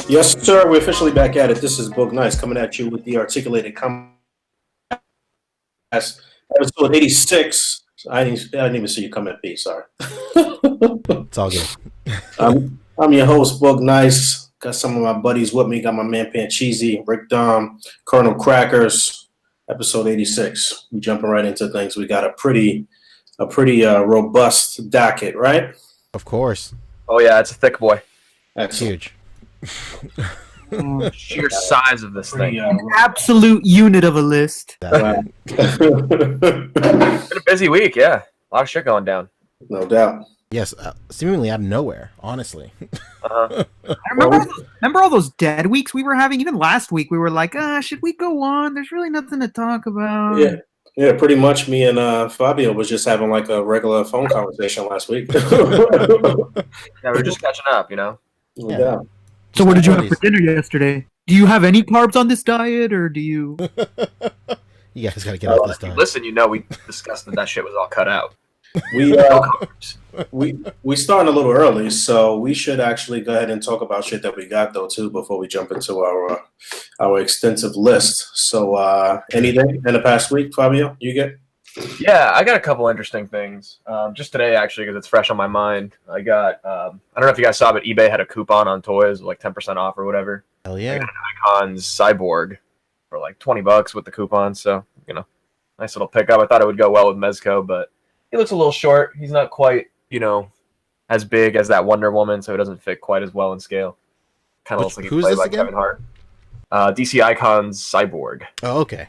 Yes, sir. We're officially back at it. This is Boog Nice coming at you with the articulated comments Episode 86. I didn't even see you come at B. Sorry. It's all good. I'm your host, Book Nice. Got some of my buddies with me. Got my man Pancheesy, Rick Dom, Colonel Crackers. Episode 86. We jumping right into things. We got a pretty robust docket, right? Of course. Oh yeah, it's a thick boy. That's huge. Sheer size of this thing. An absolute unit of a list. It's been a busy week, yeah. A lot of shit going down. No doubt. Yes, seemingly out of nowhere, honestly. Uh-huh. I remember all those dead weeks we were having? Even last week, we were like, should we go on? There's really nothing to talk about. Yeah, pretty much me and Fabio was just having like a regular phone conversation last week. Yeah, we're just catching up, you know? No doubt. So what did you have for dinner yesterday? Do you have any carbs on this diet, or do you... You guys got to get off this diet. Listen, you know we discussed that shit was all cut out. We starting a little early, so we should actually go ahead and talk about shit that we got though too before we jump into our extensive list. So anything in the past week, Fabio, you get? Yeah, I got a couple interesting things. Just today, actually, because it's fresh on my mind. I got, I don't know if you guys saw, but eBay had a coupon on toys, like 10% off or whatever. Hell yeah. I got an Icon's Cyborg for like $20 with the coupon, so, you know, nice little pickup. I thought it would go well with Mezco, but he looks a little short. He's not quite, you know, as big as that Wonder Woman, so it doesn't fit quite as well in scale. Kind of looks like he played like Kevin Hart. DC Icon's Cyborg. Oh, okay.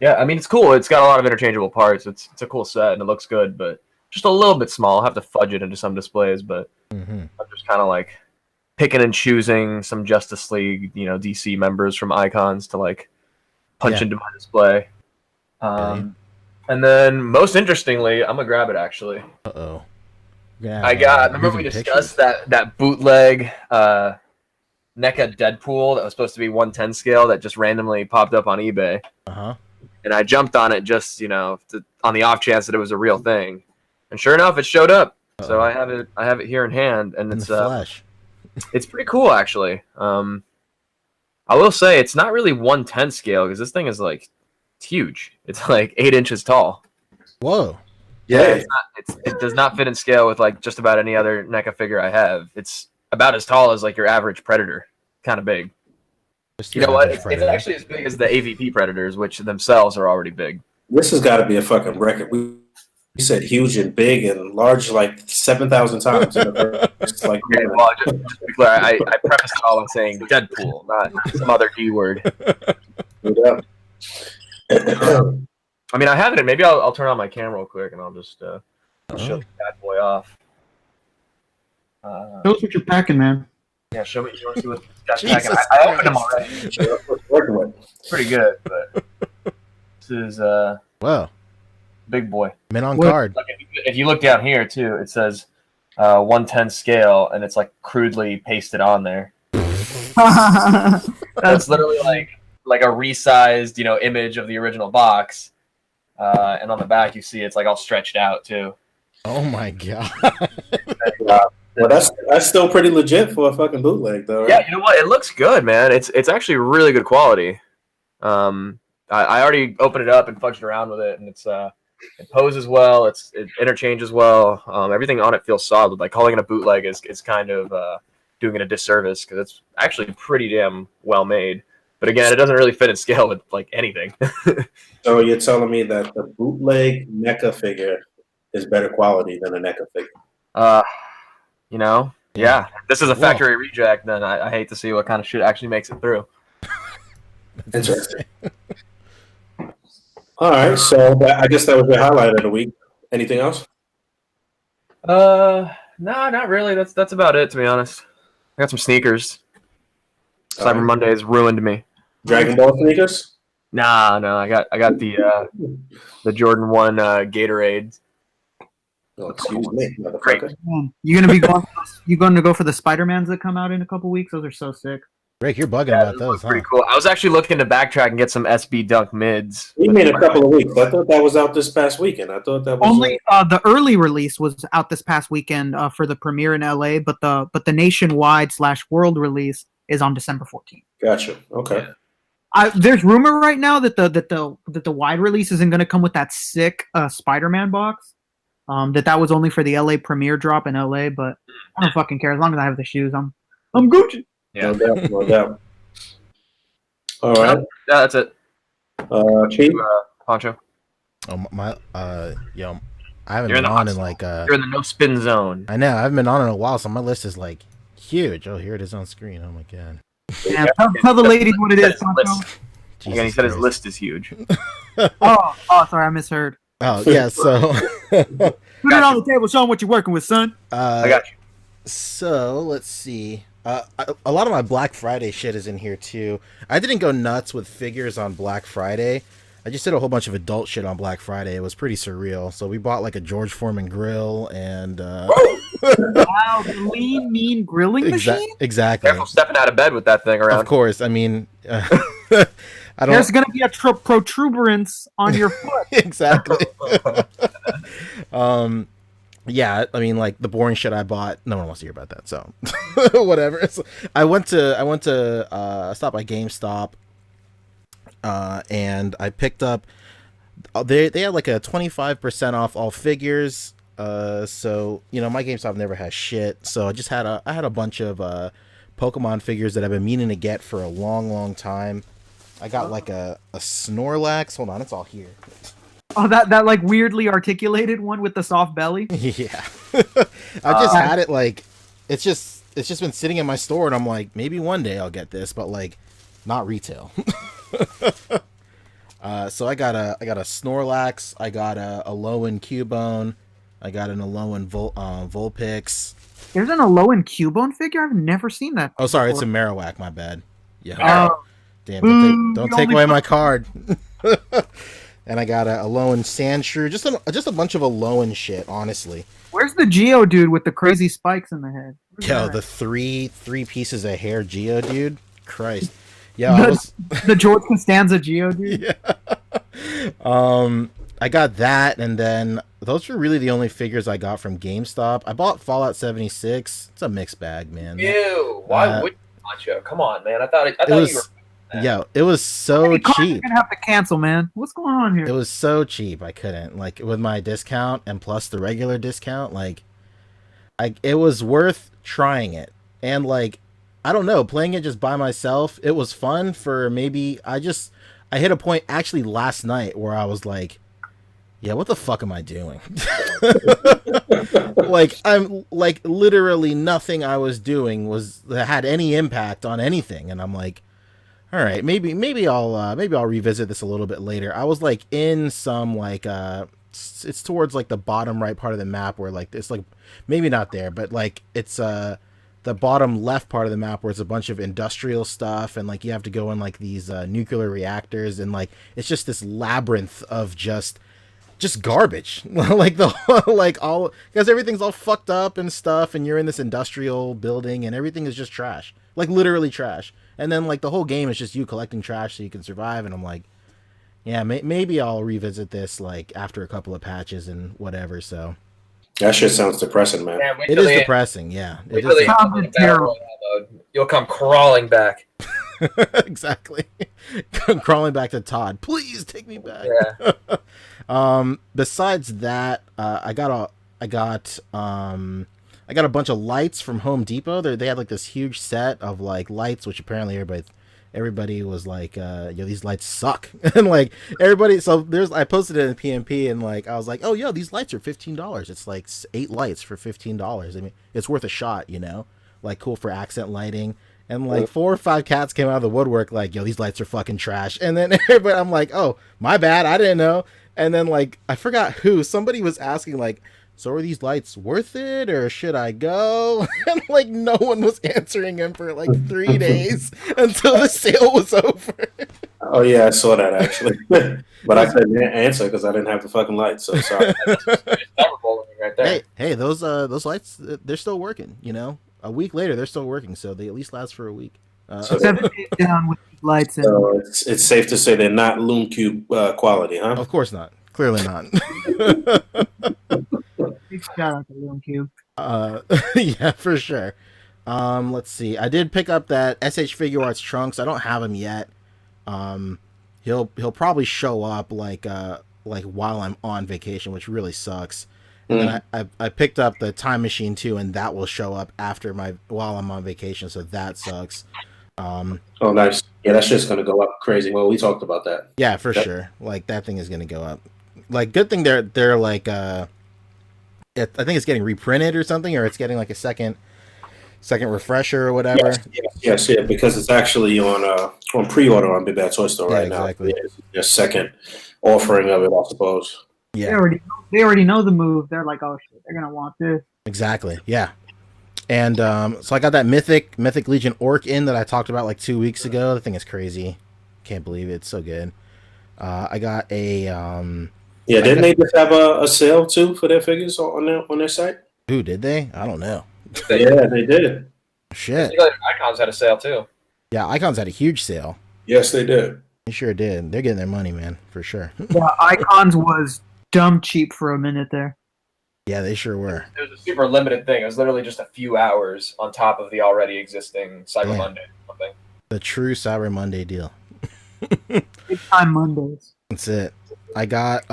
Yeah, I mean, it's cool. It's got a lot of interchangeable parts. It's a cool set, and it looks good, but just a little bit small. I'll have to fudge it into some displays, but I'm just kind of like picking and choosing some Justice League, you know, DC members from Icons to like punch into my display. And then, most interestingly, I'm going to grab it, actually. Uh-oh. Yeah, remember we discussed that bootleg NECA Deadpool that was supposed to be 110 scale that just randomly popped up on eBay? Uh-huh. And I jumped on it just, you know, on the off chance that it was a real thing. And sure enough, it showed up. So I have it here in hand, and it's flesh. It's pretty cool, actually. I will say it's not really 110 scale because this thing is like it's huge. It's like 8 inches tall. Whoa. Yeah, it does not fit in scale with like just about any other NECA figure I have. It's about as tall as like your average Predator, kind of big. You know what? It's actually as big as the AVP Predators, which themselves are already big. This has got to be a fucking record. We said huge and big and large like 7,000 times. It's like, okay, well, just to be clear, I prefaced it all in saying Deadpool, not some other D word. Yeah. I mean, I have it. Maybe I'll turn on my camera real quick and I'll just show the bad boy off. Show us what you're packing, man. Yeah, show me. You want to see what got packing? I opened them already. Pretty good, but this is wow, big boy. Men on card. Like if you look down here too, it says 110 scale, and it's like crudely pasted on there. That's literally like a resized, you know, image of the original box, and on the back you see it's like all stretched out too. Oh my god. Well, that's still pretty legit for a fucking bootleg, though. Right? Yeah, you know what? It looks good, man. It's actually really good quality. I already opened it up and fudged around with it, and it poses well. It interchanges well. Everything on it feels solid. Like calling it a bootleg is kind of doing it a disservice because it's actually pretty damn well made. But again, it doesn't really fit in scale with like anything. So you're telling me that the bootleg NECA figure is better quality than a NECA figure? You know, yeah. If this is a factory reject, then I hate to see what kind of shit actually makes it through. Interesting. All right, so I guess that was the highlight of the week. Anything else? No, not really. That's about it, to be honest. I got some sneakers. Cyber Mondays ruined me. Dragon Ball sneakers? Nah, no. I got the Jordan 1 Gatorade. Oh, excuse me, Great. motherfucker. You going to go for the Spider-Mans that come out in a couple weeks? Those are so sick. Rick, you're bugging about those, huh? Pretty cool. I was actually looking to backtrack and get some SB Dunk mids. You mean a couple of weeks? I thought that was out this past weekend. I thought that was only the early release was out this past weekend for the premiere in LA, but the nationwide /world release is on December 14th. Gotcha. Okay. There's rumor right now that the wide release isn't going to come with that sick Spider-Man box. That was only for the LA premiere drop in LA, but I don't fucking care as long as I have the shoes. I'm Gucci. Yeah. No doubt, no doubt. All right. Yeah, that's it. Chief? Poncho. Oh my, yo, I haven't You're in been the on hot in like You're in the no spin zone. I know I haven't been on in a while, so my list is like huge. Oh, here it is on screen. Oh my god. Yeah, tell the ladies what it is, Poncho. Again, he said his list is huge. Oh, sorry, I misheard. Oh yeah, so Put it on the table. Show them what you're working with, son. I got you. So let's see. A lot of my Black Friday shit is in here too. I didn't go nuts with figures on Black Friday. I just did a whole bunch of adult shit on Black Friday. It was pretty surreal. So we bought like a George Foreman grill and Wow, the lean, mean grilling machine? Exactly. Careful stepping out of bed with that thing around. Of course. I mean, There's going to be a protuberance on your foot. Exactly. Yeah, I mean, like the boring shit I bought. No one wants to hear about that, so whatever. So I went to stop by GameStop, and I picked up. They had like a 25% off all figures. So you know my GameStop never has shit. So I had a bunch of Pokemon figures that I've been meaning to get for a long time. I got like a Snorlax. Hold on, it's all here. Oh, that like weirdly articulated one with the soft belly. Yeah, I just had it like it's just been sitting in my store, and I'm like maybe one day I'll get this, but like not retail. So I got a Snorlax, I got a Alolan Cubone, I got an Alolan Vulpix. There's an Alolan Cubone figure. I've never seen that. Oh, sorry, before. it's a Marowak. My bad. Yeah. Damn, don't take away my card. And I got a Alolan Sandshrew, just a bunch of Alolan shit, honestly. Where's the Geodude with the crazy spikes in the head? Yo, the three pieces of hair Geodude. Christ. Yeah, the George Costanza Geodude. Yeah. I got that, and then those were really the only figures I got from GameStop. I bought Fallout 76. It's a mixed bag, man. Ew! Why would you, Macho? Come on, man. I thought you were. Yeah, it was so cheap. You're gonna have to cancel, man. What's going on here? It was so cheap. I couldn't, like, with my discount and plus the regular discount, like, it was worth trying it. And like, I don't know, playing it just by myself, it was fun for maybe. I hit a point actually last night where I was like, yeah, what the fuck am I doing? Like, I'm like literally nothing I was doing that had any impact on anything, and I'm like, all right, maybe I'll revisit this a little bit later. I was like in some like it's towards like the bottom right part of the map where like it's like maybe not there, but like it's the bottom left part of the map where it's a bunch of industrial stuff, and like you have to go in like these nuclear reactors, and like it's just this labyrinth of just garbage. Like like all, because everything's all fucked up and stuff, and you're in this industrial building and everything is just trash, like literally trash. And then like the whole game is just you collecting trash so you can survive, and I'm like, yeah, maybe I'll revisit this like after a couple of patches and whatever. So that shit sounds depressing, man. Yeah, it is depressing. Yeah, it is terrible. You'll come crawling back. Exactly. Crawling back to Todd. Please take me back. Yeah. Besides that, I got a bunch of lights from Home Depot. They had like this huge set of like lights, which apparently everybody was like, yo, these lights suck. And like everybody, so I posted it in PMP, and like I was like, oh yo, these lights are $15. It's like 8 lights for $15. I mean, it's worth a shot, you know, like cool for accent lighting. And like 4 or 5 cats came out of the woodwork like, yo, these lights are fucking trash. And then everybody, I'm like, oh, my bad, I didn't know. And then like I forgot somebody was asking like, so are these lights worth it, or should I go? And like no one was answering him for like 3 days until the sale was over. Oh yeah, I saw that actually, but I couldn't answer because I didn't have the fucking lights. So sorry. Right there. Hey, those lights, they're still working. You know, a week later they're still working, so they at least last for a week. So 7 days down with these lights. So it's safe to say they're not Loom Cube quality, huh? Of course not. Clearly not. Big shout out to Loom Cube. Yeah, for sure. Let's see. I did pick up that SH Figure Arts trunks. I don't have them yet. He'll probably show up like while I'm on vacation, which really sucks. And then I picked up the Time Machine too, and that will show up while I'm on vacation, so that sucks. Oh, nice. Yeah, that shit's gonna go up crazy. Well, we talked about that. Yeah, for sure. Like that thing is gonna go up. Like, good thing they're like I think it's getting reprinted or something, or it's getting like a second refresher or whatever. Yes, because it's actually on pre-order on Big Bad Toy Store right exactly. now. It's a second offering of it, I suppose. Yeah, they already know the move. They're like, oh shit, they're gonna want this. Exactly. Yeah. And so I got that Mythic Legion Orc in that I talked about like 2 weeks ago. The thing is crazy. Can't believe it. It's so good. I got a didn't they just have a sale too for their figures on their site? Who did they? I don't know. Yeah, they did. Shit. Icons had a sale too. Yeah, Icons had a huge sale. Yes, they did. They sure did. They're getting their money, man, for sure. Yeah, Icons was dumb cheap for a minute there. Yeah, they sure were. It was a super limited thing. It was literally just a few hours on top of the already existing Cyber Monday or something. The true Cyber Monday deal. Big time Mondays. That's it. I got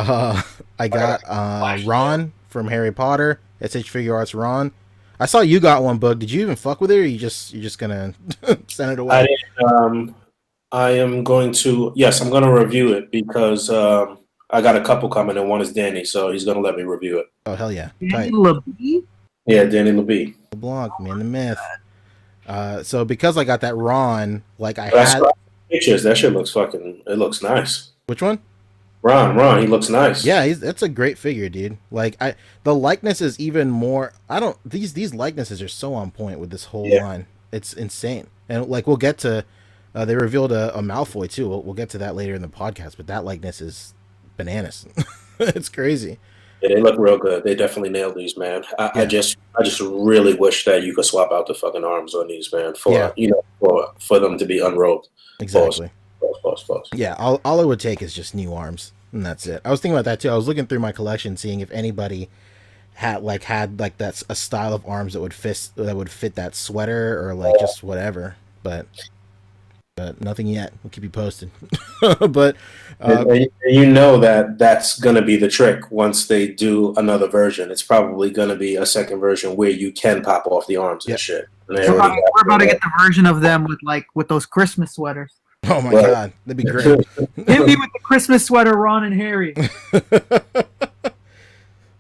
Ron from Harry Potter. SH Figure Arts Ron. I saw you got one, Book. Did you even fuck with it, or you're just gonna send it away? I am going to. Yes, I'm going to review it because I got a couple coming, and one is Danny, so he's going to let me review it. Oh hell yeah! Danny LeBee? Yeah, Danny LeBee. LeBlanc, man, the myth. So because I got that Ron, like I That's had pictures. That shit looks fucking. It looks nice. Which one? Ron, he looks nice. Yeah, that's a great figure, dude. Like the likeness is even more. These likenesses are so on point with this whole line. It's insane. And like we'll get to, they revealed a Malfoy too. We'll get to that later in the podcast. But that likeness is bananas. It's crazy. Yeah, they look real good. They definitely nailed these, man. I just really wish that you could swap out the fucking arms on these, man. For them to be unrobed. Exactly. Pause. Yeah, all it would take is just new arms, and that's it. I was thinking about that too. I was looking through my collection, seeing if anybody had that's a style of arms that would fit that sweater or like just whatever. But nothing yet. We'll keep you posted. But you know that's gonna be the trick once they do another version. It's probably gonna be a second version where you can pop off the arms and shit. And we're about to get the version of them with those Christmas sweaters. Oh my god, that'd be great. Hit me with the Christmas sweater, Ron and Harry.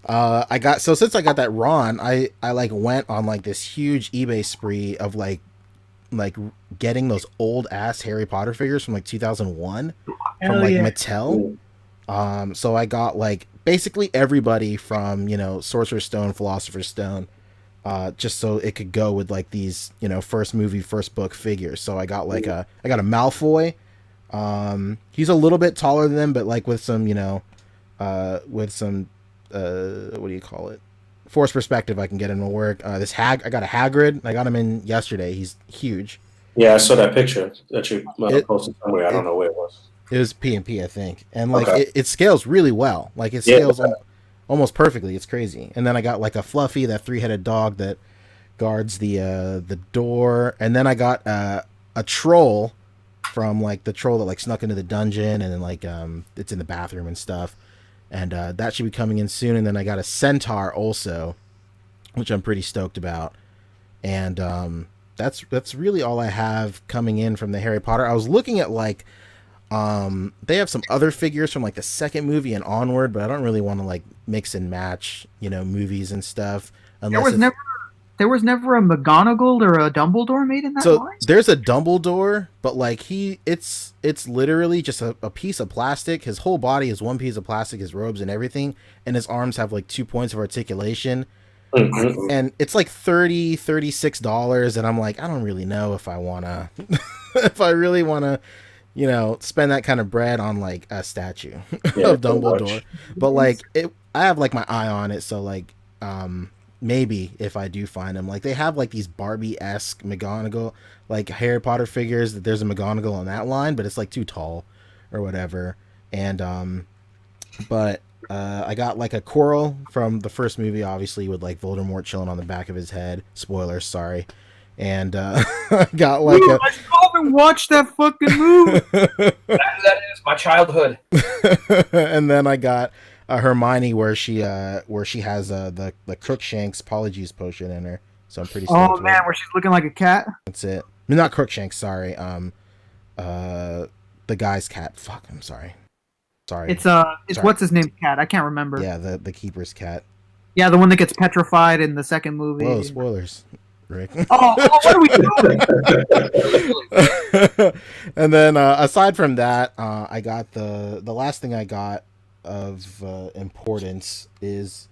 Since I got that Ron, I like went on like this huge eBay spree of like getting those old ass Harry Potter figures from like 2001 from like Mattel. So I got like basically everybody from Sorcerer's Stone, Philosopher's Stone. Just so it could go with like these, first movie, first book figures. So I got I got a Malfoy. He's a little bit taller than them, but like with some, what do you call it? Force perspective, I can get him to work. I got a Hagrid. I got him in yesterday. He's huge. Yeah, I saw that picture that you posted somewhere. I don't know where it was. It was P&P, I think. And like it scales really well. Like it scales almost perfectly. It's crazy. And then I got like a Fluffy, that 3-headed dog that guards the door. And then I got a troll from like the troll that like snuck into the dungeon, and then like it's in the bathroom and stuff. And that should be coming in soon. And then I got a centaur also, which I'm pretty stoked about. And that's really all I have coming in from the Harry Potter. I was looking at like they have some other figures from like the second movie and onward, but I don't really want to like mix and match, movies and stuff. There was never a McGonagall or a Dumbledore made in that line? There's a Dumbledore, but like it's literally just a piece of plastic. His whole body is one piece of plastic, his robes and everything, and his arms have like 2 points of articulation. Mm-hmm. And it's like $36, and I'm like, I don't really know if I really wanna spend that kind of bread on like a statue of Dumbledore. But like I have like my eye on it, so like maybe if I do find them, like they have like these Barbie-esque McGonagall, like Harry Potter figures, that there's a McGonagall on that line, but it's like too tall or whatever. And but I got like a Quirrell from the first movie, obviously, with like Voldemort chilling on the back of his head. Spoilers, sorry. and I got like Dude, I still haven't watched that fucking movie. That is my childhood. and then I got a Hermione where she has the Crookshanks Polyjuice potion in her. So I'm pretty stoked. Oh man, where she's looking like a cat. That's it. Not Crookshanks, sorry. The guy's cat. Fuck, I'm sorry. It's Sorry. what's his name? Cat. I can't remember. Yeah, the keeper's cat. Yeah, the one that gets petrified in the second movie. Whoa, spoilers, Rick. Oh, what are we doing? And then aside from that, I got the last thing I got of importance is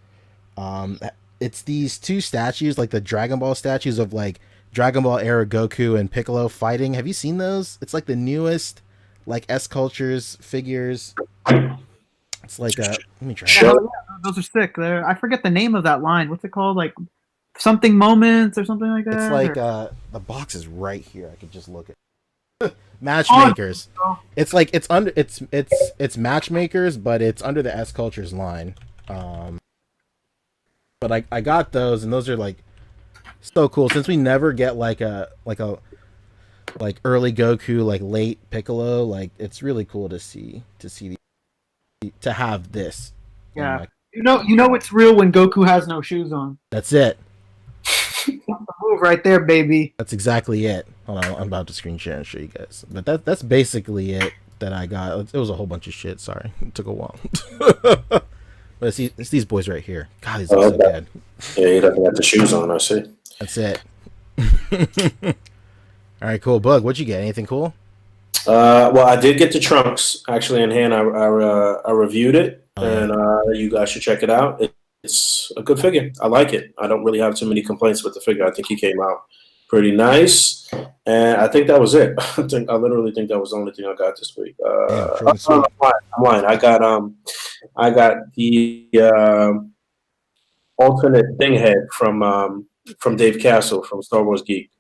it's these two statues, like the Dragon Ball statues of like Dragon Ball era Goku and Piccolo fighting. Have you seen those? It's like the newest like S Cultures figures. It's like let me try. Oh, yeah, those are sick. I forget the name of that line. What's it called? Like something moments or something like that. It's like the box is right here. I could just look at Matchmakers. Oh. It's like it's Matchmakers, but it's under the S Cultures line. But I got those, and those are like so cool. Since we never get like early Goku, like late Piccolo, like it's really cool to see to have this. Yeah, you know it's real when Goku has no shoes on. That's it. That's the move right there, baby. That's exactly it. Hold on, I'm about to screen share and show you guys. But that's basically it that I got. It was a whole bunch of shit. Sorry, it took a while. But it's these boys right here. God, these look so good. Yeah, he doesn't have the shoes on. I see. That's it. All right, cool. Bug, what'd you get? Anything cool? Well, I did get the trunks actually in hand. I reviewed it, and you guys should check it out. It's a good figure. I like it. I don't really have too many complaints with the figure. I think he came out pretty nice, and I think that was it. I literally think that was the only thing I got this week. I'm lying. I got the alternate thing head from Dave Castle from Star Wars Geek.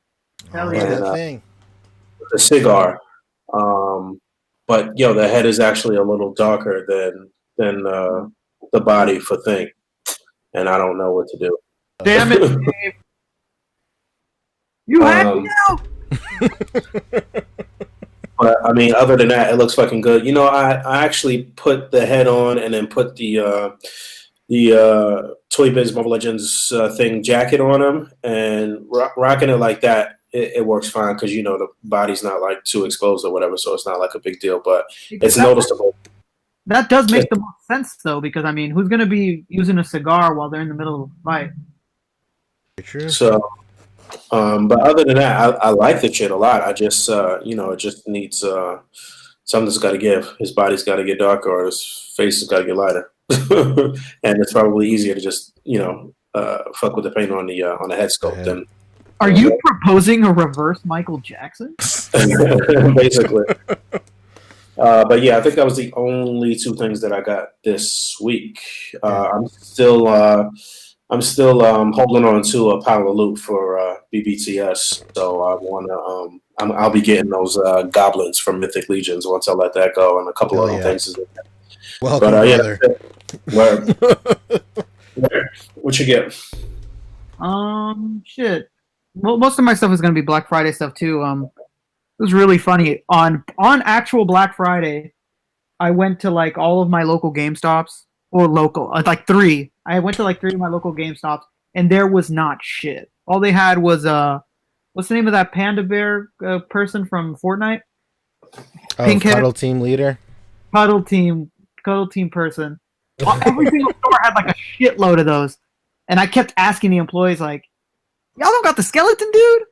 Hell yeah, that thing. The cigar. But the head is actually a little darker than the body for Thing, and I don't know what to do. Damn it, Dave. You had me now. But I mean, other than that, it looks fucking good. I actually put the head on and then put the Toy Biz Marvel Legends Thing jacket on him, and rocking it like that. It works fine because the body's not like too exposed or whatever, so it's not like a big deal. But it's noticeable. That does make the most sense though, because I mean, who's going to be using a cigar while they're in the middle of a fight? True. So, but other than that, I like the shit a lot. I just, it just needs something's got to give. His body's got to get darker, or his face has got to get lighter, and it's probably easier to just, fuck with the paint on the head sculpt than. Are you proposing a reverse Michael Jackson? Basically. But yeah, I think that was the only two things that I got this week. I'm still holding on to a pile of loot for BBTS, so I want to. I'll be getting those goblins from Mythic Legions once I let that go, and a couple other things. Welcome, brother. What you get? Shit. Well, most of my stuff is going to be Black Friday stuff too. It was really funny on actual Black Friday. I went to like all of my local GameStops or like three. I went to like three of my local GameStops, and there was not shit. All they had was what's the name of that panda bear person from Fortnite? Oh, Cuddle Team leader. Cuddle Team person. Every single store had like a shitload of those, and I kept asking the employees like, y'all don't got the skeleton, dude?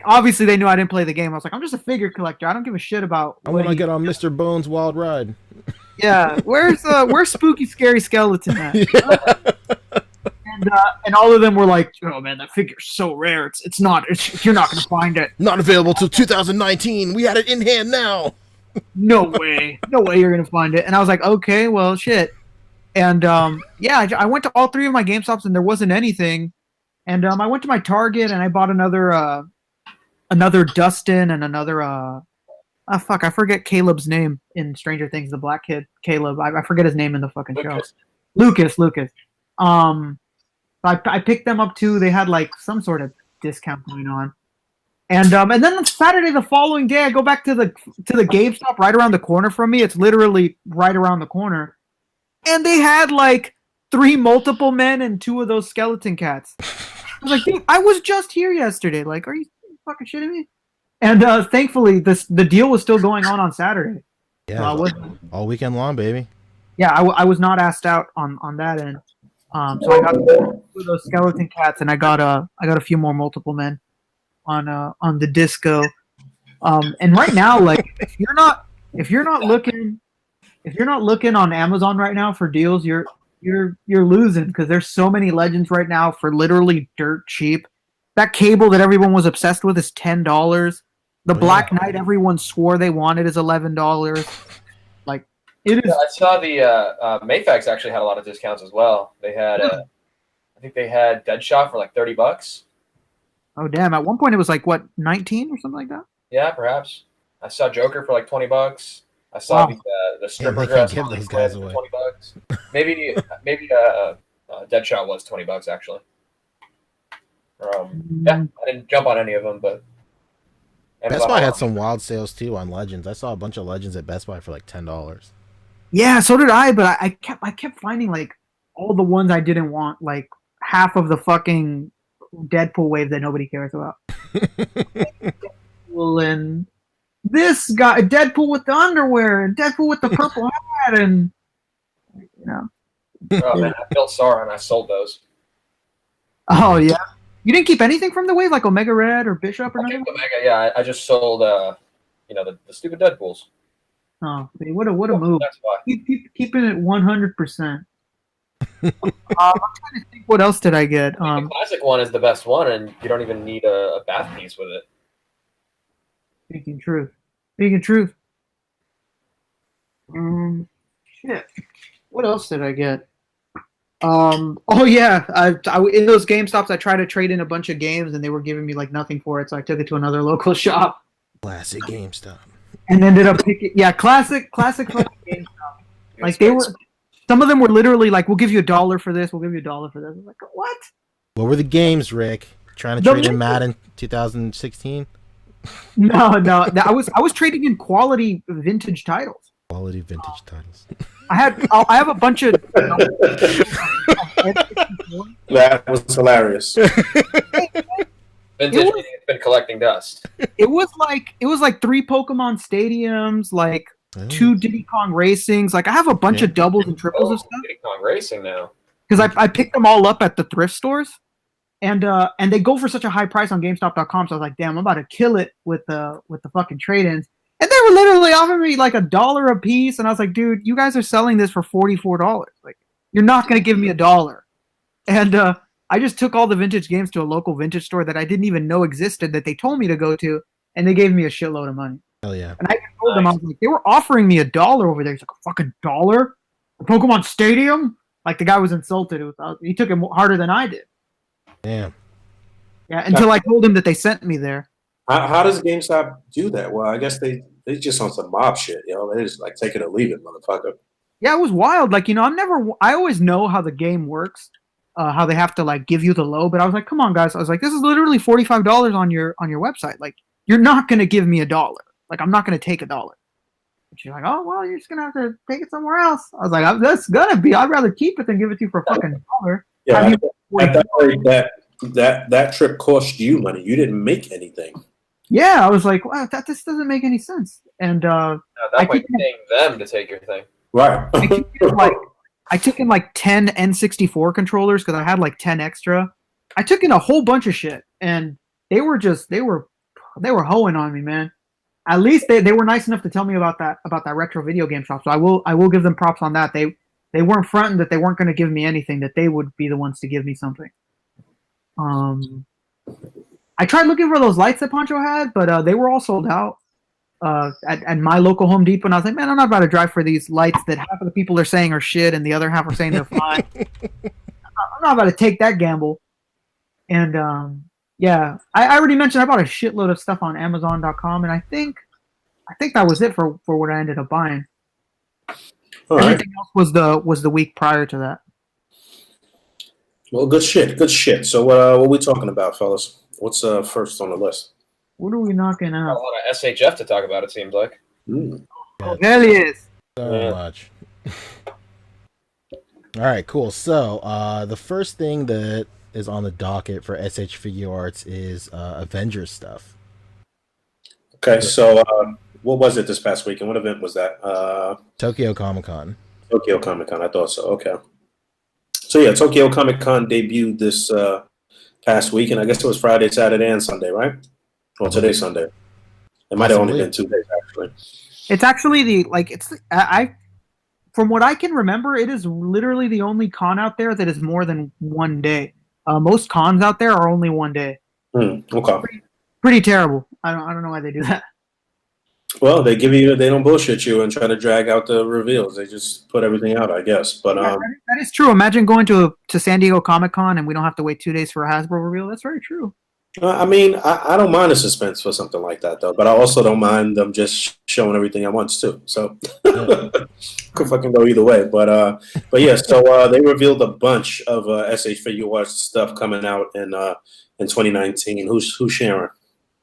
Obviously, they knew I didn't play the game. I was like, I'm just a figure collector. I don't give a shit about. I want to get on Mr. Bones' wild ride. Yeah, where's spooky, scary skeleton at? Yeah. And all of them were like, oh man, that figure's so rare. You're not gonna find it. Not available till 2019. We had it in hand now. No way you're gonna find it. And I was like, okay, well, shit. And I went to all three of my GameStops and there wasn't anything. And I went to my Target and I bought another Dustin and another I forget Caleb's name in Stranger Things, the black kid, Caleb. I forget his name in the fucking show. Lucas. I picked them up too. They had like some sort of discount going on. And then on Saturday, the following day, I go back to the GameStop right around the corner from me. It's literally right around the corner, and they had like 3 multiple men and 2 of those skeleton cats. I was like, dude, I was just here yesterday. Like, are you fucking shitting me? And thankfully, the deal was still going on Saturday. Yeah, So all weekend long, baby. Yeah, I was not asked out on that end. So I got 2 of those skeleton cats, and I got a few more multiple men on the disco. And right now, like, if you're not looking on Amazon right now for deals, you're losing, because there's so many Legends right now for literally dirt cheap. That Cable that everyone was obsessed with is $10. The Black Knight everyone swore they wanted is $11. Like, it is. Yeah, I saw the Mafex actually had a lot of discounts as well. They had I think they had Deadshot for like $30. Oh damn! At one point it was like what, 19 or something like that. Yeah, perhaps. I saw Joker for like $20. I saw the stripper dress give those guys away. for $20. Maybe Deadshot was $20 actually. Yeah, I didn't jump on any of them, but Best Buy had some wild sales too on Legends. I saw a bunch of Legends at Best Buy for like $10. Yeah, so did I, but I kept finding like all the ones I didn't want, like half of the fucking Deadpool wave that nobody cares about. And this guy, Deadpool with the underwear, and Deadpool with the purple hat, and you know. Oh man, I built Sauron. I sold those. Oh yeah, you didn't keep anything from the wave, like Omega Red or Bishop or I kept nothing. Omega, yeah. I just sold, the stupid Deadpools. Oh, what a move! That's why. Keeping it 100%. I'm trying to think, what else did I get? The classic one is the best one, and you don't even need a bath piece with it. Speaking truth. Shit. What else did I get? Oh yeah, I in those GameStops I tried to trade in a bunch of games and they were giving me like nothing for it, so I took it to another local shop. Classic GameStop. And ended up picking classic fucking GameStop. Like some of them were literally like, we'll give you $1 for this, we'll give you $1 for this. I'm like, what? What were the games, Rick? Trying to trade in Madden 2016? No. I was trading in quality vintage titles. Quality vintage titles. I have a bunch of. That was hilarious. Vintage meaning it's been collecting dust. It was like 3 Pokemon Stadiums, like 2 Diddy Kong Racings. Like I have a bunch of doubles and triples of stuff. Diddy Kong Racing now. Because I picked them all up at the thrift stores, and they go for such a high price on GameStop.com. So I was like, damn, I'm about to kill it with the fucking trade-ins. And they were literally offering me like $1 a piece, and I was like, dude, you guys are selling this for $44. Like, you're not gonna give me $1. And I just took all the vintage games to a local vintage store that I didn't even know existed, that they told me to go to, and they gave me a shitload of money. Hell yeah. And I told them, I was like, they were offering me $1 over there. He's like, a fucking $1? The Pokemon Stadium? Like, the guy was insulted. He took it harder than I did. Damn. Yeah, until I told him that they sent me there. How does GameStop do that? Well, I guess they just on some mob shit, you know. They just like take it or leave it, motherfucker. Yeah, it was wild. Like, you know, I always know how the game works, how they have to like give you the low, but I was like, come on, guys. I was like, this is literally $45 on your website. Like, you're not gonna give me $1. Like, I'm not gonna take $1. And she's like, oh well, you're just gonna have to take it somewhere else. I was like, that's gonna be. I'd rather keep it than give it to you for a fucking $1. Yeah, at that rate, that trip cost you money. You didn't make anything. Yeah, I was like, wow, this doesn't make any sense. And At that point, you're paying them to take your thing. Right. I took in like 10 N64 controllers because I had like 10 extra. I took in a whole bunch of shit, and they were hoeing on me, man. At least they were nice enough to tell me about that retro video game shop. So I will give them props on that. They weren't fronting that they weren't going to give me anything, that they would be the ones to give me something. I tried looking for those lights that Pancho had, but they were all sold out at my local Home Depot. And I was like, man, I'm not about to drive for these lights that half of the people are saying are shit and the other half are saying they're fine. I'm not about to take that gamble. And yeah, I already mentioned I bought a shitload of stuff on Amazon.com, and I think that was it for what I ended up buying. All Everything else was the week prior to that. Well, good shit. So what are we talking about, fellas? What's first on the list? What are we knocking A out? lot of SHF to talk about, it seems like. Mm. Oh, hell yes. So much. All right, cool. So the first thing that is on the docket for SH Figure Arts is Avengers stuff. Okay, so what was it this past weekend? What event was that? Tokyo Comic Con. Tokyo Comic Con. I thought so. Okay. So yeah, Tokyo Comic Con debuted this past week, and I guess it was Friday, Saturday, and Sunday, right? Well, today's Sunday. It might have only been 2 days, actually. It's actually from what I can remember, it is literally the only con out there that is more than 1 day. Most cons out there are only 1 day. Okay. Pretty terrible. I don't know why they do that. Well, they don't bullshit you and try to drag out the reveals. They just put everything out, I guess. But that is true. Imagine going to San Diego Comic Con and we don't have to wait 2 days for a Hasbro reveal. That's very true. I mean, I don't mind the suspense for something like that, though. But I also don't mind them just showing everything at once, too. So could fucking go either way. But yeah, so they revealed a bunch of SH Figure Arts stuff coming out in 2019. Who's sharing?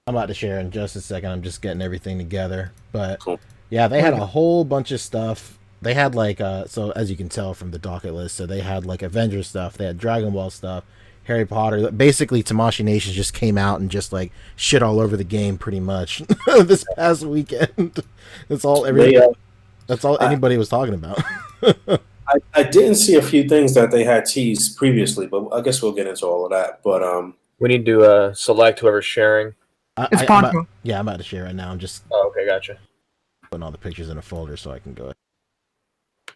I'm about to share in just a second. I'm just getting everything together. But Cool. yeah, they had a whole bunch of stuff. They had like so as you can tell from the docket list, so they had like Avengers stuff, they had Dragon Ball stuff, Harry Potter. Basically, Tamashii Nations just came out and just like shit all over the game pretty much this past weekend. That's all that's all anybody was talking about. I didn't see a few things that they had teased previously, but I guess we'll get into all of that. But We need to select whoever's sharing. It's Poncho. I'm about to share right now. I'm just Okay, gotcha. putting all the pictures in a folder so I can go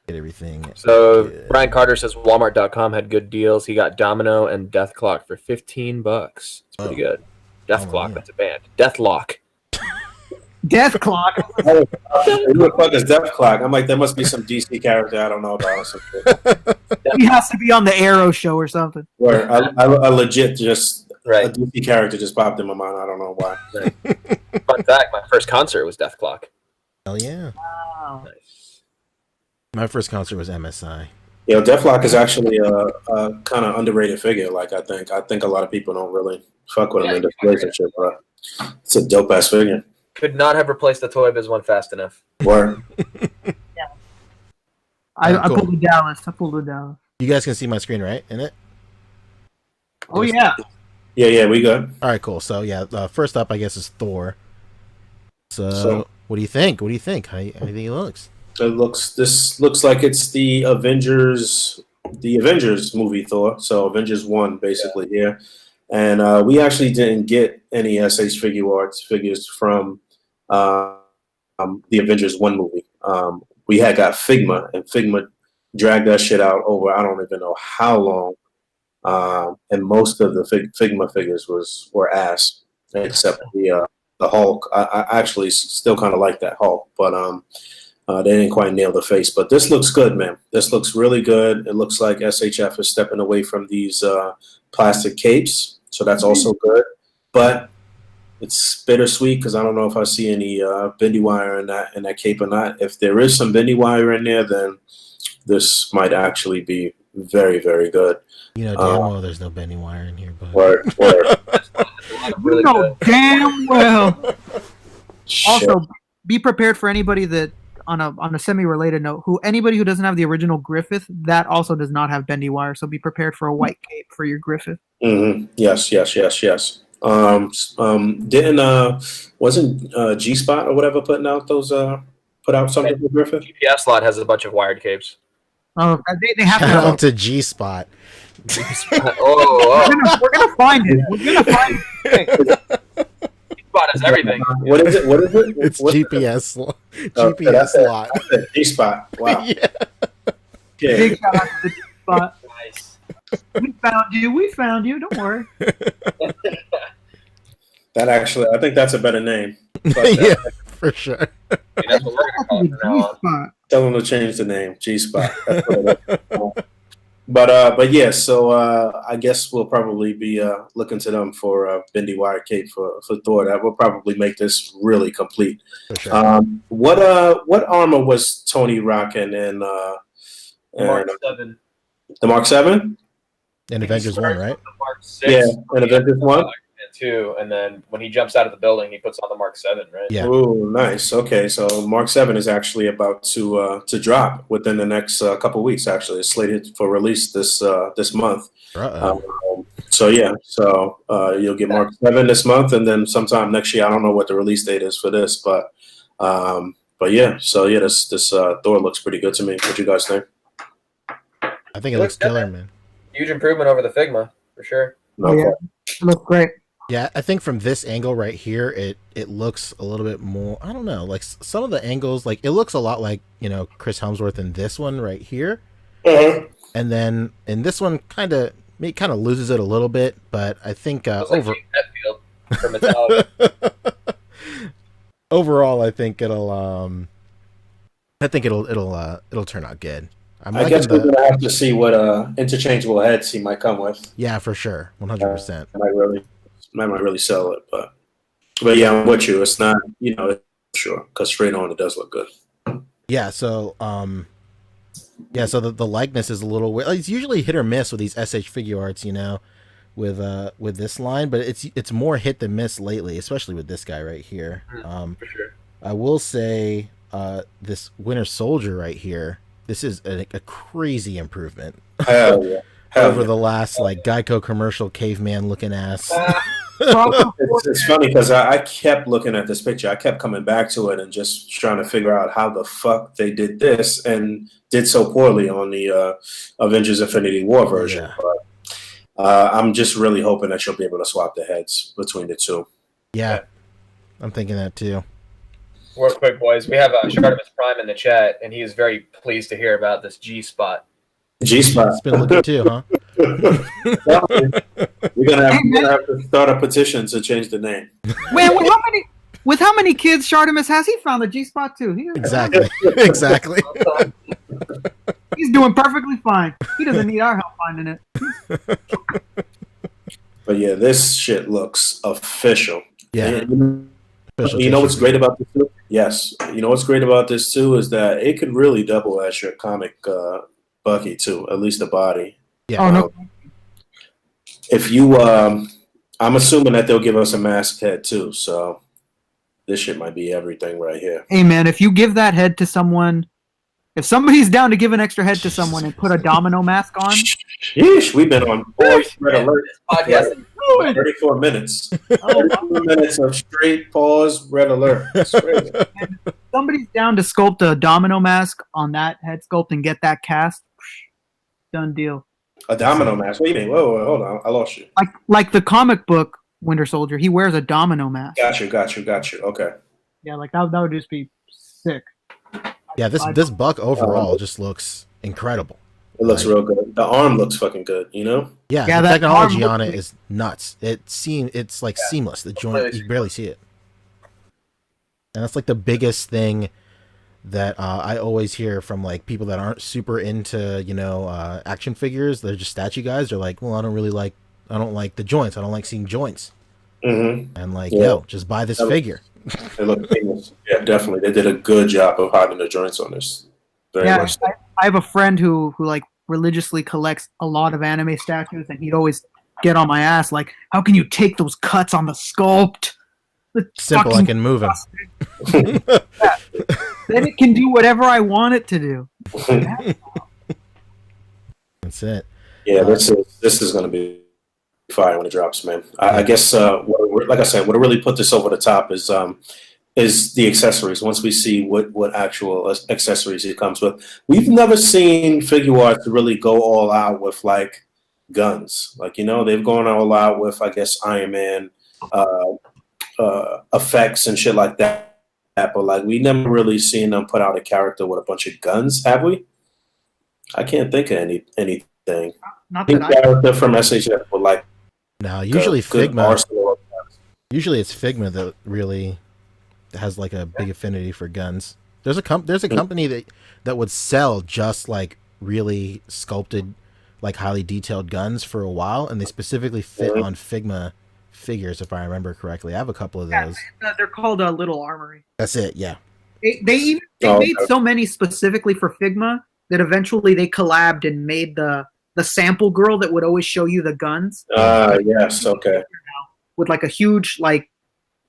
get everything. So Brian Carter says Walmart.com had good deals. He got Domino and Death Clock for $15. It's pretty good. Death Clock, yeah. that's a band. Deathlock. Death Clock. who the fuck is Death Clock? I'm like, there must be some DC character I don't know about or something. He has to be on the Arrow show or something. Where I legit just a Right. DC character just popped in my mind. I don't know why. Fun fact, my first concert was Death Clock. Hell yeah. Wow. Nice. My first concert was MSI. You know, Deathlock is actually a kind of underrated figure. Like I think a lot of people don't really fuck with him in this relationship, but it's a dope ass figure. Could not have replaced the Toy Biz one fast enough. Word. I Cool. pulled the Dallas. You guys can see my screen, right? In it? Oh yeah. Yeah, we good. All right, cool. So yeah, first up, I guess, is Thor. So what do you think? How do you think he looks? This looks like it's the Avengers movie Thor. So Avengers 1 basically here. And we actually didn't get any SH Figure Arts figures from the Avengers 1 movie. We had got Figma, and Figma dragged that shit out over I don't even know how long. And most of the Figma figures were ass, except the Hulk. I actually still kind of like that Hulk, but they didn't quite nail the face. But this looks good, man. This looks really good. It looks like SHF is stepping away from these plastic capes, so that's also good. But it's bittersweet because I don't know if I see any bendy wire in that cape or not. If there is some bendy wire in there, then this might actually be very, very good. You know damn well there's no bendy wire in here, but Word. Really You know good. damn well. Shit. Also, be prepared for anybody that on a semi-related note, anybody who doesn't have the original Griffith, that also does not have bendy wire. So be prepared for a white cape for your Griffith. Mm-hmm. Yes. Wasn't G Spot or whatever put out something for Griffith? GPS slot has a bunch of wired capes. Oh, they have shout to. out to G Spot. Oh, We're gonna find it. We're gonna find it. Spot has everything. What is it? It's What's GPS Oh, GPS slot. G Spot. Wow. Yeah. Yeah. Big shout out to the spot. Nice. We found you. Don't worry. That actually, I think that's a better name. Yeah, for sure. That's what we're gonna call it from now on. Spot. Tell them to change the name. G Spot. But yeah, so I guess we'll probably be looking to them for a bendy wire cape for Thor. That will probably make this really complete. For sure. What armor was Tony rocking in Mark 7. the Mark 7? And Avengers 1, right? The Mark 6. Yeah, and Avengers 1? 2, and then when he jumps out of the building, he puts on the Mark 7, right? Yeah. Ooh, nice. Okay, so Mark 7 is actually about to drop within the next couple weeks. Actually, it's slated for release this month. So yeah, so you'll get Mark 7 this month, and then sometime next year. I don't know what the release date is for this, but yeah. So yeah, this Thor looks pretty good to me. What do you guys think? I think it looks killer, man. Huge improvement over the Figma, for sure. Oh, yeah. It looks great. Yeah, I think from this angle right here, it looks a little bit more, I don't know, like some of the angles, like it looks a lot like, you know, Chris Hemsworth in this one right here. And then in this one kind of loses it a little bit, but I think overall I think it'll turn out good. I guess we're gonna have to see what interchangeable heads he might come with. Yeah, for sure, 100%. Might really sell it, but yeah, I'm with you. It's not, you know, sure, because straight on it does look good. Yeah, so so the likeness is a little weird. It's usually hit or miss with these SH figure arts, you know, with this line, but it's more hit than miss lately, especially with this guy right here. For sure. I will say this Winter Soldier right here. This is a crazy improvement. Hell yeah. Over the last like Geico commercial caveman looking ass. It's funny because I kept looking at this picture. I kept coming back to it and just trying to figure out how the fuck they did this and did so poorly on the Avengers Infinity War version. Yeah. But I'm just really hoping that you'll be able to swap the heads between the two. Yeah, I'm thinking that too. Real quick, boys. We have Shartimus Prime in the chat, and he is very pleased to hear about this G-Spot. G-Spot. It's been looking too, huh? We're gonna have to start a petition to change the name. Man, with how many kids Shartimus has he found the G-Spot too? Exactly. Exactly. He's doing perfectly fine. He doesn't need our help finding it. But yeah, this shit looks official. Yeah. You know what's great about this too? Yes. You know what's great about this too is that it could really double as your comic Bucky too, at least the body. Yeah. Oh no. If you I'm assuming that they'll give us a masked head too, so this shit might be everything right here. Hey man, if you give that head to someone, if somebody's down to give an extra head to someone and put a domino mask on, sheesh, we've been on pause red alert. Podcast. 34 minutes. 34 minutes of straight pause red alert. Somebody's down to sculpt a domino mask on that head sculpt and get that cast. Done deal. A domino mask. What do you mean? Whoa, hold on. I lost you. Like the comic book Winter Soldier, he wears a domino mask. Got you. Okay. Yeah, like that would just be sick. Yeah, this buck overall just looks incredible. It looks real good. The arm looks fucking good, you know? Yeah, the technology on it is nuts. It's like seamless. The joint, you can barely see it. And that's like the biggest thing that I always hear from like people that aren't super into, you know, action figures. They're just statue guys. They're like, well, I don't like the joints. I don't like seeing joints. Mm-hmm. And like, yo, just buy this figure. It looks seamless. Yeah, definitely. They did a good job of hiding the joints on this. Very much. I have a friend who like religiously collects a lot of anime statues, and he'd always get on my ass like, how can you take those cuts on the sculpt? Simple, I can move him. Then it can do whatever I want it to do. That's it. Yeah, this is going to be fire when it drops, man. I guess like I said, what really put this over the top is the accessories. Once we see what actual accessories it comes with, we've never seen figure art to really go all out with like guns. Like, you know, they've gone all out with, I guess, Iron Man effects and shit like that. But like, we never really seen them put out a character with a bunch of guns, have we? I can't think of anything. Not that character from SHF with like. No, usually Figma. Usually it's Figma that really has like a big affinity for guns. There's a company that would sell just like really sculpted, like highly detailed guns for a while, and they specifically fit on Figma figures, if I remember correctly. I have a couple of those. They're called a Little Armory. That's it. Yeah. They made so many specifically for Figma that eventually they collabed and made the sample girl that would always show you the guns. Yes. Okay. with like a huge like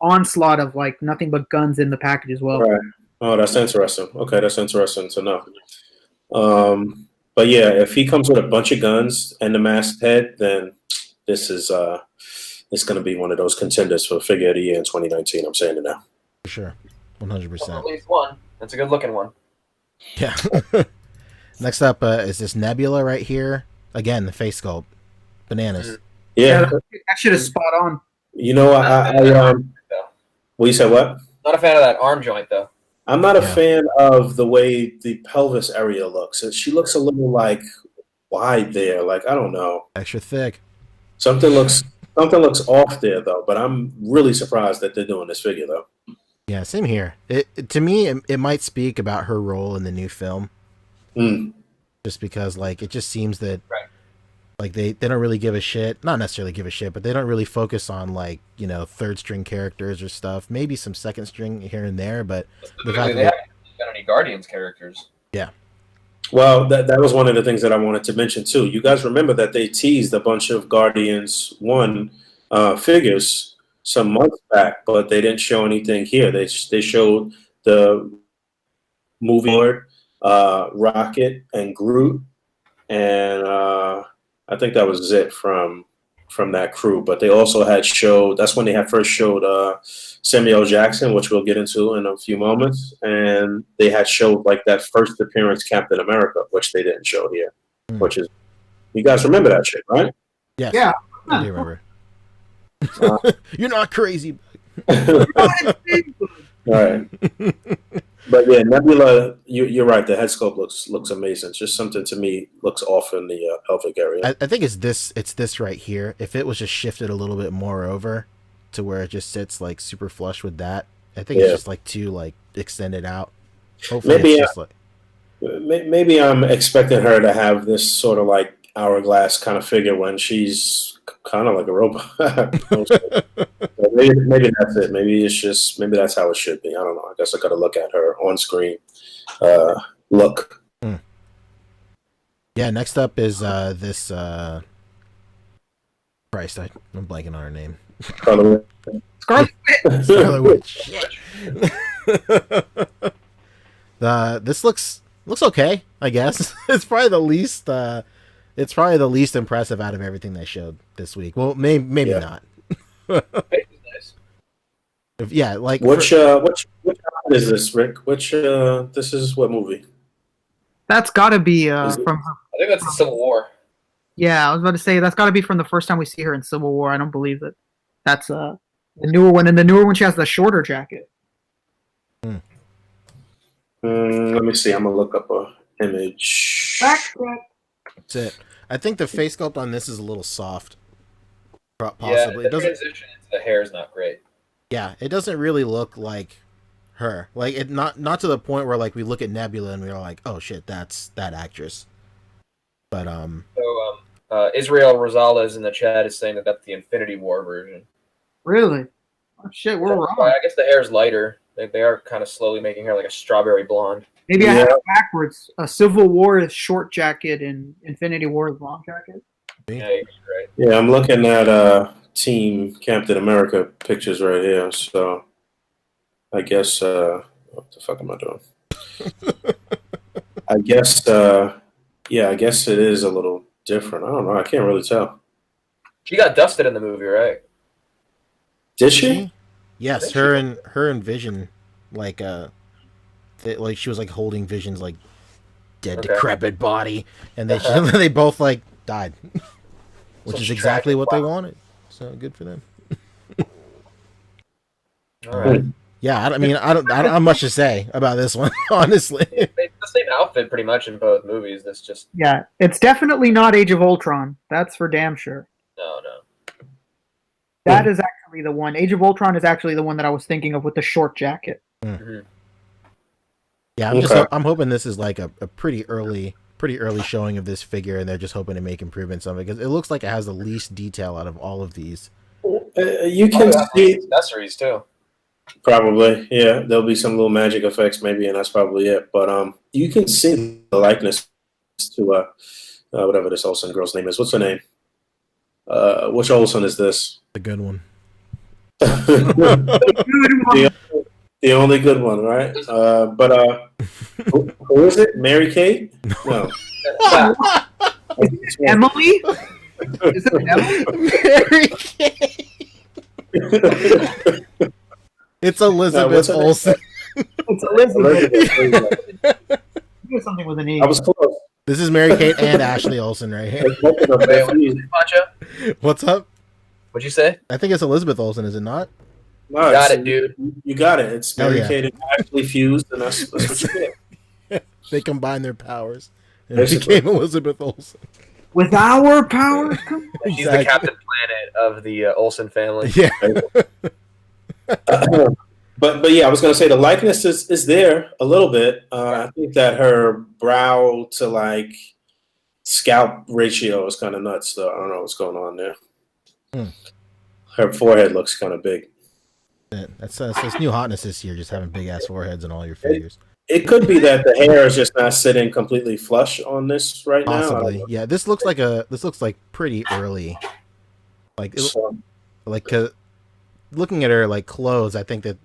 onslaught of like nothing but guns in the package as well. Right. Oh, that's interesting. Okay, that's interesting to know. But yeah, if he comes with a bunch of guns and the masked head, then this is it's going to be one of those contenders for figure of the year in 2019. I'm saying it now. For sure, 100%. At least one. That's a good looking one. Yeah. Next up is this Nebula right here. Again, the face sculpt, bananas. Yeah, that shit is spot on. you know, well, you said what? Not a fan of that arm joint though. I'm not a fan of the way the pelvis area looks. She looks a little like wide there. Like, I don't know. Extra thick. Something looks off there though. But I'm really surprised that they're doing this figure though. Yeah, same here. To me, it might speak about her role in the new film. Just because, like, it just seems that, like, they don't really give a shit. Not necessarily give a shit, but they don't really focus on, like, you know, third string characters or stuff. Maybe some second string here and there, but they haven't got any Guardians characters. Yeah. Well, that was one of the things that I wanted to mention too. You guys remember that they teased a bunch of Guardians 1 figures some months back, but they didn't show anything here. They showed the movie Lord, Rocket, and Groot, and I think that was it from that crew. But they also had showed, that's when they had first showed Samuel Jackson, which we'll get into in a few moments, and they had showed like that first appearance Captain America, which they didn't show here. Which is, you guys remember that shit, right? Yes. Yeah. I do remember. You're not crazy. All right. But yeah, Nebula, you're right. The head sculpt looks amazing. It's just something to me looks off in the pelvic area. I think it's this right here. If it was just shifted a little bit more over to where it just sits like super flush with that, I think it's just like too like extended out. Hopefully maybe it's just like, maybe I'm expecting her to have this sort of like hourglass kind of figure when she's kind of like a robot. maybe that's it. Maybe that's how it should be. I don't know. I guess I got to look at her on screen look. Yeah. Next up is this. Christ, I'm blanking on her name. Scarlet Witch. This looks okay, I guess. It's probably the least. It's probably the least impressive out of everything they showed this week. Well, maybe not. Nice. Yeah, like which is this, Rick? This is what movie? That's got to be from. I think that's the Civil War. Yeah, I was about to say that's got to be from the first time we see her in Civil War. I don't believe that. That's the newer one, and the newer one she has the shorter jacket. Let me see. I'm gonna look up a image. That's it. I think the face sculpt on this is a little soft. Possibly. Yeah, the it doesn't. transition into the hair is not great. Yeah, it doesn't really look like her. Like it not to the point where like we look at Nebula and we're like, oh shit, that's that actress. But So Israel Rosales in the chat is saying that that's the Infinity War version. Really? Oh shit, we're wrong. I guess the hair is lighter. They are kind of slowly making hair like a strawberry blonde. Maybe I have it backwards. A Civil War is short jacket and Infinity War is long jacket. Yeah, you're right. Yeah, I'm looking at Team Captain America pictures right here. So I guess what the fuck am I doing? I guess I guess it is a little different. I don't know. I can't really tell. She got dusted in the movie, right? Did she? yes, her and Vision, like like she was like holding Vision's like dead decrepit body, and they both like died, which is exactly what they wanted. So good for them. All right. Yeah, I don't have much to say about this one, honestly. It's the same outfit pretty much in both movies. That's just it's definitely not Age of Ultron. That's for damn sure. no. That is actually the one. Age of Ultron is actually the one that I was thinking of with the short jacket. Mm-hmm. Yeah, I'm hoping this is like a pretty early showing of this figure, and they're just hoping to make improvements on it because it looks like it has the least detail out of all of these. You can see accessories too. Probably, yeah. There'll be some little magic effects, maybe, and that's probably it. But you can see the likeness to whatever this Olsen girl's name is. What's her name? Which Olsen is this? The good one. the, the only good one, right? Who is it? Mary Kate? No. Emily? Is it Emily? Mary Kate. It's Elizabeth Olsen. It's Elizabeth. Something with an E. I was close. This is Mary Kate and Ashley Olsen right here. What's up? What'd you say? I think it's Elizabeth Olsen, is it not? No, got it, dude. You got it. It's Mary Kate and Ashley fused, and that's what you get. They combined their powers and became Elizabeth Olsen. With our powers? She's the Captain Planet of the Olsen family. Yeah. But yeah, I was gonna say the likeness is there a little bit. I think that her brow to like scalp ratio is kind of nuts. Though I don't know what's going on there. Her forehead looks kind of big. That's new hotness this year. Just having big ass foreheads on all your figures. It could be that the hair is just not sitting completely flush on this right now. Possibly, yeah. This looks like pretty early. Looking at her like clothes, I think that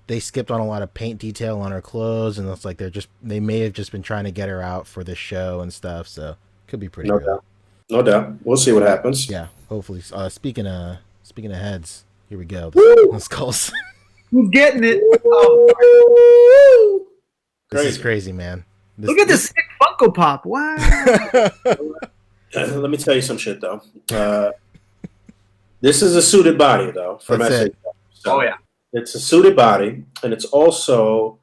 they skipped on a lot of paint detail on her clothes, and it's like they may have just been trying to get her out for the show and stuff. So could be pretty. No doubt. We'll see what happens. Yeah, hopefully. Speaking of heads, here we go. This calls. Who's getting it? This is crazy, man. Look at this sick Funko Pop. Wow. Let me tell you some shit though. This is a suited body though from SHF. Oh yeah. It's a suited body, and it's also.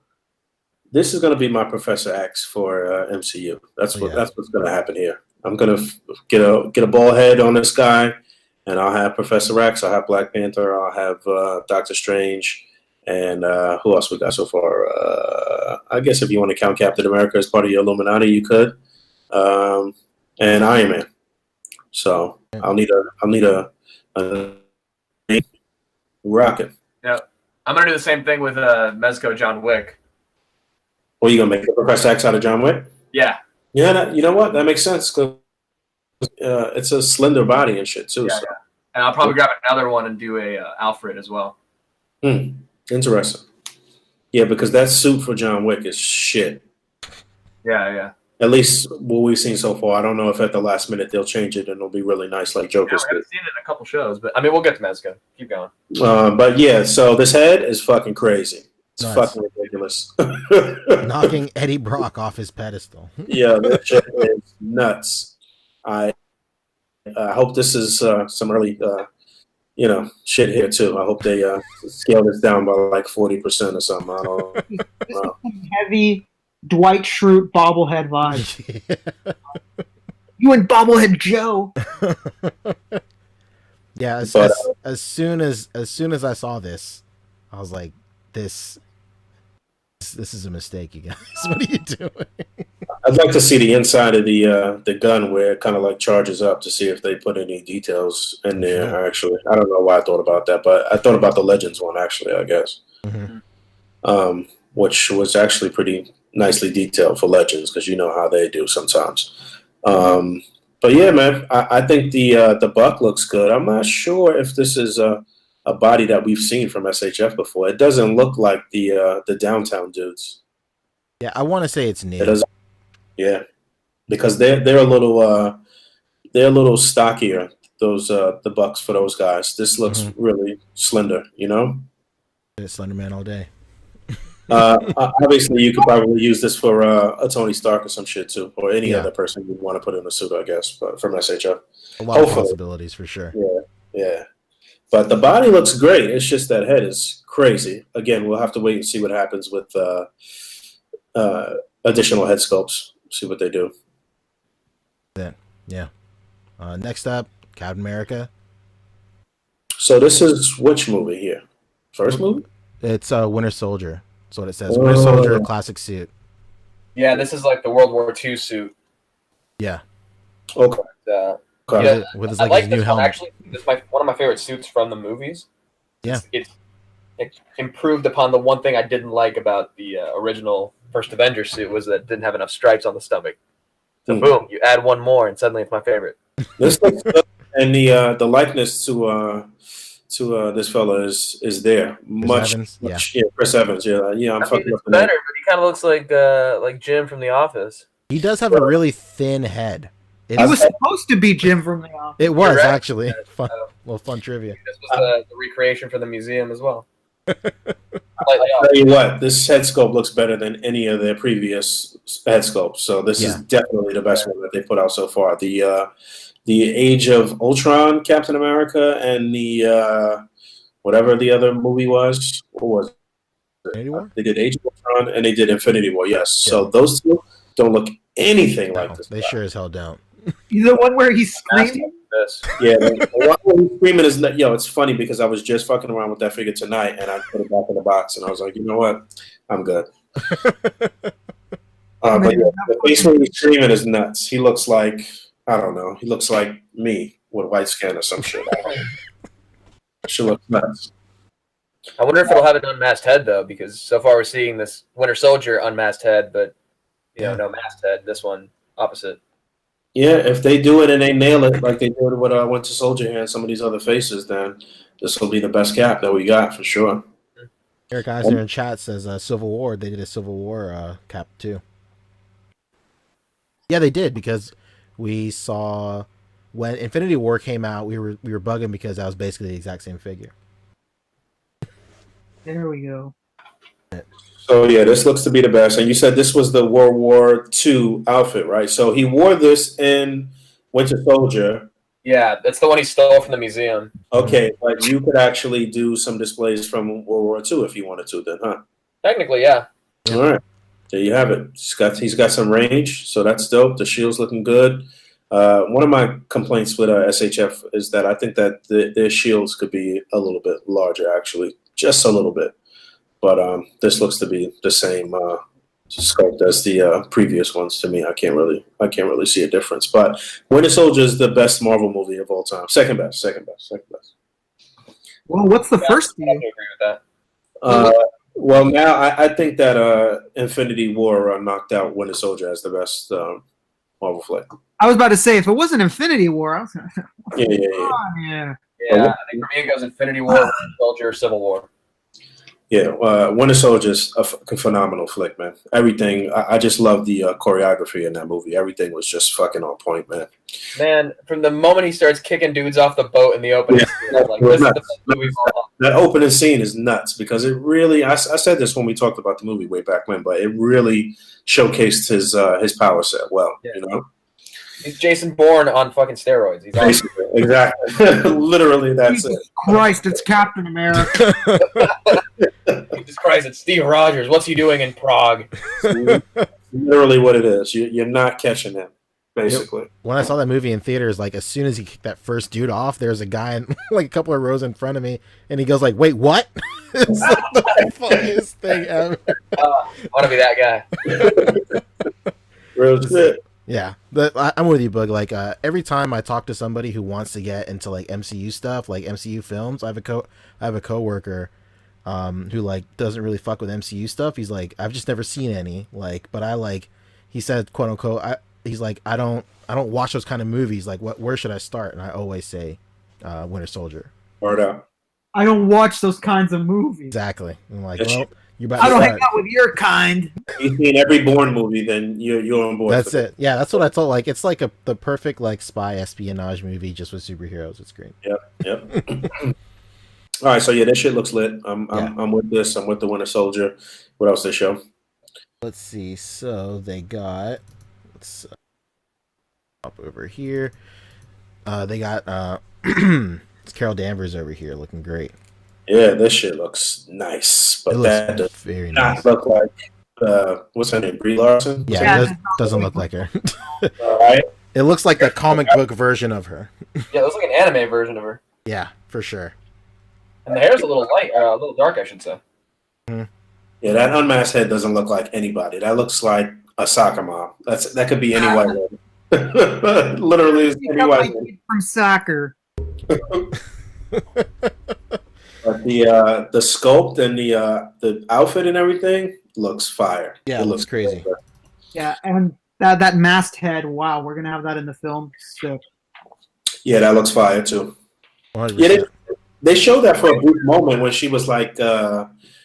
This is going to be my Professor X for MCU. That's what's going to happen here. I'm going to get a ball head on this guy, and I'll have Professor X. I'll have Black Panther. I'll have Doctor Strange, and who else we got so far? I guess if you want to count Captain America as part of your Illuminati, you could, and Iron Man. So I'll need a rocket. Yeah. I'm gonna do the same thing with Mezco John Wick. Well, you gonna make a Professor X out of John Wick? Yeah. Yeah, you know what? That makes sense because it's a slender body and shit too. Yeah, so. yeah. And I'll probably grab another one and do a Alfred as well. Interesting. Yeah, because that suit for John Wick is shit. Yeah, yeah. At least what we've seen so far. I don't know if at the last minute they'll change it and it'll be really nice like Joker's. We haven't seen it in a couple shows, but I mean, we'll get to Mezco. Keep going. But yeah, so this head is fucking crazy. It's fucking ridiculous. Knocking Eddie Brock off his pedestal. Yeah, that shit is nuts. I hope this is some early, shit here too. I hope they scale this down by like 40% or something. I don't know. Heavy Dwight Schrute bobblehead vibe. You and bobblehead Joe. Yeah, as soon as I saw this, I was like, this is a mistake, you guys. What are you doing? I'd like to see the inside of the gun where it kind of like charges up to see if they put any details in there. Actually, I don't know why I thought about that, but I thought about the Legends one actually. I guess, which was actually pretty nicely detailed for Legends because you know how they do sometimes. But yeah, man, I think the buck looks good. I'm not sure if this is a body that we've seen from SHF before. It doesn't look like the downtown dudes. Yeah, I want to say it's new. It doesn't. Yeah, because they're a little stockier. Those the bucks for those guys. This looks really slender. You know, Slender Man all day. Obviously, you could probably use this for a Tony Stark or some shit too, or any other person you want to put in a suit, I guess. But from SHF, a lot of possibilities for sure. Yeah. But the body looks great. It's just that head is crazy. Again, we'll have to wait and see what happens with additional head sculpts. See what they do. Yeah. Next up, Captain America. So this is which movie here? First movie? It's Winter Soldier. That's what it says. Winter Soldier, classic suit. Yeah, this is like the World War II suit. Yeah. Okay. Yeah, with his, I like his new this helmet. one. Actually, this is one of my favorite suits from the movies. Yeah. It's improved upon the one thing I didn't like about the original first Avengers suit was that it didn't have enough stripes on the stomach. So boom, you add one more, and suddenly it's my favorite. This looks good. And the likeness to to this fella is there. Evans? Yeah, Chris Evans. Yeah, I'm I mean, fucking it's up the better, name. but he kind of looks like Jim from The Office. He does have a really thin head. He was supposed to be Jim from The Office. It was Correct. actually fun, little fun trivia. This was the recreation for the museum as well. I'll tell you what, this head sculpt looks better than any of their previous head sculpts. So this is definitely the best one that they put out so far. The Age of Ultron, Captain America, and the whatever the other movie was. What was it? Infinity War? They did Age of Ultron and they did Infinity War. Yes. Yeah. So those two don't look anything like this. They sure as hell don't. The one where he's screaming. Yeah, the one where he's screaming is it's funny because I was just fucking around with that figure tonight and I put it back in the box and I was like, you know what? I'm good. But yeah, the face where he's screaming is nuts. He looks like, I don't know, he looks like me with white skin or some shit. She looks nuts. I wonder if it'll have an unmasked head though, because so far we're seeing this Winter Soldier unmasked head, but no masked head. This one opposite. Yeah, if they do it and they nail it like they did with Winter Soldier and some of these other faces, then this will be the best cap that we got for sure. Eric Eisner in chat says Civil War. They did a Civil War cap too. Yeah, they did because we saw when Infinity War came out. We were bugging because that was basically the exact same figure. There we go. So yeah, this looks to be the best. And you said this was the World War II outfit, right? So he wore this in Winter Soldier. Yeah, that's the one he stole from the museum. Okay, but you could actually do some displays from World War II if you wanted to, then, huh? Technically, yeah. All right, there you have it. He's got some range, so that's dope. The shield's looking good. One of my complaints with SHF is that I think that their shields could be a little bit larger, actually, just a little bit. But this looks to be the same sculpt as the previous ones to me. I can't really see a difference. But Winter Soldier is the best Marvel movie of all time. Second best. Well, what's the first I one? agree with that. Well, now I think that Infinity War knocked out Winter Soldier as the best Marvel flick. I was about to say, if it wasn't Infinity War, I was gonna... Yeah. Yeah, I think for me it goes Infinity War, Winter Soldier, Civil War. Yeah, Winter Soldier's a phenomenal flick, man. Everything, I just love the choreography in that movie. Everything was just fucking on point, man. Man, from the moment he starts kicking dudes off the boat in the opening scene, I'm like, this is the best movie of all time. That opening scene is nuts because it really, I said this when we talked about the movie way back when, but it really showcased his power set well, you know? He's Jason Bourne on fucking steroids. He's awesome. Exactly. Literally, that's Jesus Christ, it's Captain America. Jesus Christ, it's Steve Rogers. What's he doing in Prague? Literally what it is. You're not catching him, basically. When I saw that movie in theaters, like as soon as he kicked that first dude off, there's a guy in, like a couple of rows in front of me, and he goes like, "Wait, what?" It's like the funniest thing ever. I want to be that guy. Real shit. Yeah, I'm with you, Bug. Like every time I talk to somebody who wants to get into like MCU stuff, like MCU films, I have a coworker who like doesn't really fuck with MCU stuff. He's like, I've just never seen any. Like, but I like, he said, quote unquote, he's like, I don't watch those kind of movies. Like, where should I start? And I always say, Winter Soldier. Word up. I don't watch those kinds of movies. Exactly. I'm like, That's well, you're about I to don't start. hang out with your kind. You've seen every Bourne movie, then you're on board. That's it. Yeah, that's what I thought. Like, it's like the perfect like spy espionage movie just with superheroes. It's great. Yep. All right, so yeah, that shit looks lit. I'm with this. I'm with the Winter Soldier. What else they show? Let's see. So they got. Let's up over here. They got it's Carol Danvers over here, looking great. Yeah, this shit looks nice, but that does very not nice. look like what's her name, Brie Larson. Yeah, it doesn't look like her. All right. It looks like the comic book version of her. Yeah, it looks like an anime version of her. Yeah, for sure. And the hair's a little light, a little dark, I should say. Yeah, that unmasked head doesn't look like anybody. That looks like a soccer mom. That could be any white woman. Literally, is any white woman. From soccer. But the sculpt and the outfit and everything looks fire. Yeah, it looks crazy. Yeah, and that masked head. Wow, we're gonna have that in the film. Sick. Yeah, that looks fire too. 100%. Yeah, They showed that for a brief moment when she was like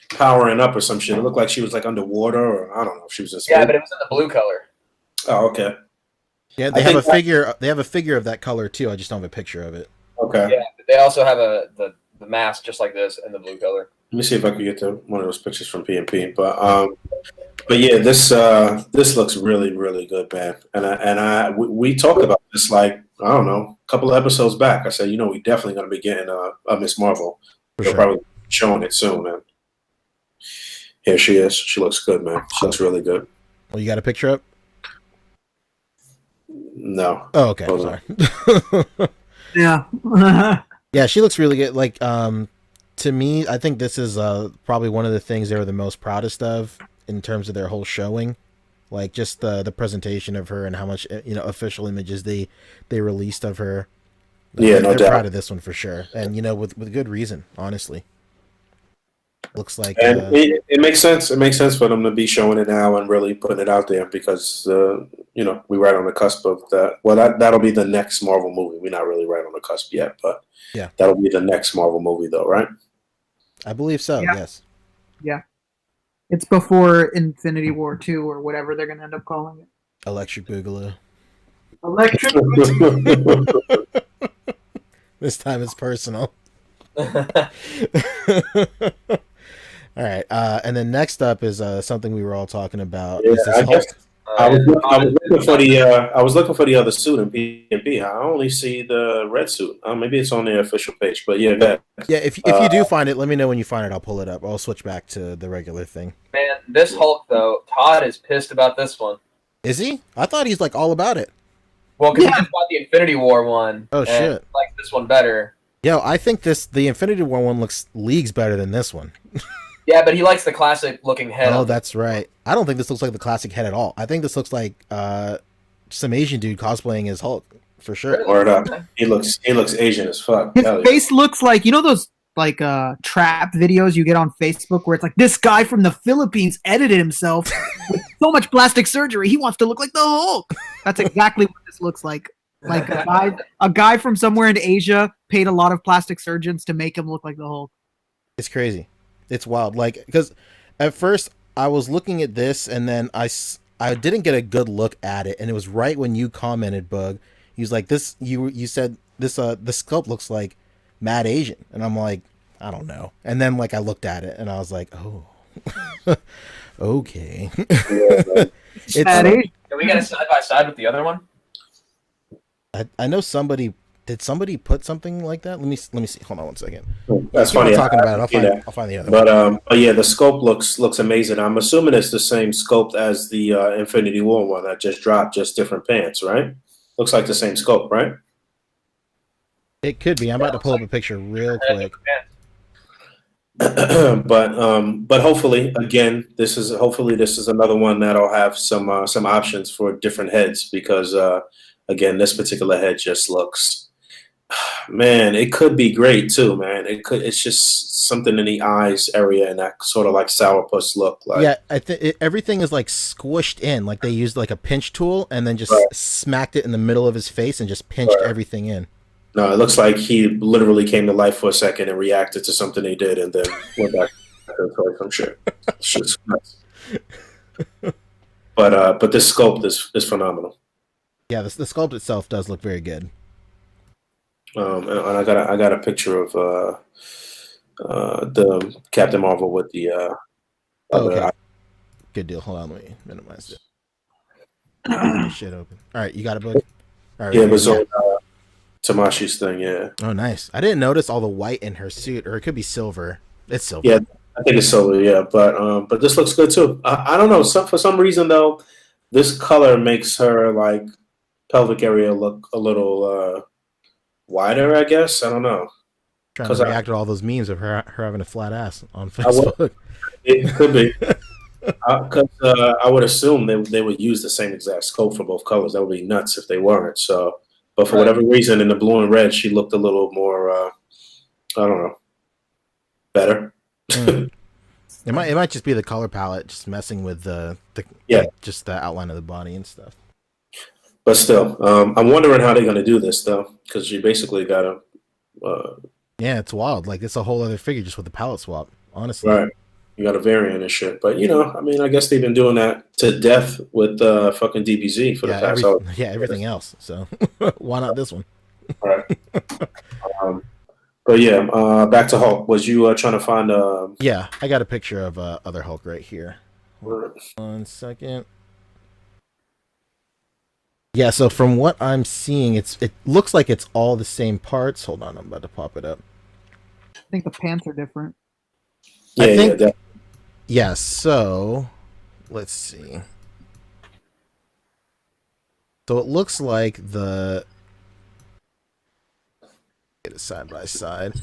powering up or some shit. It looked like she was like underwater, or I don't know if she was in space. Yeah, but it was in the blue color. Oh, okay. Yeah, they have a figure. They have a figure of that color too. I just don't have a picture of it. Okay. Yeah, but they also have the mask just like this in the blue color. Let me see if I can get to one of those pictures from PNP. But yeah, this looks really, really good, man. And we talked about this like, I don't know, a couple of episodes back. I said, we definitely going to be getting a Miss Marvel. They'll probably be showing it soon, man. Here she is. She looks good, man. She looks really good. Well, you got a picture up? No. Oh, okay. Sorry. Yeah. Yeah, she looks really good. Like, to me, I think this is probably one of the things they were the most proudest of in terms of their whole showing. Like, just the presentation of her and how much official images they released of her. Yeah, no they're doubt. proud of this one for sure, and with good reason, honestly. Looks like, and it makes sense. It makes sense for them to be showing it now and really putting it out there because we're right on the cusp of that. Well, that'll be the next Marvel movie. We're not really right on the cusp yet, but yeah, that'll be the next Marvel movie, though, right? I believe so. Yeah. Yes. Yeah. It's before Infinity War 2 or whatever they're going to end up calling it. Electric Boogaloo. Electric. This time it's personal. All right, and then next up is something we were all talking about. Yeah, is this Hulk? I was looking for the other suit in PNP. I only see the red suit. Maybe it's on the official page, but yeah, that. Yeah, if you do find it, let me know when you find it. I'll pull it up. I'll switch back to the regular thing. Man, this Hulk though, Todd is pissed about this one. Is he? I thought he's like all about it. Well, because he just bought the Infinity War one. Oh shit! Like this one better. Yo, I think the Infinity War one looks leagues better than this one. Yeah, but he likes the classic looking head. Oh, that's right. I don't think this looks like the classic head at all. I think this looks like some Asian dude cosplaying as Hulk for sure. Word up. He looks Asian as fuck. His face looks like those like trap videos you get on Facebook where it's like this guy from the Philippines edited himself with so much plastic surgery he wants to look like the Hulk. That's exactly what this looks like. Like a guy from somewhere in Asia paid a lot of plastic surgeons to make him look like the Hulk. It's crazy. It's wild. Like, because at first I was looking at this and then I didn't get a good look at it, and it was right when you commented, Bug. He was like, "This you said this the sculpt looks like Mad Asian," and I'm like, I don't know. And then like I looked at it and I was like, oh, okay. It's Mad Asian. Can we get a side by side with the other one? I know somebody. Did somebody put something like that? Let me see. Hold on one second. That's funny. Talking about it. I'll find the other. But yeah, the scope looks amazing. I'm assuming it's the same scope as the Infinity War one that just dropped, just different pants, right? Looks like the same scope, right? It could be. I'm about to pull up a picture real quick. But hopefully, again, this is another one that'll have some options for different heads because again, this particular head just looks. Man, it could be great too, man. It's just something in the eyes area and that sort of like sourpuss look. Like, yeah, I think everything is like squished in. Like they used like a pinch tool and then just smacked it in the middle of his face and just pinched everything in. No, it looks like he literally came to life for a second and reacted to something he did and then went back to some shit. It's just nuts. But this sculpt is phenomenal. Yeah, the sculpt itself does look very good. And I got a picture of the Captain Marvel with the okay. Good deal. Hold on, let me minimize it. Shit open. All right, you got a book? All right, yeah, it was on Tamashi's thing, yeah. Oh, nice. I didn't notice all the white in her suit, or it could be silver. It's silver. Yeah, I think it's silver, yeah. But this looks good too. I don't know. For some reason though, this color makes her like pelvic area look a little wider, I guess. I don't know. Trying to react to all those memes of her having a flat ass on Facebook. It could be. Because I would assume they would use the same exact scope for both colors. That would be nuts if they weren't. So, but for whatever reason, in the blue and red, she looked a little more, I don't know, better. It might just be the color palette just messing with just the outline of the body and stuff. But still, I'm wondering how they're going to do this though, because you basically got to Yeah, it's wild. Like it's a whole other figure just with the palette swap. Honestly, Right. You got a variant and shit. But I mean, I guess they've been doing that to death with fucking DBZ for the yeah, past. everything else. So why not this one? Right. um, but yeah, back to Hulk. Was you trying to find? Yeah, I got a picture of other Hulk right here. 1 second. Yeah, so from what I'm seeing, it looks like it's all the same parts. Hold on, I'm about to pop it up. I think the pants are different. I think, yeah. yeah, so let's see. So it looks like get it side by side.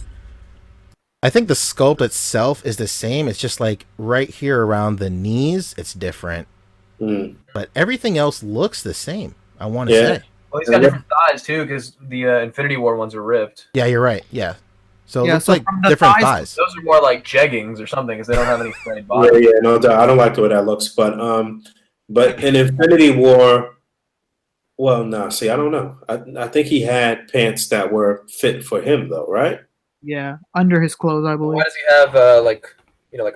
I think the sculpt itself is the same. It's just like right here around the knees, it's different. Mm. But everything else looks the same, I want to say. Well, he's got different thighs too, because the Infinity War ones are ripped. Yeah, you're right. Yeah. So it looks so like from the different thighs. Those are more like jeggings or something, because they don't have any straight body. Yeah, no doubt. I don't like the way that looks, but in Infinity War, well, no. See, I don't know. I think he had pants that were fit for him, though, right? Yeah, under his clothes, I believe. Why does he have like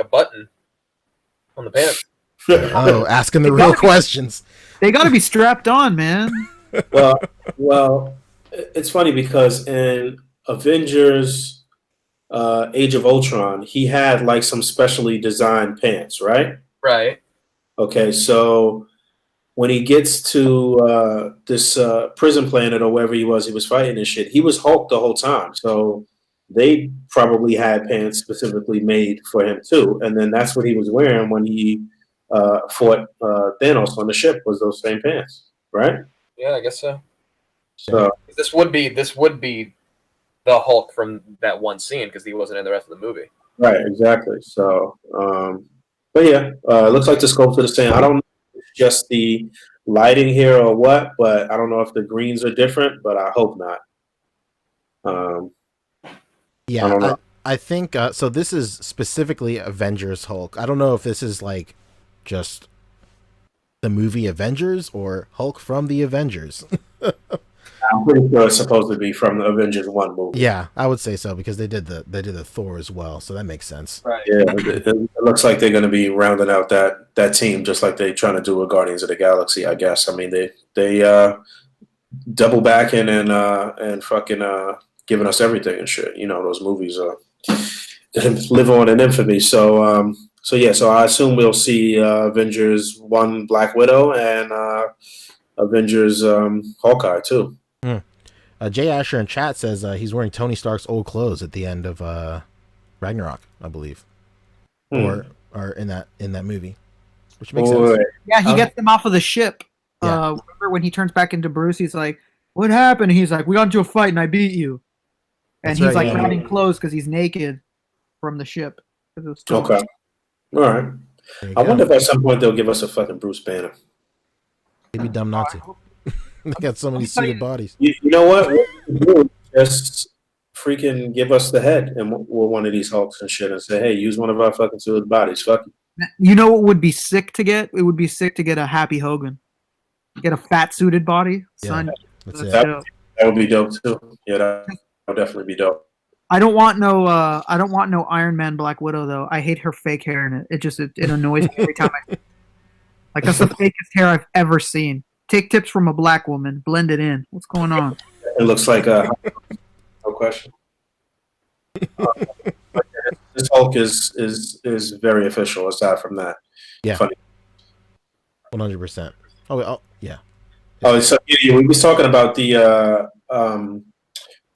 a button on the pants? Oh, asking the real questions. They got to be strapped on, man. Well, it's funny because in Avengers Age of Ultron, he had like some specially designed pants, right? Right. Okay, so when he gets to this prison planet or wherever he was fighting and shit, he was Hulk the whole time. So they probably had pants specifically made for him too. And then that's what he was wearing when he fought Thanos on the ship, was those same pants, right? Yeah, I guess so. So This would be the Hulk from that one scene, because he wasn't in the rest of the movie. right, exactly. So, but yeah, it looks like the sculpts are the same. I don't know if it's just the lighting here or what, but I don't know if the greens are different, but I hope not. Yeah, I don't know. I think so. This is specifically Avengers Hulk. I don't know if this is like just the movie Avengers or Hulk from the Avengers. I'm pretty sure it's supposed to be from the Avengers 1 movie. Yeah, I would say so because they did the Thor as well, so that makes sense. Right. Yeah, it looks like they're going to be rounding out that team just like they're trying to do with Guardians of the Galaxy, I guess. I mean, they double backing and fucking giving us everything and shit. Those movies live on in infamy. So I assume we'll see Avengers 1 Black Widow and Avengers Hawkeye too. Jay Asher in chat says he's wearing Tony Stark's old clothes at the end of Ragnarok, I believe, or in that movie, which makes sense. Yeah, he gets them off of the ship. Yeah. Remember when he turns back into Bruce? He's like, "What happened?" And he's like, "We got into a fight and I beat you." And That's he's right, like yeah. running clothes because he's naked from the ship. Okay, all right. There you I go. wonder if at some point they'll give us a fucking Bruce Banner. It'd be dumb not to. They got so many suited bodies. You know what? What we do is just freaking give us the head and we're one of these Hulks and shit and say, hey, use one of our fucking suited bodies. Fuck it. You know what would be sick to get? It would be sick to get a Happy Hogan. Get a fat suited body. Yeah, Son, that's it. That would be dope too. Yeah, that would definitely be dope. I don't want no Iron Man Black Widow though. I hate her fake hair in it. It annoys me every time like that's the fakest hair I've ever seen. Take tips from a black woman, blend it in. What's going on? It looks like no question. This Hulk is very official. Aside from that, Yeah. Funny. 100%. Oh, yeah. Oh, so we was talking about the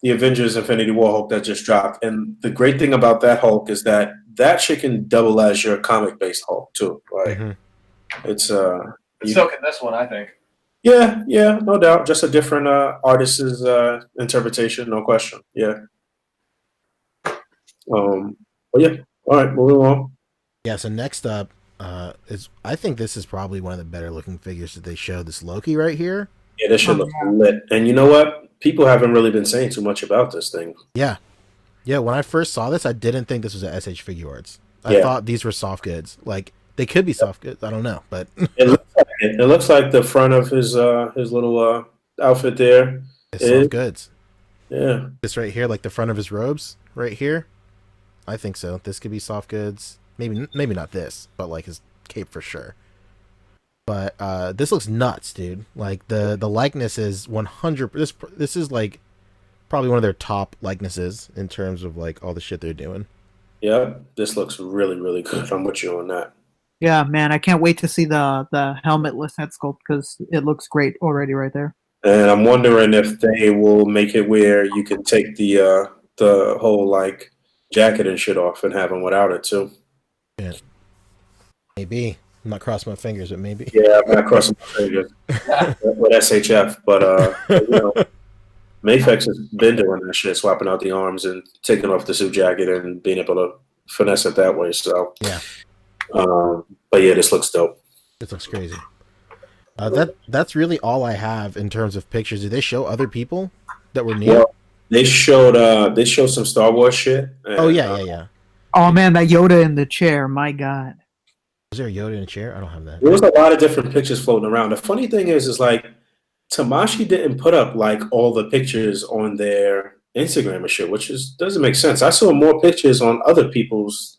Avengers Infinity War Hulk that just dropped, and the great thing about that Hulk is that shit can double as your comic based Hulk too. Like it's so can this one, I think. Yeah, no doubt. Just a different artist's interpretation, no question. Yeah. But yeah. All right, moving on. Yeah, so next up is I think this is probably one of the better looking figures that they showed. This Loki right here. Yeah, this shit looks lit. And you know what? People haven't really been saying too much about this thing. Yeah. Yeah, when I first saw this, I didn't think this was a SH Figure Arts. I thought these were soft goods. Like, they could be soft goods. I don't know, but It looks like the front of his little outfit there it's soft goods. Yeah. This right here, like the front of his robes, right here. I think so. This could be soft goods. Maybe not this, but like his cape for sure. But this looks nuts, dude. Like the likeness is 100. This is like probably one of their top likenesses in terms of like all the shit they're doing. Yeah, this looks really, really good. I'm with you on that. Yeah, man, I can't wait to see the helmetless head sculpt because it looks great already right there. And I'm wondering if they will make it where you can take the whole like jacket and shit off and have him without it too. Yeah. Maybe. I'm not crossing my fingers, but maybe. Yeah, I'm not crossing my fingers with SHF, but you know, Mafex has been doing that shit, swapping out the arms and taking off the suit jacket and being able to finesse it that way. So yeah. But yeah, this looks dope. This looks crazy. That's really all I have in terms of pictures. Did they show other people that were near? Well, they showed some Star Wars shit. And, oh yeah. Oh man, that Yoda in the chair, my god. Is there a Yoda in a chair? I don't have that. There was a lot of different pictures floating around. The funny thing is like Tamashii didn't put up like all the pictures on their Instagram and shit, which doesn't make sense. I saw more pictures on other people's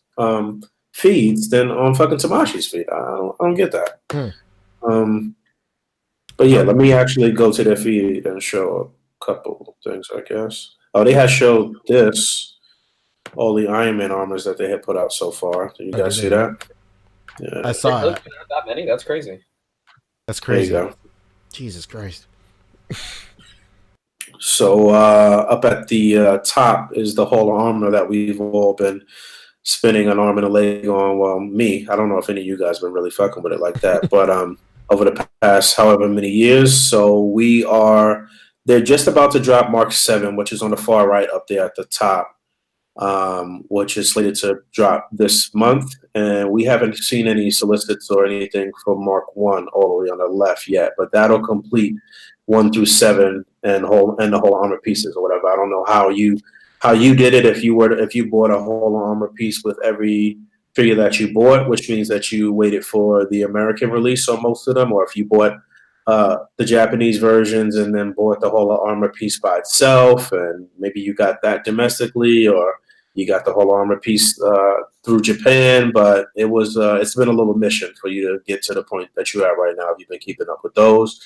feeds than on fucking Tamashii's feed. I don't get that. But yeah, let me actually go to their feed and show a couple things, I guess. Oh, they had showed this, all the Iron Man armors that they had put out so far. Did you guys see that? Yeah. I saw it. That many? That's crazy. That's crazy. There you go. Jesus Christ. So up at the top is the whole armor that we've all been spinning an arm and a leg on. Well, me. I don't know if any of you guys been really fucking with it like that, but over the past however many years. So they're just about to drop Mark 7, which is on the far right up there at the top, which is slated to drop this month. And we haven't seen any solicits or anything for Mark 1 all the way on the left yet, but that'll complete 1 through 7 and the whole armor pieces or whatever. I don't know how you did it if you bought a whole armor piece with every figure that you bought, which means that you waited for the American release on most of them, or if you bought the Japanese versions and then bought the whole armor piece by itself, and maybe you got that domestically, or you got the whole armor piece through Japan. But it's been a little mission for you to get to the point that you're at right now if you've been keeping up with those.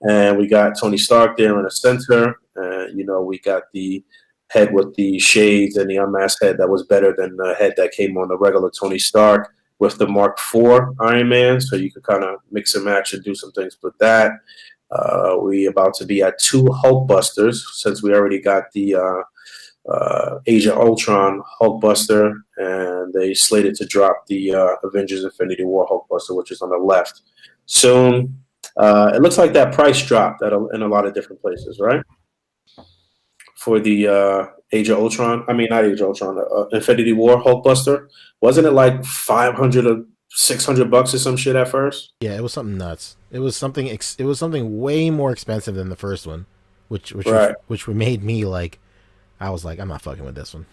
And we got Tony Stark there in the center, and we got the head with the shades and the unmasked head that was better than the head that came on the regular Tony Stark with the Mark IV Iron Man. So you could kind of mix and match and do some things with that. We about to be at 2 Hulkbusters since we already got the Age of Ultron Hulkbuster, and they slated to drop the Avengers Infinity War Hulkbuster, which is on the left soon. It looks like that price dropped in a lot of different places, right? For the Age of Ultron, not Age of Ultron, Infinity War Hulkbuster. Wasn't it like $500 or $600 or some shit at first? Yeah, it was something nuts. It was something way more expensive than the first one, which made me like, I was like, I'm not fucking with this one.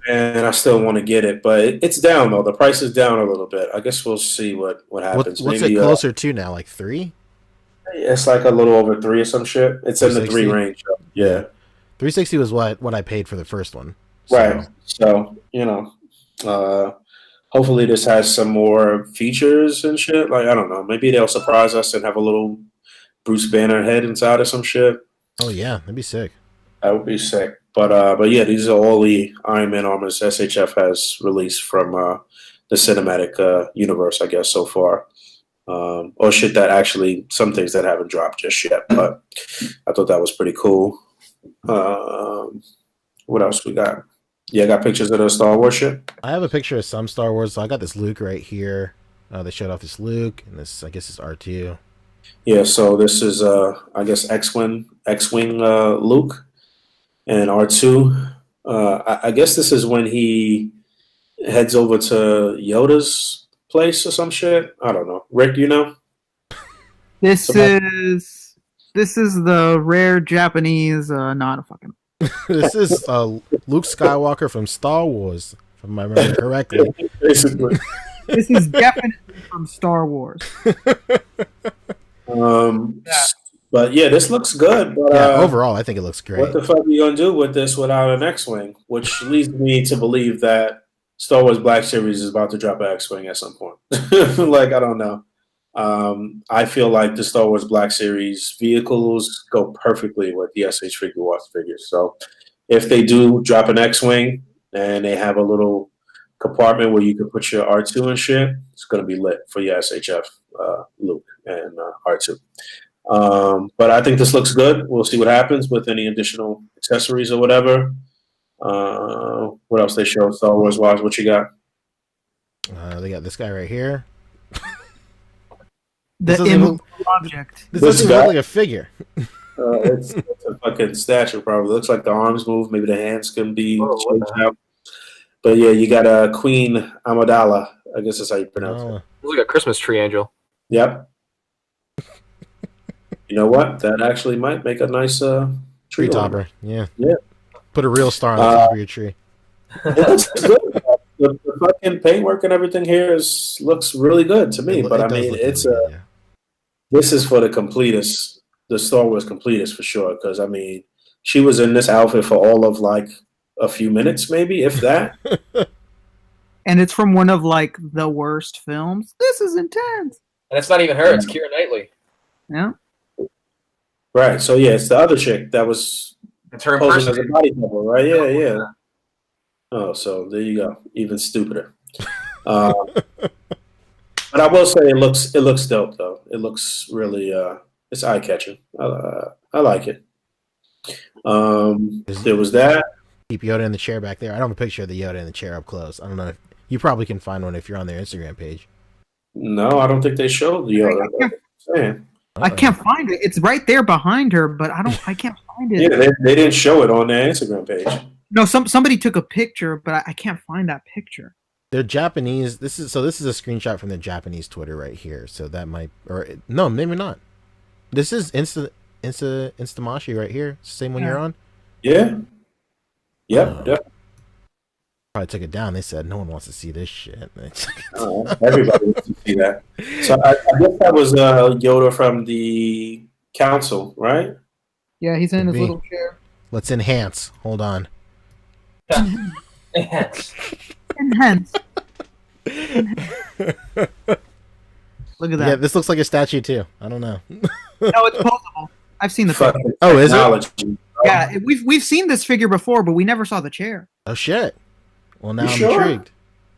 Man, I still want to get it, but it's down though. The price is down a little bit. I guess we'll see what happens. What's it closer to now? Like 3? It's like a little over 3 or some shit. It's in the 3 range. Yeah. 360 was what I paid for the first one. So. Right. So, hopefully this has some more features and shit. Like, I don't know. Maybe they'll surprise us and have a little Bruce Banner head inside or some shit. Oh, yeah. That'd be sick. That would be sick. But yeah, these are all the Iron Man armors SHF has released from the cinematic universe, I guess, so far. Or shit that actually, some things that haven't dropped just yet. But I thought that was pretty cool. What else we got? Yeah, I got pictures of the Star Wars shit. I have a picture of some Star Wars. So I got this Luke right here. They showed off this Luke, and this, I guess, is R2. Yeah, so this is, I guess, X-Wing Luke and R2. I guess this is when he heads over to Yoda's place or some shit. I don't know. Rick, you know? This is the rare Japanese, not a fucking. This is Luke Skywalker from Star Wars, if I remember correctly. Basically. This is definitely from Star Wars. Yeah. But yeah, this looks good. But Yeah, overall, I think it looks great. what the fuck are you gonna do with this without an X-wing? Which leads me to believe that Star Wars Black Series is about to drop an X-wing at some point. Like, I don't know. I feel like the Star Wars Black Series vehicles go perfectly with the SH Figure Wars figures. So if they do drop an X-wing and they have a little compartment where you can put your R2 and shit, it's gonna be lit for your SHF Luke and R2. But I think this looks good. We'll see what happens with any additional accessories or whatever. What else they show Star Wars wise? What you got? They got this guy right here. The immovable object. This doesn't even look like a figure. It's a fucking statue, probably. Looks like the arms move. Maybe the hands can be changed out. But yeah, you got a Queen Amidala. I guess that's how you pronounce it. Looks like a Christmas tree angel. Yep. You know what? That actually might make a nice Tree topper. Yeah. Yeah. Put a real star on the top of your tree. It's good. The fucking paintwork and everything here looks really good to me. But I mean, it's this is for the completist, the Star Wars completist for sure. Because I mean, she was in this outfit for all of like a few minutes, maybe if that. And it's from one of like the worst films. This is intense. And it's not even her; it's Keira Knightley. Yeah. Right. So yeah, it's the other chick that was It's her posing as a impersonator. body double, right? Yeah, yeah. Oh, so there you go. Even stupider. But I will say it looks dope though. It looks really it's eye catching. I like it. There was that. Keep Yoda in the chair back there. I don't have a picture of the Yoda in the chair up close. I don't know if you probably can find one if you're on their Instagram page. No, I don't think they showed the Yoda. I can't find it. It's right there behind her, but I can't find it. Yeah, they didn't show it on their Instagram page. No, somebody took a picture, but I can't find that picture. They're Japanese. This is a screenshot from their Japanese Twitter right here. So that might, or no, maybe not. This is Instamashi right here. Same one you're on. Yeah. Yep. Probably took it down. They said no one wants to see this shit. Everybody wants to see that. So I guess that was Yoda from the council, right? Yeah, he's in his little chair. Let's enhance. Hold on. Enhance. Look at that. Yeah, this looks like a statue too. I don't know. No, it's posable. I've seen the figure. Oh, is it? Yeah, we've seen this figure before, but we never saw the chair. Oh shit. Well, now You I'm sure? intrigued.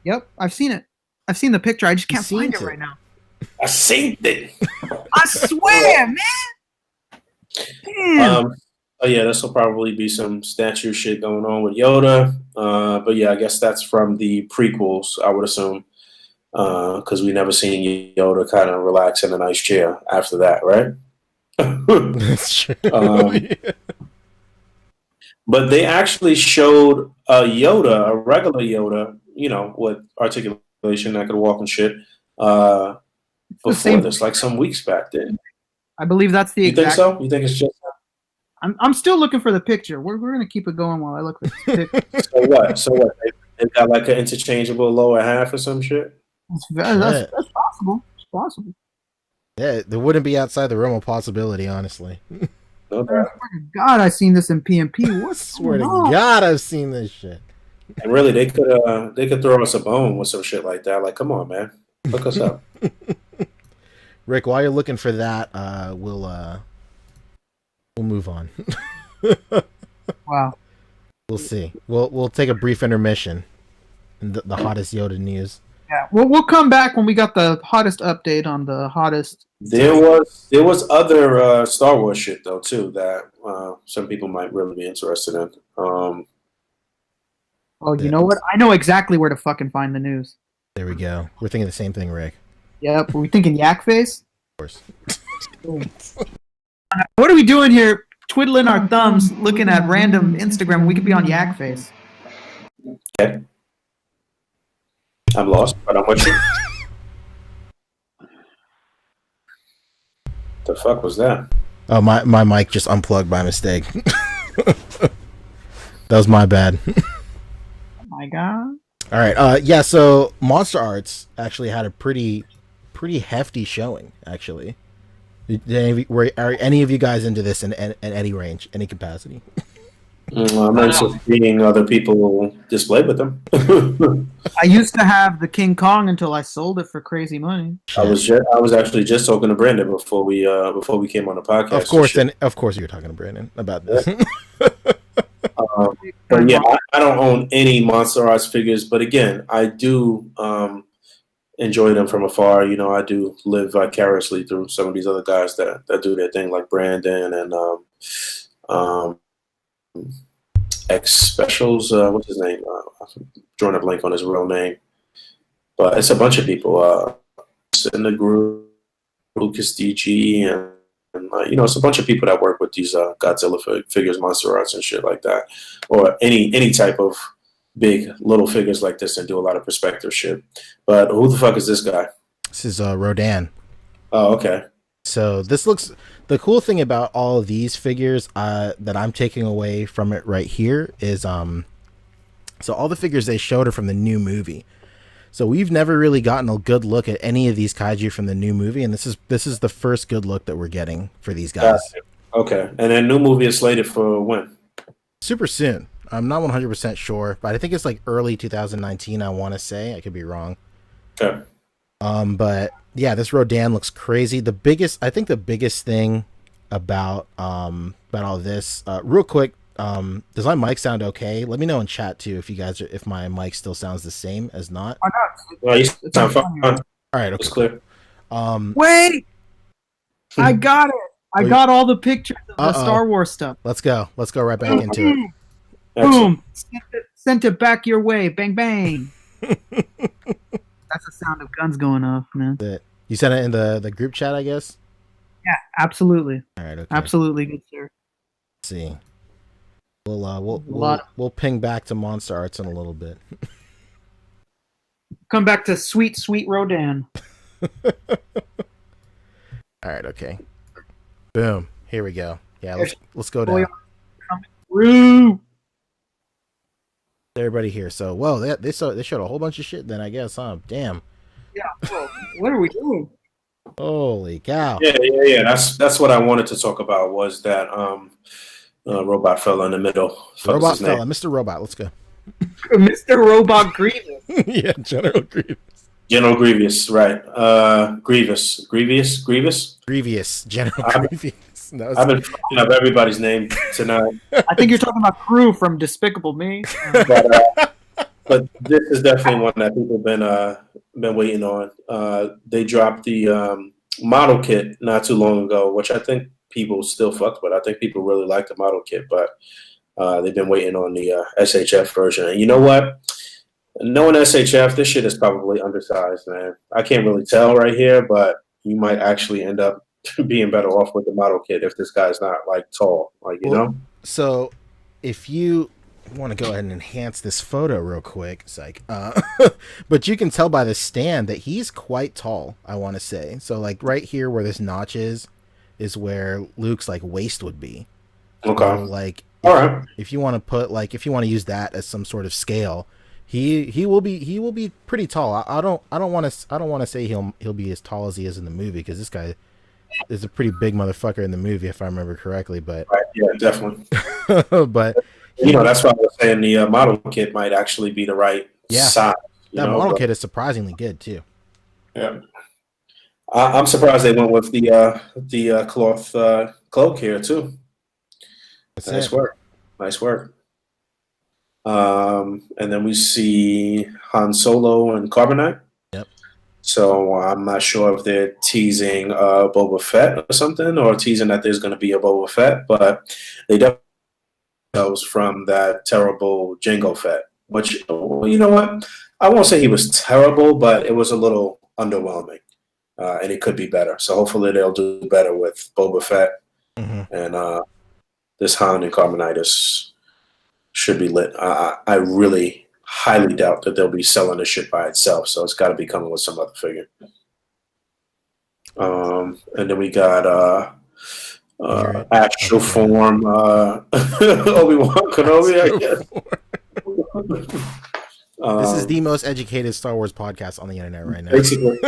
Yep, I've seen it. I've seen the picture. I just can't You've find it seen it. right now. I seen it. I swear, man. Damn. Oh yeah, this will probably be some statue shit going on with Yoda. But yeah, I guess that's from the prequels, I would assume, because we never seen Yoda kind of relax in a nice chair after that, right? That's true. But they actually showed a Yoda, a regular Yoda, you know, with articulation that could walk and shit. Before same- this, like some weeks back then. I believe that's the You think exact. so? You think it's just I'm still looking for the picture. We're gonna keep it going while I look for the picture. so what? So what? They got like an interchangeable lower half or some shit. That's possible. It's possible. Yeah, they wouldn't be outside the realm of possibility, honestly. No I doubt. swear to God, I seen this in PMP. What? Swear to God, I've seen this shit. And really, they could throw us a bone with some shit like that. Like, come on, man, look us up. Rick, while you're looking for that, we'll move on. Wow. We'll see. We'll take a brief intermission in the hottest Yoda news. Yeah. We'll come back when we got the hottest update on the hottest. There was other Star Wars shit though too that some people might really be interested in. Oh, you know what? I know exactly where to fucking find the news. There we go. We're thinking the same thing, Rick. Yep. Were we thinking yak face? Of course. What are we doing here? Twiddling our thumbs, looking at random Instagram. We could be on yak face. Okay. I'm lost, but I'm with you. The fuck was that? Oh, my mic just unplugged by mistake. That was my bad. Oh my God. All right. Yeah. So Monster Arts actually had a pretty hefty showing. Actually, Are any of you guys into this in any range, any capacity? I'm interested in seeing other people display with them. I used to have the King Kong until I sold it for crazy money. I was actually just talking to Brandon before we came on the podcast. Of course, you're talking to Brandon about this. But yeah, I don't own any Monster Arts figures, but again, I do enjoy them from afar. You know, I do live vicariously through some of these other guys that do their thing, like Brandon and X Specials. What's his name? I'm drawing a blank on his real name, but it's a bunch of people in the group. Lucas DG and you know, it's a bunch of people that work with these Godzilla figures, Monster Arts, and shit like that, or any type of big little figures like this, and do a lot of perspective shit. But who the fuck is this guy? This is Rodan. Oh, okay. So this looks. The cool thing about all of these figures that I'm taking away from it right here is so all the figures they showed are from the new movie. So we've never really gotten a good look at any of these kaiju from the new movie, and this is the first good look that we're getting for these guys. Okay, and then new movie is slated for when? Super soon. I'm not 100% sure, but I think it's like early 2019. I want to say. I could be wrong. Okay. But yeah, this Rodan looks crazy. I think the biggest thing about all this, real quick. Does my mic sound okay? Let me know in chat too if my mic still sounds the same as not. Well, you sound fine. All right, okay. It's clear. Wait, I got it. I got all the pictures of the Star Wars stuff. Let's go right back into it. Boom! Sent it back your way. Bang bang. That's the sound of guns going off, man. You sent it in the group chat, I guess. Yeah, absolutely. All right, okay. Absolutely, good sir. Let's see. We'll ping back to Monster Arts in a little bit. Come back to sweet Rodan. All right, okay. Boom. Here we go. Yeah, let's go down. Woo! Everybody here. So, whoa, they showed a whole bunch of shit. Then I guess, damn. Yeah. Well, what are we doing? Holy cow! Yeah. That's what I wanted to talk about. Was that robot fella in the middle? Robot fella, Mr. Robot. Let's go. Mr. Robot Grievous. Yeah, General Grievous. General Grievous, right? Grievous. General Grievous. I've been fucking up everybody's name tonight. I think you're talking about Crew from Despicable Me. But this is definitely one that people been waiting on. They dropped the model kit not too long ago, which I think people still fucked with. I think people really like the model kit, but they've been waiting on the SHF version. And you know what? Knowing SHF, this shit is probably undersized, man. I can't really tell right here, but you might actually end up being better off with the model kit if this guy's not like tall, like you know. So, if you want to go ahead and enhance this photo real quick, psych. But you can tell by the stand that he's quite tall. I want to say so. Like right here, where this notch is where Luke's like waist would be. Okay. So, like, all right. If you want to use that as some sort of scale, he will be pretty tall. I don't want to say he'll be as tall as he is in the movie, because this guy is a pretty big motherfucker in the movie, if I remember correctly. But right, yeah, definitely. But you know, that's why I was saying the model kit might actually be the right size. That model kit is surprisingly good too. Yeah, I'm surprised they went with the cloth cloak here too. Nice work. And then we see Han Solo and Carbonite. Yep. So I'm not sure if they're teasing Boba Fett or something, or teasing that there's going to be a Boba Fett, but they definitely goes from that terrible Jango Fett, which, you know what? I won't say he was terrible, but it was a little underwhelming, and it could be better. So hopefully they'll do better with Boba Fett, and this Han and Carbonitis should be lit. I really highly doubt that they'll be selling this shit by itself, so it's got to be coming with some other figure. And then we got Astral Form Obi-Wan Kenobi, I guess. This is the most educated Star Wars podcast on the internet right now. Basically.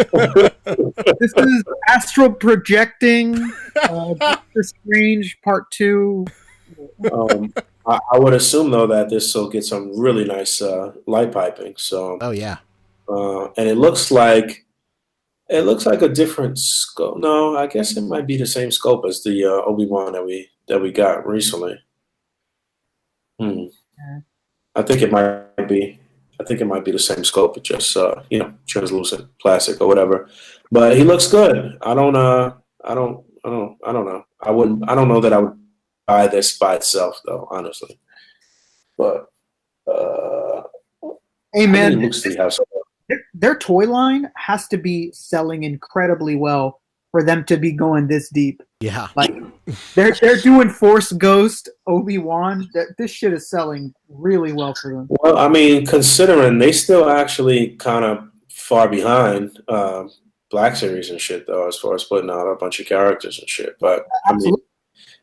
This is astral projecting. Doctor Strange Part 2. I would assume though that this will get some really nice light piping. So. Oh yeah. And it looks like a different scope. No, I guess it might be the same scope as the Obi-Wan that we got recently. I think it might be. I think it might be the same scope, just translucent plastic or whatever. But he looks good. I don't know. I don't know. I don't know that I would buy this by itself though, honestly. But hey man, it looks to have some. Their toy line has to be selling incredibly well for them to be going this deep. Yeah, like they're doing Force Ghost, Obi-Wan. This shit is selling really well for them. Well, I mean, considering they still actually kind of far behind Black Series and shit, though, as far as putting out a bunch of characters and shit. But I mean,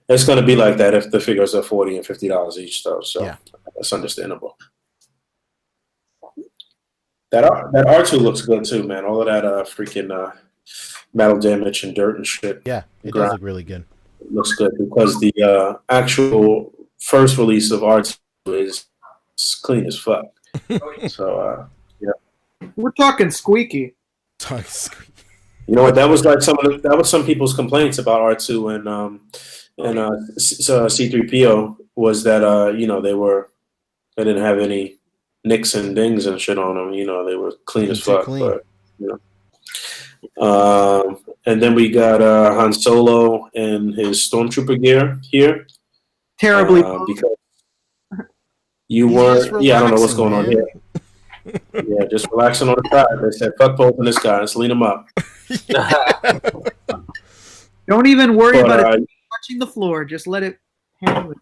it's going to be like that if the figures are $40 and $50 each, though. So that's understandable. That R2 looks good too, man. All of that freaking metal damage and dirt and shit. Yeah, it does look really good. It looks good because the actual first release of R2 is clean as fuck. So yeah, we're talking squeaky. You know what? That was like some people's complaints about R2 and C3PO was that they didn't have any nicks and dings and shit on them. They were clean as fuck. But, and then we got Han Solo and his Stormtrooper gear here. Terribly. Because you weren't. Yeah, I don't know what's going on here. Yeah, just relaxing on the side. They said, "Fuck both of this guy. Let's lean him up." Don't even worry about it touching the floor. Just let it handle it.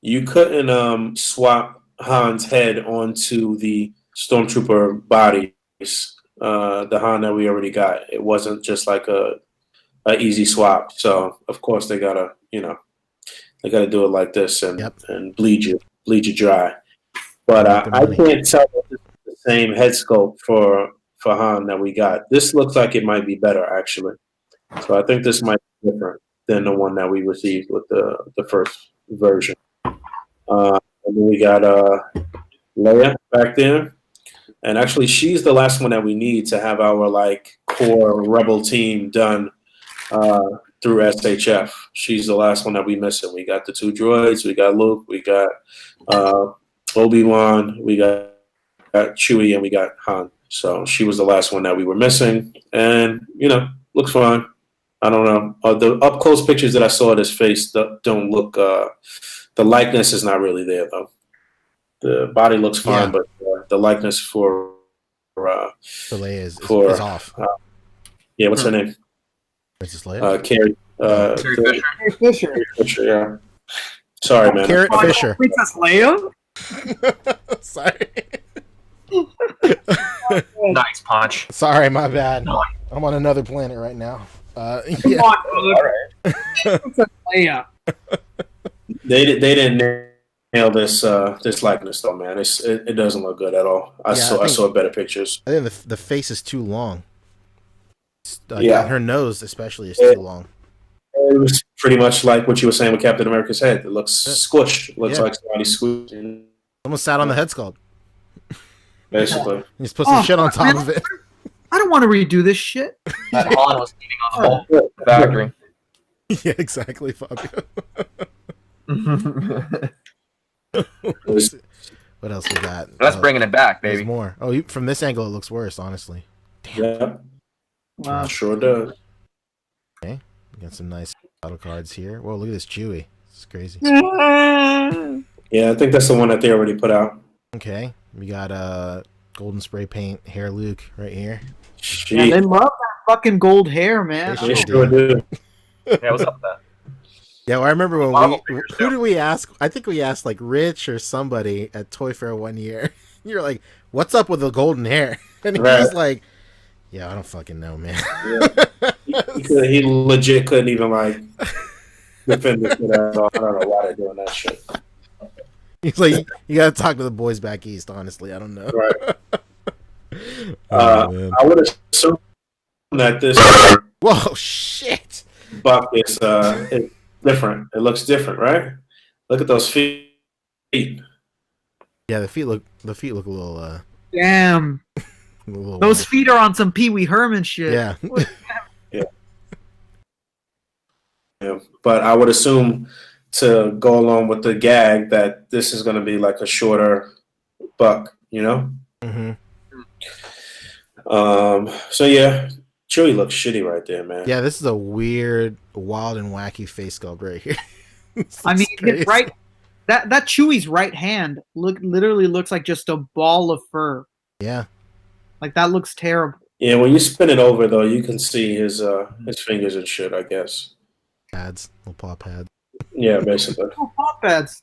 You couldn't swap Han's head onto the Stormtrooper bodies. The Han that we already got. It wasn't just like a easy swap. So of course they gotta do it like this and bleed you dry. But I can't tell if this is the same head sculpt for Han that we got. This looks like it might be better actually. So I think this might be different than the one that we received with the first version. And then we got Leia back there. And actually, she's the last one that we need to have our core Rebel team done through SHF. She's the last one that we missing. We got the 2 droids. We got Luke. We got Obi-Wan. We got Chewie, and we got Han. So she was the last one that we were missing. And looks fine. I don't know. The up close pictures that I saw of his face don't look. The likeness is not really there though. The body looks fine, but the likeness for Leia is off. What's her name? Princess Leia. Carrie Fisher. Yeah. Sorry, man. Carrot Fisher. Princess Leia. Sorry. Nice punch. Sorry, my bad. I'm on another planet right now. Come on, all right. Princess Leia. They didn't nail this likeness though, man. It doesn't look good at all. I saw better pictures. I think the face is too long. Her nose especially is too long. It was pretty much like what you were saying with Captain America's head. It looks squished. It looks like somebody squished. Almost sat on the head sculpt. Basically. Just put some shit on top of it. I don't want to redo this shit. That Han was leaning on the whole factory. Yeah, exactly, Fabio. What else we got? That's bringing it back, baby. There's more. Oh, from this angle, it looks worse, honestly. Damn. Yeah. Wow. Sure does. Okay. We got some nice battle cards here. Whoa, look at this Chewie. This is crazy. Yeah, I think that's the one that they already put out. Okay. We got golden spray paint hair Luke right here. Yeah, they love that fucking gold hair, man. They sure do. Yeah, what's up with that? Yeah, well, I remember when who did we ask? I think we asked Rich or somebody at Toy Fair one year. You're like, "What's up with the golden hair?" And he was like, "Yeah, I don't fucking know, man." Yeah. He legit couldn't even defend this shit at all. I don't know why they're doing that shit. He's like, you gotta talk to the boys back east. Honestly, I don't know. Right. Man. I would assume that this Whoa, shit! buck is different. It looks different, right? Look at those feet. Yeah, the feet look a little. Damn. A little Those feet are on some Pee Wee Herman shit. Yeah. Yeah. But I would assume to go along with the gag that this is going to be like a shorter buck, you know? Mm-hmm. So yeah, Chewie looks shitty right there, man. Yeah, this is a weird, wild, and wacky face sculpt right here. I mean, his right that Chewie's right hand literally looks like just a ball of fur. Yeah. Like that looks terrible. Yeah, when you spin it over though, you can see his fingers and shit, I guess. Pads, little paw pads. Yeah, basically. Oh, pop pads.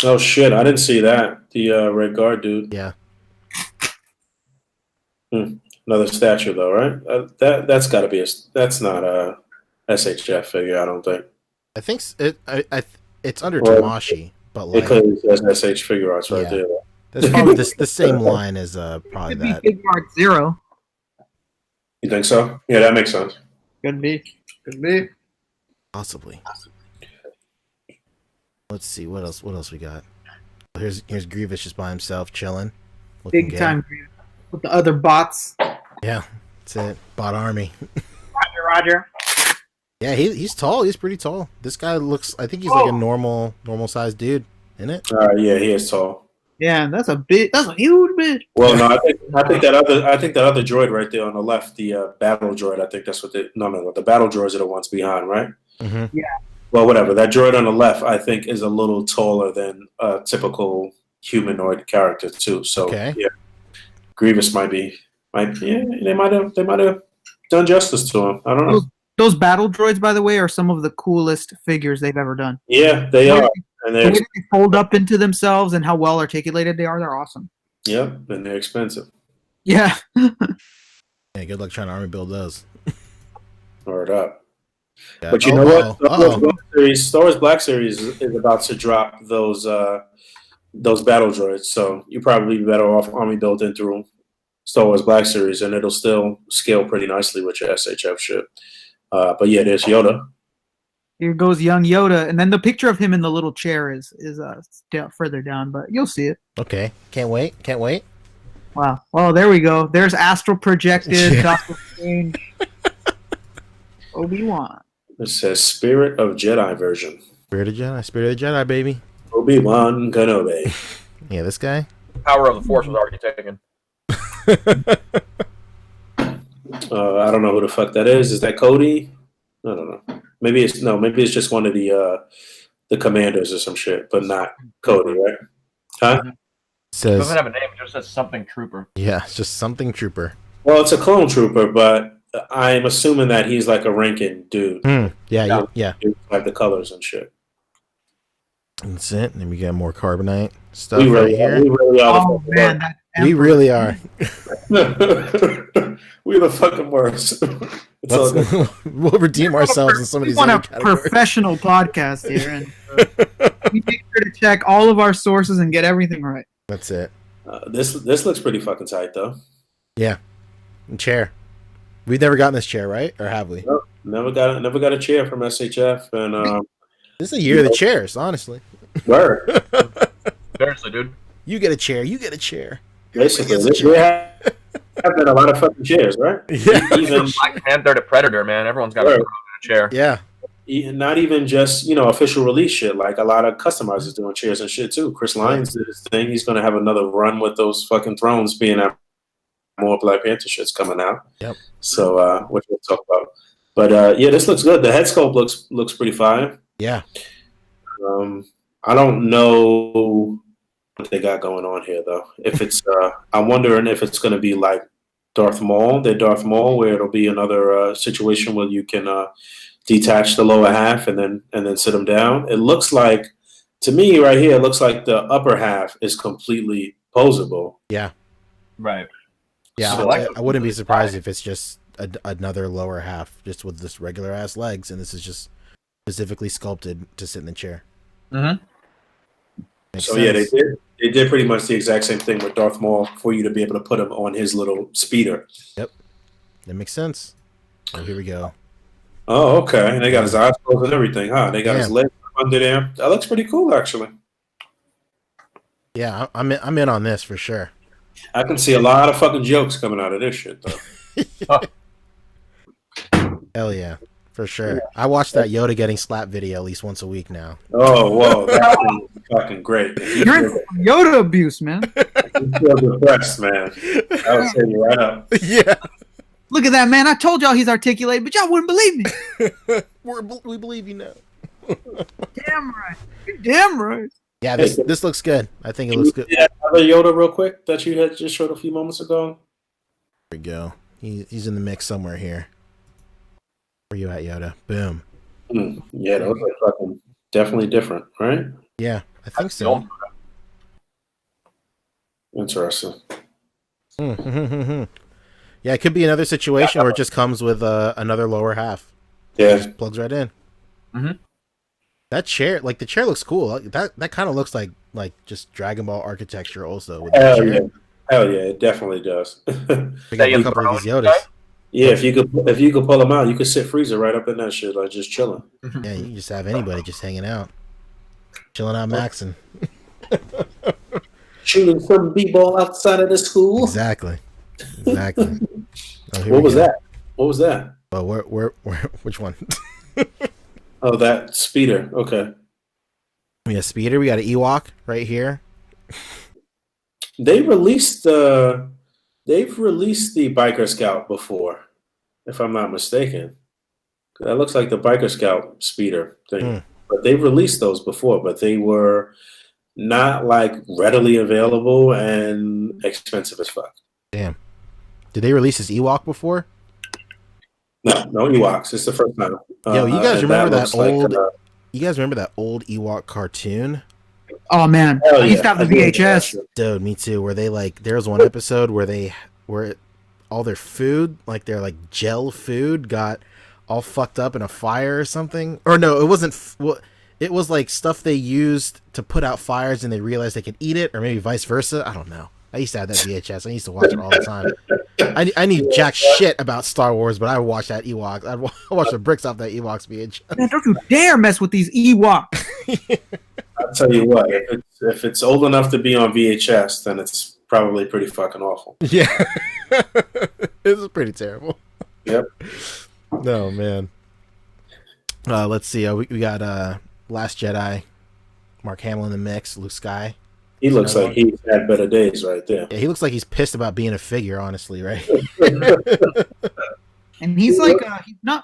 Oh shit, I didn't see that. The red guard dude. Yeah. Another statue though, right? That's got to be that's not a SHF figure, I don't think. I think it's under Well, Tamashi, but like It could be SH figure arts right there. that's probably the same line as probably Could be that. Big Mark Zero. You think so? Yeah, that makes sense. Could be. Could be. Possibly. Let's see what else we got. Here's Grievous just by himself chilling. looking Big good. time with the other bots. Yeah, that's it. Bot army. Roger. Yeah, he's tall. He's pretty tall. This guy looks. I think he's like a normal sized dude, isn't it? Yeah, he is tall. Yeah, that's a huge bit. Well, no, I think that other droid right there on the left, the battle droid. I think that's what the battle droids are the ones behind, right? Mm-hmm. Yeah. Well, whatever. That droid on the left, I think, is a little taller than a typical humanoid character too. So Okay. yeah, Grievous they might have done justice to him. I don't know. Those battle droids, by the way, are some of the coolest figures they've ever done. Yeah, they are, and The way they fold up into themselves and how well articulated they are, they're awesome. yep, and they're expensive. Yeah. Yeah, good luck trying to army build those. Word up. Yeah. But you know what? Star Wars Black Series is about to drop those battle droids, so you're probably better off army building through Star Wars Black Series, and it'll still scale pretty nicely with your SHF shit. But yeah, there's Yoda. Here goes young Yoda, and then the picture of him in the little chair is further down, but you'll see it. Okay, can't wait. Wow. Oh, there we go. There's astral projected. Doctor Strange. Obi-Wan. It says Spirit of Jedi version. Spirit of the Jedi, baby. Obi-Wan Kenobi. Yeah, this guy. Power of the Force was already taken. I don't know who the fuck that is. Is that Cody? I don't know. Maybe it's just one of the commanders or some shit, but not Cody, right? Huh? It Says doesn't have a name. It just says something trooper. yeah, it's just something trooper. Well, it's a clone trooper, but I'm assuming that he's like a ranking dude. Yeah. Like the colors and shit. That's it. And then we got more carbonite stuff We right really here. are. Oh man, that We really are. We're the fucking worst. It's all good. We'll redeem ourselves in some of we these want other a categories. professional podcast here, and we make sure to check all of our sources and get everything right. That's it. This looks pretty fucking tight though. Yeah. And chair. We've never gotten this chair, right? Or have we? Nope. Never got a chair from SHF, and This is a year of the chairs, honestly. word. Seriously, dude. You get a chair. You get a chair. Basically, Everybody gets a there have been a lot of fucking chairs, right? Yeah. Even Black Panther to Predator, man. Everyone's got Word. a chair. Yeah. not even just official release shit. Like a lot of customizers doing chairs and shit too. Chris Lyons did his thing. He's gonna have another run with those fucking thrones, being that more Black Panther shit's coming out. Yep. So which we'll talk about. But yeah, this looks good. The head sculpt looks pretty fine. Yeah. I don't know what they got going on here though. If it's I'm wondering if it's gonna be like Darth Maul, where it'll be another situation where you can detach the lower half and then sit them down. It looks like, to me right here, it looks like the upper half is completely posable. Yeah. Right. Yeah. So I wouldn't be surprised if it's just another lower half, just with this regular ass legs, and this is just specifically sculpted to sit in the chair. Mm-hmm. Makes So sense. yeah, they did pretty much the exact same thing with Darth Maul for you to be able to put him on his little speeder. Yep, that makes sense. Oh, here we go. Oh, okay. And they got his eyes closed and everything, huh? They got his legs under there. That looks pretty cool, actually. Yeah, I'm in on this for sure. I can see a lot of fucking jokes coming out of this shit, though. Hell yeah, for sure. I watch that Yoda getting slapped video at least once a week now. Oh, whoa, that's fucking great. You're in Yoda abuse, man. You feel depressed, man. I would say you right up. Yeah. Look at that, man. I told y'all he's articulated, but y'all wouldn't believe me. We believe you now. Damn right. You're damn right. Yeah, this looks good. I think it looks good. Yeah, another Yoda real quick that you had just showed a few moments ago. There we go. He's in the mix somewhere here. Where you at, Yoda? Boom. Yeah, those are fucking definitely different, right? Yeah, I think so. Interesting. Yeah, it could be another situation where it just comes with another lower half. Yeah. Just plugs right in. Mm-hmm. That chair, like the chair looks cool. That kind of looks like just Dragon Ball architecture also. With Hell the chair. yeah. Hell yeah, it definitely does. We got a couple of these Yodas. Yeah, if you could pull them out, you could sit Freezer right up in that shit, like just chilling. Yeah, you can just have anybody just hanging out, chilling out, maxing. Shooting some b-ball outside of the school. Exactly. Oh, What was that? What was that? Oh, where? Which one? Oh, that speeder. Okay. We got speeder. We got an Ewok right here. They've released the Biker Scout before, if I'm not mistaken. That looks like the Biker Scout speeder thing. But they've released those before, but they were not like readily available and expensive as fuck. Damn. Did they release this Ewok before? No Ewoks. It's the first time. Yo, you guys remember that old? Like, you guys remember that old Ewok cartoon? Oh man, I used to have the VHS. Dude, me too. Where they there was one episode where all their food, like their gel food, got all fucked up in a fire or something. Or no, it wasn't. It was like stuff they used to put out fires, and they realized they could eat it, or maybe vice versa. I don't know. I used to have that VHS. I used to watch it all the time. I knew jack shit about Star Wars, but I would watch that Ewok. I'd watch the bricks off that Ewok's VHS. Man, don't you dare mess with these Ewoks. I'll tell you what, if it's old enough to be on VHS, then it's probably pretty fucking awful. Yeah. This is pretty terrible. Yep. No, man. Let's see. We got Last Jedi, Mark Hamill in the mix, Luke Sky. He looks like he's had better days right there. Yeah, he looks like he's pissed about being a figure, honestly, right? And he's like,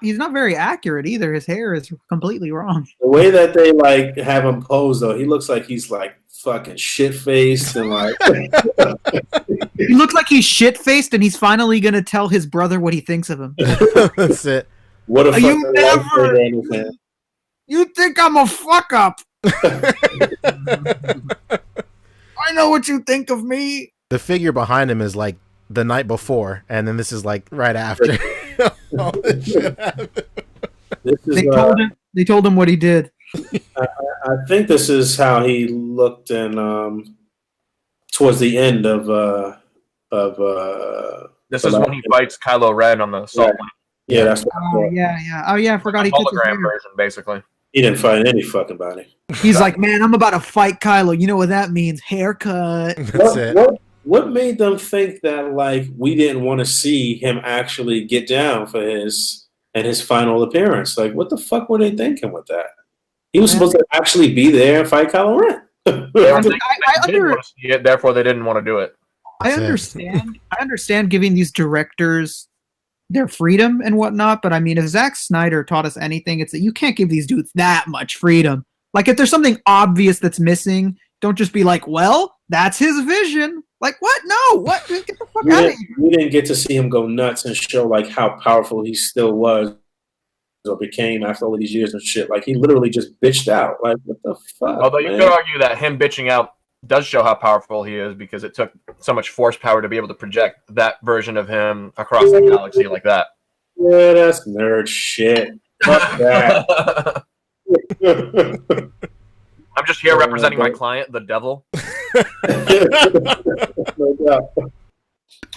he's not very accurate either. His hair is completely wrong. The way that they have him posed, though, he looks like he's fucking shit faced and He looks like he's shit faced, and he's finally gonna tell his brother what he thinks of him. That's it. What a You You think I'm a fuck up? I know what you think of me. The figure behind him is like the night before, and then this is like right after. All this shit happened. They told him what he did. I think this is how he looked in towards the end of This is when he fights Kylo Ren on the salt lake. Yeah, that's what yeah. Oh yeah, I forgot he took his hologram hair. version, basically. He didn't find any fucking body. He's like, man, I'm about to fight Kylo. You know what that means? Haircut. That's it. What made them think that we didn't want to see him actually get down for his final appearance? What the fuck were they thinking with that? He was supposed to actually be there and fight Kylo Ren. They didn't want to see it, therefore they didn't want to do it. I understand giving these directors their freedom and whatnot, but I mean, if Zack Snyder taught us anything, it's that you can't give these dudes that much freedom. If there's something obvious that's missing, don't just be like, well, that's his vision. What? No, what? Get the fuck out of here. We didn't get to see him go nuts and show how powerful he still was or became after all of these years and shit. He literally just bitched out. What the fuck? Although you could argue that him bitching out does show how powerful he is, because it took so much force power to be able to project that version of him across the galaxy like that. Yeah, that's nerd shit. Fuck that. I'm just here representing my client, the devil. No doubt.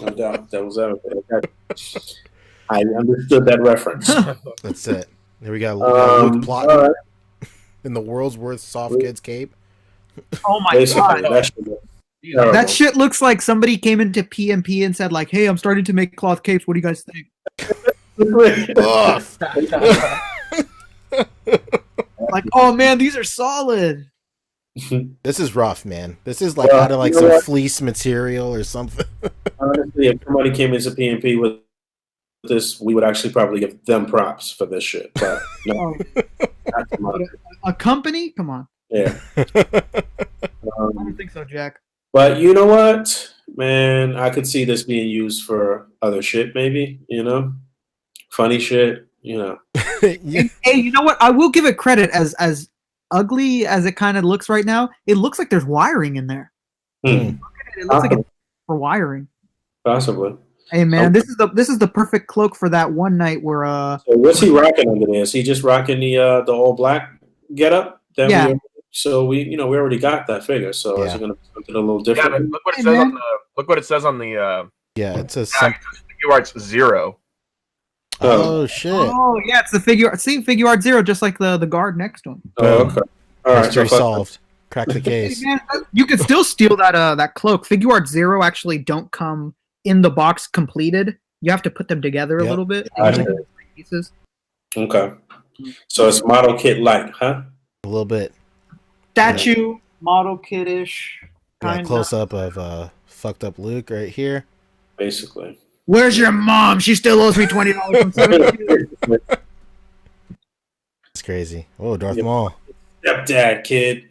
No doubt. That was everything. I understood that reference. That's it. There we go. Luke All plotting right. in the world's worst soft kids cape. Oh my Basically, god. That shit looks like somebody came into PMP and said like, "Hey, I'm starting to make cloth capes. What do you guys think?" Like, oh man, these are solid. This is rough, man. This is like out of like some fleece material or something. Honestly, if somebody came into PMP with this, we would actually probably give them props for this shit. But no, a company? Come on. Yeah. I don't think so, Jack. But you know what, man? I could see this being used for other shit, maybe. You know, funny shit. You know. Yeah. Hey, you know what? I will give it credit. As ugly as it kind of looks right now, it looks like there's wiring in there. Hmm. Look at it. It looks like it's for wiring. Possibly. Hey man, this is the perfect cloak for that one night where So what's he rocking under there? Is he just rocking the all black getup? Yeah. So we already got that figure. So is it going to be something a little different? Yeah, but look what it says on the. Look what it says on the. Yeah, it says figure arts 0. Oh shit! Oh yeah, it's the same figure art 0, just like the guard next to him. Oh, okay. All right. Mystery solved. Crack the case. Hey, man, you could still steal that cloak. Figure art 0 actually don't come in the box completed. You have to put them together a little bit. Pieces. Okay. So it's model kit light, huh? A little bit. Statue, model kit-ish. Yeah, close up of fucked up Luke right here. Basically. Where's your mom? She still owes me $20 from 72. It's crazy. Oh, Darth Maul. Stepdad, kid.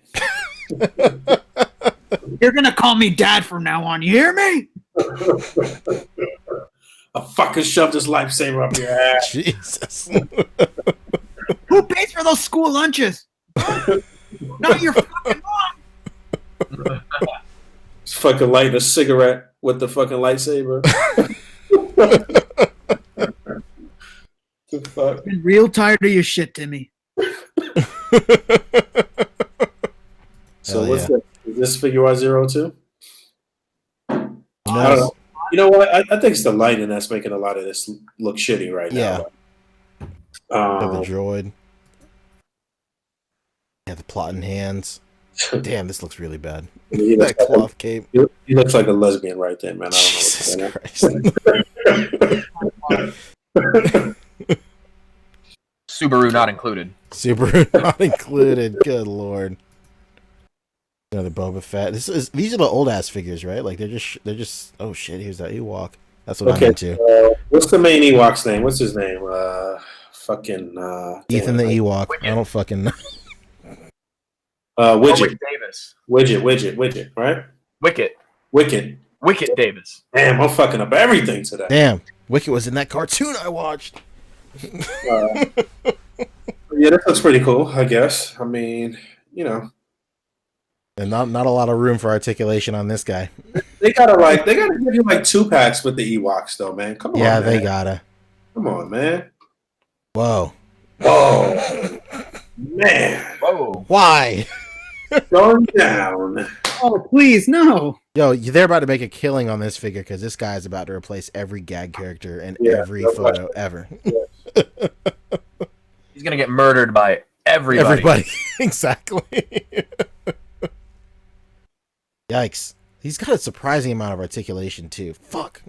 You're gonna call me dad from now on. You hear me? I'll fucking shove this lifesaver up your ass. Jesus. Who pays for those school lunches? Not your fucking mom. It's fucking lighting a cigarette with the fucking lightsaber. The fuck? I'm real tired of your shit, Timmy. So what's this? Is this figure art 0 too? No. I don't know. You know what? I think it's the lighting that's making a lot of this look shitty right now. The droid. Yeah, the plotting hands. Damn, this looks really bad. That cloth cape. He looks like a lesbian right there, man. I don't Jesus know. Christ. Subaru not included. Subaru not included. Good lord. Another Boba Fett. These are the old ass figures, right? Like they're just. Oh shit! Here's that Ewok. That's what I'm into. What's the main Ewok's name? What's his name? Fucking Ethan the Ewok. Widget. I don't fucking know. Widget Davis. Widget, right? Wicket Davis. Damn, I'm fucking up everything today. Damn, Wicket was in that cartoon I watched. Yeah, that looks pretty cool, I guess. I mean, you know. And not a lot of room for articulation on this guy. They gotta give you like 2-packs with the Ewoks though, man. Come on. Yeah, man. they gotta. Come on, man. Whoa. Oh man. Whoa. Why? Going down. Oh please, no. Yo, they're about to make a killing on this figure because this guy's about to replace every gag character in every photo ever. Yes. He's gonna get murdered by everybody. Everybody. Exactly. Yikes. He's got a surprising amount of articulation, too. Fuck.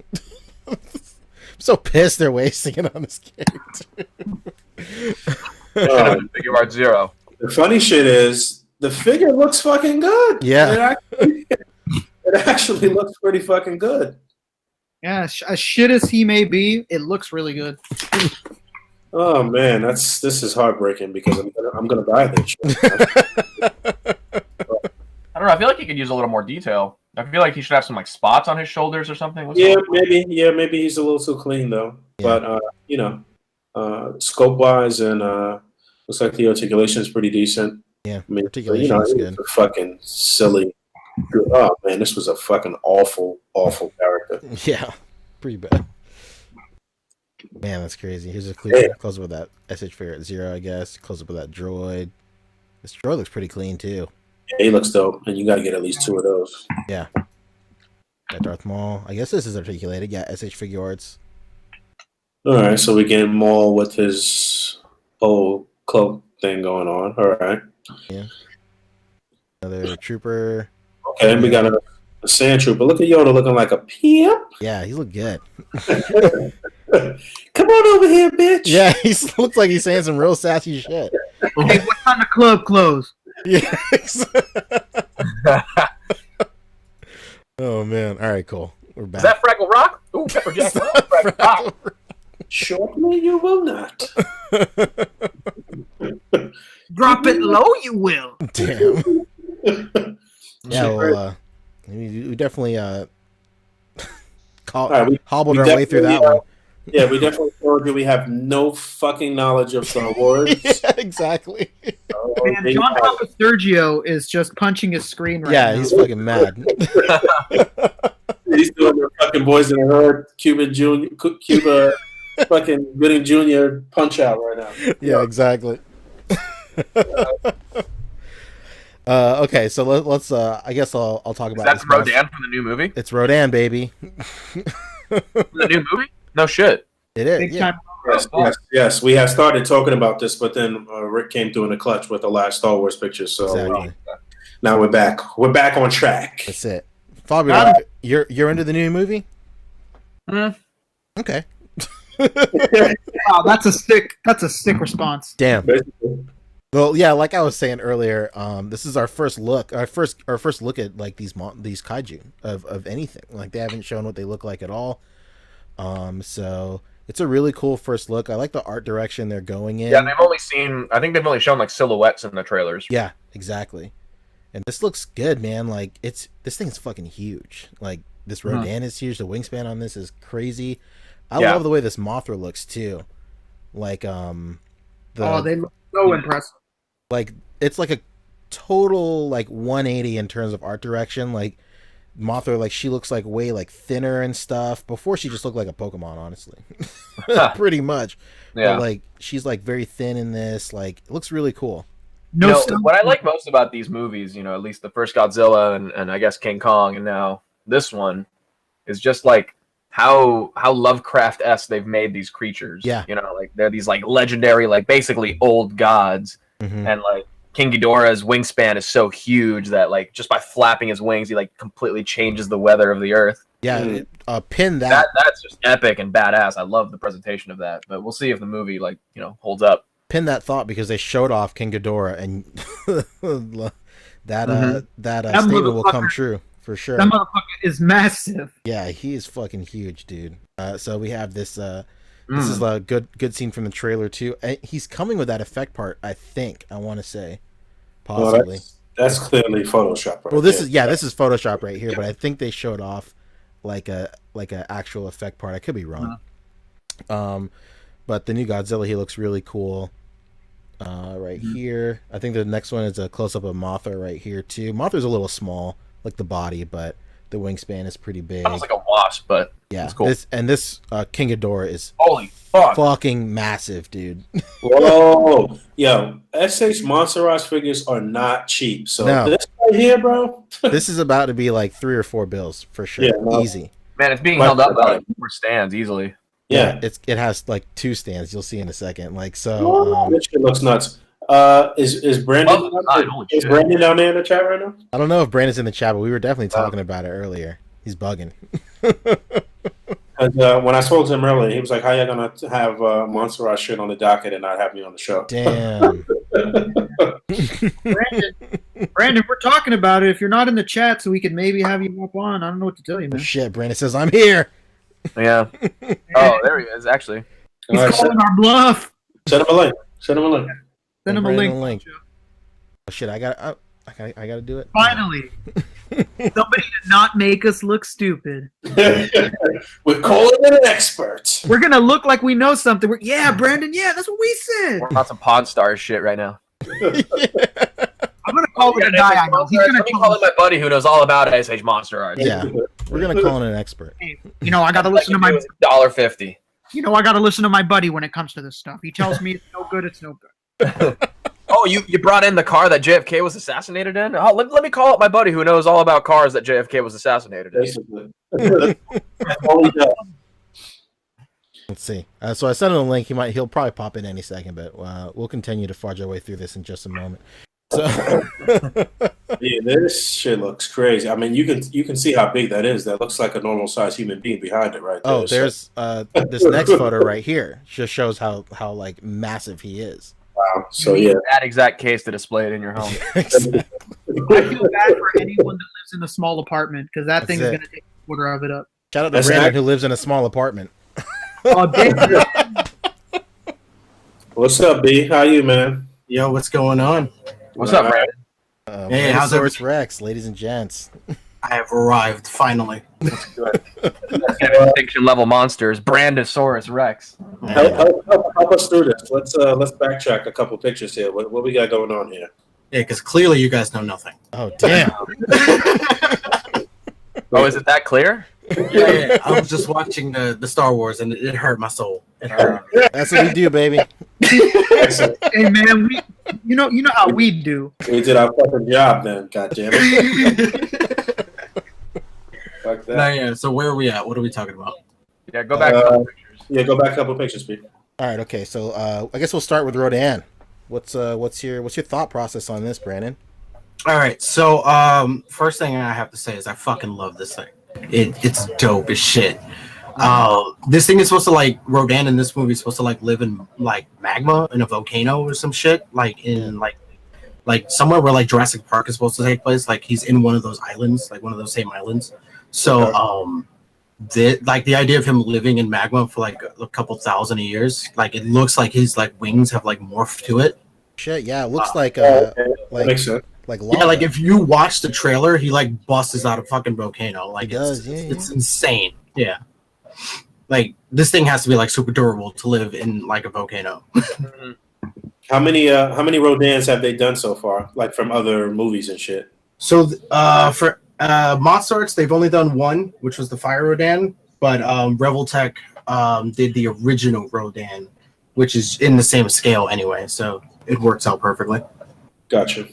I'm so pissed they're wasting it on this character. Figure art 0. The funny shit is, the figure looks fucking good. Yeah. It actually looks pretty fucking good. Yeah, as shit as he may be, it looks really good. Oh man, this is heartbreaking because I'm gonna buy this shit. I don't know. I feel like he could use a little more detail. I feel like he should have some like spots on his shoulders or something. Maybe he's a little too clean though. Yeah. But scope wise and looks like the articulation is pretty decent. Yeah, I mean, articulation is good. A fucking silly. Oh man, this was a fucking awful character. Yeah, pretty bad. Man, that's crazy. Here's a close up with that SHF 0, I guess. Close up with that droid. This droid looks pretty clean too. He looks dope, and you got to get at least 2 of those. Yeah. Got Darth Maul. I guess this is articulated. Yeah, SH Figure Arts. All right, so we get Maul with his whole cloak thing going on. All right. Yeah. Another trooper. Okay, and we got a sand trooper. Look at Yoda looking like a pimp. Yeah, he looked good. Come on over here, bitch. Yeah, he looks like he's saying some real sassy shit. Hey, what time the club close? Yeah. Oh man! All right, cool. We're back. Is that Fraggle Rock? Ooh, Pepper Jack. Fraggle Rock. Shortly, you will not. Drop it low, you will. Damn. Yeah, well, we definitely hobbled our way through that one. Yeah, we definitely told you we have no fucking knowledge of Star Wars. Yeah, exactly. Man, John Papa Sergio is just punching his screen right now. Yeah, he's fucking mad. He's doing the fucking Boys in the Hood, Cuba fucking Gooding Jr. punch out right now. Yeah, exactly. Okay, so let's. I guess I'll talk about. That's Rodan from the new movie. It's Rodan, baby. The new movie? No shit. It is. Yeah. Yes. We have started talking about this, but then Rick came through in the clutch with the last Star Wars picture. So Exactly. now we're back. We're back on track. That's it. Fabio, you're into the new movie? Okay. Wow, that's a sick response. Damn. Well, yeah, like I was saying earlier, this is our first look at like these kaiju of anything. Like they haven't shown what they look like at all. So it's a really cool first look. I like the art direction they're going in. Yeah, I think they've only shown like silhouettes in the trailers. Yeah, exactly. And this looks good, man. Like this thing's fucking huge. Like this Rodan is huge. The wingspan on this is crazy. I love the way this Mothra looks too. Like they look so impressive. Like it's like a total like 180 in terms of art direction. Like Mothra, like she looks like way like thinner and stuff. Before she just looked like a Pokemon, honestly. Pretty much. Yeah. But like she's like very thin in this. Like it looks really cool. What I like most about these movies, at least the first Godzilla and I guess King Kong and now this one, is just like how Lovecraft-esque they've made these creatures. Yeah. Like they're these like legendary, like basically old gods. Mm-hmm. And like King Ghidorah's wingspan is so huge that like just by flapping his wings, he like completely changes the weather of the earth. Yeah, pin that. That's just epic and badass. I love the presentation of that, but we'll see if the movie holds up. Pin that thought because they showed off King Ghidorah and that statement will come true for sure. That motherfucker is massive. Yeah, he is fucking huge, dude. So we have this. This is a good scene from the trailer too. He's coming with that effect part. I think I want to say, possibly. Well, that's clearly Photoshop. Right this is Photoshop right here. But I think they showed off like a actual effect part. I could be wrong. But the new Godzilla, he looks really cool. Right here. I think the next one is a close up of Mothra right here too. Mothra's a little small, like the body, but the wingspan is pretty big. Almost like a wasp, but yeah, it's cool. This King Ghidorah is holy fuck, fucking massive, dude. Whoa, yo, SH Monsterage figures are not cheap. So this right here, bro, this is about to be like 3 or 4 bills for sure. Yeah, easy. Man, it's being held up by like 4 stands easily. Yeah, it has like 2 stands. You'll see in a second. Like so, this shit looks nuts. Is Brandon? Is Brandon down there in the chat right now? I don't know if Brandon's in the chat, but we were definitely talking about it earlier. He's bugging. And when I spoke to him earlier, he was like, "How you gonna have Monsterage shit on the docket and not have me on the show?" Damn. Brandon, we're talking about it. If you're not in the chat, so we could maybe have you up on. I don't know what to tell you, man. Shit, Brandon says I'm here. Yeah. Oh, there he is. Actually, he's calling our bluff. Send him a link. Send him a link. Send him a link. Oh shit! I gotta do it. Finally, somebody did not make us look stupid. We're calling it an expert. We're gonna look like we know something. Yeah, Brandon. Yeah, that's what we said. We're on some Pawn Stars shit right now. I'm gonna call it a guy I know. He's gonna call it my buddy who knows all about SH Monster Art. Yeah, we're gonna call in an expert. Hey, I gotta listen to my $1.50. I gotta listen to my buddy when it comes to this stuff. He tells me it's no good. It's no good. Oh, you brought in the car that JFK was assassinated in? Oh, let me call up my buddy who knows all about cars that JFK was assassinated in. Basically. That's all he does. Let's see. So I sent him a link. He'll probably pop in any second, but we'll continue to fudge our way through this in just a moment. So Yeah, this shit looks crazy. I mean, you can see how big that is. That looks like a normal sized human being behind it, right there. oh, there's this next photo right here. Just shows how like massive he is. Wow. So You need yeah, that exact case to display it in your home. Exactly. I feel bad for anyone that lives in a small apartment because that thing is it. going to take a quarter of it up. Shout out to That's Brandon who lives in a small apartment. Oh, damn. what's up, B? How you, man? Yo, what's going on? What's up, Brandon? Hey, how's Source Rex, ladies and gents? I have arrived finally. Extinction level monsters. Brandosaurus Rex. Help us through this. Let's backtrack a couple pictures here. What we got going on here? Yeah, because clearly you guys know nothing. Oh damn! Oh, is it that clear? Yeah, I was just watching the Star Wars and it hurt my soul. It hurt. That's what we do, baby. Hey, man, you know how we do. We did our fucking job then. God damn it. Fuck that. Nah, yeah. So where are we at? What are we talking about? Yeah, go back a couple pictures. Yeah, go back a couple pictures, B. All right, okay. So I guess we'll start with Rodan. What's your thought process on this, Brandon? All right. So first thing I have to say is I fucking love this thing. It's dope as shit. This thing is supposed to like Rodan in this movie is supposed to like live in like magma in a volcano or some shit like in like somewhere where like Jurassic Park is supposed to take place. Like he's in one of those islands, like one of those same islands. So the idea of him living in magma for like a couple thousand years, like it looks like his like wings have like morphed to it. Shit, yeah, it looks like That makes sense. like lava. Yeah, like if you watch the trailer, he like busts out a fucking volcano. Like He does, it's insane. Yeah. Like this thing has to be like super durable to live in like a volcano. How many Rodans have they done so far? Like from other movies and shit. So for Monster Arts, they've only done one, which was the Fire Rodan, but Revoltech did the original Rodan, which is in the same scale anyway, so it works out perfectly. Gotcha.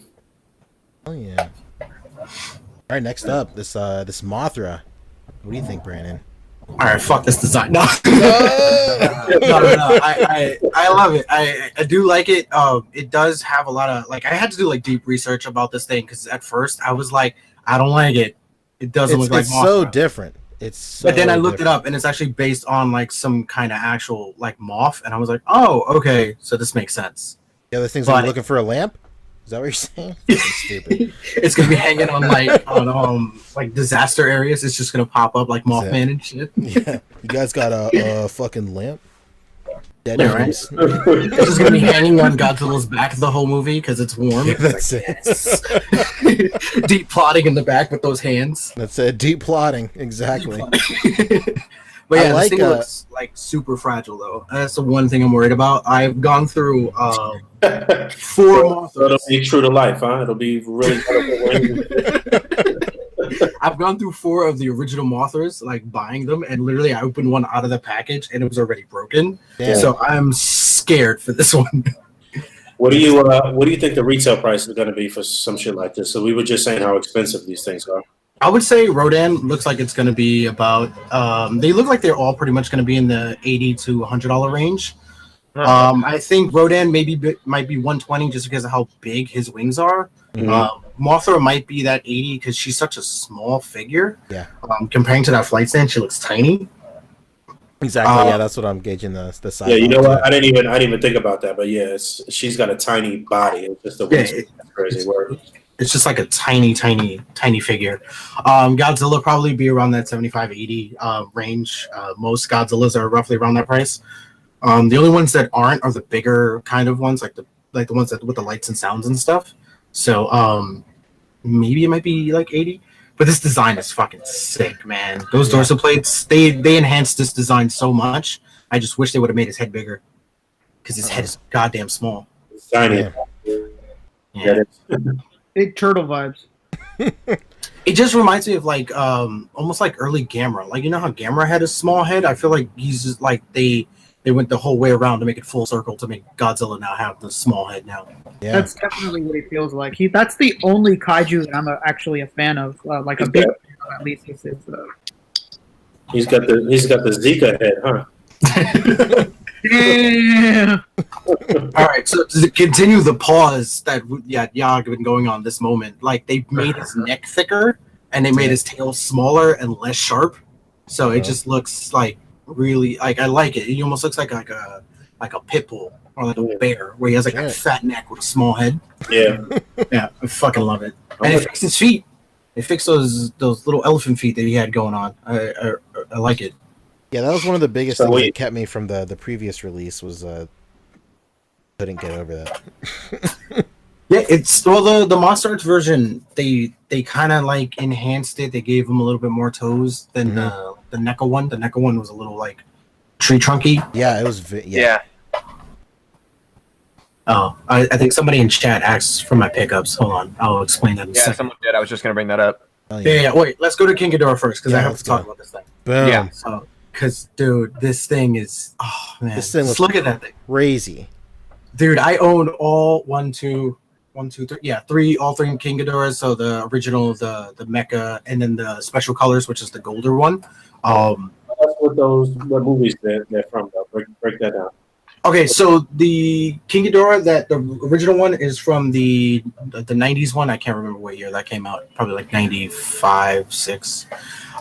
Oh yeah. All right, next up, this Mothra. What do you think, Brandon? All right, fuck this design. No, no. I love it. I do like it. It does have a lot of like. I had to do like deep research about this thing because at first I was like, I don't like it. It doesn't look like it's Mothra. so different. It's so But then I looked different. it up, and it's actually based on like some kind of actual like moth, and I was like, oh, okay, so this makes sense. The other things But- are you looking for a lamp? Is that what you're saying? That's stupid. It's gonna be hanging on like disaster areas. It's just gonna pop up like Mothman and shit. Yeah, you guys got a fucking lamp? Dead Yeah, right. ends. It's just gonna be hanging on Godzilla's back the whole movie because it's warm. Yeah, that's it. Yes. Deep plotting in the back with those hands. That's it. Deep plotting, exactly. But I yeah, like, this thing looks like super fragile though. That's the one thing I'm worried about. I've gone through 4 So it'll Mothras. be true to life, huh? It'll be really. I've gone through 4 of the original Mothras, like buying them, and literally I opened one out of the package and it was already broken. Damn. So I'm scared for this one. What do you think the retail price is going to be for some shit like this? So we were just saying how expensive these things are. I would say Rodan looks like it's going to be about. They look like they're all pretty much going to be in the $80 to $100 range. I think Rodan might be 120 just because of how big his wings are. Mothra might be that 80 because she's such a small figure. Yeah. Comparing to that flight stand, she looks tiny. Exactly. Yeah, that's what I'm gauging the size. Yeah, you know on, what? too. I didn't even think about that, but yeah, she's got a tiny body. It's just a crazy word. It's just like a tiny figure. Godzilla probably be around that 75-80 range. Most Godzillas are roughly around that price. The only ones that aren't are the bigger kind of ones, like the ones that with the lights and sounds and stuff. So maybe it might be like 80. But this design is fucking sick, man. Those dorsal plates, they enhanced this design so much. I just wish they would have made his head bigger. Because his head is goddamn small. It's tiny. Yeah. Big turtle vibes. It just reminds me of like almost like early Gamera. Like you know how Gamera had a small head? I feel like he's just like they They went the whole way around to make it full circle to make Godzilla now have the small head now. Yeah. That's definitely what he feels like. That's the only kaiju that I'm actually a fan of. Like a big fan of, at least. He's got the Zika head, huh? Yeah. All right, so to continue the pause that Yag been going on this moment, like they made his neck thicker and they made his tail smaller and less sharp, so it just looks like really like I like it. He almost looks like a pit bull or like a bear, where he has like a fat neck with a small head. Yeah, yeah, I fucking love it. And it fixed his feet. It fixed those little elephant feet that he had going on. I like it. Yeah, that was one of the biggest things that kept me from the previous release was couldn't get over that. Yeah, it's the Monster Arts version. They kind of like enhanced it. They gave him a little bit more toes than the NECA one. The NECA one was a little like tree trunky. Yeah, it was. Yeah. Oh, I think somebody in chat asked for my pickups. Hold on, I'll explain that in a second. Someone did. I was just gonna bring that up. Oh, Yeah. Wait, let's go to King Ghidorah first because I have to talk about this thing. Boom. Yeah. So, because dude, this thing is man. This thing Just look at that thing, crazy. dude. I own all all three King Ghidorahs. So the original, the Mecha, and then the special colors, which is the golder one. That's what what movies they're from. Though. Break that down. Okay, so the King Ghidorah, the original one is from the 90s one. I can't remember what year that came out. Probably like 95, 6.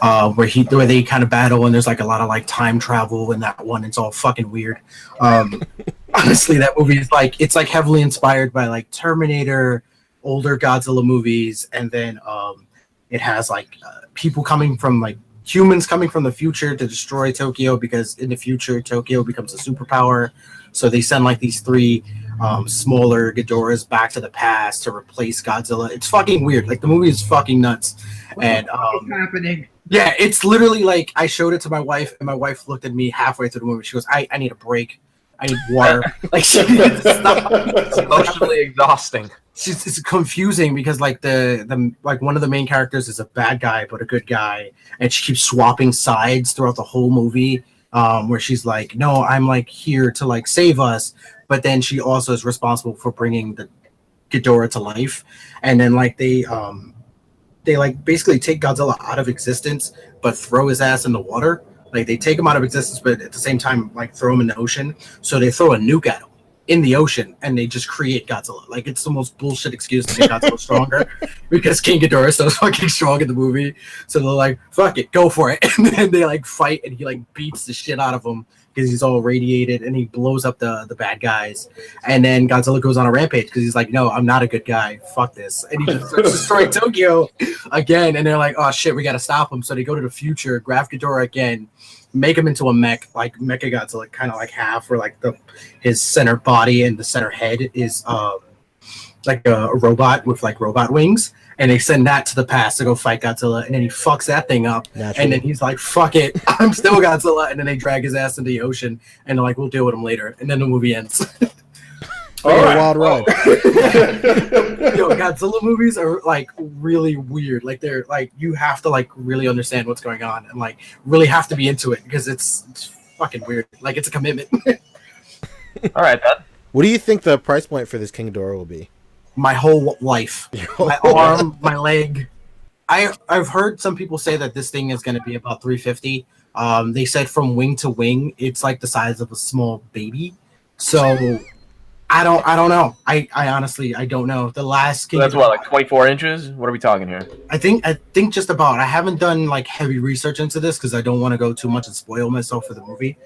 Where they kind of battle and there's like a lot of like time travel in that one. It's all fucking weird. Honestly, that movie is like it's like heavily inspired by like Terminator, older Godzilla movies, and then it has like people coming from like humans coming from the future to destroy Tokyo because in the future Tokyo becomes a superpower. So they send like these 3 smaller Ghidorahs back to the past to replace Godzilla. It's fucking weird. Like the movie is fucking nuts. And What's happening? yeah, it's literally like I showed it to my wife and my wife looked at me halfway through the movie. She goes, I need a break. I need water. Like she It's emotionally exhausting. It's confusing because like the like one of the main characters is a bad guy but a good guy, and she keeps swapping sides throughout the whole movie. Where she's like, no, I'm like here to like save us, but then she also is responsible for bringing the Ghidorah to life, and then like they like basically take Godzilla out of existence but throw his ass in the water. Like they take him out of existence, but at the same time, like throw him in the ocean. So they throw a nuke at him in the ocean, and they just create Godzilla. Like it's the most bullshit excuse to make Godzilla stronger, because King Ghidorah is so fucking strong in the movie. So they're like, "Fuck it, go for it!" And then they like fight, and he like beats the shit out of him because he's all radiated, and he blows up the bad guys. And then Godzilla goes on a rampage because he's like, "No, I'm not a good guy. Fuck this!" And he just destroyed Tokyo again. And they're like, "Oh shit, we gotta stop him." So they go to the future, grab Ghidorah again, make him into a mech, like Mecha Godzilla, kind of like half, where like his center body and the center head is like a robot with like robot wings, and they send that to the past to go fight Godzilla, and then he fucks that thing up. Naturally. And then he's like, "Fuck it, I'm still Godzilla," and then they drag his ass into the ocean, and they're like, "We'll deal with him later," and then the movie ends. Wild ride. Yo, Godzilla movies are like really weird. Like they're like you have to like really understand what's going on and like really have to be into it because it's fucking weird. Like it's a commitment. All right, then. What do you think the price point for this King Ghidorah will be? My whole life, my arm, my leg. I've heard some people say that this thing is going to be about $350. They said from wing to wing, it's like the size of a small baby. So. I don't know. I honestly don't know. The last King. So that's what, like 24 inches? What are we talking here? I think just about. I haven't done like heavy research into this because I don't want to go too much and spoil myself for the movie.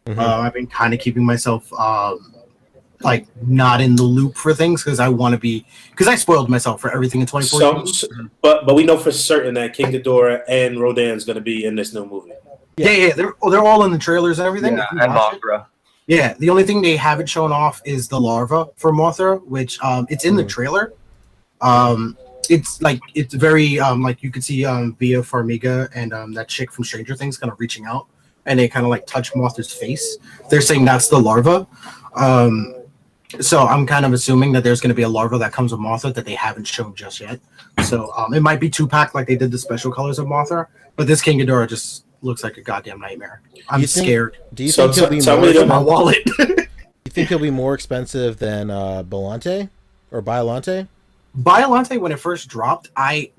Mm-hmm. I've been kind of keeping myself like not in the loop for things because I want to be because I spoiled myself for everything in 2014. But we know for certain that King Ghidorah and Rodan's going to be in this new movie. Yeah. They're all in the trailers and everything. Yeah, and Mothra. Yeah, the only thing they haven't shown off is the larva for Mothra, which it's in the trailer. It's like it's very like you could see Via Farmiga and that chick from Stranger Things kind of reaching out, and they kind of like touch Mothra's face. They're saying that's the larva. So I'm kind of assuming that there's going to be a larva that comes with Mothra that they haven't shown just yet. So it might be 2-pack like they did the special colors of Mothra, but this King Ghidorah just looks like a goddamn nightmare. I'm You think- scared. Do you So think he'll be tell more? me Do My wallet. you think he'll be more expensive than Bolante or Biolante? Biolante, when it first dropped, I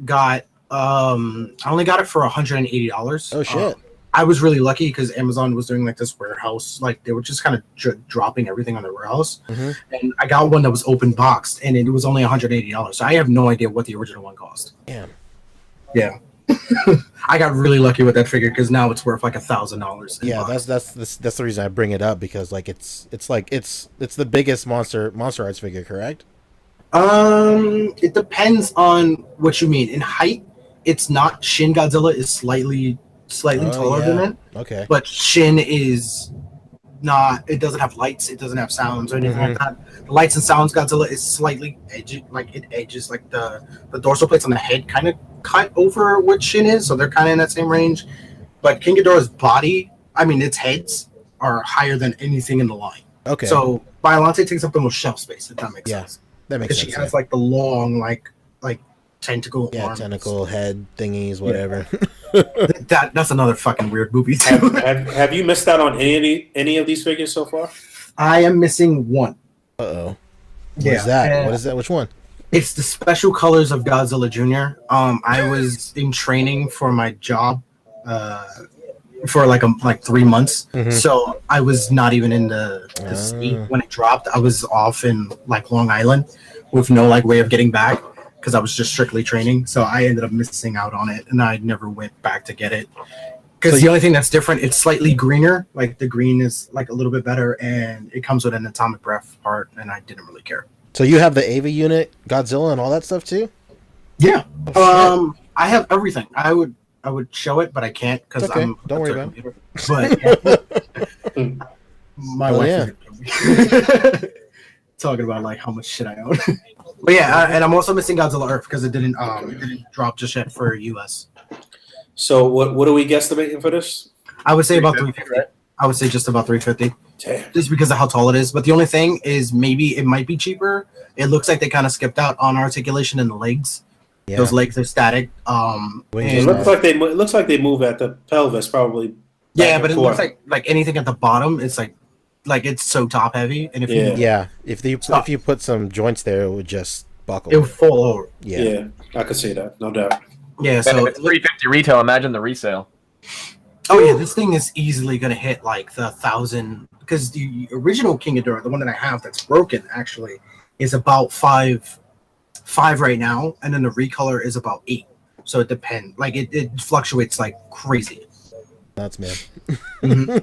only got it for $180. Oh shit! I was really lucky because Amazon was doing like this warehouse, like they were just kind of dropping everything on the warehouse, Mhm. and I got one that was open boxed, and it was only $180. So I have no idea what the original one cost. Damn. Yeah, I got really lucky with that figure because now it's worth like $1,000. Yeah, that's the reason I bring it up, because like it's the biggest monster arts figure, correct? It depends on what you mean. In height, it's not. Shin Godzilla is slightly taller than it. Okay. But Shin is not. It doesn't have lights. It doesn't have sounds or anything like that. The lights and sounds Godzilla is slightly edgy, like it edges, like the dorsal plates on the head kind of cut over what Shin is, so they're kind of in that same range. But King Ghidorah's body, I mean, its heads are higher than anything in the line. Okay. So Biolante takes up the most shelf space, if that makes sense. That makes Because sense. she has like the long, like tentacle arms. tentacle head thingies, whatever. That's another fucking weird movie too. Have you missed out on any of these figures so far? I am missing one. Uh-oh. Yeah, What is that? and What is that? Which one? It's the special colors of Godzilla Jr. I was in training for my job for like 3 months, Mhm. so I was not even in the state when it dropped. I was off in like Long Island with no like way of getting back because I was just strictly training. So I ended up missing out on it, and I never went back to get it. Because the only thing that's different, it's slightly greener. Like the green is like a little bit better, and it comes with an atomic breath part, and I didn't really care. So you have the Ava unit, Godzilla, and all that stuff too? Yeah. Oh, I have everything. I would show it, but I can't because It's okay. I'm Don't worry about about it. But my Well, wife yeah. is gonna kill me. Talking about like how much shit I own. But yeah, and I'm also missing Godzilla Earth because it didn't drop just yet for US. So what are we guesstimating for this? I would say about 350. I would say just about 350. Damn. Just because of how tall it is. But the only thing is maybe it might be cheaper. It looks like they kind of skipped out on articulation in the legs. Yeah. Those legs are static. Wings It is looks nice. like they move at the pelvis probably. Yeah, back but and it looks forth. like anything at the bottom, it's like it's so top heavy, and if you Yeah, if you put some joints there, it would just buckle. it would fall over. Yeah, I could see that, no doubt. Yeah, So so it's 350 retail. Imagine the resale. oh yeah, this thing is easily gonna hit like the 1,000 because the original King Ghidorah, the one that I have that's broken actually, is about five right now, and then the recolor is about 8. So it depends. Like it fluctuates like crazy. Nuts, man.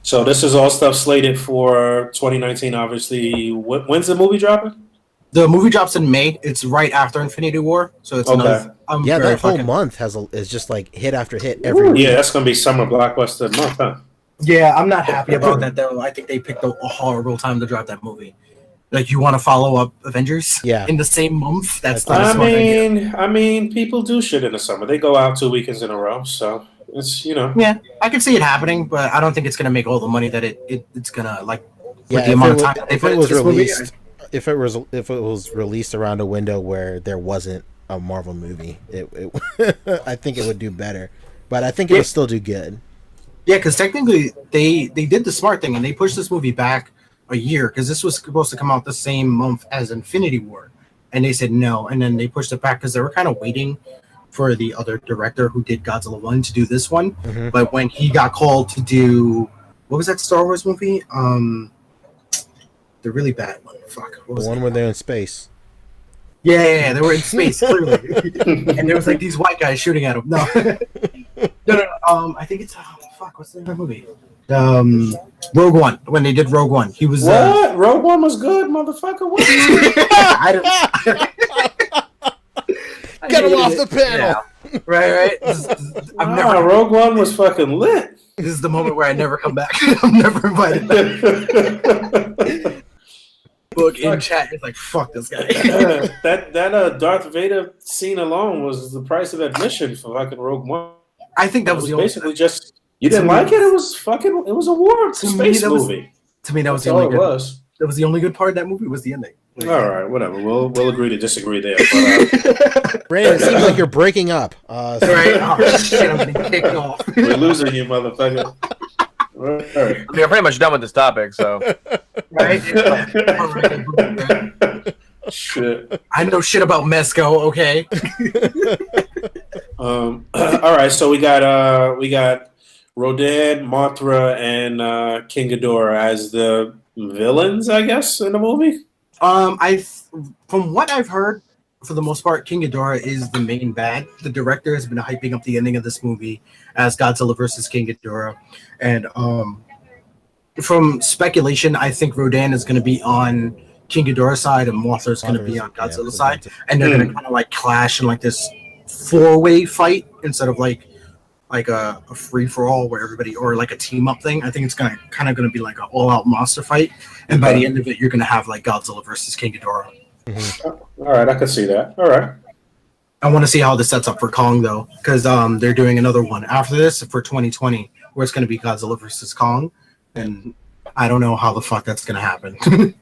So this is all stuff slated for 2019. Obviously, when's the movie dropping? The movie drops in May. It's right after Infinity War, so it's Okay. another. I'm Yeah, very that whole fucking- month is just like hit after hit every week. Yeah, that's gonna be summer blockbuster month, huh? Yeah, I'm not happy about that though. I think they picked a horrible time to drop that movie. Like you want to follow up Avengers Yeah. in the same month? That's not a I smart idea. mean, people do shit in the summer. They go out 2 weekends in a row, so it's Yeah, I can see it happening, but I don't think it's gonna make all the money that it's gonna like. Yeah, with the amount of time if put it into was this movie, released, if it was released around a window where there wasn't a Marvel movie, I think it would do better. But I think it Yeah. would still do good. yeah, because technically they did the smart thing and they pushed this movie back a year because this was supposed to come out the same month as Infinity War, and they said no, and then they pushed it back because they were kind of waiting for the other director who did Godzilla 1 to do this one. Mhm. But when he got called to do what was that Star Wars movie? The really bad one. Fuck. What The was one it? where they're in space. Yeah, they were in space clearly, and there was like these white guys shooting at them. No, no. I think it's fuck. What's the name of the movie? Rogue One. When they did Rogue One, he was. what? Rogue One was good, motherfucker. What? I don't. Get him off the panel. Yeah. Right. I'm Nah, never. Rogue One was fucking lit. This is the moment where I never come back. I'm never invited back. Look in chat. It's like fuck this guy. that Darth Vader scene alone was the price of admission for fucking Rogue One. I think that It was was the only. basically just you To didn't me- like it. It was a war to me, space that was- movie. To me, that was That's the all only it good. was. That was the only good part of that movie was the ending. All right, whatever. We'll agree to disagree there. But, Brandon, it seems like you're breaking up. right? Oh shit! I'm getting kicked off. we're losing you, motherfucker. Right. I mean, I'm pretty much done with this topic, so. Right? Shit. I know shit about Mezco. Okay. All right, so we got Rodan, Mothra, and King Ghidorah as the villains, I guess, in the movie. From what I've heard, for the most part, King Ghidorah is the main bad. The director has been hyping up the ending of this movie as Godzilla versus King Ghidorah, and from speculation, I think Rodan is going to be on King Ghidorah's side, and Mothra is going to be on Godzilla's side, and they're going to kind of like clash in like this four-way fight instead of like a free-for-all where everybody, or like a team-up thing. I think it's kind of going to be like an all-out monster fight, and by the end of it, you're going to have like Godzilla versus King Ghidorah. All right, I can see that. All right. I want to see how this sets up for Kong though, because they're doing another one after this for 2020, where it's going to be Godzilla versus Kong, and I don't know how the fuck that's going to happen.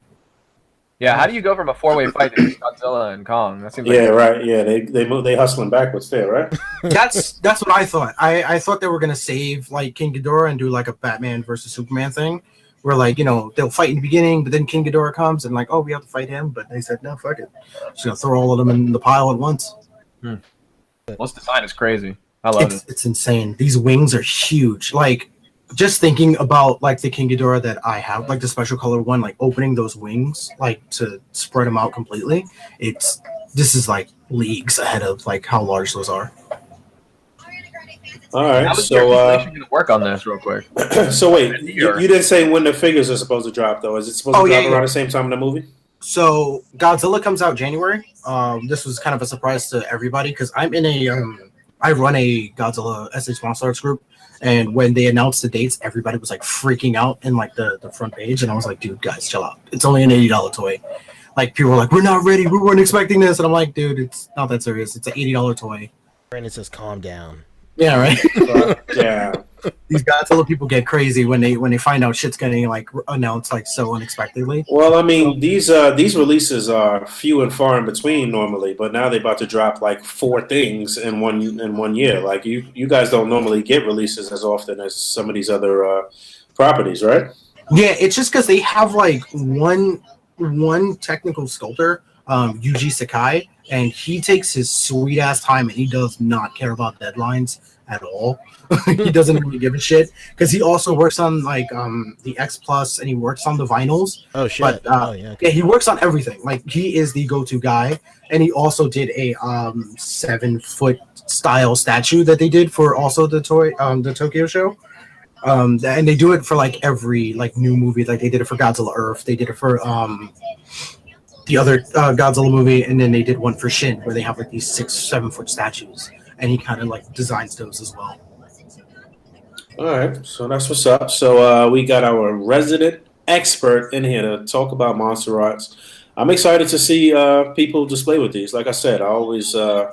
Yeah, how do you go from a four-way fight to Godzilla and Kong? That seems like Right. Yeah, they hustling backwards there, right? That's what I thought. I thought they were gonna save like King Ghidorah and do like a Batman versus Superman thing, where like they'll fight in the beginning, but then King Ghidorah comes and like, oh, we have to fight him, but they said no, fuck it, just gonna throw all of them in the pile at once. Well, this design is crazy. I love it. It's insane. These wings are huge. Like, just thinking about like the King Ghidorah that I have, like the special color one, like opening those wings, like to spread them out completely. This is like leagues ahead of like how large those are. All right, How is so going to work on this real quick? so wait, you didn't say when the figures are supposed to drop though. Is it supposed to drop around the same time in the movie? So Godzilla comes out January. This was kind of a surprise to everybody because I'm in I run a Godzilla SH Monster Arts group, and when they announced the dates, everybody was like freaking out in like the front page, and I was like, dude, guys, chill out. It's only an $80 toy. Like, people were like, we're not ready. We weren't expecting this, and I'm like, dude, it's not that serious. It's an $80 toy. Brandon says, calm down. Yeah, right. Yeah. These Godzilla people get crazy when they find out shit's getting like announced like so unexpectedly. Well, I mean, these releases are few and far in between normally, but now they're about to drop like 4 things in one year. Like you guys don't normally get releases as often as some of these other properties, right? Yeah, it's just because they have like one technical sculptor, Yuji Sakai, and he takes his sweet ass time, and he does not care about deadlines at all. He doesn't really give a shit because he also works on like the X Plus, and he works on the vinyls. Oh shit! But, yeah, he works on everything. Like, he is the go-to guy, and he also did a 7-foot style statue that they did for also the Tokyo show. And they do it for like every like new movie. Like, they did it for Godzilla Earth. They did it for the other Godzilla movie, and then they did one for Shin where they have like these 6-7-foot statues, and he kind of like designs those as well. All right, so that's what's up. So we got our resident expert in here to talk about monster arts. I'm excited to see people display with these. Like I said, I always am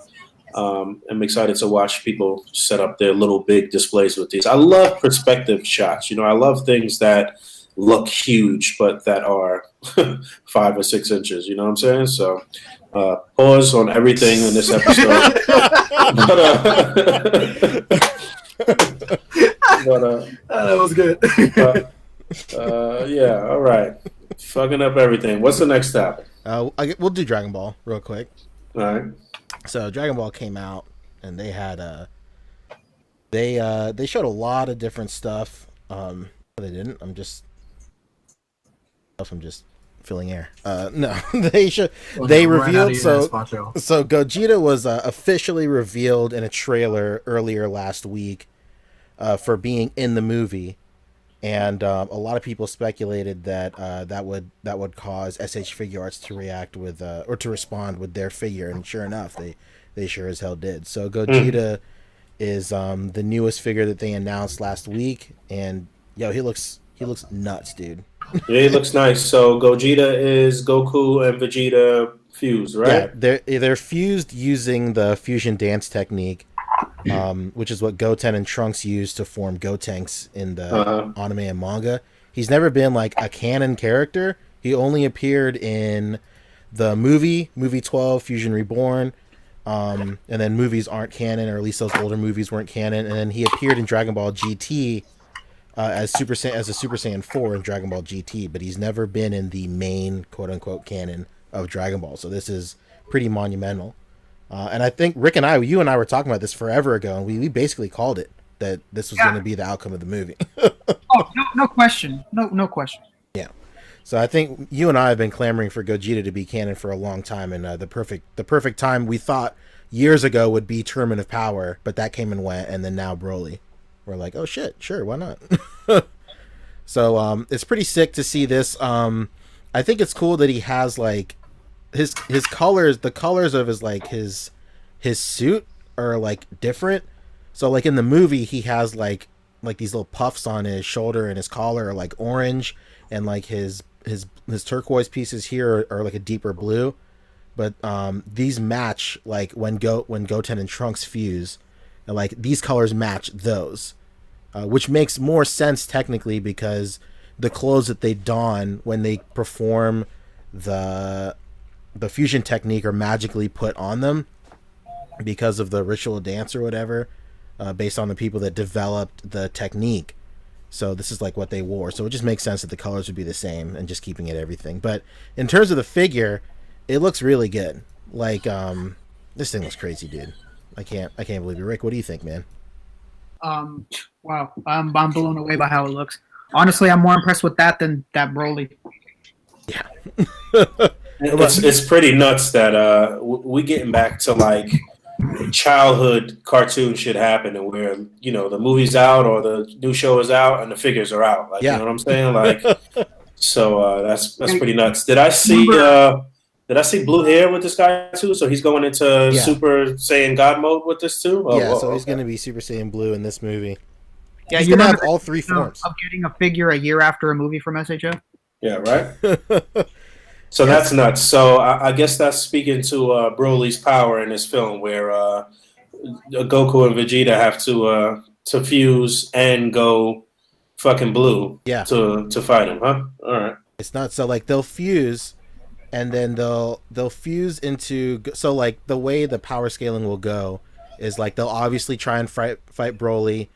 excited to watch people set up their little big displays with these. I love perspective shots. I love things that look huge but that are 5 or 6 inches. You know what I'm saying? So pause on everything in this episode. That was good. Yeah, all right. Fucking up everything. What's the next topic? We'll do Dragon Ball real quick. All right. So Dragon Ball came out, and they had they showed a lot of different stuff. They didn't. I'm just filling air. No, they revealed. So Gogeta was officially revealed in a trailer earlier last week for being in the movie, and a lot of people speculated that that would cause SH Figure Arts to react with or to respond with their figure, and sure enough, they sure as hell did. So Gogeta is the newest figure that they announced last week, and he looks nuts, dude. Yeah, he looks nice. So Gogeta is Goku and Vegeta fused, right? Yeah, they're fused using the fusion dance technique, which is what Goten and Trunks used to form Gotenks in the anime and manga. He's never been like a canon character. He only appeared in the movie 12, Fusion Reborn, and then movies aren't canon, or at least those older movies weren't canon. And then he appeared in Dragon Ball GT as a Super Saiyan 4 in Dragon Ball GT, but he's never been in the main quote unquote canon of Dragon Ball. So this is pretty monumental. And I think Rick and you and I were talking about this forever ago, and we basically called it that this was going to be the outcome of the movie. Oh, no question. No question. Yeah. So I think you and I have been clamoring for Gogeta to be canon for a long time, and the perfect time we thought years ago would be Tournament of Power, but that came and went, and then now Broly. We're like, oh shit, sure, why not? So it's pretty sick to see this. I think it's cool that he has like his colors, the colors of his suit are like different. So like in the movie, he has like these little puffs on his shoulder, and his collar are like orange, and like his turquoise pieces here are like a deeper blue. But these match like when Goten and Trunks fuse, and like these colors match those, which makes more sense technically because the clothes that they don when they perform the fusion technique are magically put on them because of the ritual dance or whatever, based on the people that developed the technique. So this is like what they wore. So it just makes sense that the colors would be the same and just keeping it everything. But in terms of the figure, it looks really good. Like this thing looks crazy, dude. I can't believe it. Rick, what do you think, man? Wow. I'm blown away by how it looks. Honestly, I'm more impressed with that than that Broly. Yeah. It's pretty nuts that we getting back to like childhood cartoon shit happening where the movie's out or the new show is out and the figures are out. Like you know what I'm saying? Like so that's pretty nuts. Did I see blue hair with this guy too? So he's going into Super Saiyan God mode with this too? So he's going to be Super Saiyan Blue in this movie. Yeah, he's you going to have all three forms. Of getting a figure a year after a movie from SHF? Yeah, right? So that's nuts. So I guess that's speaking to Broly's power in this film where Goku and Vegeta have to fuse and go fucking blue to fight him, huh? All right. It's not so like they'll fuse and then they'll fuse into, so like the way the power scaling will go is like they'll obviously try and fight Broly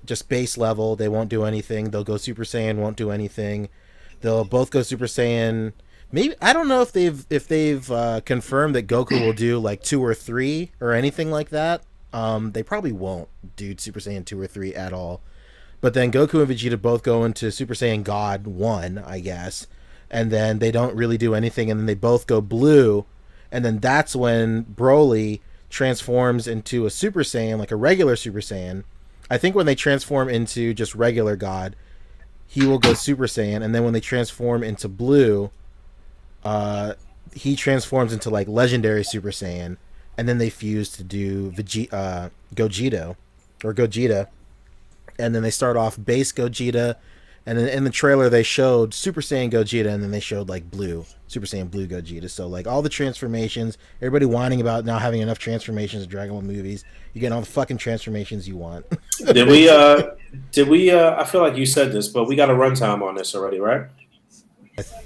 just base level. They won't do anything. They'll go Super Saiyan, won't do anything. They'll both go Super Saiyan. Maybe I don't know if they've confirmed that Goku will do like 2 or 3 or anything like that. They probably won't do Super Saiyan 2 or 3 at all. But then Goku and Vegeta both go into Super Saiyan God 1, I guess. And then they don't really do anything, and then they both go blue, and then that's when Broly transforms into a Super Saiyan, like a regular Super Saiyan. I think when they transform into just regular God, he will go Super Saiyan, and then when they transform into blue, he transforms into like legendary Super Saiyan, and then they fuse to do Gogeta, and then they start off base Gogeta, and then in the trailer they showed Super Saiyan Gogeta, and then they showed like Super Saiyan Blue Gogeta. So like all the transformations, everybody whining about not having enough transformations in Dragon Ball movies. You get all the fucking transformations you want. Did we I feel like you said this, but we got a runtime on this already, right?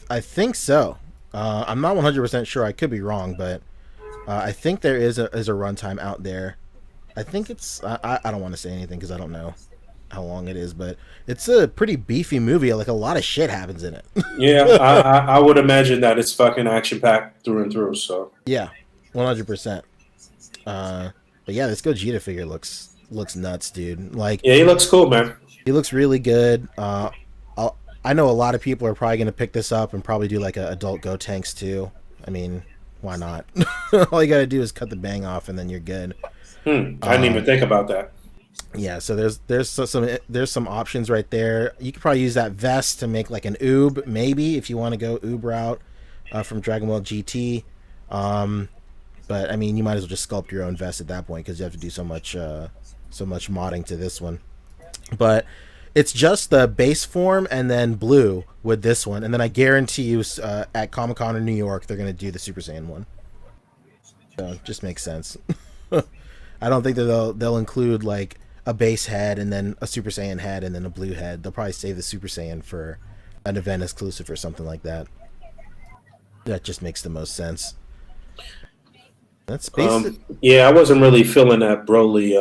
I think so. I'm not 100% sure. I could be wrong, but I think there is a runtime out there. I think it's I don't want to say anything because I don't know how long it is, but it's a pretty beefy movie. Like a lot of shit happens in it. Yeah, I would imagine that it's fucking action packed through and through. So yeah, 100%. But yeah, this Gogeta figure looks nuts, dude. Like yeah, he looks cool, man. He looks really good. I know a lot of people are probably going to pick this up and probably do like a adult Gotenks too. I mean, why not? All you got to do is cut the bang off and then you're good. I didn't even think about that. Yeah, so there's some options right there. You could probably use that vest to make like an Oob, maybe if you want to go Oob route from Dragon Ball GT. But I mean, you might as well just sculpt your own vest at that point because you have to do so much modding to this one. But it's just the base form and then blue with this one, and then I guarantee you at Comic-Con in New York they're gonna do the Super Saiyan one. So it just makes sense. I don't think that they'll include like a base head and then a Super Saiyan head and then a blue head. They'll probably save the Super Saiyan for an event exclusive or something like that. That just makes the most sense. That's basically yeah, I wasn't really feeling that Broly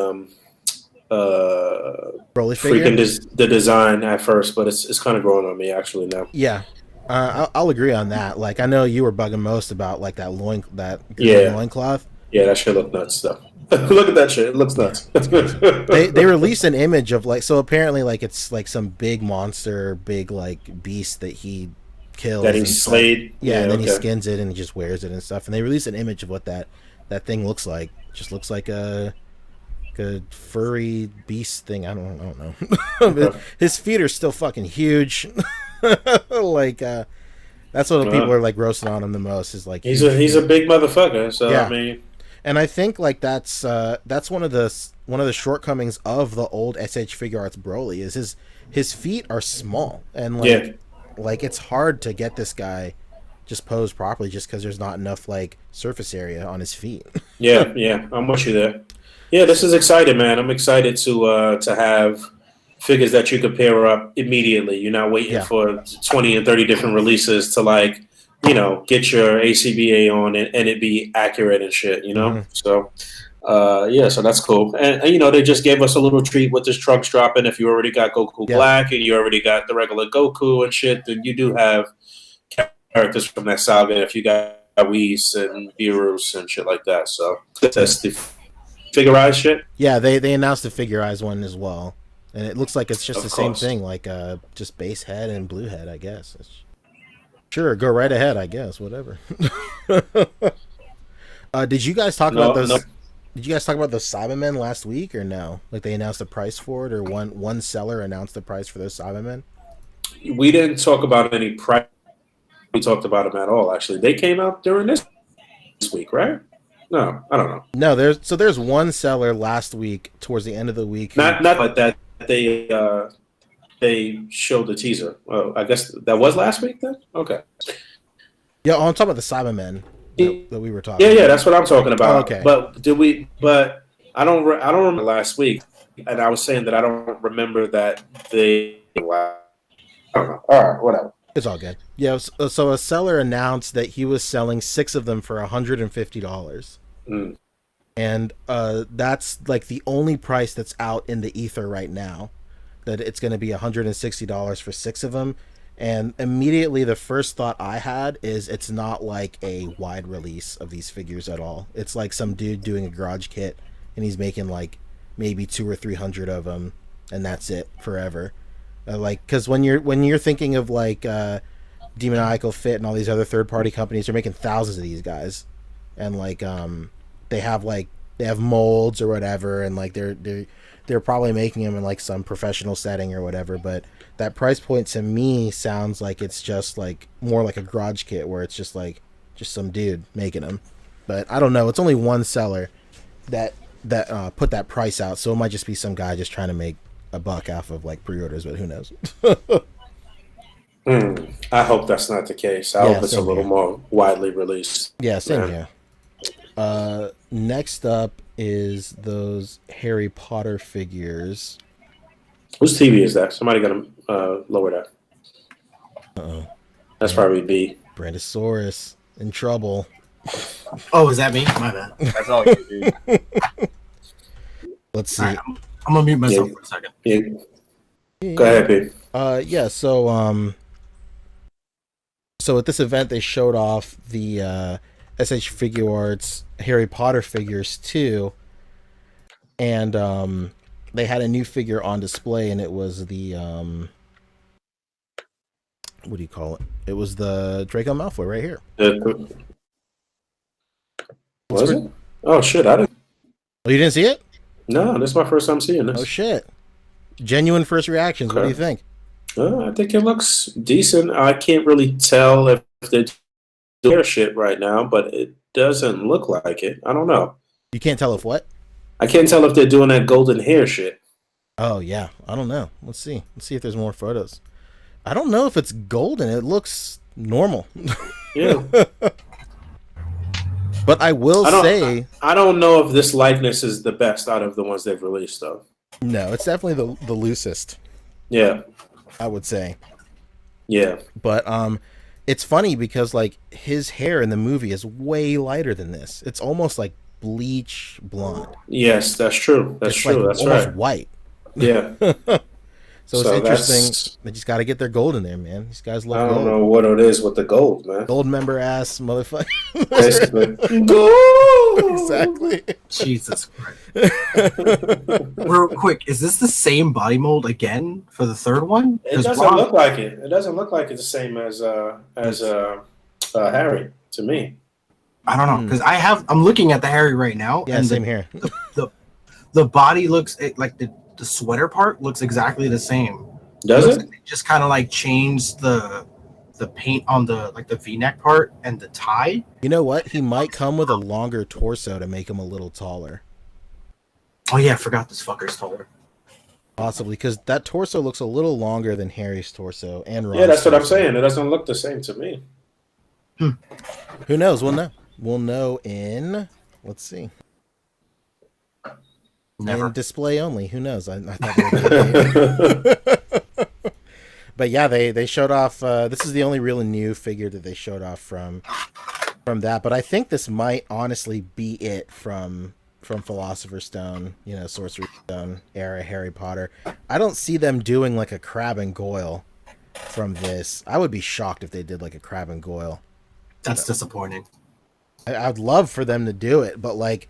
Broly figure. freaking the design at first, but it's kind of growing on me actually now. Yeah, I'll agree on that. Like, I know you were bugging most about like that loincloth. Yeah, that shit look nuts though. Look at that shit; it looks nuts. They released an image of like, so apparently like it's like some big monster, big like beast that he kills. That he slayed. Yeah, and then he skins it and he just wears it and stuff. And they released an image of what that thing looks like. Just looks like a furry beast thing. I don't know. His feet are still fucking huge. Like that's what people are like roasting on him the most, is like he's a big motherfucker. So yeah. I mean, and I think like that's one of the shortcomings of the old SH Figure Arts Broly is his feet are small, and like it's hard to get this guy just posed properly just because there's not enough like surface area on his feet. yeah, I'm with you there. Yeah, this is exciting, man. I'm excited to have figures that you can pair up immediately. You're not waiting for 20 and 30 different releases to like, get your ACBA on and it be accurate and shit, So, so that's cool. And, they just gave us a little treat with this Trunks dropping. If you already got Goku Black and you already got the regular Goku and shit, then you do have characters from that saga. If you got Whis and Beerus and shit like that. So that's the Figurized shit. Yeah, they announced the Figurized one as well. And it looks like it's just the same thing, like just base head and blue head, I guess. Sure, go right ahead, I guess. Whatever. Did you guys talk about those? No. Did you guys talk about those Cybermen last week or no? Like they announced the price for it, or one seller announced the price for those Cybermen? We didn't talk about any price. We talked about them at all. Actually, they came out during this week, right? No, I don't know. No, there's one seller last week towards the end of the week. Not like that. They showed the teaser. Oh, I guess that was last week then? Okay. Yeah, I'm talking about the Cybermen that we were talking about. Yeah, that's what I'm talking about. Oh, okay. But I don't remember last week, and I was saying that I don't remember that they. I don't know. All right, whatever. It's all good. Yeah, so a seller announced that he was selling 6 of them for $150. And that's like the only price that's out in the ether right now, that it's going to be $160 for 6 of them. And immediately the first thought I had is it's not like a wide release of these figures at all. It's like some dude doing a garage kit and he's making like maybe 200 or 300 of them, and that's it forever. Like, because when you're thinking of like Demoniacal Fit and all these other third-party companies, they're making thousands of these guys, and like they have molds or whatever, and like they're probably making them in like some professional setting or whatever. But that price point to me sounds like it's just like more like a garage kit where it's just some dude making them. But I don't know. It's only one seller that put that price out, so it might just be some guy just trying to make a buck off of like pre-orders, but who knows? I hope that's not the case. I hope it's a little more widely released. Yeah, same here. Next up is those Harry Potter figures. Whose TV is that? Somebody got to lower that. Uh-oh. That's probably B. Brandosaurus in trouble. Oh, is that me? My bad. That's all you do. Let's see. Right, I'm gonna mute myself for a second. Yeah. Go ahead, babe. So at this event they showed off the SH Figure Arts Harry Potter figures too, and they had a new figure on display, and it was the what do you call it? It was the Draco Malfoy right here. Was it? Oh shit! I didn't. Oh, you didn't see it? No, this is my first time seeing this. Oh shit! Genuine first reactions. Okay. What do you think? I think it looks decent. I can't really tell if they're doing their shit right now, but it doesn't look like it. I don't know. You can't tell if what? I can't tell if they're doing that golden hair shit. Oh yeah, I don't know. Let's see. Let's see if there's more photos. I don't know if it's golden. It looks normal. Yeah. But I will say, I don't know if this likeness is the best out of the ones they've released, though. No, it's definitely the loosest. Yeah, I would say. Yeah, but it's funny because like his hair in the movie is way lighter than this. It's almost like bleach blonde. Yes, that's true. That's It's true. like That's almost right. white. Yeah. So it's So interesting. They just got to get their gold in there, man. These guys I love don't gold. know what it is with the gold, man. Gold member ass motherfucker. Basically, gold. Exactly. Jesus Christ. Real quick, is this the same body mold again for the third one? It doesn't look like it. It doesn't look like it's the same as Harry to me. I don't know because I'm looking at the Harry right now. Yeah, and same here. The body looks like the sweater part looks exactly the same. Does looks it? Like they just kind of like changed the paint on the like the V-neck part and the tie. You know what? He might come with a longer torso to make him a little taller. Oh yeah, I forgot this fucker's taller. Possibly, because that torso looks a little longer than Harry's torso and Ron's Yeah, that's what I'm torso. saying. It doesn't look the same to me. Who knows? We'll know. We'll know in, let's see. Never. In display only. Who knows? I thought they would. But yeah, they showed off. This is the only really new figure that they showed off from that. But I think this might honestly be it from Philosopher's Stone, Sorcerer's Stone era Harry Potter. I don't see them doing like a Crab and Goyle from this. I would be shocked if they did like a Crab and Goyle. That's disappointing. I'd love for them to do it, but like,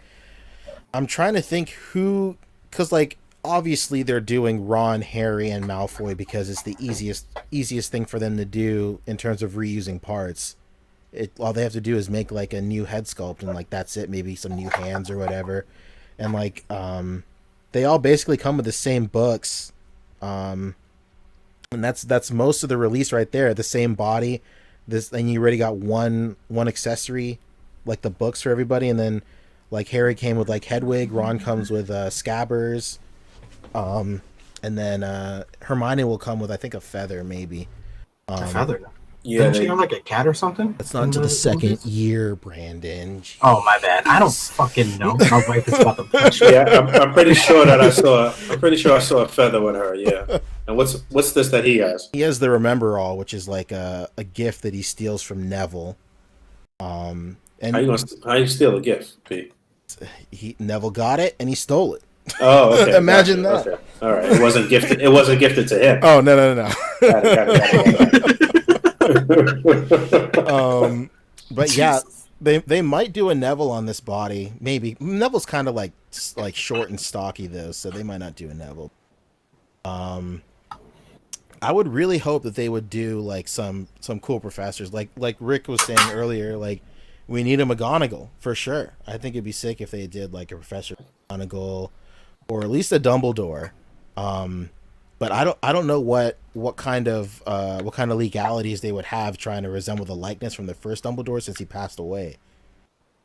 I'm trying to think who, because like obviously they're doing Ron, Harry, and Malfoy because it's the easiest thing for them to do in terms of reusing parts. All they have to do is make like a new head sculpt and like that's it. Maybe some new hands or whatever, and like they all basically come with the same books, and that's most of the release right there. The same body, and you already got one accessory, like the books for everybody, and then like Harry came with like Hedwig, Ron comes with Scabbers, and then Hermione will come with I think a feather maybe. A feather. Yeah, Didn't she have like a cat or something? It's not until the second year, Brandon. Jeez. Oh my bad. I don't fucking know. My wife is about to punch me. Yeah, I'm pretty sure that I saw. I'm pretty sure I saw a feather with her. Yeah. And what's this that he has? He has the Remember All, which is like a gift that he steals from Neville. And How you steal a gift, Pete? Neville got it and he stole it. Oh, okay. Imagine gotcha. that. Okay. All right. It wasn't gifted. It wasn't gifted to him. Oh no. Got it. But yeah, they might do a Neville on this body. Maybe Neville's kind of like short and stocky though, so they might not do a Neville. I would really hope that they would do like some cool professors, like Rick was saying earlier. Like we need a McGonagall for sure. I think it'd be sick if they did like a Professor McGonagall or at least a Dumbledore. But I don't know what kind of legalities they would have trying to resemble the likeness from the first Dumbledore since he passed away.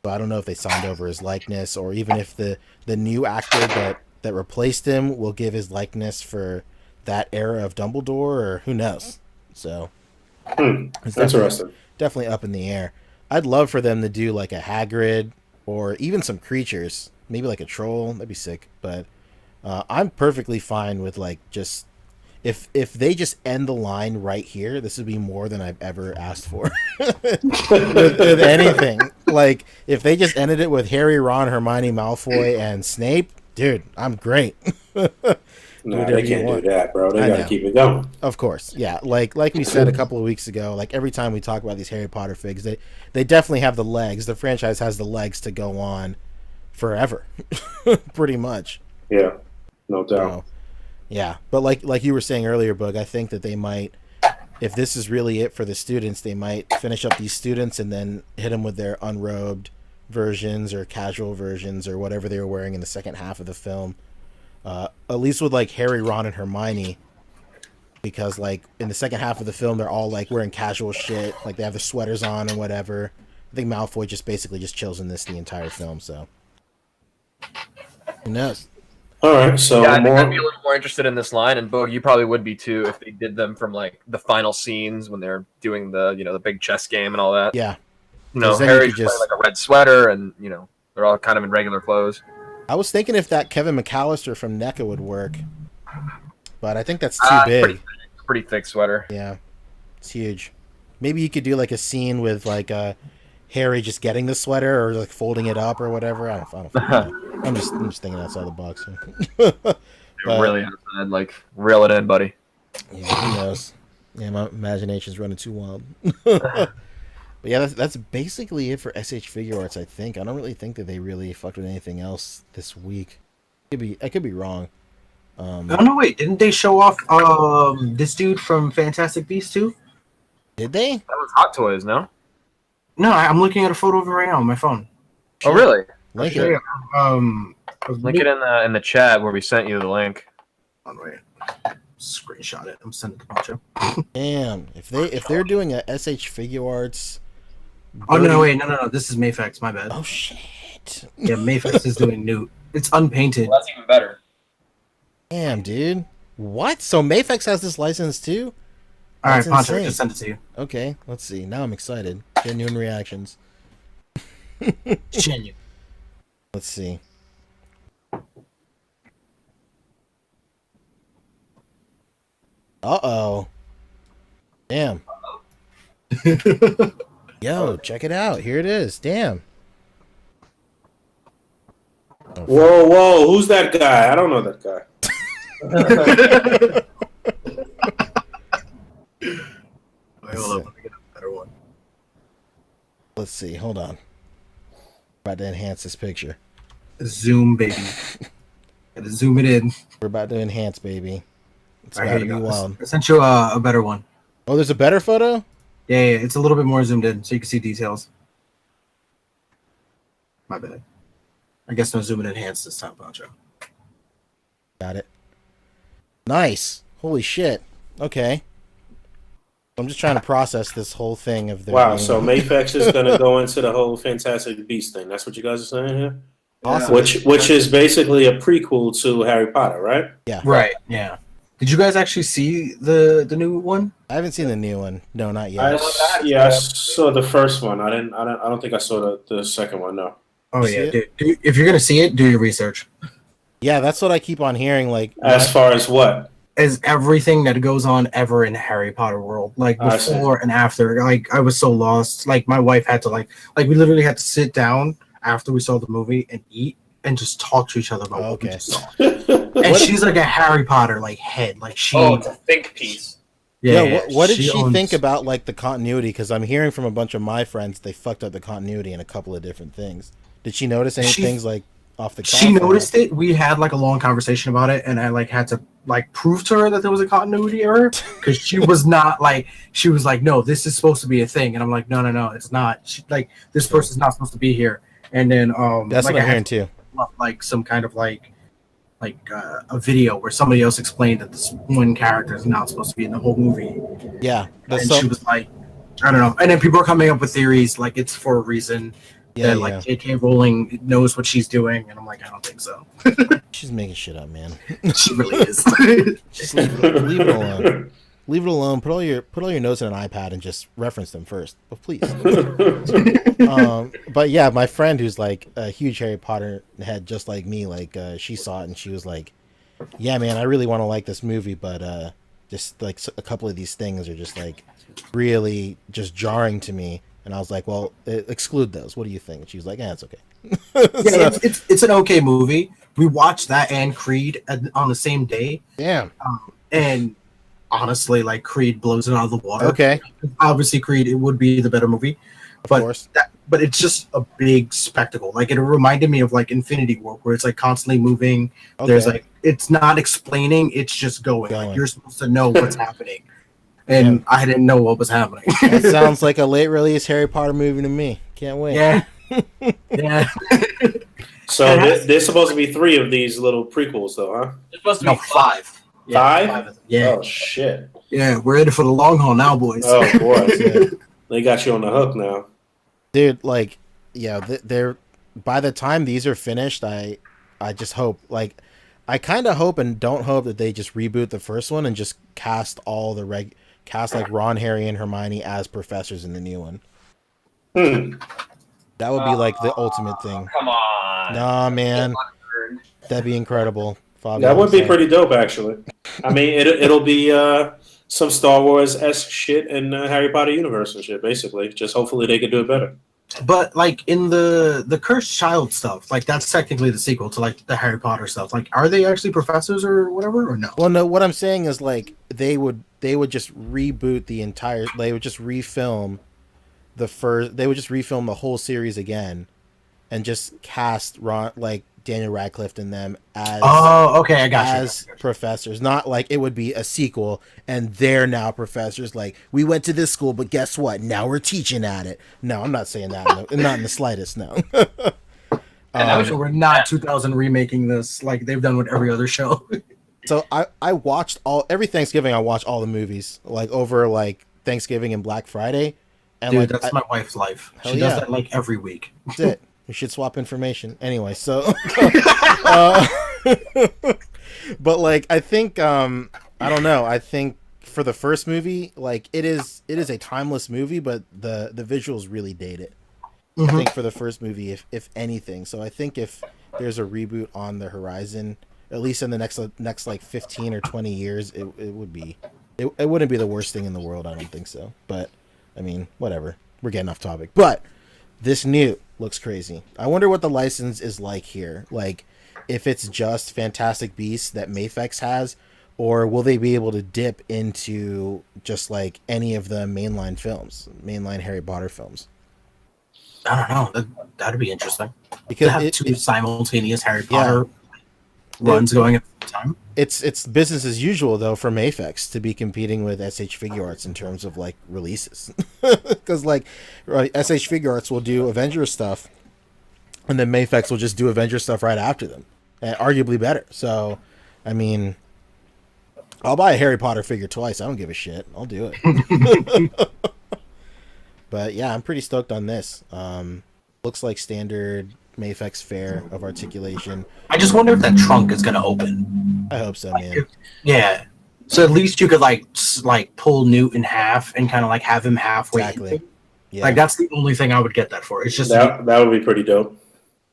So I don't know if they signed over his likeness or even if the new actor that replaced him will give his likeness for that era of Dumbledore or who knows. So it's Interesting. definitely up in the air. I'd love for them to do like a Hagrid or even some creatures, maybe like a troll. That'd be sick. But I'm perfectly fine with like just if they just end the line right here, this would be more than I've ever asked for with anything. Like if they just ended it with Harry, Ron, Hermione, Malfoy, and Snape, dude, I'm great. No, they can't do that, bro. They gotta keep it going. Of course, yeah. Like we said a couple of weeks ago, like every time we talk about these Harry Potter figs, they definitely have the legs. The franchise has the legs to go on forever, pretty much. Yeah, no doubt. So, yeah, but like you were saying earlier, Bug, I think that they might, if this is really it for the students, they might finish up these students and then hit them with their unrobed versions or casual versions or whatever they were wearing in the second half of the film. At least with like Harry, Ron, and Hermione, because like in the second half of the film they're all like wearing casual shit, like they have their sweaters on and whatever. I think Malfoy just basically just chills in this the entire film, so who knows? All right, so yeah, I think I'd be a little more interested in this line, and Boog, you probably would be too if they did them from like the final scenes when they're doing the the big chess game and all that. Yeah, Harry's wearing like a red sweater, and they're all kind of in regular clothes. I was thinking if that Kevin McAllister from NECA would work, but I think that's too big. Pretty thick sweater. Yeah, it's huge. Maybe you could do like a scene with like Harry just getting the sweater or like folding it up or whatever. I don't fucking know. I'm just thinking outside the box. But, really outside, like reel it in, buddy. yeah, who knows? Yeah, my imagination's running too wild. But yeah, that's basically it for SH Figure Arts. I think I don't really think that they really fucked with anything else this week. I could be wrong. Oh no, wait! Didn't they show off this dude from Fantastic Beasts too? Did they? That was Hot Toys, no? No, I'm looking at a photo of it right now on my phone. Oh, really? Link Yeah, it. Link it in the chat where we sent you the link. Oh, wait. Screenshot it. I'm sending it to Poncho. Damn, if they're doing a SH Figure Arts. Oh no, wait, no. This is Mafex. My bad. Oh shit. Yeah, Mafex is doing new. It's unpainted. Well, that's even better. Damn, dude. What? So Mafex has this license too? All right, That's Poncho, insane. just send it to you. Okay, let's see. Now I'm excited. Genuine reactions. Genuine. Let's see. Uh-oh. Damn. Yo, check it out. Here it is. Damn. Whoa, who's that guy? I don't know that guy. Wait, hold up. Let me get a better one. Let's see. Hold on. About to enhance this picture. Zoom, baby. Gotta zoom it in. We're about to enhance, baby. It's All about right, to here be you go. wild. I sent you a better one. Oh, there's a better photo? Yeah, it's a little bit more zoomed in, so you can see details. My bad. I guess no zoom and enhance this time, Poncho. Got it. Nice. Holy shit. Okay. I'm just trying to process this whole thing of the. Wow, so Mafex is going to go into the whole Fantastic Beasts thing. That's what you guys are saying here? Awesome. Which is basically a prequel to Harry Potter, right? Yeah. Right, yeah. Did you guys actually see the new one? I haven't seen the new one. No, not yet. I saw the first one. I don't think I saw the second one. No. Oh See yeah, it? dude. If you're gonna see it, do your research. Yeah, that's what I keep on hearing. Like, As far as what? As everything that goes on ever in Harry Potter world, like I see. before and after. Like I was so lost. Like my wife had to like we literally had to sit down after we saw the movie and eat and just talk to each other about what we Okay. just saw. And she's like a Harry Potter like head. Like she. Oh, it's a think piece. yeah, what did she owns- think about like the continuity? Because I'm hearing from a bunch of my friends they fucked up the continuity in a couple of different things. Did she notice any things like off the cuff? She noticed it. We had like a long conversation about it, and I like had to like prove to her that there was a continuity error because she was not like she was like, no, this is supposed to be a thing, and I'm like, no, it's not. She, like this person's not supposed to be here. And then That's like, what I I'm had hearing to too. pull up, like some kind of like a video where somebody else explained that this one character is not supposed to be in the whole movie, Yeah, and she was like, I don't know. And then people are coming up with theories like it's for a reason. yeah, That like J.K. Rowling knows what she's doing, and I'm like, I don't think so. she's making shit up, man. She really is. Just leave it alone. Leave it alone. Put all your notes in an iPad and just reference them first, but please. But yeah, my friend who's like a huge Harry Potter head, just like me, like she saw it and she was like, "Yeah, man, I really want to like this movie, but just like a couple of these things are just like really just jarring to me." And I was like, "Well, exclude those. What do you think?" And she was like, "Yeah, it's okay." Yeah, it's an okay movie. We watched that and Creed on the same day. Damn. And honestly, like Creed blows it out of the water. Okay. Obviously, Creed it would be the better movie, Of but course. but it's just a big spectacle. Like it reminded me of like Infinity War, where it's like constantly moving. Okay. There's like it's not explaining; it's just going. Like you're supposed to know what's happening, and I didn't know what was happening. That sounds like a late release Harry Potter movie to me. Can't wait. Yeah, yeah. So there's supposed to be 3 of these little prequels, though, huh? It's supposed to No, be 5. Yeah, 5? Yeah, Oh shit. yeah. We're in it for the long haul now, boys. Oh boy, they got you on the hook now. Dude, like, yeah, they're by the time these are finished, I just hope, like, I kind of hope and don't hope that they just reboot the first one and just cast all the cast like Ron, Harry, and Hermione as professors in the new one. That would be like the ultimate thing. Come on. Nah, man, that'd be incredible. Fabio, That would be sorry. pretty dope, actually. I mean, it'll be some Star Wars esque shit in Harry Potter universe and shit. Basically, just hopefully they can do it better. But like in the Cursed Child stuff, like that's technically the sequel to like the Harry Potter stuff. Like, are they actually professors or whatever, or no? Well, no. What I'm saying is like they would just reboot the entire. They would just refilm the first. They would just refilm the whole series again, and just cast like Daniel Radcliffe and them as okay, I got as professors. Not like it would be a sequel and they're now professors. Like, we went to this school, but guess what? Now we're teaching at it. No, I'm not saying that. No, not in the slightest. No. So we're not 2000 remaking this like they've done with every other show. So I watched every Thanksgiving. I watch all the movies like over like Thanksgiving and Black Friday. And Dude, like, that's my wife's life. She yeah. does that like every week. That's it. We should swap information anyway. So, but like I think I don't know. I think for the first movie, like it is a timeless movie, but the visuals really date it. I think for the first movie, if anything. So I think if there's a reboot on the horizon, at least in the next like 15 or 20 years, it would be it wouldn't be the worst thing in the world. I don't think so. But I mean, whatever. We're getting off topic. But this new looks crazy. I wonder what the license is like here. Like, if it's just Fantastic Beasts that Mafex has, or will they be able to dip into just like any of the mainline Harry Potter films? I don't know. That'd be interesting. Because to have two simultaneous Harry Potter runs going at the time. It's business as usual though for Mafex to be competing with SH Figure Arts in terms of like releases, because like SH Figure Arts will do Avengers stuff, and then Mafex will just do Avengers stuff right after them, and arguably better. So, I mean, I'll buy a Harry Potter figure twice. I don't give a shit. I'll do it. But yeah, I'm pretty stoked on this. Looks like standard Mafex fare of articulation. I just wonder if that trunk is gonna open. I hope so, man. Yeah. So at least you could like pull Newt in half and kind of like have him halfway. Exactly. Yeah. Like that's the only thing I would get that for. It's just that would be pretty dope.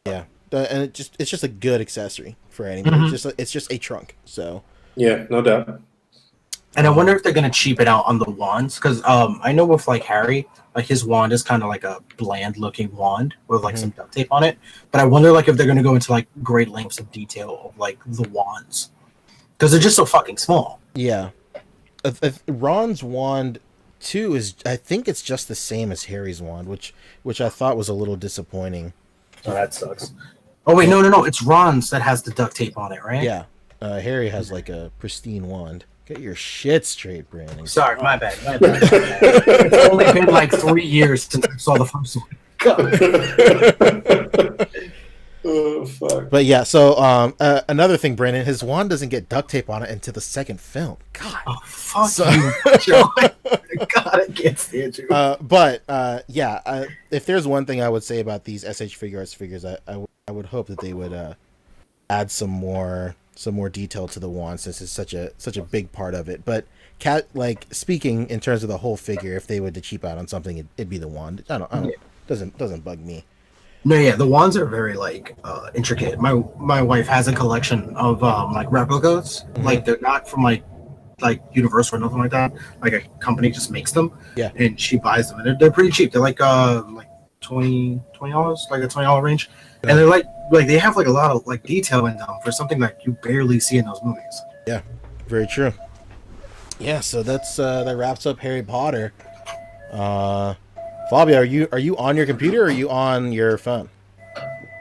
Yeah, and it's just a good accessory for anybody. It's just a trunk. So yeah, no doubt. And I wonder if they're gonna cheap it out on the wands, because I know with like Harry, like his wand is kind of like a bland looking wand with like some duct tape on it. But I wonder like if they're gonna go into like great lengths of detail of like the wands, because they're just so fucking small. Yeah, Ron's wand too is, I think it's just the same as Harry's wand, which I thought was a little disappointing. Oh, that sucks. Oh wait, no, it's Ron's that has the duct tape on it, right? Yeah, Harry has like a pristine wand. Get your shit straight, Brandon. Sorry, my bad. It's only been like 3 years since I saw the first one. Oh, fuck. But yeah, so another thing, Brandon, his wand doesn't get duct tape on it until the second film. God. Oh, fuck you, Joe. God, I can't stand you. But if there's one thing I would say about these SH Figure Arts figures, I would hope that they would add some more detail to the wand, since it's such a big part of it. But speaking in terms of the whole figure, if they were to cheap out on something, it'd be the wand. I don't doesn't bug me. No, yeah, the wands are very like intricate. My wife has a collection of like replicas. Like they're not from like Universal or nothing like that. Like a company just makes them. Yeah. And she buys them, and they're pretty cheap. They're like $20, like a $20 range. Yeah. And they're like they have like a lot of like detail in them for something that you barely see in those movies. Yeah, very true. Yeah, so that wraps up Harry Potter. Fabio, are you on your computer or are you on your phone?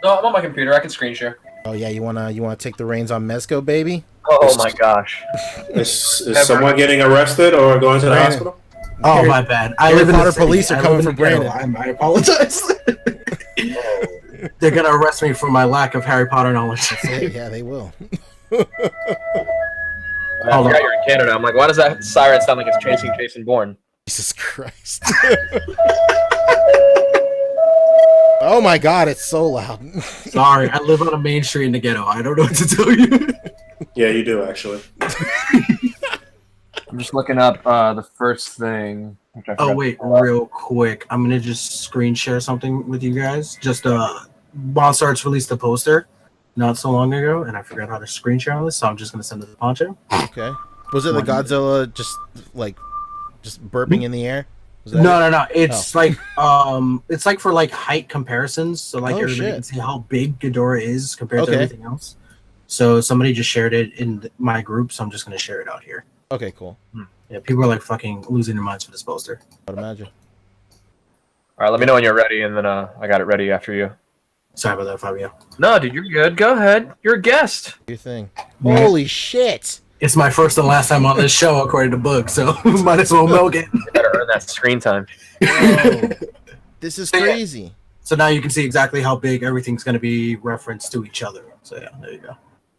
No, I'm on my computer. I can screen share. Oh yeah, you wanna take the reins on Mezco, baby? Oh my gosh! Is someone getting arrested or going to the hospital? Oh my bad. Harry Potter police are coming for Brandon. I apologize. They're gonna arrest me for my lack of Harry Potter knowledge. Yeah, they will. I forgot you're in Canada. I'm like, why does that siren sound like it's chasing Jason Bourne? Jesus Christ. Oh my God, it's so loud. Sorry, I live on a main street in the ghetto. I don't know what to tell you. Yeah, you do actually. I'm just looking up the first thing. Oh wait, real quick. I'm gonna just screen share something with you guys. Just Monster Arts released a poster not so long ago, and I forgot how to screen share on this, so I'm just gonna send it to Poncho. Okay. Was it the Godzilla just burping in the air? Was that No. It's it's like for like height comparisons. So like everybody can see how big Ghidorah is compared to everything else. So somebody just shared it in my group, so I'm just gonna share it out here. Okay, cool. Yeah, people are like fucking losing their minds for this poster. I'd imagine. All right, let me know when you're ready, and then I got it ready after you. Sorry about that, Fabio. No, dude, you're good. Go ahead. You're a guest. Your thing. Holy shit! It's my first and last time on this show, according to Book, so might as well milk it. You better earn that screen time. Whoa. This is crazy. So now you can see exactly how big everything's going to be referenced to each other. So yeah, there you go.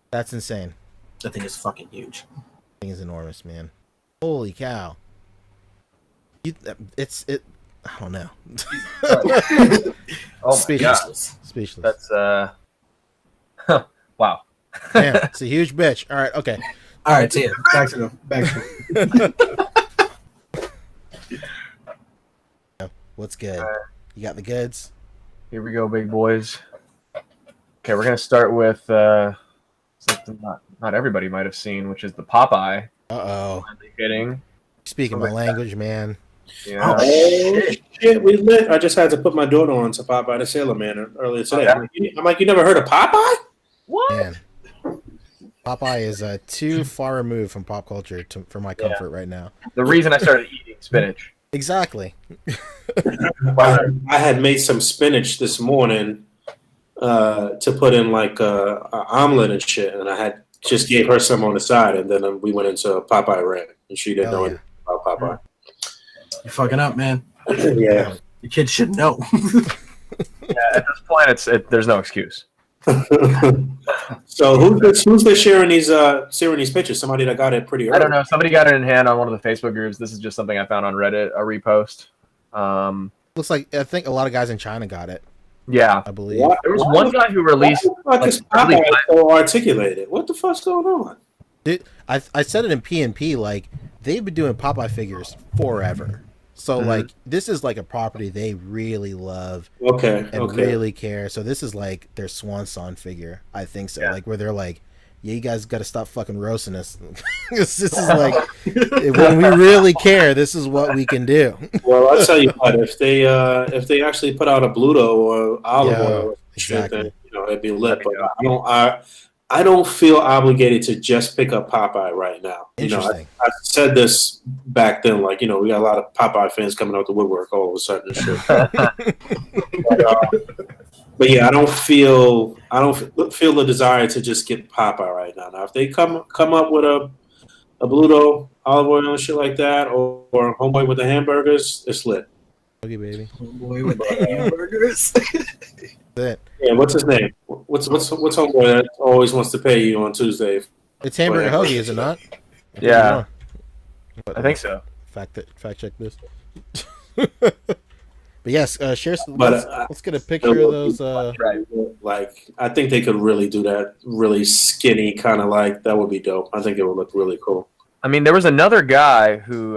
That's insane. That thing is fucking huge. That thing is enormous, man. Holy cow. I don't know. Oh my Speechless. God. Speechless. That's wow. Damn, it's a huge bitch. All right, okay. All right, see ya. Back to What's good? You got the goods? Here we go, big boys. Okay, we're gonna start with something not everybody might have seen, which is the Popeye. Uh-oh. Hitting. Speaking my language, man. Yeah. Oh, shit, we lit. I just had to put my daughter on to Popeye the Sailor Man earlier today. I'm like, you never heard of Popeye? What? Man. Popeye is too far removed from pop culture for my comfort right now. The reason I started eating spinach. Exactly. I had made some spinach this morning to put in like a omelet and shit, and I had just gave her some on the side, and then we went into a Popeye rant, and she didn't know anything about Popeye. You're fucking up, man. Yeah. The kids should know. Yeah, at this point, there's no excuse. So who's sharing these pictures? Somebody that got it pretty early. I don't know. Somebody got it in hand on one of the Facebook groups. This is just something I found on Reddit, a repost. Looks like I think a lot of guys in China got it. Yeah, I believe. There was one guy who released. What the fuck is Popeye so articulated? What the fuck's going on? Dude, I said it in PNP. Like they've been doing Popeye figures forever. So like this is like a property they really love, really care. So this is like their swan song figure, I think so. Yeah. Like where they're like, yeah, you guys got to stop fucking roasting us. This is like when we really care. This is what we can do. Well, I'll tell you what. If they actually put out a Bluto or olive oil, then it'd be lit. But I don't feel obligated to just pick up Popeye right now. Interesting. I said this back then, like, we got a lot of Popeye fans coming out the woodwork all of a sudden and shit. But yeah, I don't feel the desire to just get Popeye right now. Now, if they come up with a Bluto, olive oil and shit like that, or Homeboy with the hamburgers, it's lit. Okay, baby. Homeboy with the hamburgers. Yeah, what's his name? What's homeboy that always wants to pay you on Tuesday? It's Hamburger Hoagie, is it not? Yeah, I think so. Fact check this. But yes, share. Let's get a picture of those. Like, I think they could really do that. Really skinny, kind of like that would be dope. I think it would look really cool. I mean, there was another guy who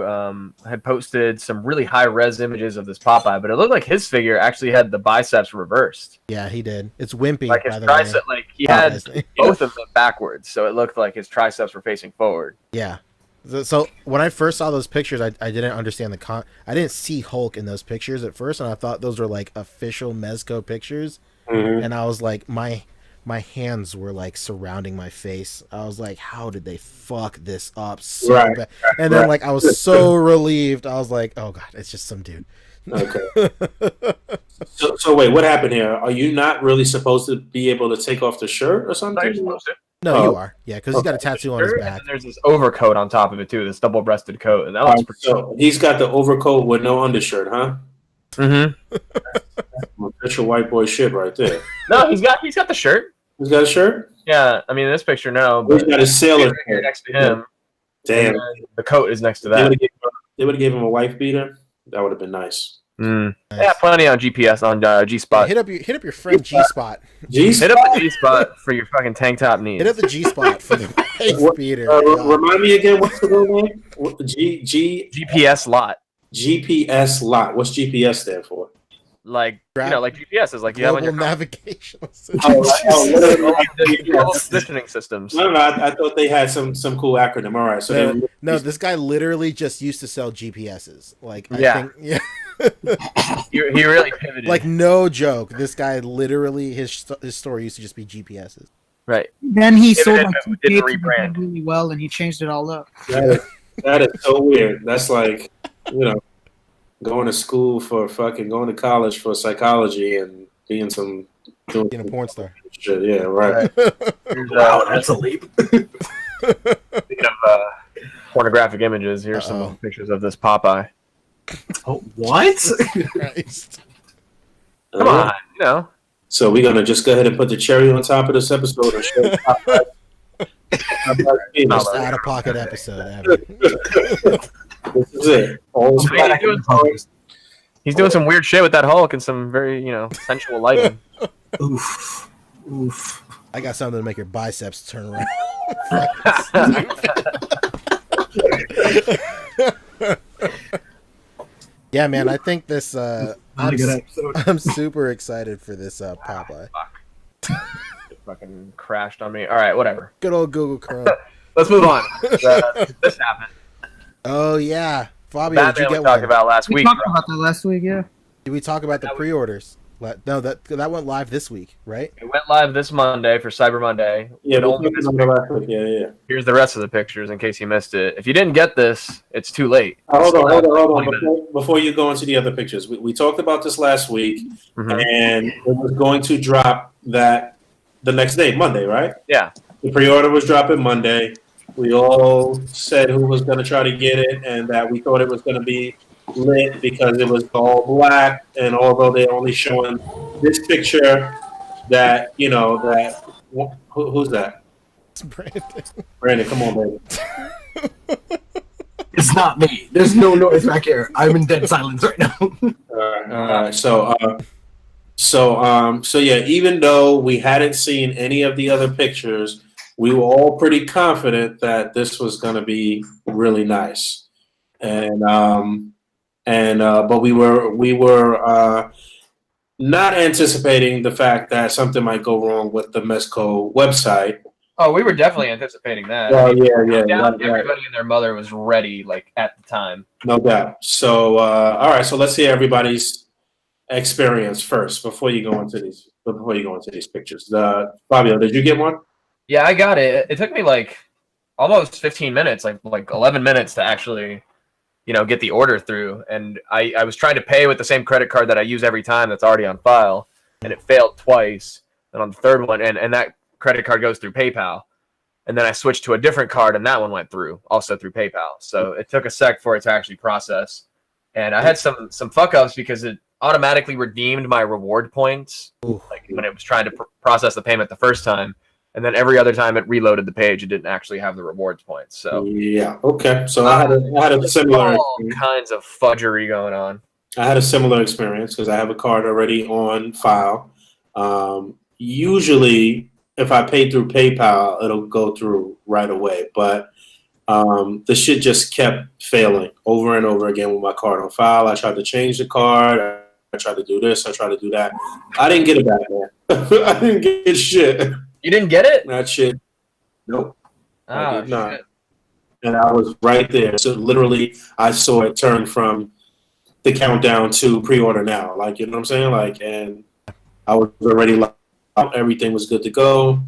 had posted some really high-res images of this Popeye, but it looked like his figure actually had the biceps reversed. Yeah, he did. It's wimpy. Like his tricep, like he had both of them backwards, so it looked like his triceps were facing forward. Yeah. So when I first saw those pictures, I didn't understand I didn't see Hulk in those pictures at first, and I thought those were like official Mezco pictures, and I was like, my hands were like surrounding my face. I was like, how did they fuck this up so bad? And then like I was so relieved. I was like, oh god, it's just some dude. Okay. So wait, what happened here? Are you not really supposed to be able to take off the shirt or something? No, you are. Yeah, because he's got a tattoo on his back. And there's this overcoat on top of it too, this double-breasted coat, and that looks pretty cool. He's got the overcoat with no undershirt, huh? Official white boy shit right there. No, he's got the shirt. He's got a shirt? Yeah, I mean, in this picture, no. But he's got his sailor shirt next to him. Damn. The coat is next to that. They would have gave him a wife beater. That would have been nice. Nice. Yeah, plenty on GPS on G Spot. Yeah, hit up your friend G Spot. Hit up the G Spot for your fucking tank top needs. Hit up the G Spot for the wife beater. Remind me again. What's the real name? GPS lot. GPS lot. What's GPS stand for? like Grab- like GPS is like you have on Global your navigational system. positioning systems. No, I thought they had some cool acronym. All right, so No, this guy literally just used to sell GPSs. Like, I Yeah. think, yeah. He really pivoted. Like, no joke. This guy literally, his store used to just be GPSs. right. Then he If it sold had like been- 2 didn't tapes and it rebrand. did really well, and he changed it all up. that is so weird. That's like, going to college for psychology and doing Being a porn star. shit. Yeah, right. Here's, Wow, that's a leap. Speaking of pornographic images, here's Uh-oh. some pictures of this Popeye. Oh, what? Christ. Come on, So we're gonna just go ahead and put the cherry on top of this episode and show Popeye's penis. Most Out of pocket episode ever. This is it. All He's doing some weird shit with that Hulk and some very, sensual lighting. Oof. Oof. I got something to make your biceps turn around. Yeah, man, I think this. I'm super excited for this Popeye. Fucking crashed on me. All right, whatever. Good old Google Chrome. Let's move on. This happened. Oh yeah, Fabio, did you Batman we get talked one? about last We week. talked about that last week, yeah. Did we talk about the pre-orders? No, that went live this week, right? It went live this Monday for Cyber Monday. Yeah, But only this week. yeah. Here's the rest of the pictures in case you missed it. If you didn't get this, it's too late. Hold on. 20 minutes. Before you go into the other pictures, we talked about this last week, Mhm. and it was going to drop the next day, Monday, right? Yeah. The pre-order was dropping Monday. We all said who was going to try to get it, and that we thought it was going to be lit because it was all black. And although they're only showing this picture, who's that? It's Brandon. Brandon, come on, baby. It's not me. There's no noise back here. I'm in dead silence right now. All right. So yeah. Even though we hadn't seen any of the other pictures, we were all pretty confident that this was going to be really nice, but we were not anticipating the fact that something might go wrong with the Mezco website. Oh, we were definitely anticipating that. Well, yeah, Everybody and their mother was ready, like, at the time. no doubt. So, all right. So let's hear everybody's experience first before you go into these pictures. Fabio, did you get one? Yeah, I got it. It took me, like, almost 15 minutes, like 11 minutes to actually, get the order through. And I was trying to pay with the same credit card that I use every time that's already on file, and it failed twice. And on the third one, and that credit card goes through PayPal. And then I switched to a different card, and that one went through, also through PayPal. So it took a sec for it to actually process. And I had some fuck-ups because it automatically redeemed my reward points, like when it was trying to process the payment the first time. And then every other time it reloaded the page, it didn't actually have the rewards points. So yeah, okay. So I had a similar all kinds of fudgery going on. I had a similar experience because I have a card already on file. Usually, if I pay through PayPal, it'll go through right away. But the shit just kept failing over and over again with my card on file. I tried to change the card. I tried to do this. I tried to do that. I didn't get it back, man. I didn't get shit. You didn't get it? That shit. Nope. I Oh, did not. shit. And I was right there. So literally, I saw it turn from the countdown to pre-order now. Like, you know what I'm saying? Like, and I was already like, everything was good to go,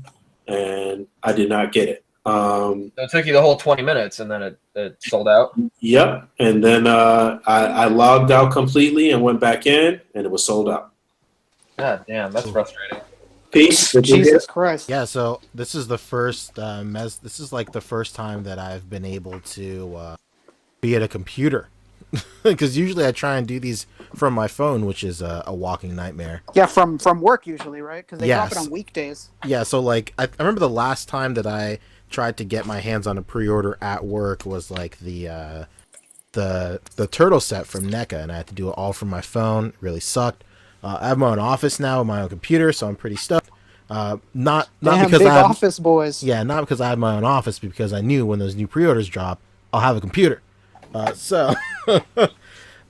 and I did not get it. So it took you the whole 20 minutes, and then it sold out? Yep. And then I logged out completely and went back in, and it was sold out. God damn, that's frustrating. Pete, did you get Jesus it? Christ. Yeah, so this is the first this is like the first time that I've been able to be at a computer. Because usually I try and do these from my phone, which is a walking nightmare. Yeah, from work usually, right? Because they drop Yes. it on weekdays. Yeah, so like I remember the last time that I tried to get my hands on a pre-order at work was like the turtle set from NECA, and I had to do it all from my phone. It really sucked. I have my own office now with my own computer, so I'm pretty stoked. Not Damn, because big I have, office boys. yeah, not because I have my own office, but because I knew when those new pre-orders drop, I'll have a computer. So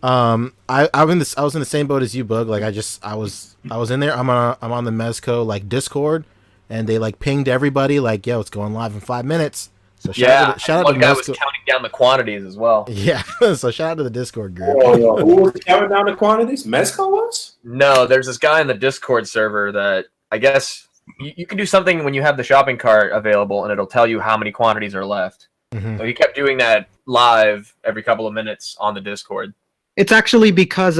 I was in the same boat as you, Bug. Like I was in there. I'm on the Mezco like Discord, and they like pinged everybody like, yo, it's going live in 5 minutes. So shout out one to guy Mezco. was counting down the quantities as well. Yeah, so shout out to the Discord group. Who was counting down the quantities? Mezco was? No, there's this guy in the Discord server that I guess you can do something when you have the shopping cart available, and it'll tell you how many quantities are left. Mhm. So he kept doing that live every couple of minutes on the Discord. It's actually because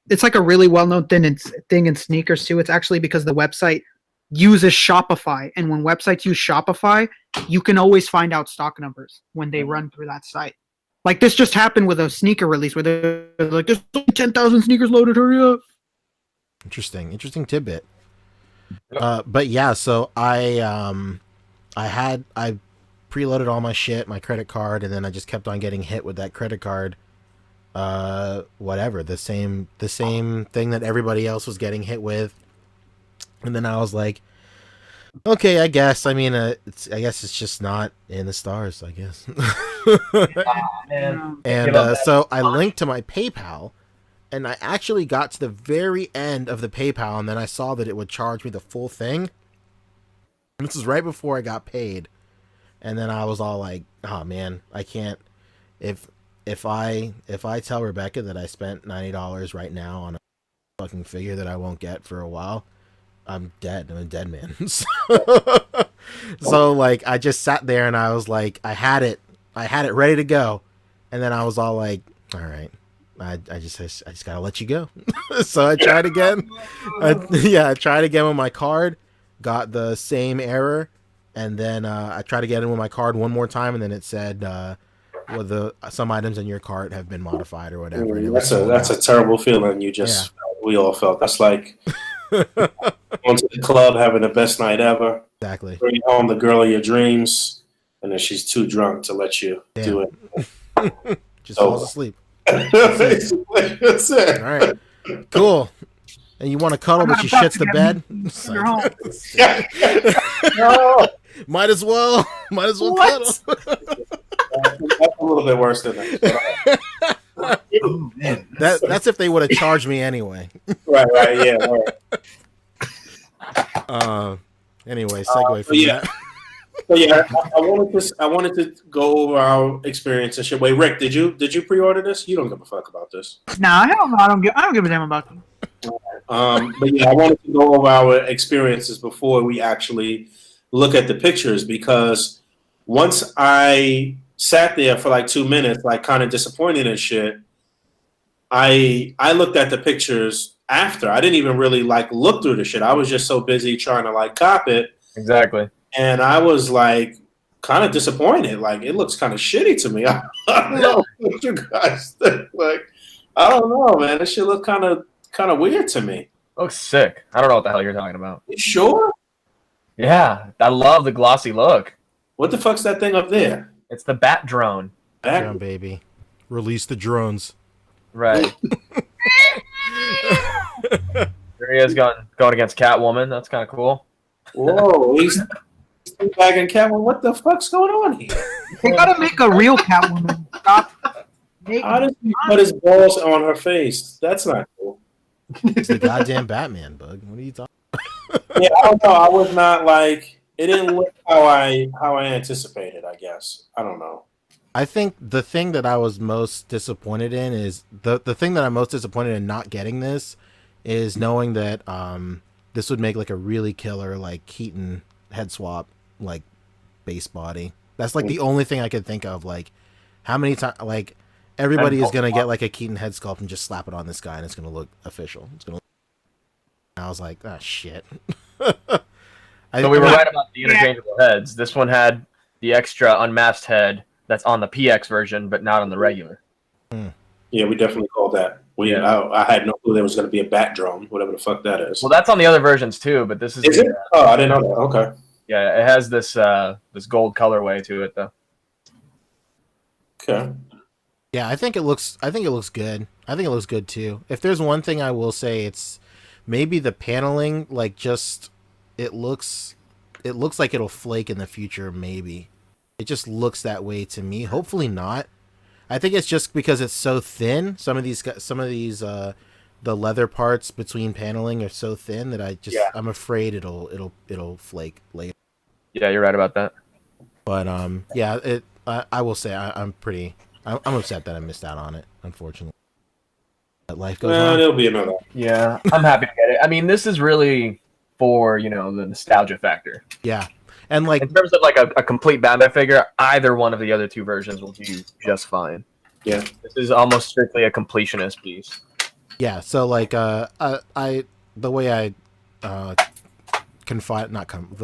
it's like a really well-known thing in sneakers too. It's actually because the website uses Shopify, and when websites use Shopify, you can always find out stock numbers when they run through that site. Like this just happened with a sneaker release where they're like, "There's 10,000 sneakers loaded. Hurry up!" Interesting tidbit. But yeah, so I preloaded all my shit, my credit card, and then I just kept on getting hit with that credit card. Whatever, the same thing that everybody else was getting hit with. And then I was like, okay, I guess. I mean, I guess it's just not in the stars, I guess. And so I linked to my PayPal, and I actually got to the very end of the PayPal, and then I saw that it would charge me the full thing. And this is right before I got paid. And then I was all like, oh man, I can't. If I tell Rebecca that I spent $90 right now on a fucking figure that I won't get for a while, I'm dead. I'm a dead man. So like I just sat there and I was like, I had it ready to go, and then I was all like, all right, I just gotta let you go. So I tried again. I tried again with my card, got the same error, and then I tried to get in with my card one more time, and then it said some items in your cart have been modified or whatever. That's a terrible feeling. We all felt. That's like going to the club, having the best night ever. Exactly. Bring home the girl of your dreams, and then she's too drunk to let you do it. Just falls asleep. Basically, that's it. All right. Cool. And you want to cuddle, but she shits the bed? No. Might as well cuddle. That's a little bit worse than that. Oh, man. That's if they would have charged me anyway. Right, yeah. Right. Anyway, segue from that. So yeah, I wanted to go over our experience and shit. Wait, Rick, did you pre-order this? You don't give a fuck about this. Nah, hell no, I don't give a damn about them. But yeah, I wanted to go over our experiences before we actually look at the pictures, because once I sat there for like 2 minutes, like kind of disappointed and shit, I looked at the pictures after. I didn't even really like look through the shit. I was just so busy trying to like cop it. Exactly. And I was like kind of disappointed. Like it looks kind of shitty to me. I don't know what you guys think. Like I don't know, man. This shit look kind of weird to me. Looks sick. I don't know what the hell you're talking about. You sure? Yeah, I love the glossy look. What the fuck's that thing up there? It's the bat drone. Drone baby. Release the drones. Right. There he is going against Catwoman. That's kind of cool. Whoa, he's bagging Catwoman. What the fuck's going on here? They gotta make a real Catwoman. Stop. How does he put his balls on her face? That's not cool. It's the goddamn Batman, Bug. What are you talking? Yeah, I don't know. I was not like it didn't look how I anticipated, I guess. I don't know. I think the thing that I was most disappointed in is the thing that I'm most disappointed in not getting this is knowing that this would make like a really killer like Keaton head swap like base body. That's like the only thing I could think of. Like how many times like everybody is gonna get like a Keaton head sculpt and just slap it on this guy and it's gonna look official. It's gonna. I was like, oh shit. So we were right about the interchangeable heads. This one had the extra unmasked head that's on the PX version, but not on the regular. Yeah, we definitely called that. I had no clue there was going to be a bat drone, whatever the fuck that is. Well, that's on the other versions too, but this is. Is it? Oh, I didn't know that. Okay. Yeah, it has this this gold colorway to it though. Okay. Yeah, I think it looks good. I think it looks good too. If there's one thing I will say, it's maybe the paneling, like just it looks like it'll flake in the future, maybe. It just looks that way to me. Hopefully not. I think it's just because it's so thin. Some of these the leather parts between paneling are so thin that I'm afraid it'll flake later. Yeah, you're right about that. But I will say I'm upset that I missed out on it, unfortunately. But life goes on. It'll be another. Yeah, I'm happy to get it. I mean, this is really for, the nostalgia factor. Yeah. And like in terms of like a complete Batman figure, either one of the other two versions will do just fine. Yeah. This is almost strictly a completionist piece. Yeah, so like the way I the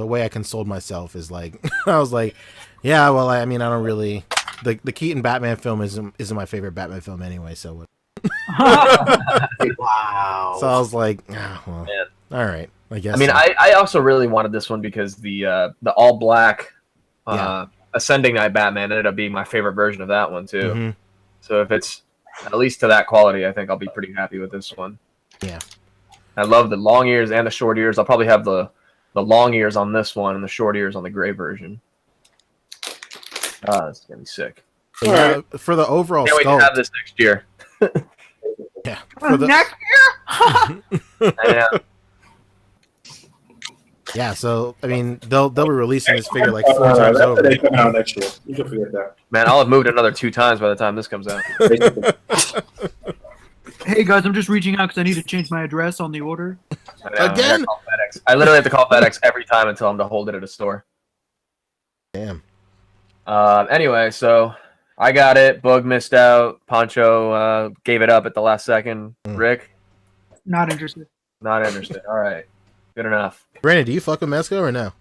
way I consoled myself is like I was like, yeah, well, I mean, I don't really the Keaton Batman film isn't my favorite Batman film anyway, so Wow. So I was like, well, all right, I guess. I mean, I also really wanted this one because the all black Ascending Knight Batman ended up being my favorite version of that one too. Mm-hmm. So if it's at least to that quality, I think I'll be pretty happy with this one. Yeah. I love the long ears and the short ears. I'll probably have the long ears on this one and the short ears on the gray version. It's gonna be sick. So yeah, for the overall can't wait sculpt, to have this next year. Yeah. For the, Next year? Yeah. Yeah, so I mean, they'll be releasing this figure like 4 times over. They come out next year. You can forget that. Man, I'll have moved another 2 times by the time this comes out. Hey guys, I'm just reaching out because I need to change my address on the order. Again? I literally have to call FedEx every time and tell them to hold it at a store. Damn. Anyway, so I got it. Bug missed out. Poncho gave it up at the last second. Rick? Not interested. Not interested. All right. Good enough. Brandon, do you fuck with Mezco or no?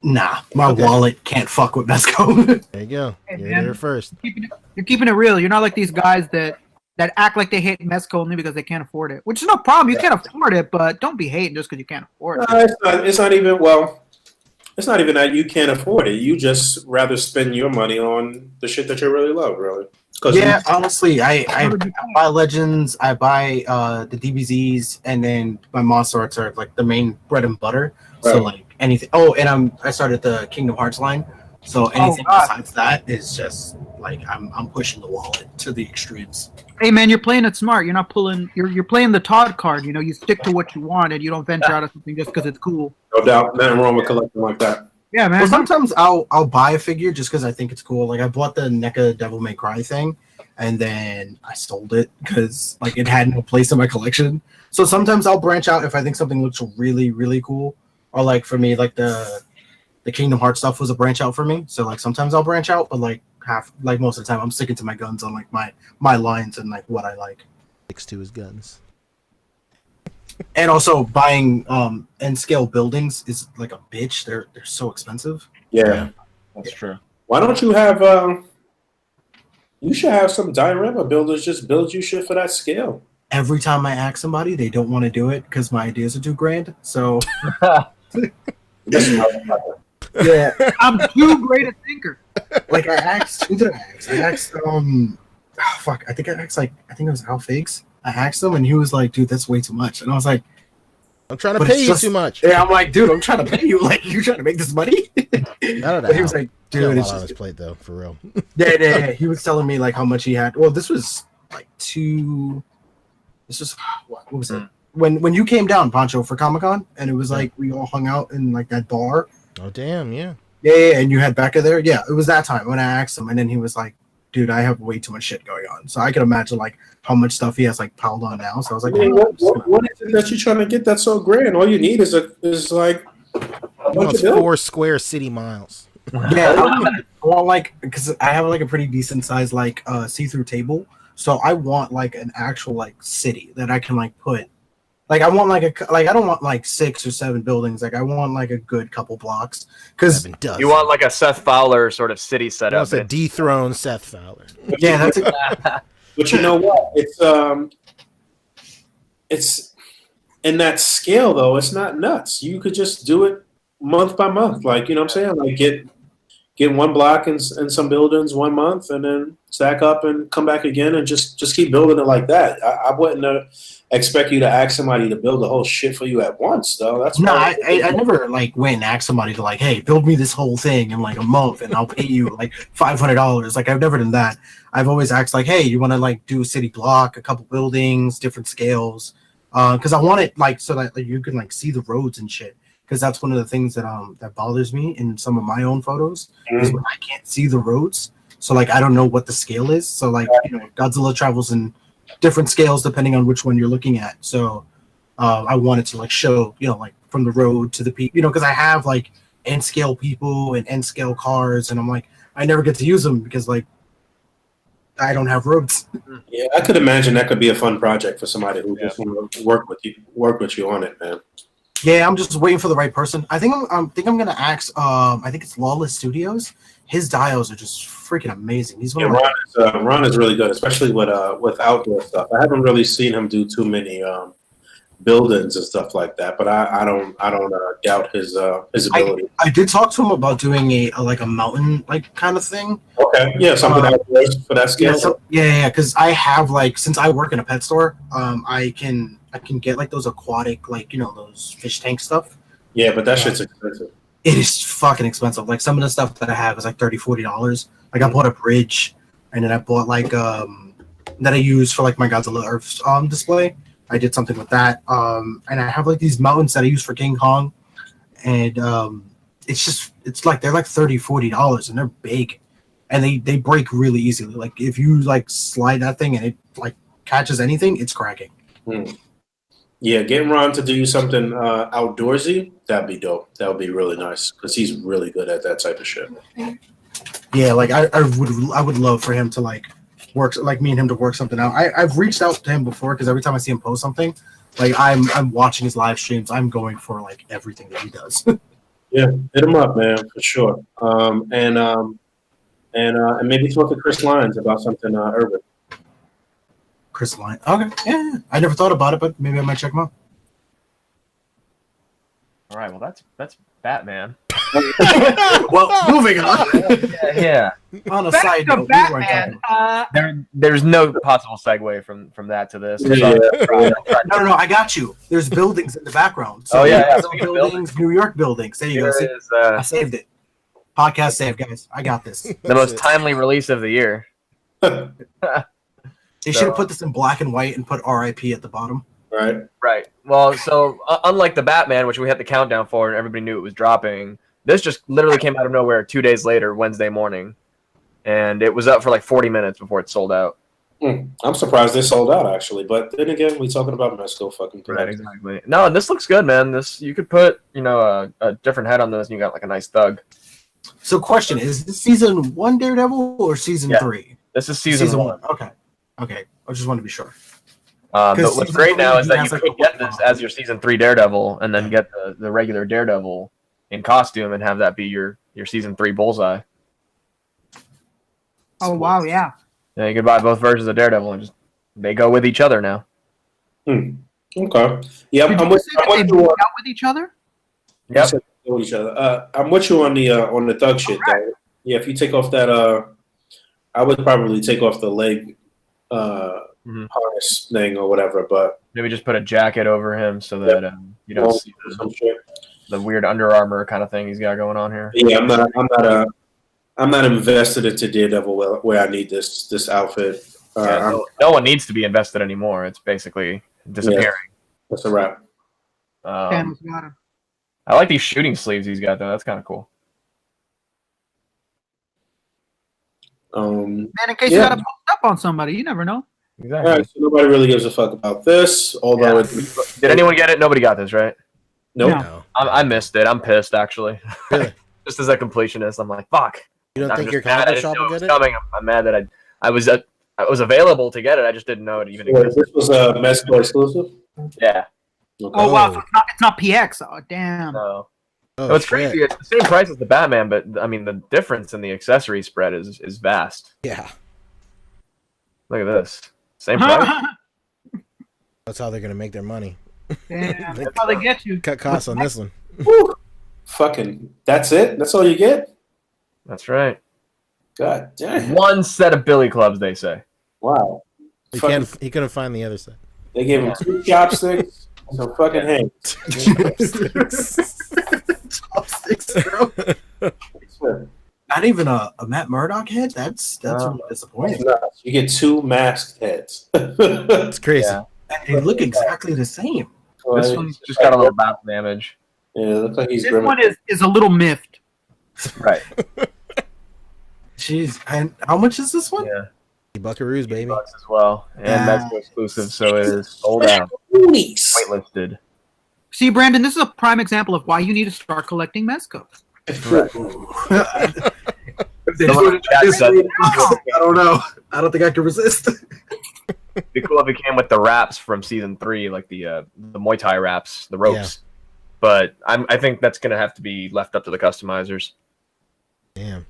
Nah, my wallet can't fuck with Mezco. There you go. Hey, You're man. there first. You're keeping it real. You're not like these guys that act like they hate Mezco only because they can't afford it. Which is no problem. You can't afford it, but don't be hating just because you can't afford it. It's not even, well, it's not even that you can't afford it. You just rather spend your money on the shit that you really love, really. Yeah, honestly, I buy Legends, I buy the DBZs, and then my monster arts are like the main bread and butter. So like anything. Oh, and I started the Kingdom Hearts line. So anything besides that is just like I'm pushing the wallet to the extremes. Hey man, you're playing it smart. You're not pulling. You're playing the Todd card. You know, you stick to what you want, and you don't venture out of something just because it's cool. No doubt, nothing wrong with collecting like that. Yeah, man. Well, sometimes I'll buy a figure just because I think it's cool. Like I bought the NECA Devil May Cry thing, and then I sold it because like it had no place in my collection. So sometimes I'll branch out if I think something looks really, really cool. Or like for me, like the Kingdom Hearts stuff was a branch out for me. So like sometimes I'll branch out, but like most of the time I'm sticking to my guns on like my lines and like what I like. Sticks to his guns. And also buying N scale buildings is like a bitch. They're so expensive. Yeah, That's true. Why don't you have? You should have some diorama builders just build you shit for that scale. Every time I ask somebody, they don't want to do it because my ideas are too grand. So yeah, I'm too great a thinker. like I asked, who did I ask? I asked I think it was Al Figs. I asked him and he was like, dude, that's way too much. And I was like, I'm trying to pay you too much. Yeah, I'm like, dude, I'm trying to pay you. Like, you're trying to make this money? But he was like, dude, it's on just his plate though, for real. yeah. He was telling me like how much he had. Well, this was like what was it? When you came down, Pancho, for Comic-Con, and it was like we all hung out in like that bar. Oh damn, yeah. Yeah, and you had Becca there. Yeah, it was that time when I asked him, and then he was like, dude, I have way too much shit going on. So I could imagine like how much stuff he has like piled on now. So I was like, what is it that you're trying to get that's so grand? All you need is like a bunch of 4 square city miles. Yeah, well, like because I have like a pretty decent size like see-through table, so I want like an actual like city that I can like put. Like I want like I don't want like 6 or 7 buildings. Like I want like a good couple blocks because you want like a Seth Fowler sort of city setup. It's a dethroned Seth Fowler. Yeah, that's it. But you know what? It's in that scale though. It's not nuts. You could just do it month by month. Like, you know what I'm saying? Like get get one block in some buildings 1 month, and then stack up and come back again, and just keep building it like that. I wouldn't expect you to ask somebody to build the whole shit for you at once, though. That's no, I never like went and asked somebody to like, hey, build me this whole thing in like a month, and I'll pay you like $500. Like I've never done that. I've always asked like, hey, you want to like do a city block, a couple buildings, different scales, because I want it like so that like, you can like see the roads and shit. Because that's one of the things that that bothers me in some of my own photos is when I can't see the roads. So like I don't know what the scale is. So like Godzilla travels in different scales depending on which one you're looking at. So I wanted to like show like from the road to the people, because I have like N scale people and N scale cars, and I'm like I never get to use them because like I don't have roads. Yeah, I could imagine that could be a fun project for somebody who just want to work with you on it, man. Yeah, I'm just waiting for the right person. I think I'm gonna ask. I think it's Lawless Studios. His dials are just freaking amazing. He's one of Ron is really good, especially with outdoor stuff. I haven't really seen him do too many buildings and stuff like that, but I don't doubt his ability. I did talk to him about doing a mountain like kind of thing. Okay, yeah, something outdoors for that scale. Yeah, because I have like since I work in a pet store, I can get like those aquatic like those fish tank stuff. Yeah, but that shit's expensive. It is fucking expensive. Like some of the stuff that I have is like $30-$40. Like I bought a bridge, and then I bought like that I use for like my Godzilla Earth display. I did something with that. And I have like these mountains that I use for King Kong, and it's like they're like $30-$40, and they're big, and they break really easily. Like if you like slide that thing and it like catches anything, it's cracking. Yeah, getting Ron to do something outdoorsy, that'd be dope. That would be really nice because he's really good at that type of shit. Yeah, like I would love for him to like work, like me and him to work something out. I've reached out to him before because every time I see him post something, like I'm watching his live streams. I'm going for like everything that he does. Yeah, hit him up, man, for sure. And maybe talk to Chris Lyons about something urban. Chris Lyons. Okay, yeah. I never thought about it, but maybe I might check him out. All right, well that's Batman. Well, moving on. Yeah. On a Back side to note, Batman. There's no possible segue from that to this. Yeah. No, I got you. There's buildings in the background. Oh, yeah. Buildings, New York buildings. There you go. See? I saved it. Podcast saved, guys. I got this. The most timely release of the year. They should have put this in black and white and put RIP at the bottom. Right. Well, so unlike the Batman, which we had the countdown for and everybody knew it was dropping, this just literally came out of nowhere 2 days later, Wednesday morning. And it was up for like 40 minutes before it sold out. I'm surprised they sold out, actually. But then again, we're talking about Mezco fucking. Right, exactly. No, this looks good, man. This you could put, a different head on this, and you got like a nice thug. So, question: is this season 1 Daredevil or season 3? This is season 1. Okay. I just want to be sure. But what's great now is that you like could get this as your season 3 Daredevil, and then get the regular Daredevil in costume, and have that be your season 3 Bullseye. Oh wow, yeah. Yeah, you could buy both versions of Daredevil, and they go with each other now. Okay. Yeah, I'm with They you. moved out with each other. Yep. With each other. I'm with you on the thug shit though. Yeah, if you take off that, I would probably take off the leg harness thing or whatever. But maybe just put a jacket over him so that you don't see the weird Under Armour kind of thing he's got going on here. Yeah, I'm not invested into Daredevil where I need this outfit. No one needs to be invested anymore. It's basically disappearing. Yeah, that's a wrap. Ken got him. I like these shooting sleeves he's got though. That's kind of cool. Man, in case you gotta post up on somebody, you never know. Exactly. All right, so nobody really gives a fuck about this. Although, did anyone get it? Nobody got this, right? Nope. No. I missed it. I'm pissed actually. Really? Just as a completionist, I'm like, fuck. You don't I'm think just your mad I comic didn't shop know will it was get it? coming. I'm mad that I was available to get it. I just didn't know it even Wait, existed. this was a Mezco exclusive. Yeah. Okay. Oh wow, so it's not PX. Oh damn. No. Oh, It's shit. crazy. It's the same price as the Batman, but I mean the difference in the accessory spread is vast. Yeah. Look at this. Same price. That's how they're going to make their money. Damn, that's how they get you. Cut costs on this one. Woo. Fucking. That's it. That's all you get. That's right. God damn. One set of billy clubs, they say. Wow. He couldn't find the other side. They gave him 2 chopsticks and some fucking hands. Chopsticks, bro. Not even a Matt Murdock head? That's really disappointing. You get 2 masked heads. It's crazy. Yeah. And they look exactly the same. This one's just got a little battle damage. Yeah, it looks like he's This one is a little miffed. Right. Jeez, and how much is this one? Yeah. Buckaroos, baby. Bucks as well. And Mezco exclusive, so it is sold out. Waitlisted. See, Brandon, this is a prime example of why you need to start collecting Mezco. I don't know. I don't think I can resist. It'd be cool if it came with the wraps from season 3, like the Muay Thai wraps, the ropes. Yeah. But I think that's gonna have to be left up to the customizers. Damn.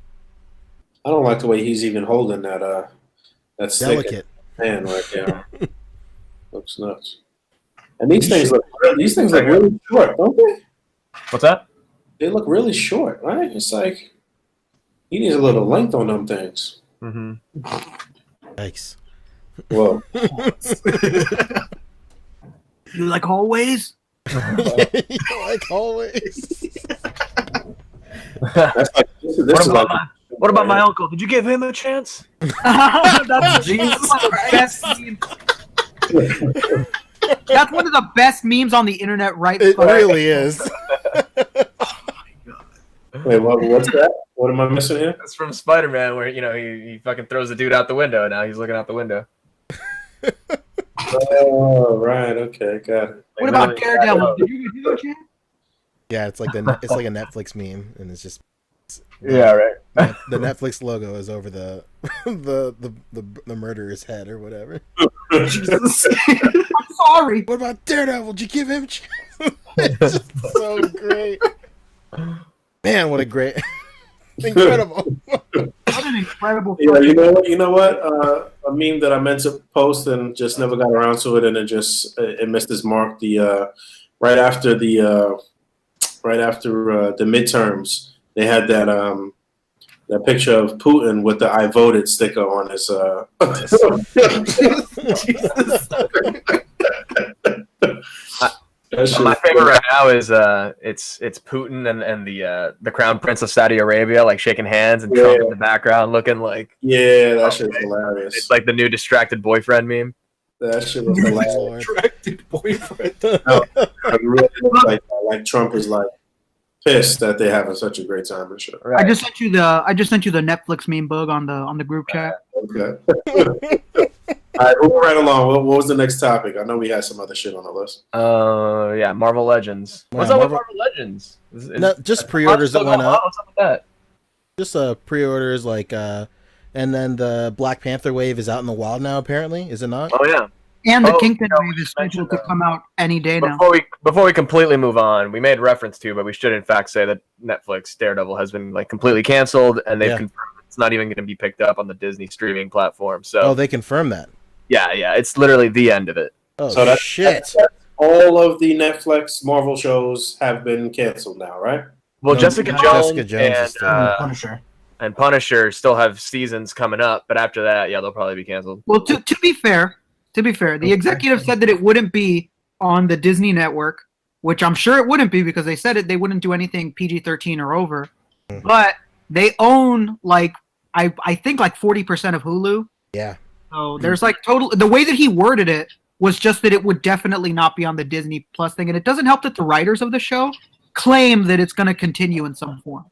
I don't like the way he's even holding that Delicate hand right there. Looks nuts. And these things look really short, don't they? What's that? They look really short, right? It's like he needs a little length on them things. Mm-hmm. Yikes. Whoa. You like hallways? Like always. That's like, this is like What about my uncle? Did you give him a chance? That's Jesus one of the best memes. That's one of the best memes on the internet right It now. really is. wait, what's that? What am I missing here? That's from Spider-Man, where he fucking throws the dude out the window. Now he's looking out the window. Oh, right. Okay, got it. What about Daredevil? Did you do that, Chad? Yeah, it's like a Netflix meme, and it's just Yeah, right. the Netflix logo is over the murderer's head or whatever. Jesus. I'm sorry. What about Daredevil? Did you give him a chance? It's just so great. Man, what a great, incredible. What an incredible Yeah, film. you know what? A meme that I meant to post and just never got around to it, and it missed its mark. Right after the midterms, they had that picture of Putin with the "I voted" sticker on his. My favorite right now is it's Putin and the Crown Prince of Saudi Arabia like shaking hands and Trump in the background looking like that shit's hilarious. it's like the new distracted boyfriend meme. That shit was hilarious. Attracted boyfriend. It really looks like Trump is like pissed that they're having such a great time and shit. Right. I just sent you the Netflix meme bug on the group chat. Okay. All right, moving right along. What was the next topic? I know we had some other shit on the list. Yeah, Marvel Legends. What's Yeah, up with Marvel Legends? No, just pre-orders that went up. What's up with that? Just pre-orders and then the Black Panther wave is out in the wild now. Apparently, is it not? Oh yeah. And the Oh, Kingpin yeah, we wave is just mentioned scheduled to that. come out any day now. Before we completely move on, we made reference to, but we should in fact say that Netflix Daredevil has been like completely canceled, and they've confirmed it's not even going to be picked up on the Disney streaming platform. So they confirmed that. Yeah, it's literally the end of it. Oh, So that's shit! All of the Netflix Marvel shows have been canceled now, right? Well, No, Jessica Jessica Jones Jones is and still- Punisher. and Punisher still have seasons coming up, but after that, they'll probably be canceled. Well, to be fair, the executive said that it wouldn't be on the Disney network, which I'm sure it wouldn't be because they said they wouldn't do anything PG-13 or over. But they own I think 40% of Hulu. Yeah. So there's the way that he worded it was just that it would definitely not be on the Disney Plus thing, and it doesn't help that the writers of the show claim that it's going to continue in some form.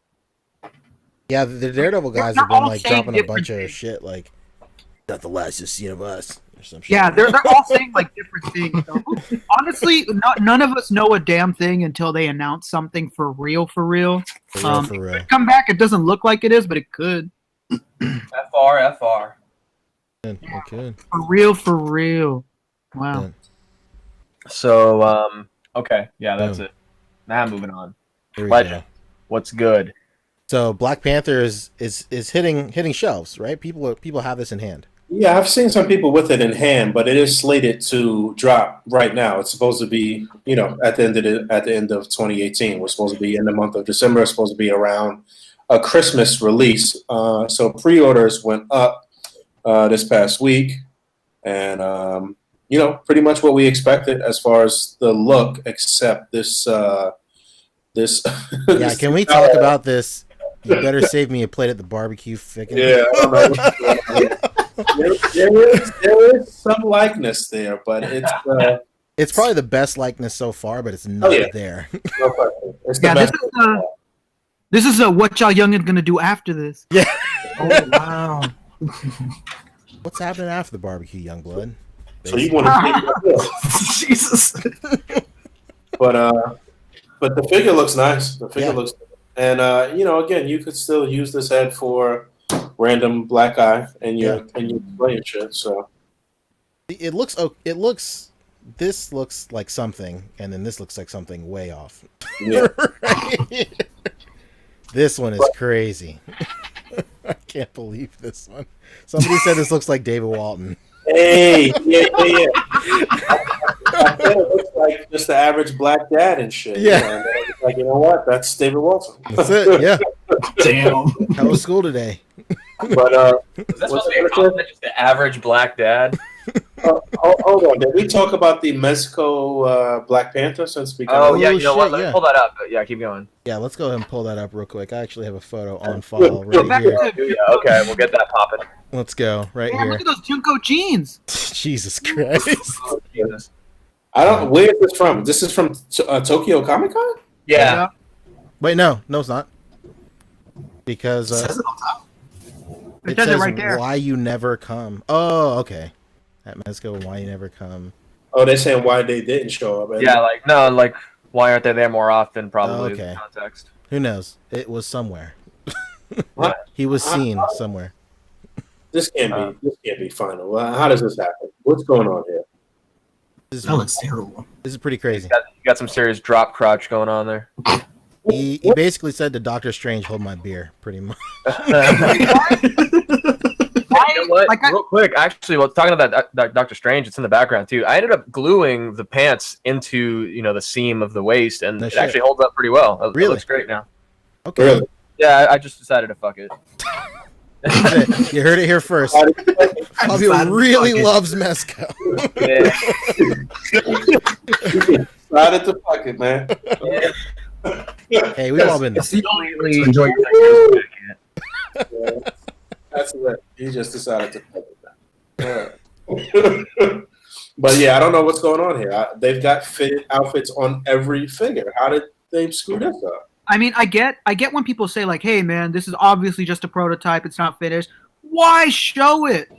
Yeah, the Daredevil guys They're have been all like saying dropping a different bunch of things. shit like not the last you've seen of us or some shit. Yeah, they're all saying different things. So, honestly, none of us know a damn thing until they announce something for real. For real. It could come back. It doesn't look like it is, but it could. FR. Okay. For real. Wow. Yeah. So, okay, yeah, that's it. Now moving on. Here we Legend. go. What's good? So Black Panther is hitting shelves, right? People have this in hand. Yeah, I've seen some people with it in hand, but it is slated to drop right now. It's supposed to be, at the end of 2018. We're supposed to be in the month of December. It's supposed to be around a Christmas release. So pre-orders went up this past week, and pretty much what we expected as far as the look, except this. Yeah, can we talk about this? You better save me a plate at the barbecue. Yeah, there is some likeness there, but it's probably the best likeness so far, but it's not there. It's the best. This is what y'all youngins gonna do after this. Yeah. Oh wow. What's happening after the barbecue, young blood? So you want to Jesus. But the figure looks nice. The figure looks, and again, you could still use this head for random black eye and your display and shit. So it looks. This looks like something, and then this looks like something way off. Yeah. This one is crazy. I can't believe this one. Somebody said this looks like David Walton. Hey, yeah. I said it looks like just the average black dad and shit. Yeah. It's like, you know what? That's David Walton. That's it. Yeah. Damn. How was school today? But Is that supposed to be a compliment? Just the average black dad? hold on. Did we talk about the Mezco Black Panther since we? Oh yeah, you know what? shit, Let me pull that up. But yeah, keep going. Yeah, let's go ahead and pull that up real quick. I actually have a photo on file right here. Yeah, okay, we'll get that popping. Let's go right Man, here. look at those Junko jeans. Jesus Christ. Oh, Jesus. I don't. Where is this from? This is from Tokyo Comic Con. Yeah. Wait, no, it's not. Because It says it on top. It says it right there. Why you never come. Oh, okay. At Mezco, why you never come. Oh, they're saying why they didn't show up. Yeah, why aren't they there more often? Probably Okay. is the context. Who knows? It was somewhere. What? He was seen somewhere. This can't be final. How does this happen? What's going on here? That looks terrible. This is pretty crazy. You got some serious drop crotch going on there. He basically said to Doctor Strange, hold my beer, pretty much. You know what? Real quick, actually, talking about that Doctor Strange, it's in the background too. I ended up gluing the pants into the seam of the waist, and it actually holds up pretty well. It Really? looks great now. Okay. Really? Yeah, I just decided to fuck it. You heard it here first. Fabio really loves Mezco. Decided to fuck it, man. Hey, we've all been there. Completely enjoy your Yeah. That's it. He just decided to fuck it, man. But yeah, I don't know what's going on here. They've got fitted outfits on every figure. How did they screw this up? I mean, I get when people say like, "Hey, man, this is obviously just a prototype. It's not finished." Why show it?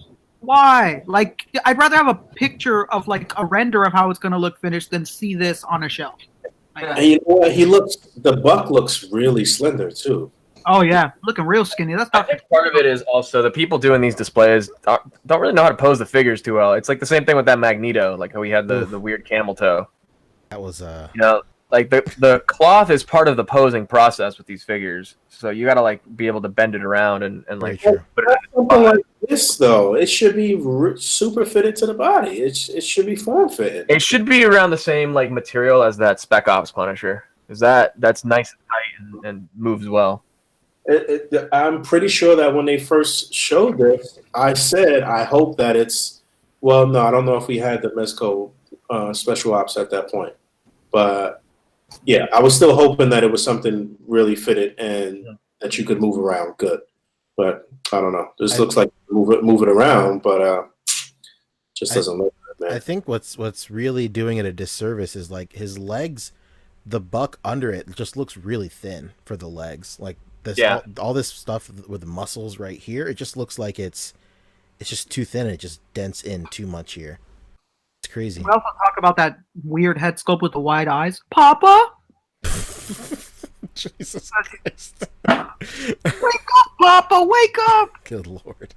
Why? Like, I'd rather have a picture of like a render of how it's going to look finished than see this on a shelf. And you know what? The buck looks really slender too. Oh yeah, looking real skinny. That's I not. think part of it is also the people doing these displays don't really know how to pose the figures too well. It's like the same thing with that Magneto, like how he had the weird camel toe. That was Like the cloth is part of the posing process with these figures, so you gotta like be able to bend it around and very like true. put it in its Something spot. like this though, it should be super fitted to the body. It should be form fitted. It should be around the same like material as that Spec Ops Punisher. That's nice and tight and moves well. I'm pretty sure that when they first showed this, I said I hope that it's. Well, no, I don't know if we had the Mezco special ops at that point, but yeah, I was still hoping that it was something really fitted and that you could move around good. But I don't know. This looks like move it around, but just doesn't look good, man. I think what's really doing it a disservice is like his legs, the buck under it just looks really thin for the legs. Like this, all this stuff with the muscles right here, it just looks like it's just too thin and it just dents in too much here. It's crazy. We also talk about that weird head sculpt with the wide eyes. Papa, Jesus Christ. wake up, Papa, wake up! Good Lord.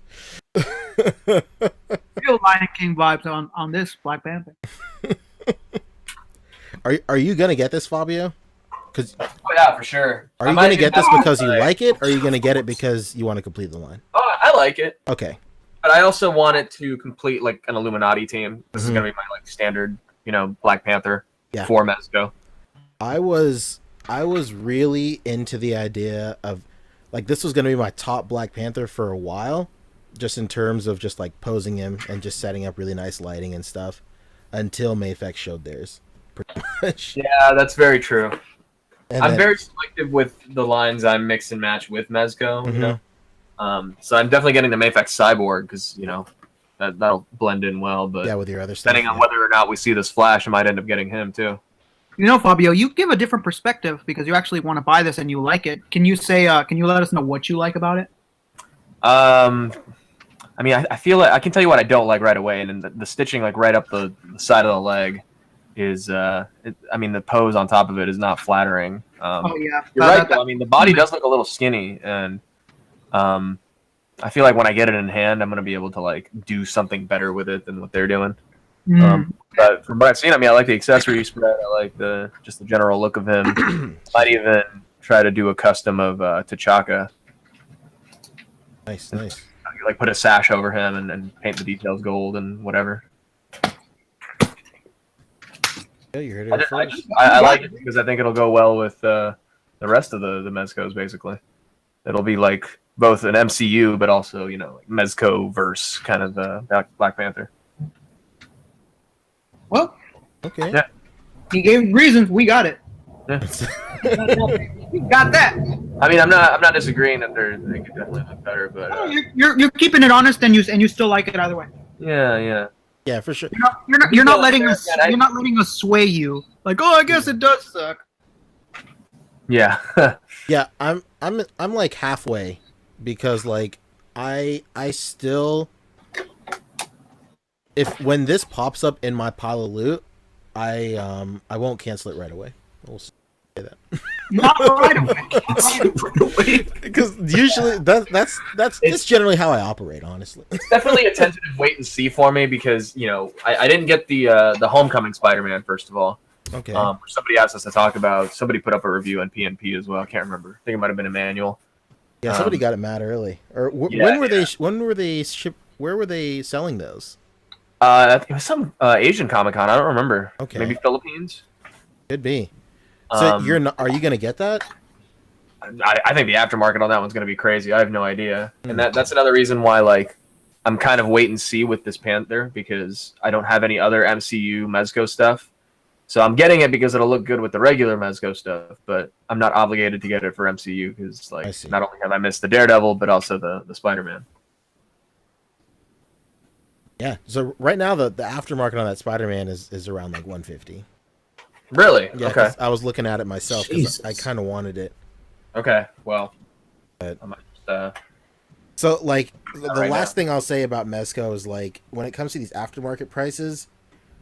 Real Lion King vibes on this Black Panther. Are you gonna get this, Fabio? Because Oh yeah, for sure. are you gonna get this because you like it, or are you gonna get it because you want to complete the line? Oh, I like it, Okay. but I also want it to complete like an Illuminati team. This is Mhm. gonna be my like standard, Black Panther Yeah. for Mezco. I was really into the idea of like this was gonna be my top Black Panther for a while, just in terms of just like posing him and just setting up really nice lighting and stuff, until Mafex showed theirs. Pretty much. Yeah, that's very true. And I'm then- very selective with the lines I mix and match with Mezco. You know, so I'm definitely getting the Mafex Cyborg because you know that'll blend in well. But yeah, with your other stuff. depending on whether or not we see this Flash, I might end up getting him too. You know, Fabio, you give a different perspective because you actually want to buy this and you like it. Can you say? Can you let us know what you like about it? I mean, I feel like I can tell you what I don't like right away, and then the stitching like right up the side of the leg is. I mean, the pose on top of it is not flattering. Oh yeah, You're right. Though. I mean, the body does look a little skinny, and I feel like when I get it in hand, I'm gonna be able to like do something better with it than what they're doing. But from what I've seen, I mean, I like the accessory spread. I like the general look of him. Might even try to do a custom of T'Chaka. Nice. Like put a sash over him and paint the details gold and whatever. Yeah, you heard it first. I like it because I think it'll go well with the rest of the Mezcos. Basically, it'll be like both an MCU, but also you know like Mezco verse kind of Black Panther. Well, Okay. Yeah. he gave reasons. We got it. Yeah. We got that. I mean, I'm not disagreeing that they could definitely look better, but You're keeping it honest and you still like it either way. yeah. Yeah, for sure. You're not letting us sway you. Like, oh, I guess it does suck. Yeah. Yeah, I'm like halfway because like I still, if when this pops up in my pile of loot, I won't cancel it right away. We'll say that. Not right away. Because usually that's generally how I operate, honestly. It's definitely a tentative wait and see for me because you know I didn't get the Homecoming Spider-Man first of all. Okay. Somebody asked us to talk about. Somebody put up a review on PNP as well. I can't remember. I think it might have been Emmanuel. Yeah, somebody got it mad early. Or Yeah, when were they? When were they ship? Where were they selling those? It was some Asian Comic Con. I don't remember. Okay. Maybe Philippines. Could be. So Um, you're not? Are you gonna get that? I think the aftermarket on that one's going to be crazy. I have no idea, and that's another reason why like I'm kind of wait and see with this Panther because I don't have any other MCU Mezco stuff. So I'm getting it because it'll look good with the regular Mezco stuff, but I'm not obligated to get it for MCU because I like see. not only have I missed the Daredevil, but also the Spider-Man. Yeah. So right now the aftermarket on that Spider-Man is around like 150. Really? Yeah. Okay. 'Cause I was looking at it myself because Jesus. I kind of wanted it. Okay. Well, But- I might just, So like the right last thing I'll say about Mezco is like when it comes to these aftermarket prices,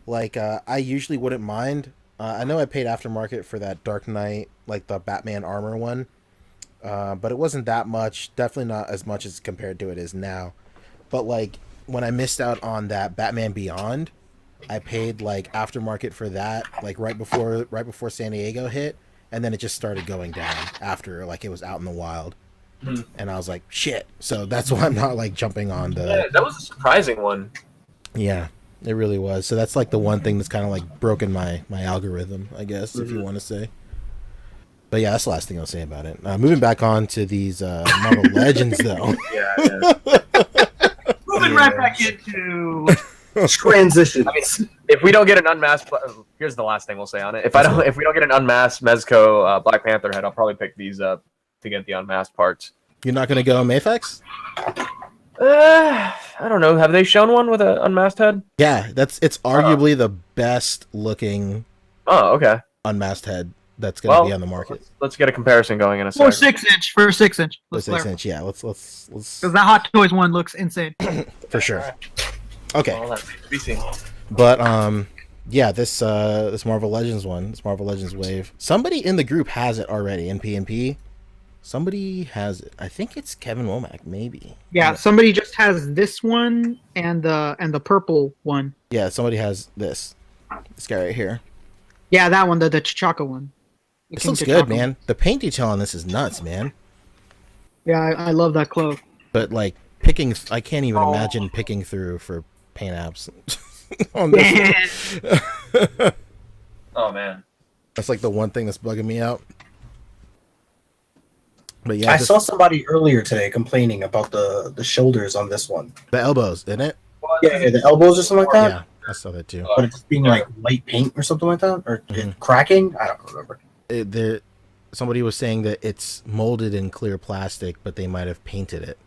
like I usually wouldn't mind. I know I paid aftermarket for that Dark Knight, like the Batman armor one, but it wasn't that much. Definitely not as much as compared to it is now. But like when I missed out on that Batman Beyond, I paid like aftermarket for that like right before San Diego hit, and then it just started going down after like it was out in the wild. And I was like, shit. So that's why I'm not like jumping on the. yeah, that was a surprising one. Yeah, it really was. So that's like the one thing that's kind of like broken my algorithm, I guess, if you want to say. But yeah, that's the last thing I'll say about it. Moving back on to these Marvel Legends, though. Yeah. Moving right back into. Transition. I mean, if we don't get an unmasked, here's the last thing we'll say on it. If we don't get an unmasked Mezco Black Panther head, I'll probably pick these up to get the unmasked parts. You're not gonna go Mafex? I don't know. Have they shown one with an unmasked head? Yeah, it's arguably the best looking Oh, okay. unmasked head that's gonna be on the market. Let's get a comparison going in a For second. 6-inch. For 6-inch. The Let's 6-inch, yeah. Let's Because that Hot Toys one looks insane. for sure. Okay. Well, that's to be seen. But yeah, this Marvel Legends one, this Marvel Legends wave. Somebody in the group has it already in PNP. Somebody has it. I think it's Kevin Womack, maybe. Yeah, somebody just has this one and the purple one. Yeah, somebody has this. This guy right here. Yeah, that one, the T'Chaka one. The This King looks good, T'Chaka. man. The paint detail on this is nuts, man. Yeah, I love that cloak. But like I can't even imagine picking through for paint apps on this. Oh man. That's like the one thing that's bugging me out. But yeah, I saw somebody earlier today complaining about the shoulders on this one. the elbows, didn't it? Yeah, the elbows or something like that. Yeah, I saw that too. But it's being like light paint or something like that, or Mhm. cracking. I don't remember. Somebody was saying that it's molded in clear plastic, but they might have painted it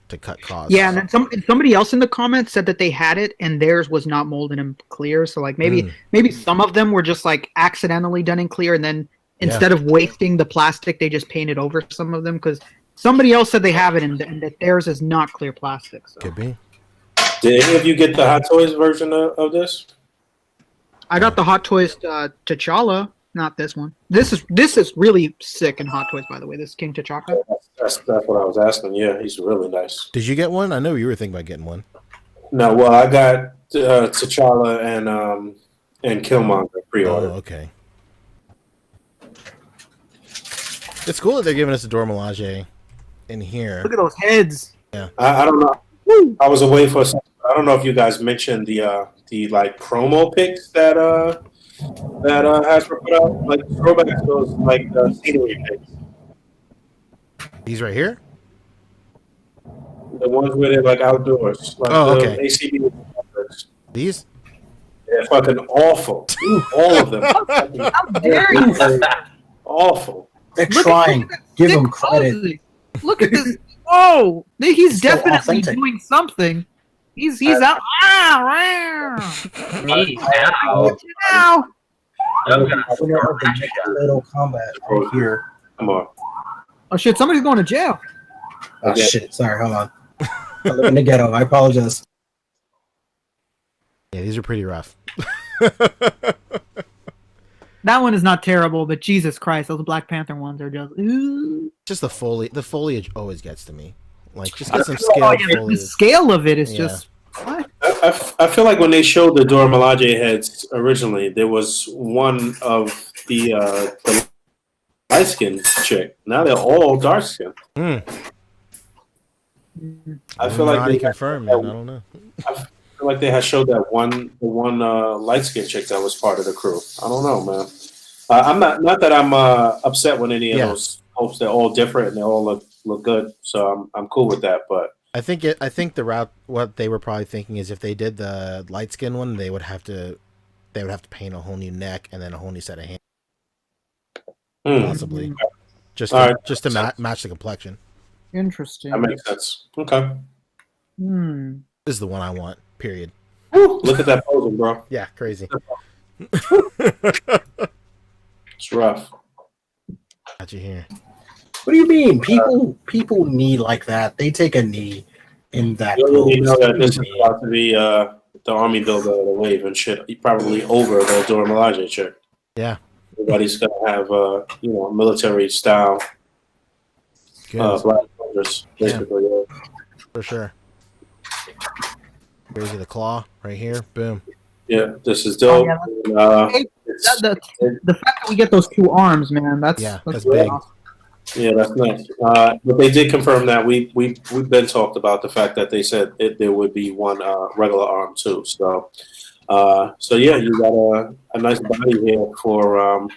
to cut costs. Yeah, and then somebody else in the comments said that they had it and theirs was not molded in clear. So like maybe some of them were just like accidentally done in clear, and then instead of wasting the plastic, they just painted over some of them because somebody else said they have it and that theirs is not clear plastic. So. Could be. Did any of you get the Hot Toys version of this? I got the Hot Toys T'Challa, not this one. This is really sick in Hot Toys, by the way. This King T'Chaka. That's what I was asking. Yeah, he's really nice. Did you get one? I know you were thinking about getting one. No, well, I got T'Challa and Killmonger pre-order. Oh, okay. It's cool that they're giving us a Dora Milaje in here. Look at those heads. Yeah. I don't know. I was away for. I don't know if you guys mentioned the like promo pics that Hasbro put out, like throwbacks, those like scenery pics. These right here? The ones where they're like outdoors. Like okay. ACB. These? They're fucking awful. All of them. How dare you? Awful. They're trying. Give them credit. Look at this. Whoa! He's So definitely authentic. doing something. He's out. Me Now. Winner of the little combat right here. Come on. Oh shit! Somebody's going to jail. Oh Okay. shit! Sorry, hold on. I live in the ghetto. I apologize. Yeah, these are pretty rough. That one is not terrible, but Jesus Christ, those Black Panther ones are just. Ooh. Just the foliage always gets to me. Like, just get some Oh, scaled yeah, the foliage. scale of it is Yeah. just. What? I feel like when they showed the Dora Milaje heads originally, there was one of the light skinned chick. Now they're all dark skinned. I feel like they confirmed, man. I don't know. I feel like they had showed that the one light skinned chick that was part of the crew. I don't know, man. I'm not that I'm upset with any of those hopes. They're all different and they all look good. So I'm cool with that. But I think the route, what they were probably thinking is if they did the light skin one, they would have to paint a whole new neck and then a whole new set of hands, possibly, just to match the complexion. Interesting. that makes sense. Okay. Hmm. This is the one I want. Period. Look at that posing, bro. Yeah, crazy. It's rough. Got you here. What do you mean? People knee like that. They take a knee in that. You already know that this is pose. about to be the army builder of the wave and shit. Probably over the Dora Milaje chick. Yeah. Everybody's gonna have military style Good. black soldiers, basically. For sure. Crazy, the claw right here. Boom. Yeah, this is dope. Hey, the fact that we get those two arms, man, that's big. awesome. Yeah, that's nice. But they did confirm that we've been talked about the fact that they said there would be one regular arm too. So yeah, you got a nice body here for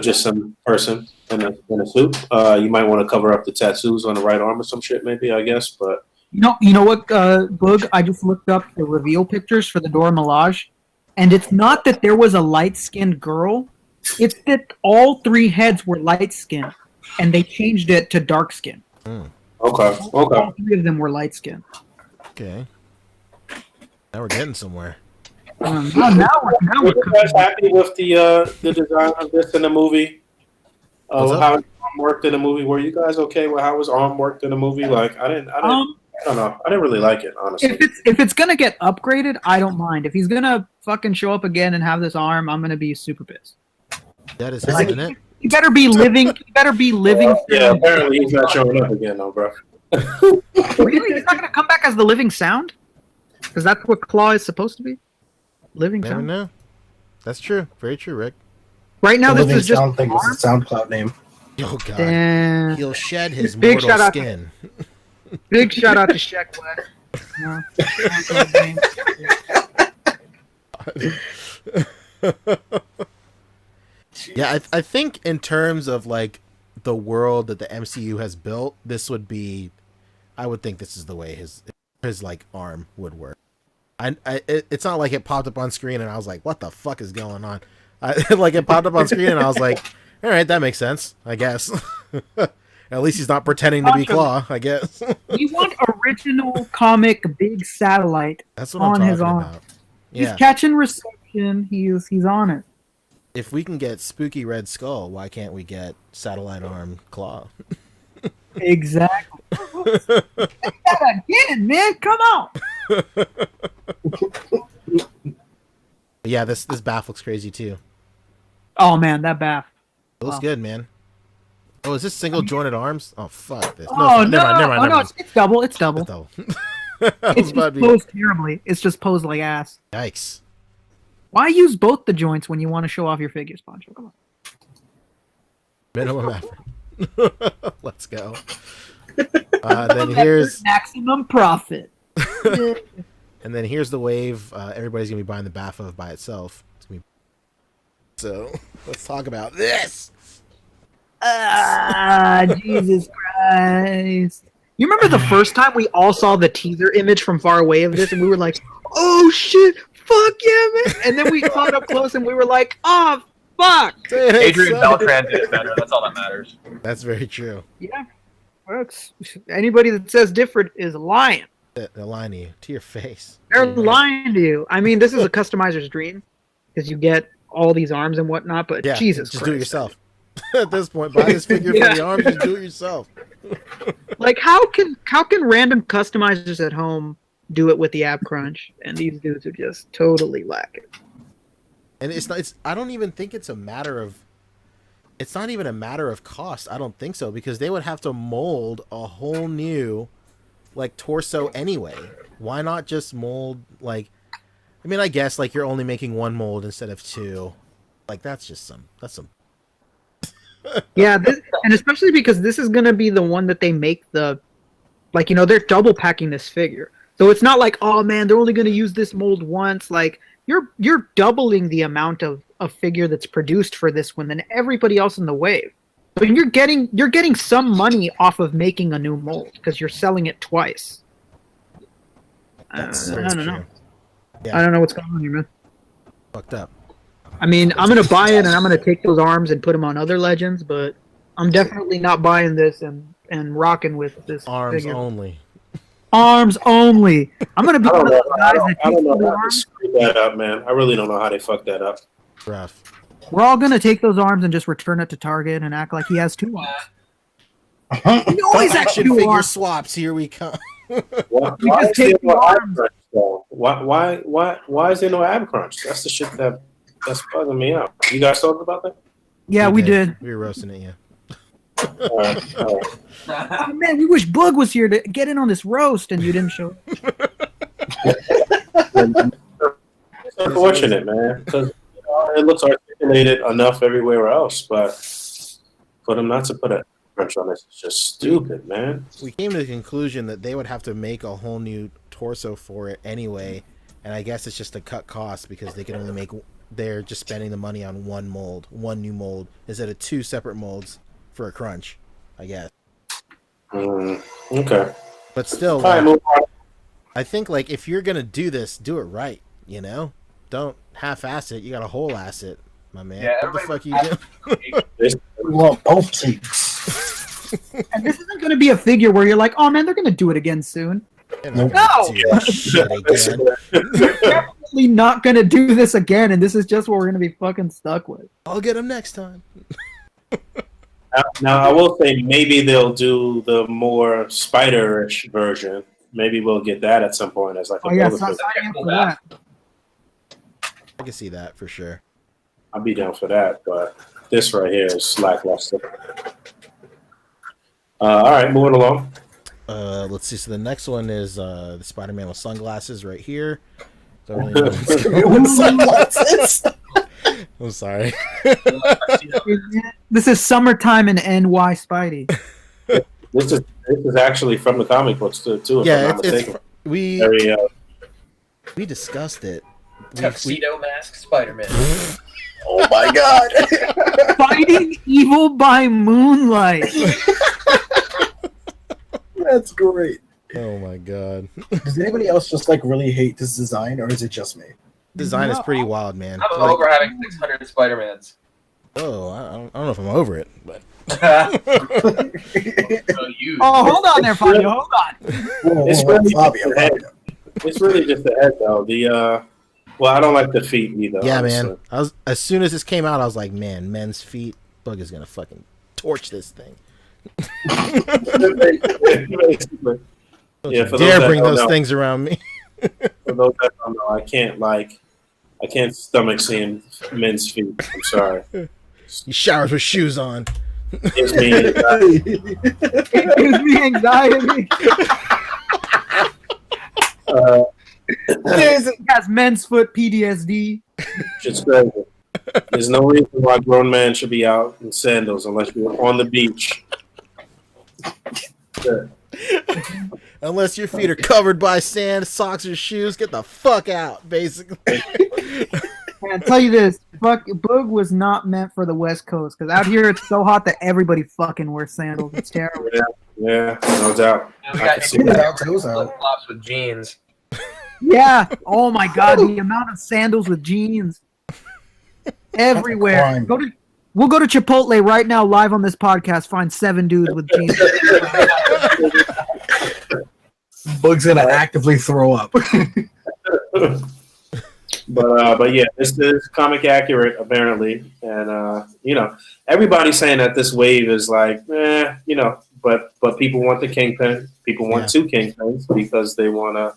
just some person in a suit. You might want to cover up the tattoos on the right arm or some shit, maybe, I guess. But You know what, Boog? I just looked up the reveal pictures for the Dora Milaje, and it's not that there was a light-skinned girl. It's that all three heads were light-skinned, and they changed it to dark-skinned. Okay. All three of them were light-skinned. Okay. Now we're getting somewhere. Now Were we're you guys happy with the design of this in the movie? What's How his arm worked in the movie? Were you guys okay with how his arm worked in the movie? Like, I don't know. I didn't really like it, honestly. If it's gonna get upgraded, I don't mind. If he's gonna fucking show up again and have this arm, I'm gonna be super pissed. That is his, isn't it? He better be living. He better be living. Yeah, apparently he's not showing up again, though, bro. Really, he's not gonna come back as the living sound? Because that's what Claw is supposed to be. Living Never sound. know. That's true. Very true, Rick. Right now, The this Living is just Sound thing is a SoundCloud name. Oh god. Damn. He'll shed his Big mortal shout out. skin. Big shout out to Shaq West. No. Yeah, I think in terms of like the world that the MCU has built, this would be, I would think this is the way his like arm would work. It's not like it popped up on screen and I was like, what the fuck is going on? Like it popped up on screen and I was like, all right, that makes sense, I guess. At least he's not pretending to be Claw, I guess. We want original comic big satellite. That's what I'm talking about. He's catching reception. He's on it. If we can get Spooky Red Skull, why can't we get Satellite Arm Claw? Exactly. Say that again, man. Come on. Yeah, this BAF looks crazy too. Oh man, that BAF. It looks good, man. Oh, is this single jointed arms? Oh fuck this. No, never mind. No, it's double. It's double. It's double. It's just posed terribly. It's just posed like ass. Yikes. Why use both the joints when you want to show off your figures, Poncho? Come on. Minimum effort. Let's go. Then here's maximum profit. And then here's the wave. Everybody's gonna be buying the BAF of by itself. So let's talk about this. Jesus Christ! You remember the first time we all saw the teaser image from far away of this, and we were like, "Oh shit! Fuck yeah, man!" And then we saw it up close, and we were like, "Oh fuck!" Adrian Beltran is better. That's all that matters. That's very true. Yeah, folks. Anybody that says different is lying. They're lying to you, to your face. They're lying to you. I mean, this is a customizer's dream because you get all these arms and whatnot. But yeah, Jesus just Christ, do it yourself. At this point, buy this figure for the arms and do it yourself. Like, how can random customizers at home do it with the ab crunch? And these dudes are just totally lacking. And it's not. I don't even think it's a matter of. It's not even a matter of cost. I don't think so, because they would have to mold a whole new, like, torso anyway. Why not just mold, like? I mean, I guess like you're only making one mold instead of two. Like that's some. Yeah, and especially because this is gonna be the one that they make the, like, you know, they're double packing this figure, so it's not like, oh man, they're only gonna use this mold once. Like you're doubling the amount of figure that's produced for this one than everybody else in the wave. So you're getting some money off of making a new mold because you're selling it twice. I don't know. Yeah. I don't know what's going on here, man. Fucked up. I mean, I'm gonna buy it and I'm gonna take those arms and put them on other legends, but I'm definitely not buying this and rocking with this arms figure. only. Arms only. I'm gonna be one of those guys that I don't takes know those how they arms. screwed that up, man. I really don't know how they fucked that up. Rough. We're all gonna take those arms and just return it to Target and act like he has two arms. He always has Action two figure arms. swaps. Here we come. Why just is there take no the ab arms. crunch, though? Why is there no ab crunch? That's the shit that's bugging me out. You guys talked about that? Yeah, we did. We were roasting it, yeah. All right. Oh man, we wish Bug was here to get in on this roast, and you didn't show. It's unfortunate, man, because it looks articulated enough everywhere else, but for them not to put a crunch on this is just stupid, man. We came to the conclusion that they would have to make a whole new torso for it anyway, and I guess it's just to cut costs because they can only make. They're just spending the money on one new mold, instead of two separate molds for a crunch, I guess. Okay. But still, All right, move on. I think, like, if you're gonna do this, do it right. You know, don't half-ass it. You got to whole-ass it, my man. Yeah, what the fuck you do? We want both cheeks. And this isn't going to be a figure where you're like, oh man, they're going to do it again soon. You're not No! gonna do that shit again. You're definitely not going to do this again, and this is just what we're going to be fucking stuck with. I'll get him next time. Now, I will say maybe they'll do the more spider-ish version. Maybe we'll get that at some point as like a Oh yeah, bonus sign figure. up for that. I can see that for sure. I'll be down for that, but this right here is lackluster. All right, moving along. Let's see. So the next one is the Spider-Man with sunglasses right here. Don't really know what's going on with sunglasses. I'm sorry. This is summertime in NY Spidey. This is actually from the comic books too. If I'm Yeah, not mistaken. we Very, discussed it. Tuxedo mask Spider-Man. Oh my god! Fighting evil by moonlight. That's great. Oh my god. Does anybody else just like really hate this design, or is it just me? Design is pretty wild, man. I'm Like, over having 600 Spider-Mans. oh, I don't know if I'm over it, but So you. Oh, hold on there, Fabio. Hold on. It's really Fabio, just the head. It's really just the head, though. Well, I don't like the feet either. yeah, honestly. man. As soon as this came out, I was like, man, men's feet. Bug is gonna fucking torch this thing. Basically. Yeah, for those Dare that bring don't those know. things around me. For those that don't know, I can't stomach seeing men's feet. I'm sorry. He showers with shoes on. Gives me It gives me anxiety. He has men's foot PTSD. It's crazy. There's no reason why a grown man should be out in sandals unless you're on the beach. Yeah. Unless your feet are covered by sand, socks, or shoes, get the fuck out, basically. Man, I'll tell you this, Boog was not meant for the West Coast, because out here it's so hot that everybody fucking wears sandals. It's terrible. Yeah, no doubt. We I got can see that. flip-flops with jeans. Yeah. Oh my god, the amount of sandals with jeans everywhere. crime. We'll go to Chipotle right now, live on this podcast. Find 7 dudes with jeans. Bug's gonna actively throw up. But yeah, this is comic accurate apparently, and everybody's saying that this wave is like, but people want the Kingpin. People want 2 Kingpins because they want to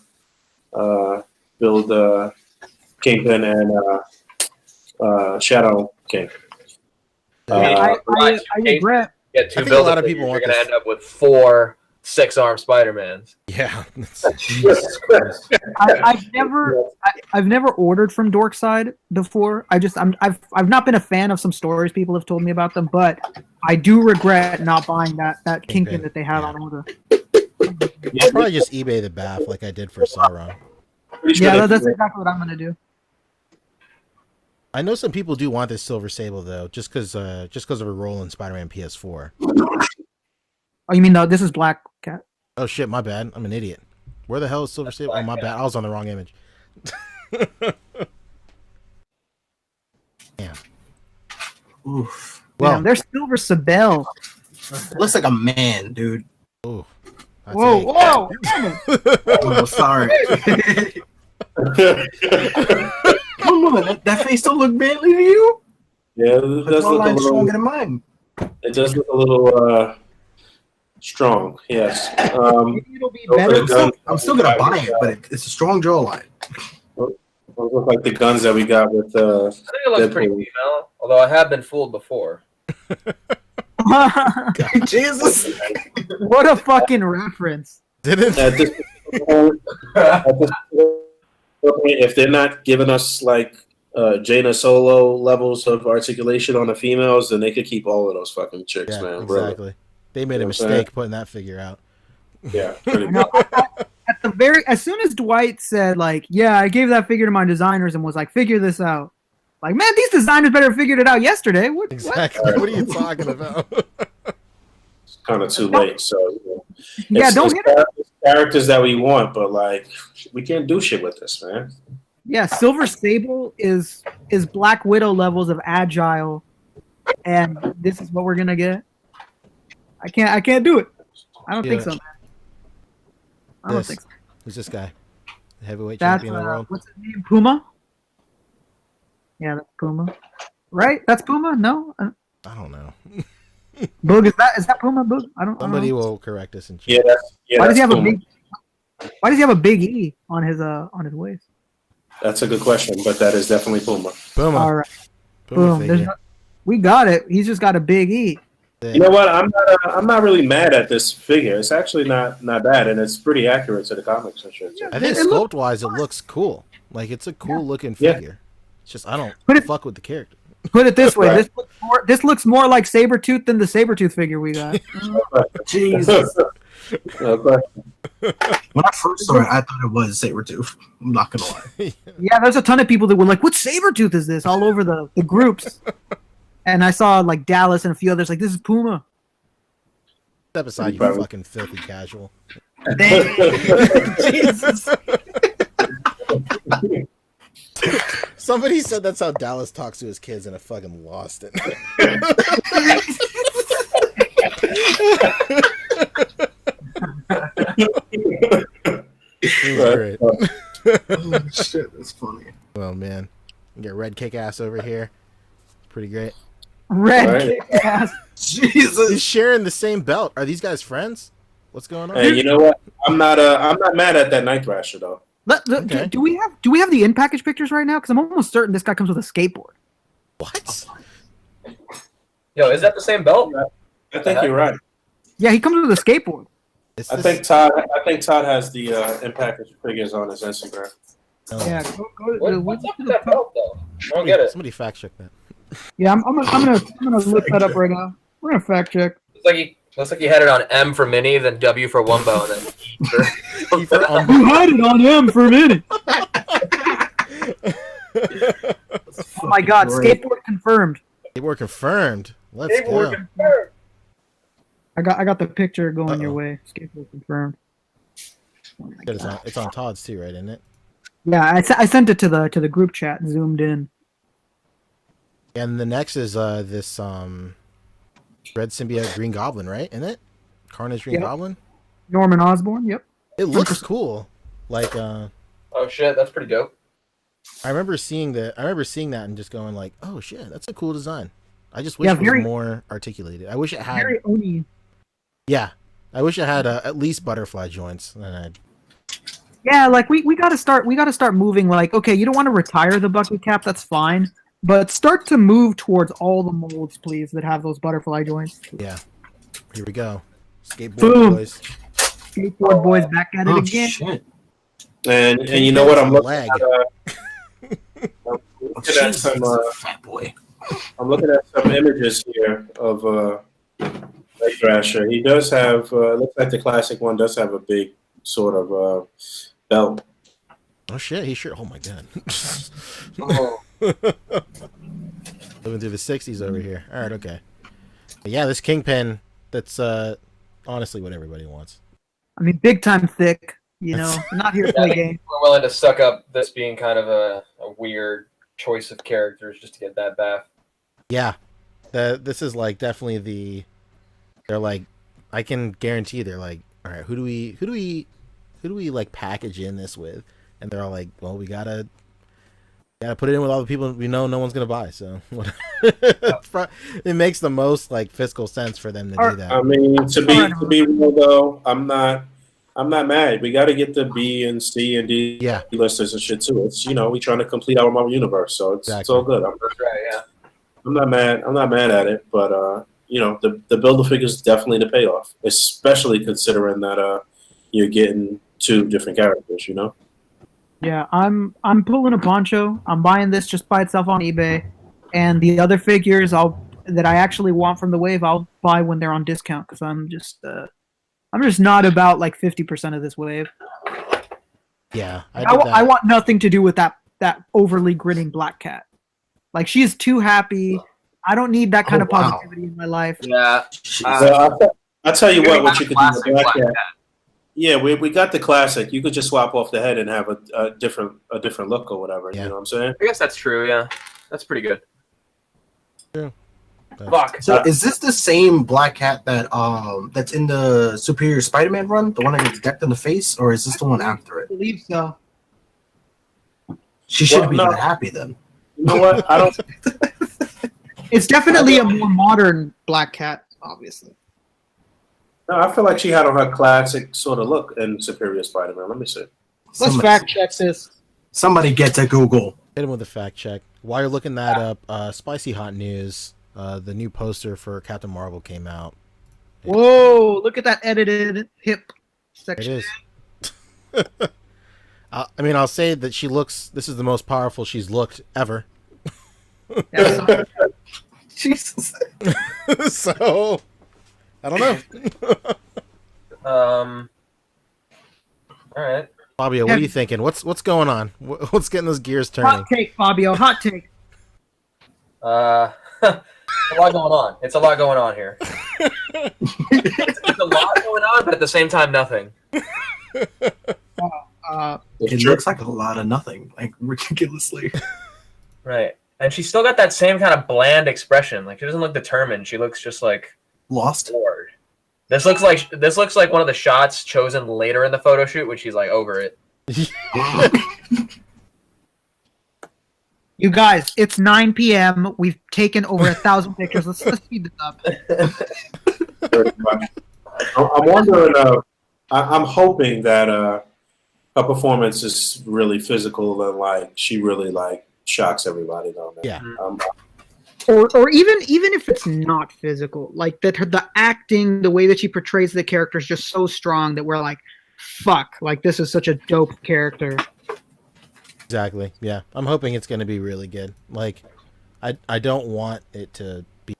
build Kingpin and Shadow King. I regret. Get 2 I think a buildings, lot of people you're want going to this. end up with 4 6-armed Spider-Mans. Yeah. Jesus Christ. I've never ordered from Dorkside before. I've not been a fan of some stories people have told me about them, but I do regret not buying that Kingpin that they had on order. I'll probably just eBay the BAF like I did for Sauron. Pretty sure Yeah, they- that's exactly what I'm gonna do. I know some people do want this Silver Sable though, just because of a role in Spider-Man PS4. Oh, you mean this is Black Cat? Oh shit, my bad. I'm an idiot. Where the hell is Silver Sable? Oh, my bad. I was on the wrong image. Damn. Oof. Well, Damn, there's Silver Sable. Looks like a man, dude. ooh. That's Whoa, eight. whoa! Oh, sorry. Come on, that face don't look manly to you. Yeah, it But does your look a line's stronger little. than mine. It does look a little strong. Yes. Maybe it'll be Those are better. the guns- I'm still gonna buy it, but it's a strong jawline. Those look like the guns that we got with. I think it looks pretty Deadpool. female, although I have been fooled before. Jesus. What a fucking reference. Didn't At this point, if they're not giving us like Jaina Solo levels of articulation on the females, then they could keep all of those fucking chicks, yeah, man. exactly. They made a You know what I'm mistake putting that figure out. Really. Yeah, pretty No, as soon as Dwight said, like, yeah, I gave that figure to my designers and was like, figure this out. Like, man, these designers better have figured it out yesterday. What? Exactly. What are you talking about? It's kind of too late. So Yeah, it's, don't it's hit it. characters that we want, but like we can't do shit with this, man. Yeah, Silver Sable is Black Widow levels of agile, and this is what we're gonna get. I can't do it. I don't think Yeah. so, man. I don't This. think so. Who's this guy? The heavyweight That's champion of the world? what's his name? Puma. Yeah, that's Puma. Right? That's Puma. No, I don't know. Boog. Is that Puma? Boog. I don't. Somebody know. will correct us in chat. Yeah, Why does he have cool. a big? Why does he have a big E on his waist? That's a good question, but that is definitely Puma. Boom. All right, Puma boom. figure. We got it. He's just got a big E. You know what? I'm not really mad at this figure. It's actually not bad, and it's pretty accurate to the comics and shit. So. I think It look- sculpt wise, it looks cool. Like it's a cool looking Yeah. figure. It's just I don't But it- fuck with the character. Put it this way. Right. This looks more like Sabretooth than the Sabretooth figure we got. Jesus. Okay. When I first saw it, I thought it was Sabretooth. I'm not gonna lie. Yeah, there's a ton of people that were like, "What Sabretooth is this?" all over the groups. And I saw like Dallas and a few others like, "This is Puma." Step aside, you fucking filthy casual. Jesus. Somebody said that's how Dallas talks to his kids, and I fucking lost it. It was great. Oh, shit, that's funny. Oh man, you get Red Kick Ass over here. Pretty great. Red kick ass. Jesus. He's sharing the same belt. Are these guys friends? What's going on? Hey, you know what? I'm not mad at that Night Thrasher though. Okay. Do we have the in package pictures right now? Because I'm almost certain this guy comes with a skateboard. What? Yo, is that the same belt? I think you're right. Yeah, he comes with a skateboard. I think Todd has the in-package figures on his Instagram. Oh. Yeah, What's up with that belt though? I don't get it. Somebody fact check that. Yeah, I'm gonna look that up right now. We're gonna fact check. Looks like he had it on M for mini, then W for Wumbo, and then E for. E for You had it on him for a minute. Oh my god, skateboard confirmed. Skateboard confirmed. Let's go. Confirmed. I got the picture going your way. Skateboard confirmed. Oh my God. It's on Todd's too, right? Isn't it? Yeah, I sent it to the group chat, zoomed in. And the next is this Red Symbiote Green Goblin, right? Isn't it? Carnage Green Goblin. Norman Osborn. Yep. It looks cool. Like Oh shit, that's pretty dope. I remember seeing that and just going like, "Oh shit, that's a cool design." I just wish it was more articulated. I wish it had. Very Oni. Yeah, I wish it had at least butterfly joints. Yeah, like we gotta start moving. Like, okay, you don't want to retire the bucket cap, that's fine, but start to move towards all the molds, please, that have those butterfly joints. Yeah, here we go. Skateboard Boom. boys. Skateboard boys back at it again. Shit. And you know what? I'm looking Leg. at some fat boy. I'm looking at some images here of Night Thrasher. He does have looks like the classic one does have a big sort of belt. Oh shit, he sure. Oh my god. Oh. Living through the 60s over here. All right, okay. But yeah, this Kingpin, that's honestly what everybody wants. I mean, big time thick. You know, not here to play games. We're willing to suck up this being kind of a weird choice of characters just to get that BAF. Yeah, this is like definitely they're like, I can guarantee they're like, all right, who do we like package in this with? And they're all like, well, we gotta put it in with all the people we know no one's gonna buy. So it makes the most like fiscal sense for them to do that. I mean, to be real though, I'm not mad. We got to get the B and C and D listers and shit too. It's we trying to complete our Marvel universe, so it's all good. I'm not mad. I'm not mad at it, but the build a figure is definitely the payoff, especially considering that you're getting two different characters. Yeah, I'm pulling a poncho. I'm buying this just by itself on eBay, and the other figures that I actually want from the wave, I'll buy when they're on discount because I'm just not about like 50% of this wave. Yeah, I want nothing to do with that overly grinning black cat. Like, she is too happy. I don't need that kind of positivity in my life. Yeah. I'll tell you what you could do with black cat. Yeah, we got the classic. You could just swap off the head and have a different look or whatever. Yeah. You know what I'm saying? I guess that's true. Yeah, that's pretty good. Yeah. Fuck. So is this the same Black Cat that that's in the Superior Spider-Man run, the one that gets decked in the face, or is this the one after it? I believe so. She should be happy then. You know what? I don't. It's definitely a more modern Black Cat, obviously. No, I feel like she had on her classic sort of look in Superior Spider-Man. Let me see. Let's fact check this. Somebody get to Google. Hit him with a fact check. While you're looking that up, spicy hot news. The new poster for Captain Marvel came out. Whoa! Look at that edited hip section. It is. I mean, I'll say that she looks. This is the most powerful she's looked ever. Jesus. So, I don't know. All right. Fabio, what are you thinking? What's going on? What's getting those gears turning? Hot take, Fabio. Hot take. A lot going on. It's a lot going on here. It's a lot going on, but at the same time, nothing. It looks like a lot of nothing, like ridiculously. Right. And she's still got that same kind of bland expression. Like she doesn't look determined. She looks just like Lost. bored. This looks like one of the shots chosen later in the photo shoot when she's like over it. You guys, it's 9 p.m. We've taken over 1,000 pictures. Let's speed this up. I'm wondering. I'm hoping that her performance is really physical and like she really like shocks everybody. Though, man. Yeah. Or even if it's not physical, like that the acting, the way that she portrays the character is just so strong that we're like, fuck, like this is such a dope character. Exactly. Yeah. I'm hoping it's going to be really good. Like, I don't want it to be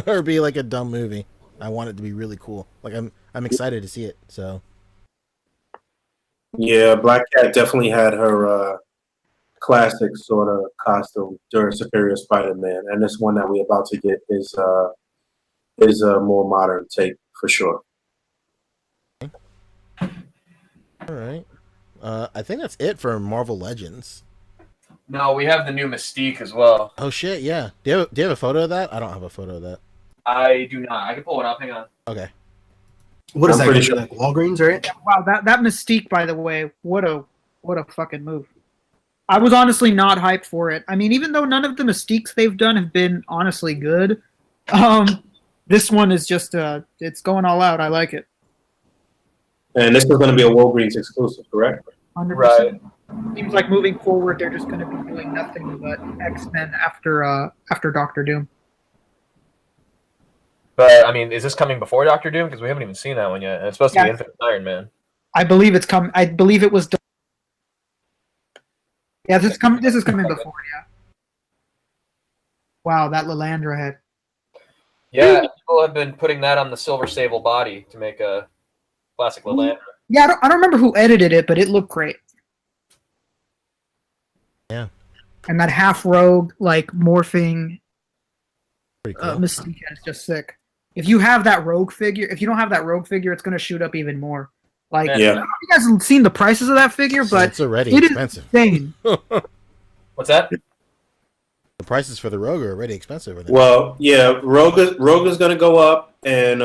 or be like a dumb movie. I want it to be really cool. Like I'm excited to see it. So. Yeah, Black Cat definitely had her classic sort of costume during Superior Spider-Man, and this one that we're about to get is a more modern take for sure. All right. I think that's it for Marvel Legends. No, we have the new Mystique as well. Oh shit, yeah. Do you have a photo of that? I don't have a photo of that. I do not. I can pull one up. Hang on. Okay. What is I'm that? pretty sure. Like Walgreens, right? Wow, that Mystique, by the way, what a fucking move. I was honestly not hyped for it. I mean, even though none of the Mystiques they've done have been honestly good, this one is just it's going all out. I like it. And this is going to be a Walgreens exclusive, correct? 100%. Right. Seems like moving forward, they're just going to be doing nothing but X-Men after Doctor Doom. But I mean, is this coming before Doctor Doom? Because we haven't even seen that one yet. And it's supposed to be Infinite Iron Man. I believe it's come. I believe it was. Yeah, this is coming before. Yeah. Wow, that Lilandra head. Yeah, people have been putting that on the Silver Sable body to make a classic Lilandra. Yeah, I don't remember who edited it, but it looked great. Yeah. And that half rogue, like morphing Pretty cool. Mystique is just sick. If you have that rogue figure, if you don't have that rogue figure, it's gonna shoot up even more. Like, Yeah. I don't know if you guys have seen the prices of that figure, but it's already it is expensive. insane. What's that? The prices for the Rogue are already expensive. I think. Well, yeah, Rogue is going to go up, and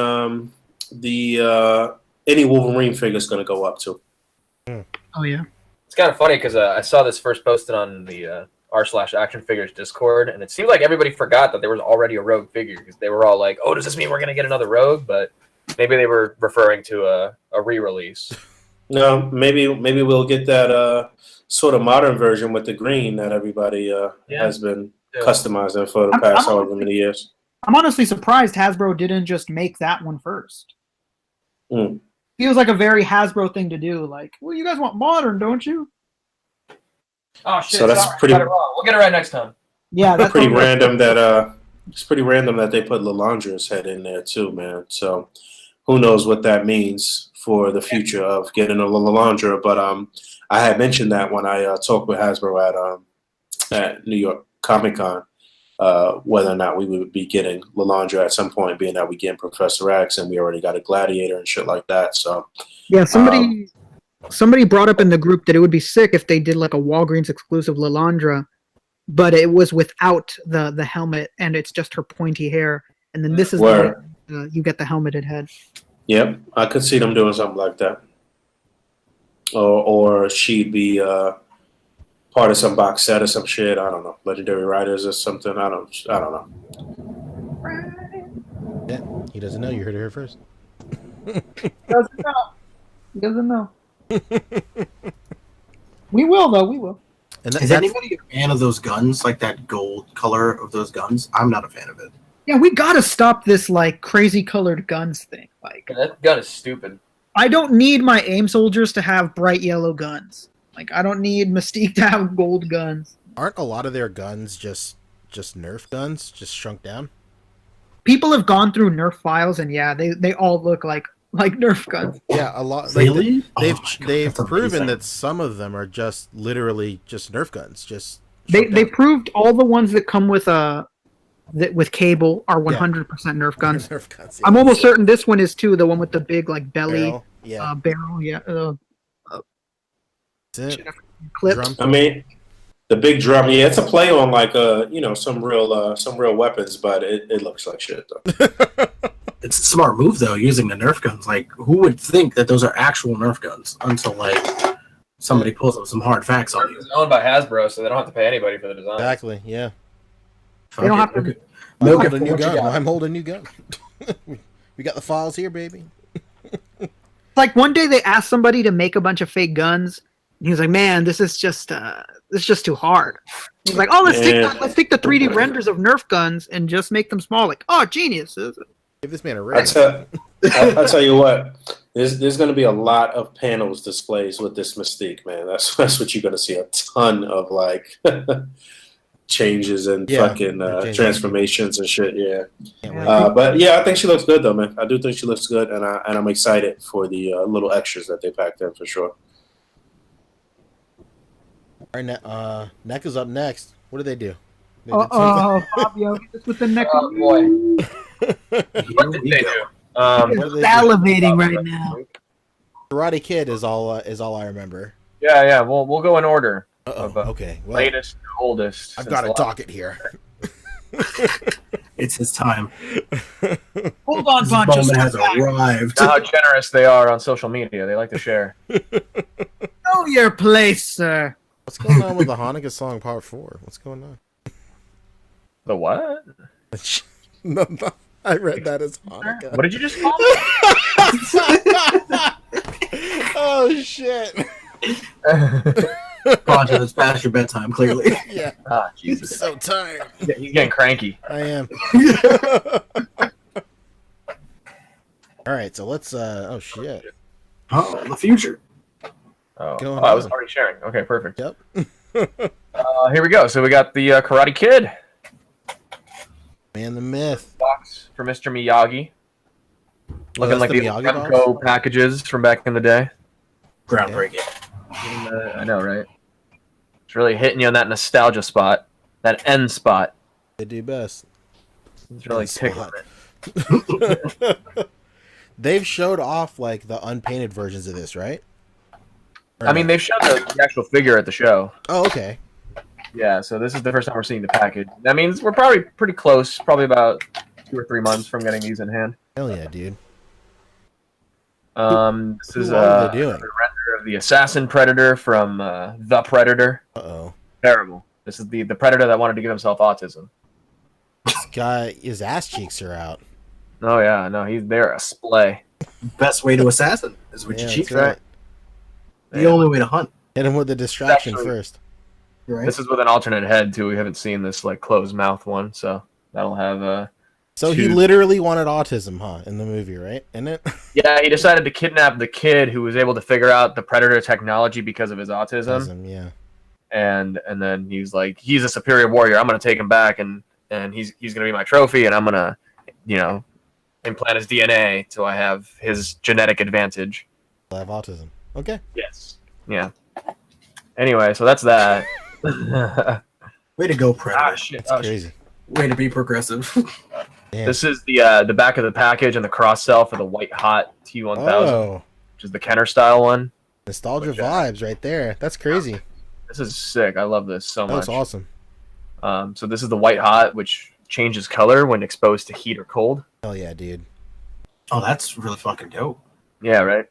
the any Wolverine figure is going to go up too. Oh yeah. It's kind of funny because I saw this first posted on the r/Action Figures Discord, and it seemed like everybody forgot that there was already a Rogue figure because they were all like, "Oh, does this mean we're going to get another Rogue?" But maybe they were referring to a re-release. No, maybe we'll get that sort of modern version with the green that everybody has been customizing for the past however many years. I'm honestly surprised Hasbro didn't just make that one first. Mm. Feels like a very Hasbro thing to do. Like, well, you guys want modern, don't you? Oh shit! So that's sorry, pretty- got it wrong. We'll get it right next time. Yeah, that's Pretty random that it's pretty random that they put Lilandra's head in there too, man. So who knows what that means for the future of getting a Lilandra? But I had mentioned that when I talked with Hasbro at New York Comic Con, whether or not we would be getting Lilandra at some point, being that we getting Professor X and we already got a Gladiator and shit like that. So yeah. Somebody brought up in the group that it would be sick if they did like a Walgreens exclusive Lilandra, but it was without the helmet and it's just her pointy hair, and then this is you get the helmeted head. yep, I could see them doing something like that, or she'd be part of some box set or some shit. I don't know, Legendary Riders or something. I don't know. Yeah, he doesn't know. You heard it here first. Doesn't know. He doesn't know. We will though. We will. And Is anybody a fan of those guns? Like that gold color of those guns? I'm not a fan of it. Yeah, we gotta stop this like crazy colored guns thing. Like, That gun is stupid. I don't need my AIM soldiers to have bright yellow guns. Like, I don't need Mystique to have gold guns. aren't a lot of their guns just Nerf guns, just shrunk down? People have gone through Nerf files, and yeah, they all look like like Nerf guns. Yeah, a lot. Really? They've Oh my God, they've that's proven amazing. that some of them are just literally just Nerf guns. Just They proved all the ones that come with with cable are 100% Nerf guns. Nerf guns. I'm almost certain this one is too. The one with the big like belly Barrel. Yeah. barrel. Yeah. That's it. Clip. Drum. I mean, the big drum. Yeah, it's a play on like some real weapons, but it looks like shit though. It's a smart move though, using the Nerf guns. Like, who would think that those are actual Nerf guns until like somebody pulls up some hard facts on you? It's owned by Hasbro, so they don't have to pay anybody for the design. Exactly. Yeah. They don't have to. I'm Milk it holding a for new what you gun. got. I'm holding a new gun. We got the files here, baby. Like one day they asked somebody to make a bunch of fake guns. And he was like, "Man, this is just too hard." He's like, "Oh, let's take the 3D renders of Nerf guns and just make them small." Like, oh, genius! Give this man a I'll raise. tell you what. There's going to be a lot of panels displays with this Mystique, man. That's what you're going to see, a ton of like changes and fucking transformations and shit. Yeah. But yeah, I think she looks good though, man. I do think she looks good, and I'm excited for the little extras that they packed in for sure. All right, Neck is up next. What do they do? They did Oh, Fabio, hit us with the neck. Oh boy. What did they do? What do they do? Salivating right now. Karate Kid is all I remember. Yeah. We'll go in order. Okay. Well, Latest to oldest. I've got a docket here. It's his time. Hold on, This Poncho. moment has arrived. How generous they are on social media. They like to share. Know your place, sir. What's going on with the Hanukkah song Part 4? What's going on? The what? No, I read that as Hanukkah. What did you just call it? Oh shit! Poncho, it's past your bedtime, clearly. Yeah, Ah, I'm Jesus. so tired. He's getting cranky. I am. All right, so let's. Oh shit! Oh, the future. Oh, I was already sharing. Okay, perfect. Yep. Here we go. So we got the Karate Kid Man, the myth. box for Mr. Miyagi. Looking that's like the Miyagi box? Mezco packages from back in the day. Groundbreaking. I know, right? It's really hitting you on that nostalgia spot, that end spot. They do best. It's really End tickling spot. it. They've showed off like the unpainted versions of this, right? Or I mean, they've shown the actual figure at the show. Oh, okay. Yeah, so this is the first time we're seeing the package. That means we're probably pretty close, probably about 2 or 3 months from getting these in hand. Hell yeah, dude. This is What are they doing? the render of the Assassin Predator from The Predator. Uh-oh. Terrible. This is the Predator that wanted to give himself autism. This guy, his ass cheeks are out. Oh yeah, no, they're a splay. Best way to assassin is with your Yeah, cheeks. that's right. The only way to hunt. Hit him with the distraction Actually- first. Right? This is with an alternate head too. We haven't seen this like closed mouth one, so that'll have So he Dude. literally wanted autism, huh? In the movie, right? Isn't it? Yeah, he decided to kidnap the kid who was able to figure out the Predator technology because of his autism. Autism, yeah. And then he's like, he's a superior warrior. I'm gonna take him back, and he's gonna be my trophy, and I'm gonna, implant his DNA so I have his genetic advantage. I have autism. Okay. Yes. Yeah. Anyway, so that's that. Way to go, Predator. Shit. That's crazy. Way to be progressive. Damn. This is the back of the package and the cross sell for the White Hot T1000, Oh, which is the Kenner style one. nostalgia vibes right there. That's crazy. This is sick. I love this so That was much. awesome. So this is the White Hot, which changes color when exposed to heat or cold. Hell yeah, dude. Oh, that's really fucking dope. Yeah, right.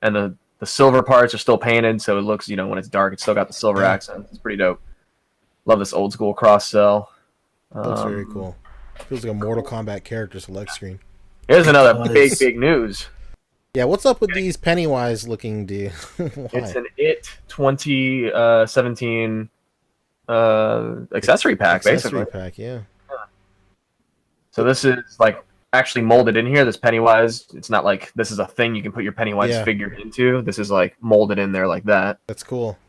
And the silver parts are still painted, so it looks, when it's dark, it's still got the silver Yeah. accent. It's pretty dope. Love this old school cross sell. Looks very cool. Feels like a Mortal Kombat character select screen. Here's another Nice. big news. Yeah, what's up with these Pennywise looking dude? It's Why? an IT 2017 accessory pack, Accessory basically. pack, yeah. So this is like actually molded in here. This Pennywise, it's not like this is a thing you can put your Pennywise Yeah. figure into. This is like molded in there like that. That's cool.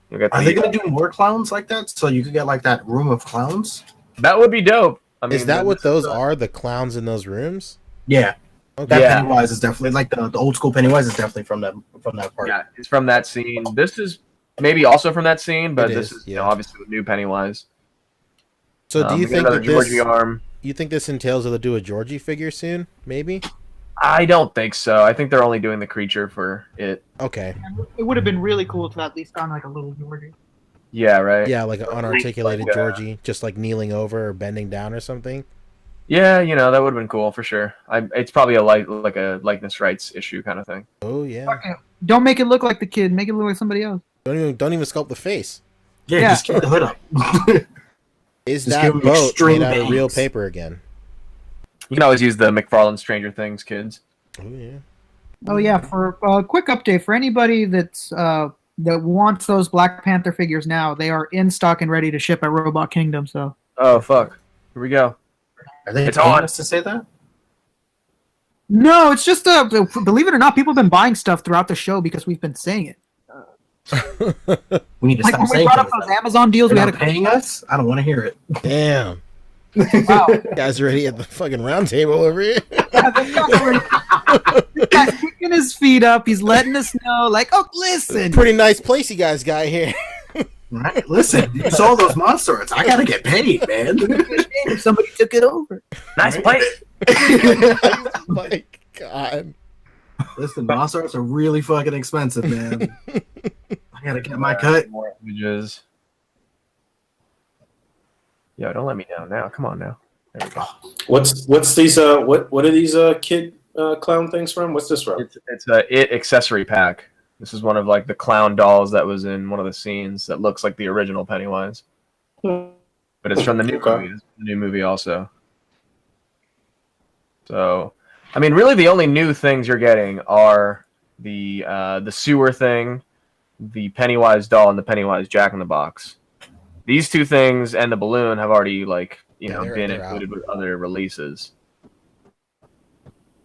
You got Are they gonna do more clowns like that? So you could get like that room of clowns? That would be dope. I mean, Is that what this those is, are? The clowns in those rooms? Yeah. Okay. That Yeah. Pennywise is definitely like the old school Pennywise is definitely from that part. Yeah, it's from that scene. This is maybe also from that scene, but It this is, is yeah. obviously the new Pennywise. So do you We got think another that Georgie this? arm? You think this entails that they'll do a Georgie figure soon? Maybe. I don't think so. I think they're only doing the creature for it. Okay. It would have been really cool to at least gone like a little Georgie. Yeah, right. Yeah, like an unarticulated Like, Georgie, just like kneeling over or bending down or something. Yeah, that would have been cool for sure. It's probably like a likeness rights issue kind of thing. Oh yeah. Okay. Don't make it look like the kid. Make it look like somebody else. Don't even sculpt the face. Yeah, Yeah. just keep the hood up. Is Just that give 'em boat extreme made out of real bangs. paper again? You can always use the McFarlane Stranger Things kids. Oh yeah. Oh yeah. For a quick update for anybody that's that wants those Black Panther figures now, they are in stock and ready to ship at Robot Kingdom. So Oh fuck! Here we go. Are they It's paying on. us to say that? no, it's just believe it or not, people have been buying stuff throughout the show because we've been saying it. We need to Like stop when we saying brought up things. those Amazon deals, we They're had not a paying us. I don't want to hear it. Damn. wow. Guys already at the fucking round table over here. This guy's kicking his feet up. He's letting us know, like, oh, listen. Pretty nice place you guys got here. Right? Listen, you saw those monsters. I gotta get paid, man. If somebody took it over. Nice plate. My God. Listen, monsters are really fucking expensive, man. I gotta get my cut. More images. Yo, don't let me down now. Come on now. There we go. What's these? What are these kid clown things from? What's this from? It's a It accessory pack. This is one of like the clown dolls that was in one of the scenes that looks like the original Pennywise. But it's from the new Okay. movie. It's the new movie also. So, I mean, really, the only new things you're getting are the sewer thing, the Pennywise doll, and the Pennywise Jack in the Box. These two things and the balloon have already Yeah, been they're included with other releases.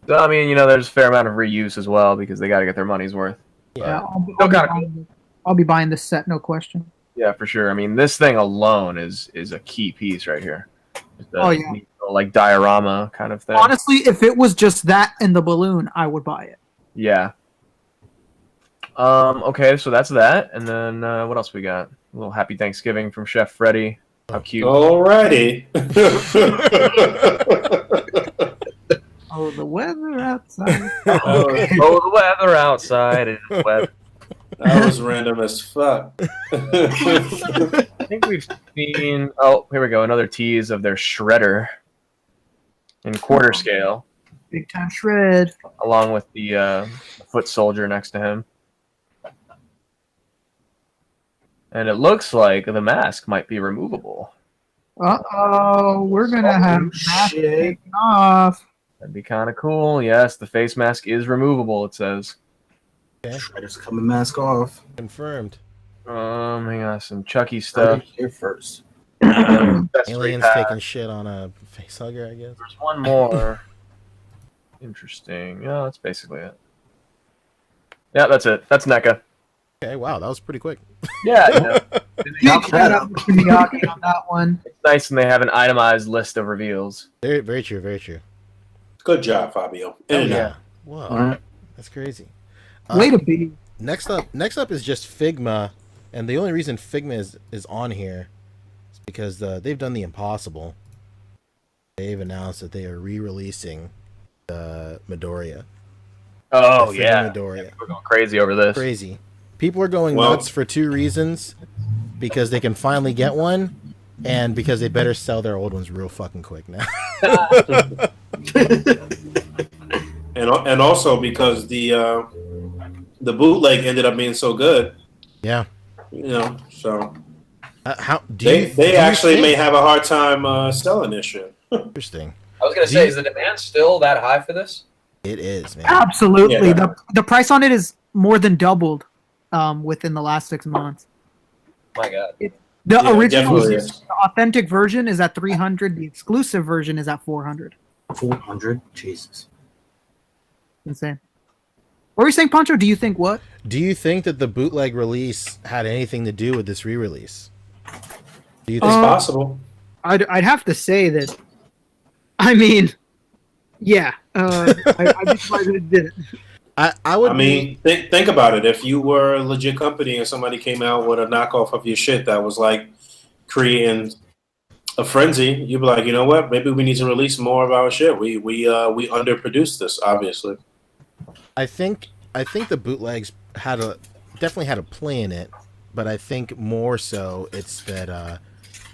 So I mean, there's a fair amount of reuse as well because they got to get their money's worth. Yeah, Still I'll be buying this set, no question. Yeah, for sure. I mean, this thing alone is a key piece right here. Just a Oh, yeah. neat little, like diorama kind of thing. Honestly, if it was just that and the balloon, I would buy it. Yeah. Okay, so that's that, and then what else we got? A little Happy Thanksgiving from Chef Freddy. How cute! Alrighty. Oh, the weather outside. Oh, the weather outside is wet. That was random as fuck. I think we've seen. Oh, here we go. Another tease of their shredder in quarter scale, Big time shred. along with the foot soldier next to him. And it looks like the mask might be removable. Uh-oh, we're going to have mask shit. taken off. That'd be kind of cool. Yes, the face mask is removable, it says. Shredder's coming mask off. Confirmed. Hang on, some Chucky Heard stuff. it here first. Accessory Aliens pack. taking shit on a face hugger, I guess. There's one more. Interesting. Yeah, that's basically it. Yeah, that's it. That's NECA. Okay, wow, that was pretty quick. Yeah, Big shout out to Miyagi on that one. it's nice when they have an itemized list of reveals. Very, very true, very true. Good job, Fabio. Oh, And yeah. Whoa, Alright. that's crazy. Way to be. Next up is just Figma, and the only reason Figma is on here is because they've done the impossible. They've announced that they are re-releasing the Midoriya. Oh, The yeah. Figma Midoriya. We're going crazy over this. Crazy. People are going Well- nuts for two reasons: because they can finally get one, and because they better sell their old ones real fucking quick now. and also because the bootleg ended up being so good, Yeah. So How do you? they do you actually think- may have a hard time selling this shit. Interesting. I was going to say, is the demand still that high for this? It is, man. Absolutely. Yeah. The price on it is more than doubled within the last 6 months. My God. The Yeah, original, definitely the is. authentic version is at 300. The exclusive version is at 400. 400? Jesus. Insane. What were you saying, Pancho? Do you think what? Do you think that the bootleg release had anything to do with this re-release? Do you It's think? possible. I'd have to say that. I mean, Yeah, I'd be surprised if it didn't. I would. I mean, think about it. If you were a legit company and somebody came out with a knockoff of your shit that was like creating a frenzy, you'd be like, you know what? Maybe we need to release more of our shit. We underproduced this, obviously. I think the bootlegs definitely had a play in it, but I think more so it's that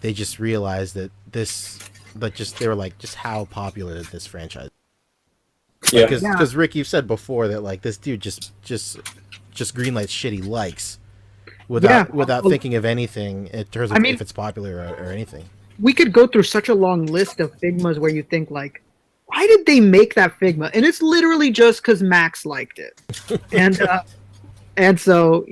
they just realized that they were like just how popular this franchise. Yeah. Because Rick, you've said before that like this dude just greenlights shit he likes without thinking of anything in terms of if it's popular or anything. We could go through such a long list of Figmas where you think like, why did they make that Figma? And it's literally just because Max liked it, and so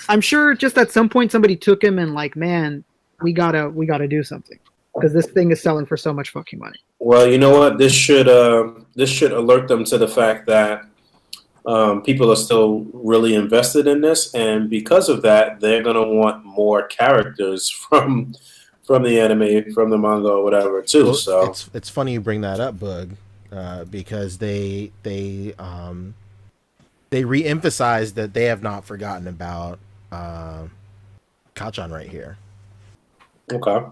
I'm sure just at some point somebody took him and like, man, we gotta do something because this thing is selling for so much fucking money. Well, you know what? This should alert them to the fact that people are still really invested in this, and because of that, they're gonna want more characters from the anime, from the manga, or whatever, too. Well, so it's funny you bring that up, Bug, because they re-emphasized that they have not forgotten about Kachan right here. okay.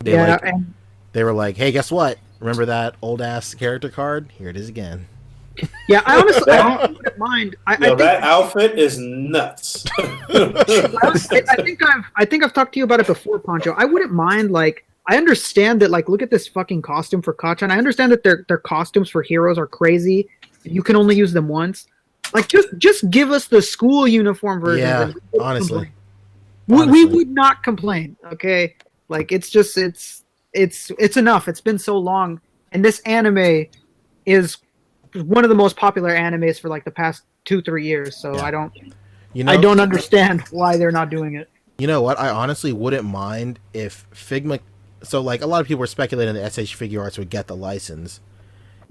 They were like, hey, guess what? Remember that old ass character card? Here it is again. Yeah, I honestly I wouldn't mind. I think that outfit is nuts. I think I've talked to you about it before, Poncho. I wouldn't mind, like, I understand that, like, look at this fucking costume for Kachan. I understand that their costumes for heroes are crazy. You can only use them once. Like, just give us the school uniform version. Yeah, honestly. We would not complain. Okay, like it's enough. It's been so long, and this anime is one of the most popular animes for like the past 2-3 years. So yeah. I don't understand why they're not doing it. You know what? I honestly wouldn't mind if Figma. So like a lot of people were speculating that SH Figure Arts would get the license.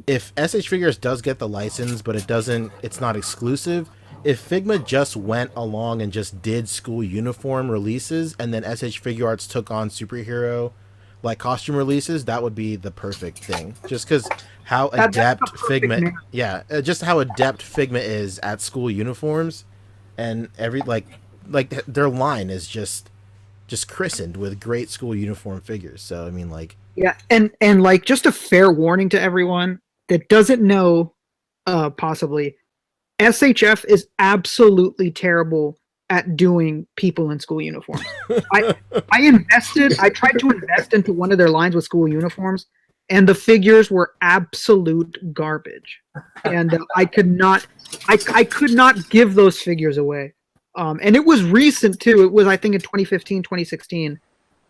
If SH Figures does get the license, but it's not exclusive. If Figma just went along and just did school uniform releases, and then SH Figure Arts took on superhero like costume releases, that would be the perfect thing. Just because how adept Figma, just how adept Figma is at school uniforms, and every like their line is just christened with great school uniform figures. So I mean, like, yeah, and like just a fair warning to everyone that doesn't know, possibly, SHF is absolutely terrible at doing people in school uniforms. I tried to invest into one of their lines with school uniforms, and the figures were absolute garbage. And I could not give those figures away. And it was recent too. It was, I think, in 2015, 2016.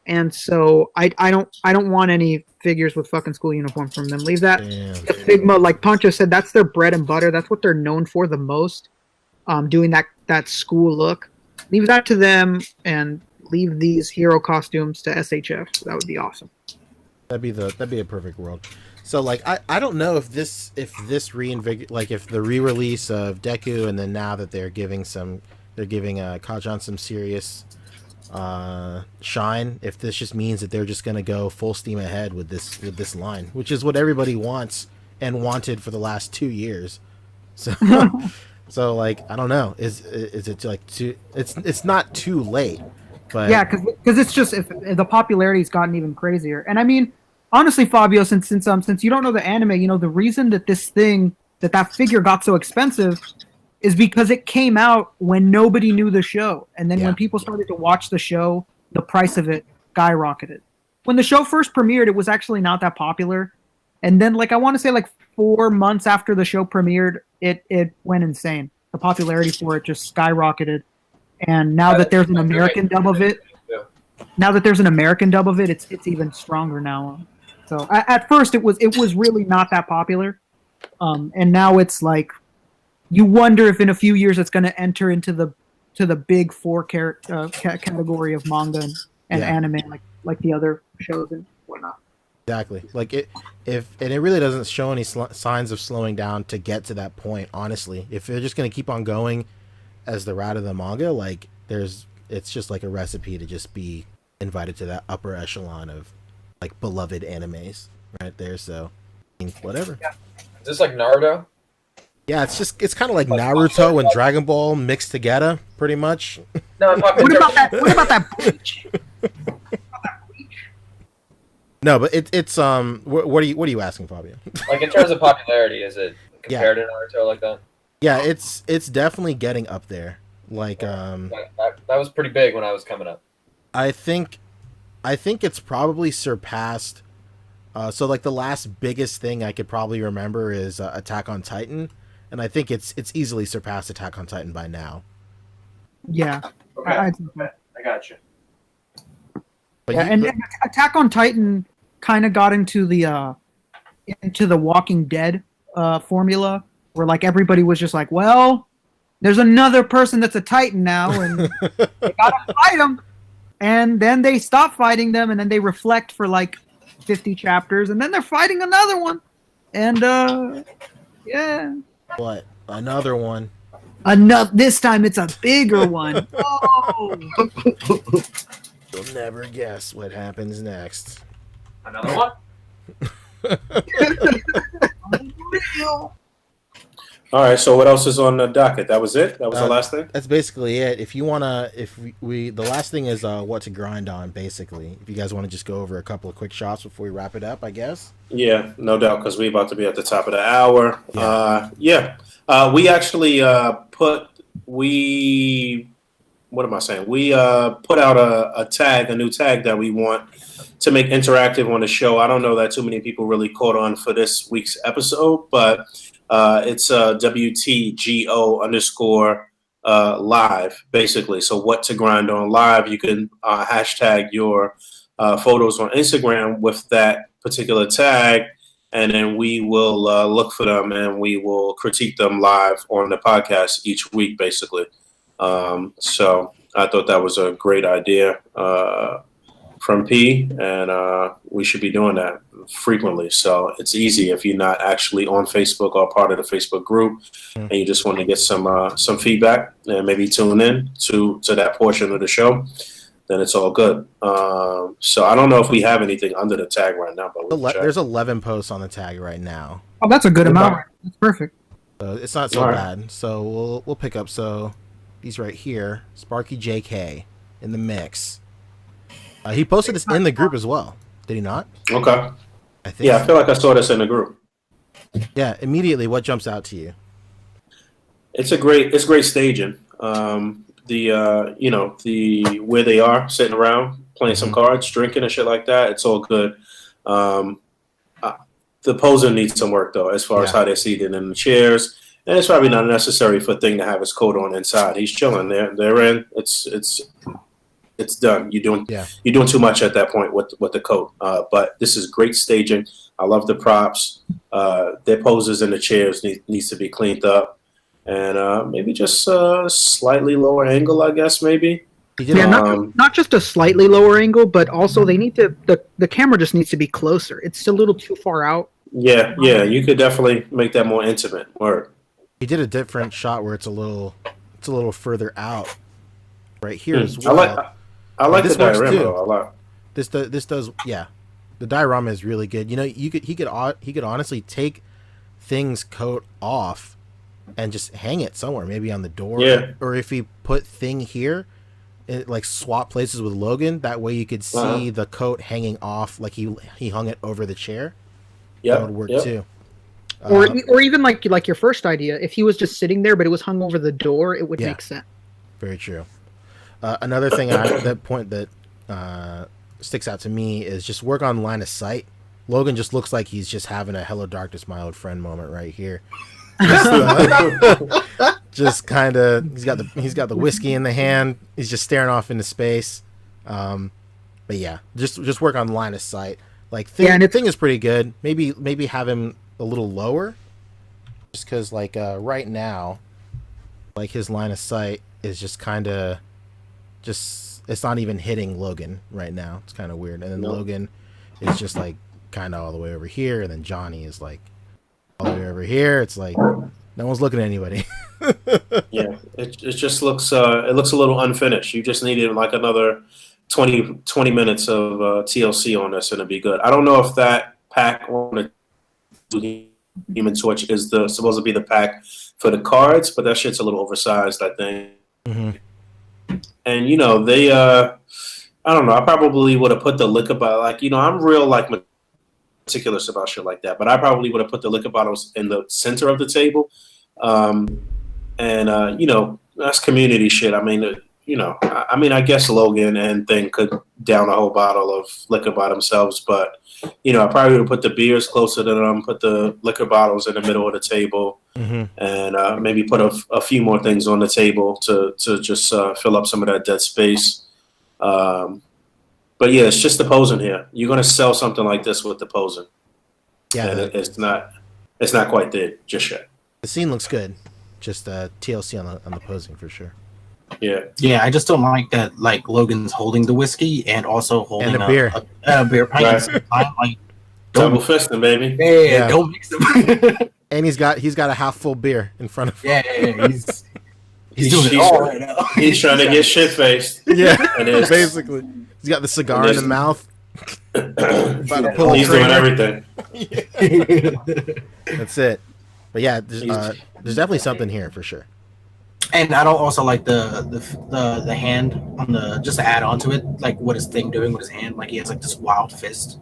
And so I don't want any figures with fucking school uniform from them. Leave that. The Figma, like Poncho said, that's their bread and butter. That's what they're known for the most. Doing that school look. Leave that to them and leave these hero costumes to SHF. That would be awesome. That'd be a perfect world. So like I don't know if this like if the re-release of Deku, and then now that they're giving Kajan some serious shine, if this just means that they're just gonna go full steam ahead with this line, which is what everybody wants and wanted for the last 2 years. So so like I don't know, is it like too? It's not too late, but yeah, because it's just if the popularity's gotten even crazier. And I mean, honestly, Fabio, since you don't know the anime, the reason that that figure got so expensive is because it came out when nobody knew the show. And then when people started to watch the show, the price of it skyrocketed. When the show first premiered, it was actually not that popular. And then, like, I want to say, like, 4 months after the show premiered, it went insane. The popularity for it just skyrocketed. And now that there's an American dub of it, it's even stronger now. So at first it was really not that popular. And now it's like, you wonder if in a few years it's going to enter into the big 4 category of manga and anime, like the other shows and whatnot. Exactly. Like it really doesn't show any signs of slowing down to get to that point. Honestly, if they're just going to keep on going as the route of the manga, like it's just like a recipe to just be invited to that upper echelon of like beloved animes right there. So whatever. Is this like Naruto? Yeah, it's kind of like Naruto and Dragon Ball mixed together, pretty much. No, I'm talking What about that? What about that Bleach? No, but it's what are you asking, Fabio? Like in terms of popularity, is it compared to Naruto like that? Yeah, it's definitely getting up there. Like that was pretty big when I was coming up. I think it's probably surpassed. So like the last biggest thing I could probably remember is Attack on Titan, and I think it's easily surpassed Attack on Titan by now. Yeah, Okay. I got you. But yeah, and Attack on Titan kind of got into the Walking Dead formula, where like everybody was just like, well, there's another person that's a Titan now, and they gotta fight them, and then they stop fighting them, and then they reflect for like 50 chapters, and then they're fighting another one, and yeah. what? Another one. This time it's a bigger one. Oh. You'll never guess what happens next. Another one? All right. So what else is on the docket? That was it. That was the last thing. That's basically it. If you wanna, the last thing is what to grind on. Basically, if you guys want to just go over a couple of quick shots before we wrap it up, I guess. Yeah, no doubt, because we're about to be at the top of the hour. We actually what am I saying? We put out a new tag that we want to make interactive on the show. I don't know that too many people really caught on for this week's episode, but it's WTGO _ live, basically. So what to grind on live, you can hashtag your photos on Instagram with that particular tag, and then we will look for them and we will critique them live on the podcast each week, basically. So I thought that was a great idea from P, and we should be doing that frequently. So it's easy if you're not actually on Facebook or part of the Facebook group, and you just want to get some feedback and maybe tune in to that portion of the show, then it's all good. So I don't know if we have anything under the tag right now, but There's 11 posts on the tag right now. Oh, that's a good amount. That's perfect. So it's not so bad. So we'll pick up. So these right here, Sparky JK in the mix. He posted this in the group as well. Did he not? Okay. I think. Yeah, I feel like I saw this in the group. Yeah, immediately. What jumps out to you? It's great staging. The where they are sitting around playing some cards, drinking and shit like that. It's all good. The posing needs some work though, as far as how they're seated in the chairs, and it's probably not necessary for Thing to have his coat on inside. He's chilling there. They're in. It's done. You're doing too much at that point with the coat. But this is great staging. I love the props. Their poses in the chairs needs to be cleaned up. And maybe just a slightly lower angle, I guess, maybe. Yeah, not just a slightly lower angle, but also they need to the camera just needs to be closer. It's a little too far out. Yeah, you could definitely make that more intimate. Word. He did a different shot where it's a little further out, right here as well. I like this the diorama a lot. This does the diorama is really good. You know, he could honestly take Thing's coat off and just hang it somewhere, maybe on the door. Yeah. Or if he put Thing here, like swap places with Logan, that way you could see the coat hanging off, like he hung it over the chair. Yeah, that would work too. Or even like your first idea, if he was just sitting there but it was hung over the door, it would make sense. Very true. Another thing that sticks out to me is just work on line of sight. Logan just looks like he's just having a "Hello Darkness, my old friend" moment right here. Just kind of, he's got the whiskey in the hand. He's just staring off into space. But yeah, just work on line of sight. Like Thing is pretty good. Maybe have him a little lower, just because like right now, like his line of sight is just kind of it's not even hitting Logan right now. It's kind of weird. And then Logan is just like kind of all the way over here, and then Johnny is like all the way over here. It's like no one's looking at anybody. Yeah, it just looks it looks a little unfinished. You just needed like another 20 minutes of TLC on this, and it'd be good. I don't know if that pack wanted to Human Torch is supposed to be the pack for the cards, but that shit's a little oversized, I think. And you know, they I don't know, I probably would have put the liquor bottle, like, you know, I'm real like meticulous about shit like that, but I probably would have put the liquor bottles in the center of the table. You know, that's community shit. I mean, you know, I guess Logan and Thing could down a whole bottle of liquor by themselves, but you know, I probably would put the beers closer to them, put the liquor bottles in the middle of the table, and maybe put a few more things on the table to just fill up some of that dead space. But yeah, it's just the posing here. You're gonna sell something like this with the posing, and it's not quite there just yet. The scene looks good. Just TLC on the posing for sure. Yeah. I just don't like that. Like Logan's holding the whiskey and also holding a beer, a beer pint. Right. Like, double fisting, baby. Yeah, don't mix them. And he's got a half full beer in front of him. Yeah. He's doing it all right now. He's trying to get shit faced. Yeah, basically. He's got the cigar in the mouth. He's doing everything. That's it. But yeah, there's definitely something here for sure. And I don't also like the hand on the, just to add on to it, like what his Thing doing with his hand, like he has like this wild fist.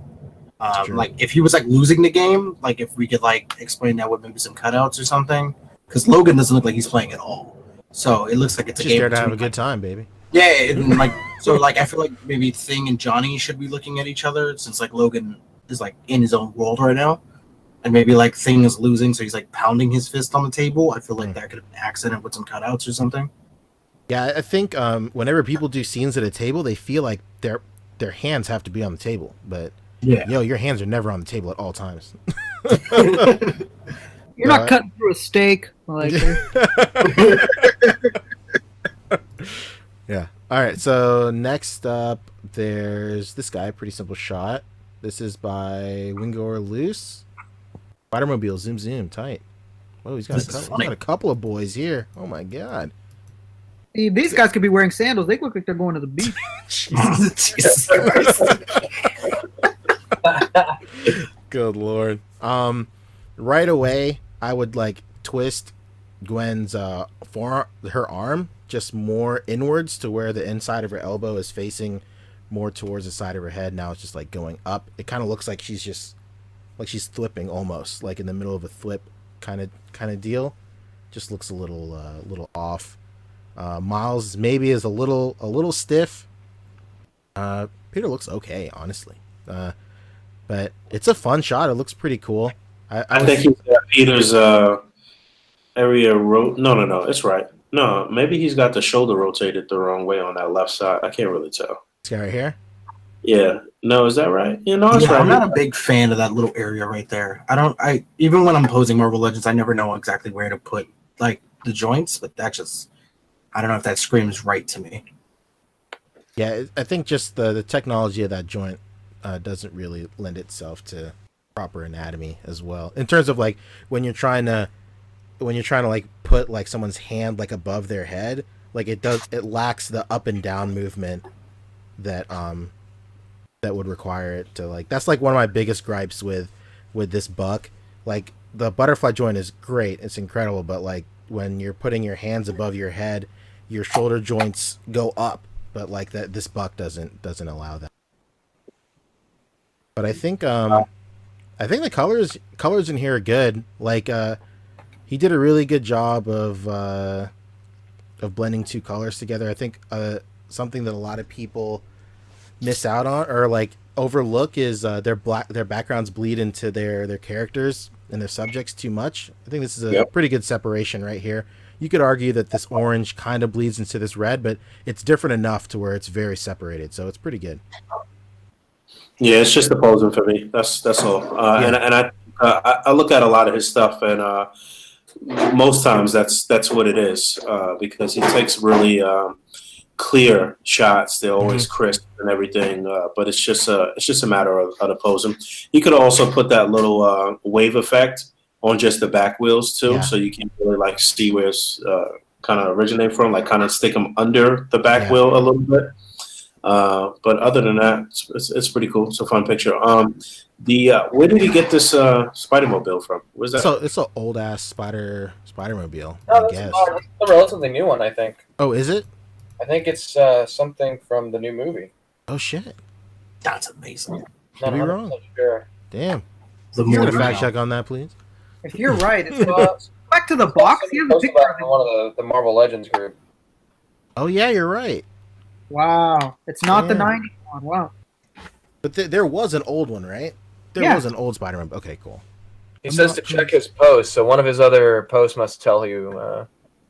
Like if he was like losing the game, like if we could like explain that with maybe some cutouts or something, because Logan doesn't look like he's playing at all. So it looks like it's just a game there to have a good time, baby. Yeah, and like so, like I feel like maybe Thing and Johnny should be looking at each other, since like Logan is like in his own world right now, and maybe like Thing is losing, so he's like pounding his fist on the table. I feel like that could have been an accident with some cutouts or something. Yeah, I think whenever people do scenes at a table, they feel like their hands have to be on the table, but your hands are never on the table at all times. You're not cutting through a steak. Like, yeah. All right. So next up, there's this guy. Pretty simple shot. This is by Wingor Loose. Spider-Mobile. Zoom. Tight. Oh, he's got a couple of boys here. Oh my god. these guys could be wearing sandals. They look like they're going to the beach. Jesus Good lord. Right away, I would like twist Gwen's her arm just more inwards to where the inside of her elbow is facing more towards the side of her head. Now it's just like going up. It kind of looks like she's flipping almost, like in the middle of a flip kind of deal. Just looks a little off. Miles maybe is a little stiff. Peter looks okay, honestly. But it's a fun shot. It looks pretty cool. I think he's got Peter's area No, it's right. No, maybe he's got the shoulder rotated the wrong way on that left side. I can't really tell. This guy right here? Yeah. No, is that right? Yeah, no, it's right. I'm not a big fan of that little area right there. I even when I'm posing Marvel Legends, I never know exactly where to put like the joints, but that just, I don't know if that screams right to me. Yeah, I think just the technology of that joint doesn't really lend itself to proper anatomy as well. In terms of like when you're trying to like put like someone's hand like above their head, like it lacks the up and down movement that would require it to, like, that's like one of my biggest gripes with this buck. Like the butterfly joint is great, it's incredible, but like when you're putting your hands above your head, your shoulder joints go up, but like that this buck doesn't allow that. But I think the colors in here are good. Like he did a really good job of blending two colors together. I think something that a lot of people miss out on or like overlook is their backgrounds bleed into their characters and their subjects too much. I think this is a pretty good separation right here. You could argue that this orange kind of bleeds into this red, but it's different enough to where it's very separated, so it's pretty good. Yeah, it's just the posing for me. That's all. And I look at a lot of his stuff, and most times that's what it is, because he takes really clear shots. They're always crisp and everything, but it's just a matter of the posing. You could also put that little wave effect on just the back wheels too, so you can really like see where it's kind of originate from, like kind of stick them under the back wheel a little bit. But other than that, it's pretty cool. It's a fun picture. Where did he get this Spider-Mobile from? Where's that? So it's an old ass Spider-Mobile. No, I that's guess. a relatively new one, I think. Oh, is it? I think it's something from the new movie. Oh shit. That's amazing. Could be wrong. Sure. Damn. The You more got a you fact know. check on that, please? If you're right, it's back to the box. He has a Posted picture that of in it. one of the Marvel Legends group. Oh yeah, you're right. Wow, it's not the Yeah. '90s one. Wow. But there was an old one, right? There Yeah. was an old Spider-Man. Okay, cool. He I'm says not to sure. check his post, so one of his other posts must tell you.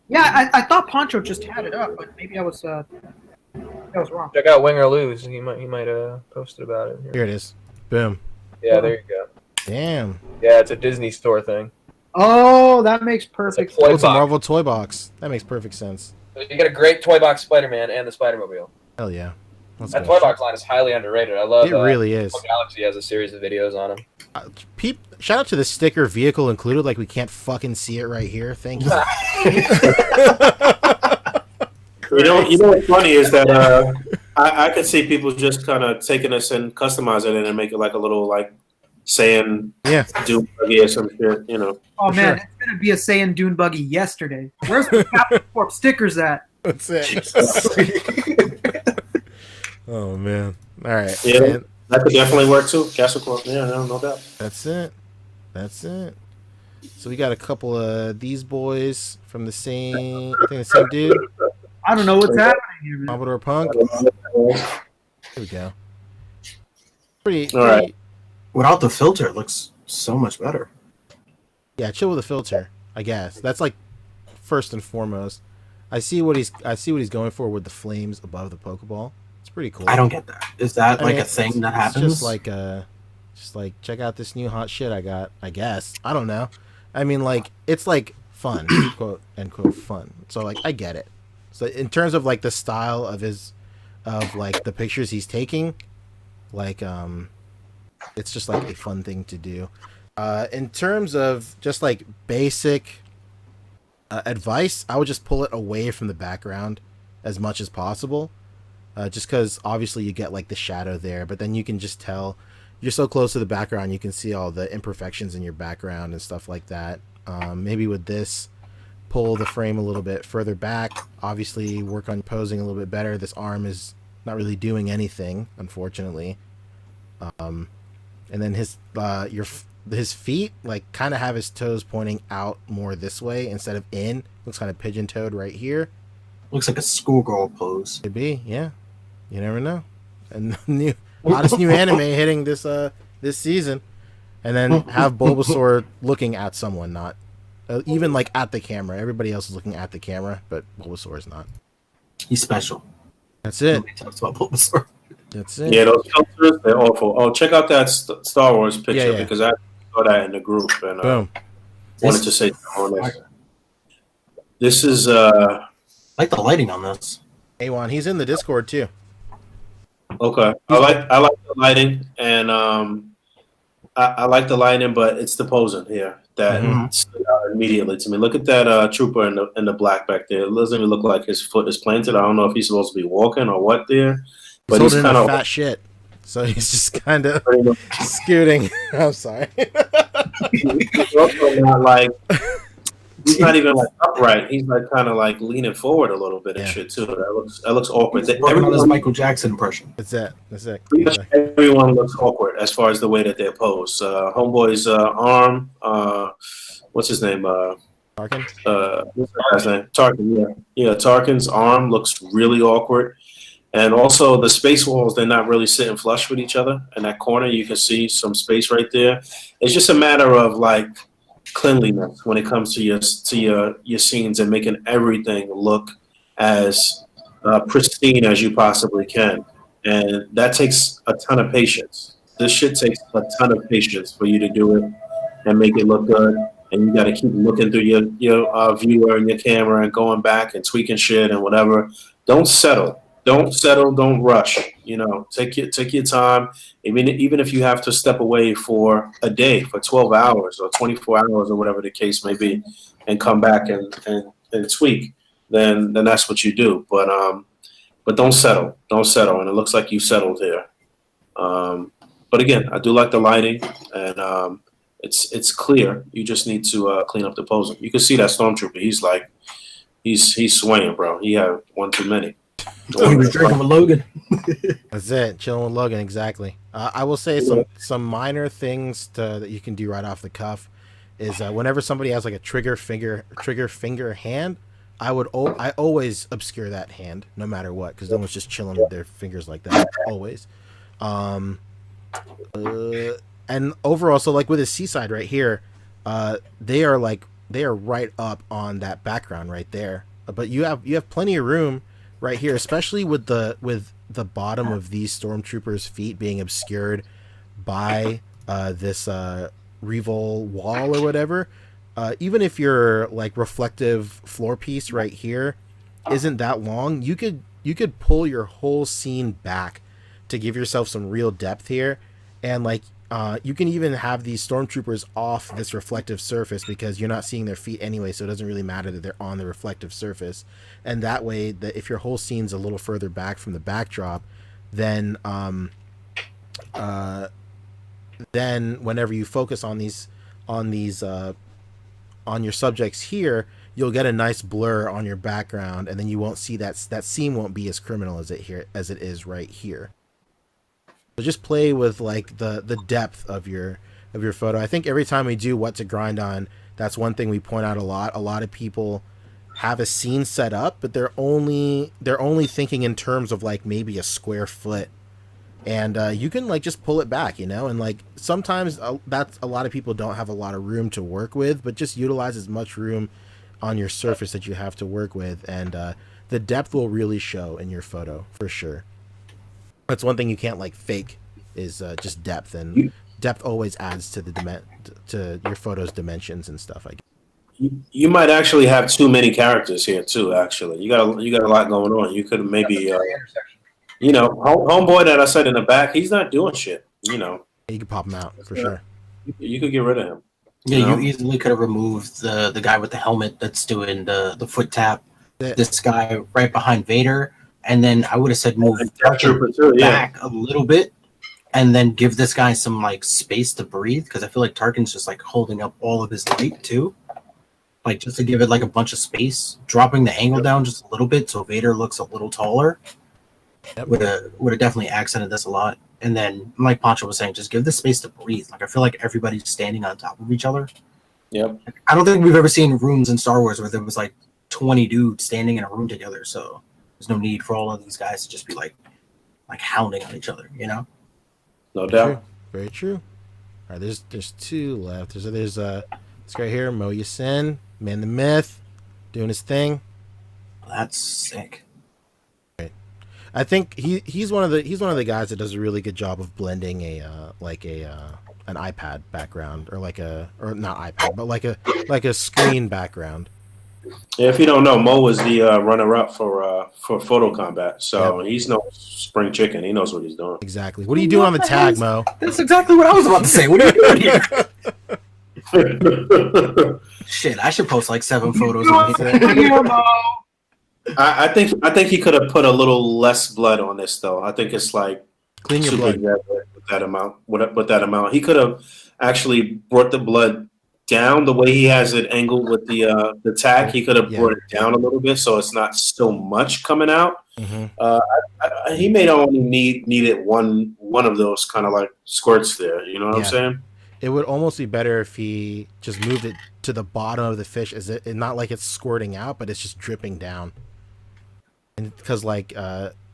Yeah, I thought Poncho just had it up, but maybe I was wrong. Check out Win or Lose. He might posted about it. Here it is. Boom. Yeah, there you go. Damn. Yeah, it's a Disney store thing. Oh, that makes perfect Toy Oh, it's a box. Marvel toy box. That makes perfect sense. So you get a great toy box Spider-Man and the Spider-Mobile. Hell yeah. Let's That go. toy box line is highly underrated. I love It really is. Galaxy has a series of videos on them. Shout out to the sticker vehicle included. Like we can't fucking see it right here. Thank you. You know what's funny is that I could see people just kind of taking this and customizing it and make it like a little like saying Yeah. do or some shit, you know. Oh For man, sure. it's gonna be a Saiyan Dune buggy yesterday. Where's the Captain Corp stickers at? That's it. Oh man. All right. Yeah. And That could definitely work too. Castle Corp, yeah, no doubt. that's it. That's it. So we got a couple of these boys from the same, I think the same dude, I don't know what's happening here, man. Commodore Punk. Here we go. Pretty. All right. Without the filter, it looks so much better. Yeah, chill with the filter. I guess that's like first and foremost. I see what he's going for with the flames above the Pokeball. It's pretty cool. I don't get that. Is that I like mean, a thing that It's happens? just like check out this new hot shit I got. I guess I don't know. I mean, like it's like fun, quote unquote fun. So like I get it. So in terms of like the style of like the pictures he's taking, like it's just like a fun thing to do. In terms of just like basic advice, I would just pull it away from the background as much as possible. Just because obviously you get like the shadow there, but then you can just tell you're so close to the background, you can see all the imperfections in your background and stuff like that. Maybe with this, pull the frame a little bit further back. Obviously, work on posing a little bit better. This arm is not really doing anything, unfortunately. And then his feet like kind of have his toes pointing out more this way instead of in. Looks kind of pigeon-toed right here. Looks like a schoolgirl pose. Could be, yeah. You never know. And the hottest new anime hitting this season, and then have Bulbasaur looking at someone, not even like at the camera. Everybody else is looking at the camera, but Bulbasaur is not. He's special. That's it. Nobody talks about Bulbasaur. That's it. Yeah, those filters, they're awful. Oh, check out that Star Wars picture Yeah. because I saw that in the group and Boom. wanted to say something on this. This is I like the lighting on this. A1, he's in the Discord too. okay. I like the lighting and I like the lighting, but it's the posing here that Mhm. stood out immediately to me. Look at that trooper in the black back there. It doesn't even look like his foot is planted. I don't know if he's supposed to be walking or what there, He's but he's holding kind a of fat shit, so he's just kind of scooting. I'm sorry. He's also not like he's not even like upright. He's like kind of like leaning forward a little bit and Yeah. shit too. That looks awkward. He's working on his Everyone, Michael Jackson impression. That's it. That's it. pretty much everyone looks awkward as far as the way that they're posed. Homeboy's arm. What's his name? Tarkin? What's that guy's name? Tarkin. Yeah. Tarkin's arm looks really awkward. And also the space walls, they're not really sitting flush with each other. In that corner, you can see some space right there. It's just a matter of like cleanliness when it comes to your scenes and making everything look as pristine as you possibly can. And that takes a ton of patience. This shit takes a ton of patience for you to do it and make it look good. And you got to keep looking through your viewer and your camera and going back and tweaking shit and whatever. Don't settle. Don't rush. You know, take your time. Even if you have to step away for a day, for 12 hours or 24 hours or whatever the case may be, and come back and tweak, then that's what you do. But but don't settle. Don't settle. And it looks like you settled here. But again, I do like the lighting, and it's clear. You just need to clean up the posing. You can see that Stormtrooper. He's swaying, bro. He had one too many. He was drinking with Logan. That's it. Chilling with Logan, exactly. I will say some minor things that you can do right off the cuff is whenever somebody has like a trigger finger hand, I always obscure that hand no matter what, because no one's just chilling with their fingers like that always. And overall, so like with the seaside right here, they are right up on that background right there. But you have plenty of room right here, especially with the bottom of these stormtroopers' feet being obscured by this Revol wall or whatever. Even if your like reflective floor piece right here isn't that long, you could pull your whole scene back to give yourself some real depth here, and like you can even have these stormtroopers off this reflective surface because you're not seeing their feet anyway, so it doesn't really matter that they're on the reflective surface. And that way, that if your whole scene's a little further back from the backdrop, then whenever you focus on your subjects here, you'll get a nice blur on your background, and then you won't see that scene won't be as criminal as it is right here. So just play with like the depth of your photo. I think every time we do what to grind on, that's one thing we point out a lot. A lot of people have a scene set up, but they're only thinking in terms of like maybe a square foot, and you can like just pull it back, you know. And like sometimes that's a lot of people don't have a lot of room to work with, but just utilize as much room on your surface that you have to work with, and the depth will really show in your photo for sure. That's one thing you can't like fake is just depth, and depth always adds to to your photo's dimensions and stuff. I guess. You might actually have too many characters here too. Actually, you got a lot going on. You could maybe, you know, homeboy that I said in the back, he's not doing shit. You know, you could pop him out for sure. You could get rid of him. Yeah, you easily could have removed the guy with the helmet that's doing the foot tap. This guy right behind Vader. And then I would have said move back a little bit, and then give this guy some like space to breathe, because I feel like Tarkin's just like holding up all of his light too, like just to give it like a bunch of space, dropping the angle down just a little bit so Vader looks a little taller. Would have definitely accented this a lot. And then like Pancho was saying, just give the space to breathe. Like I feel like everybody's standing on top of each other. Yep. I don't think we've ever seen rooms in Star Wars where there was like 20 dudes standing in a room together. So there's no need for all of these guys to just be like hounding on each other, you know? No doubt. Very true. All right, there's two left. There's this guy here, Mo Yasin, Man the Myth, doing his thing. That's sick. Right. I think he's one of the guys that does a really good job of blending an iPad background, or not iPad, but like a screen background. Yeah, if you don't know, Mo was the runner-up for Photo Combat, so he's no spring chicken. He knows what he's doing. Exactly. What are you doing on the tag, Mo? That's exactly what I was about to say. What are you doing here? Shit, I should post like 7 photos on here. I think he could have put a little less blood on this though. I think it's like clean your blood with that amount. With that amount, he could have actually brought the blood down the way he has it angled with the tag. He could have brought it down a little bit so it's not so much coming out. Mm-hmm. He may only needed one of those kind of like squirts there. You know what I'm saying? It would almost be better if he just moved it to the bottom of the fish, not like it's squirting out, but it's just dripping down. And because like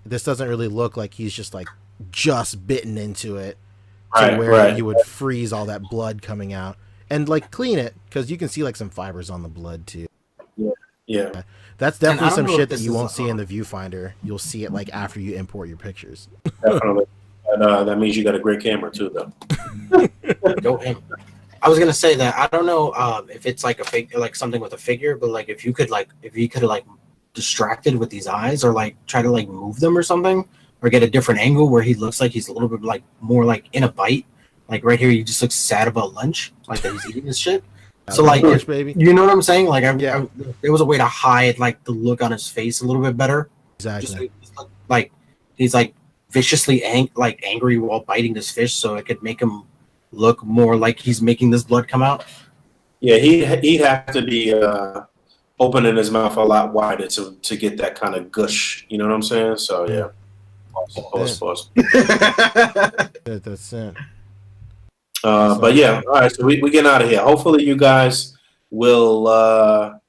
this doesn't really look like he's just bitten into it to where you would freeze all that blood coming out. And like clean it, because you can see like some fibers on the blood too. Yeah. That's definitely some shit that you won't see in the viewfinder. You'll see it like after you import your pictures. Definitely. And that means you got a great camera too, though. Go him. I was gonna say that I don't know if it's like a figure, like something with a figure, but like if you could have distracted with these eyes, or like try to like move them or something, or get a different angle where he looks like he's a little bit like more like in a bite. Like right here, he just looks sad about lunch, like that he's eating this shit. So like, baby. You know what I'm saying? Like, there was a way to hide like the look on his face a little bit better. Exactly. like he's like viciously angry while biting this fish, so it could make him look more like he's making this blood come out. Yeah, he'd have to be opening his mouth a lot wider to get that kind of gush. You know what I'm saying? So yeah. Pause. That's it. But yeah, all right. So we getting out of here. Hopefully, you guys will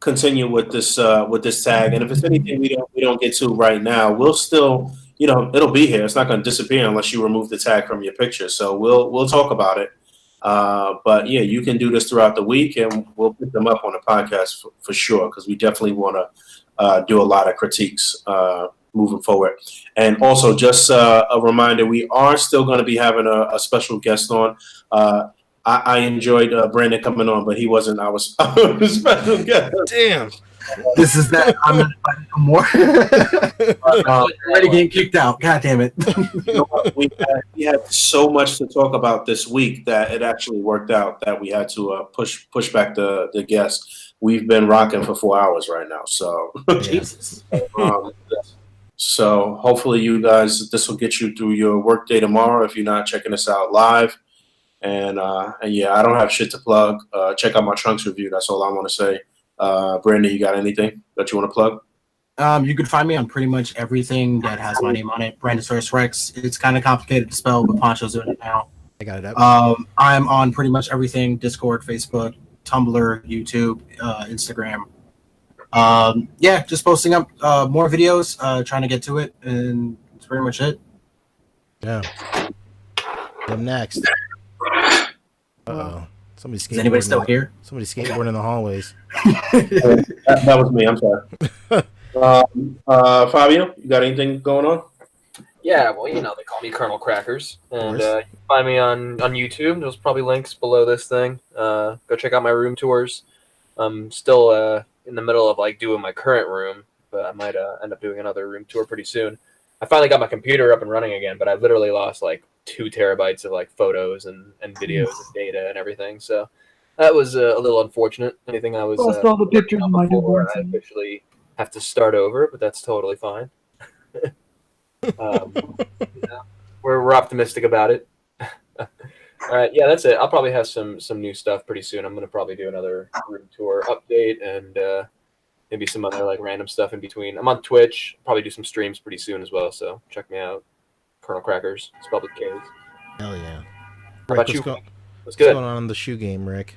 continue with this tag. And if it's anything we don't get to right now, we'll still, it'll be here. It's not going to disappear unless you remove the tag from your picture. So we'll talk about it. But yeah, you can do this throughout the week, and we'll put them up on the podcast for sure, because we definitely want to do a lot of critiques moving forward. And also, just a reminder, we are still going to be having a special guest on. I enjoyed Brandon coming on, but he wasn't our special guest. Damn. This is that. I'm not fighting no more. Already getting kicked out. God damn it. We had so much to talk about this week that it actually worked out that we had to push back the guest. We've been rocking for 4 hours right now. So, Jesus. So hopefully you guys, this will get you through your work day tomorrow if you're not checking us out live. And yeah, I don't have shit to plug. Check out my Trunks review. That's all I want to say. Brandon, you got anything that you want to plug? You can find me on pretty much everything that has my name on it. Brandosaurus Rex. It's kind of complicated to spell, but Poncho's doing it now. I got it up. I'm on pretty much everything: Discord, Facebook, Tumblr, YouTube, Instagram. Yeah, just posting up more videos, trying to get to it, and that's pretty much it. Yeah. Up next. Uh-oh. Somebody's Is anybody still here? Somebody's skateboarding in the hallways. That was me. I'm sorry. Fabio, you got anything going on? Yeah, well, they call me Colonel Crackers, and you can find me on YouTube. There's probably links below this thing. Go check out my room tours. I'm still in the middle of doing my current room, but I might end up doing another room tour pretty soon. I finally got my computer up and running again, but I literally lost 2 terabytes of photos and videos and data and everything. So that was a little unfortunate. Anything I was lost all the pictures of my newborn I son. officially have to start over, but that's totally fine. We're optimistic about it. All right, yeah, that's it. I'll probably have some new stuff pretty soon. I'm gonna probably do another room tour update and maybe some other random stuff in between. I'm on Twitch. Probably do some streams pretty soon as well. So check me out. Colonel Crackers, spelled with K's. Hell yeah. How about you? What's What's good? going on in the shoe game, Rick?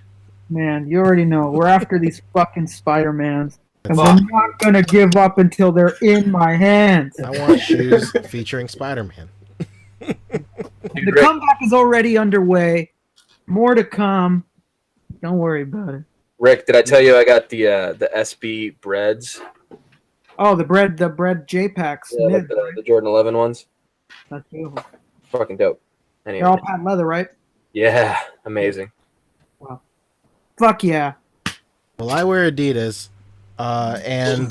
Man, you already know. We're after these fucking Spider-Mans. And That's- we're not going to give up until they're in my hands. I want shoes featuring Spider-Man. The comeback is already underway. More to come. Don't worry about it. Rick, did I tell you I got the SB breads? Oh, the bread J-Packs. Yeah, the Jordan 11 ones. That's beautiful. Fucking dope. Anyway. They're all patent leather, right? Yeah, amazing. Wow. Fuck yeah. Well, I wear Adidas, and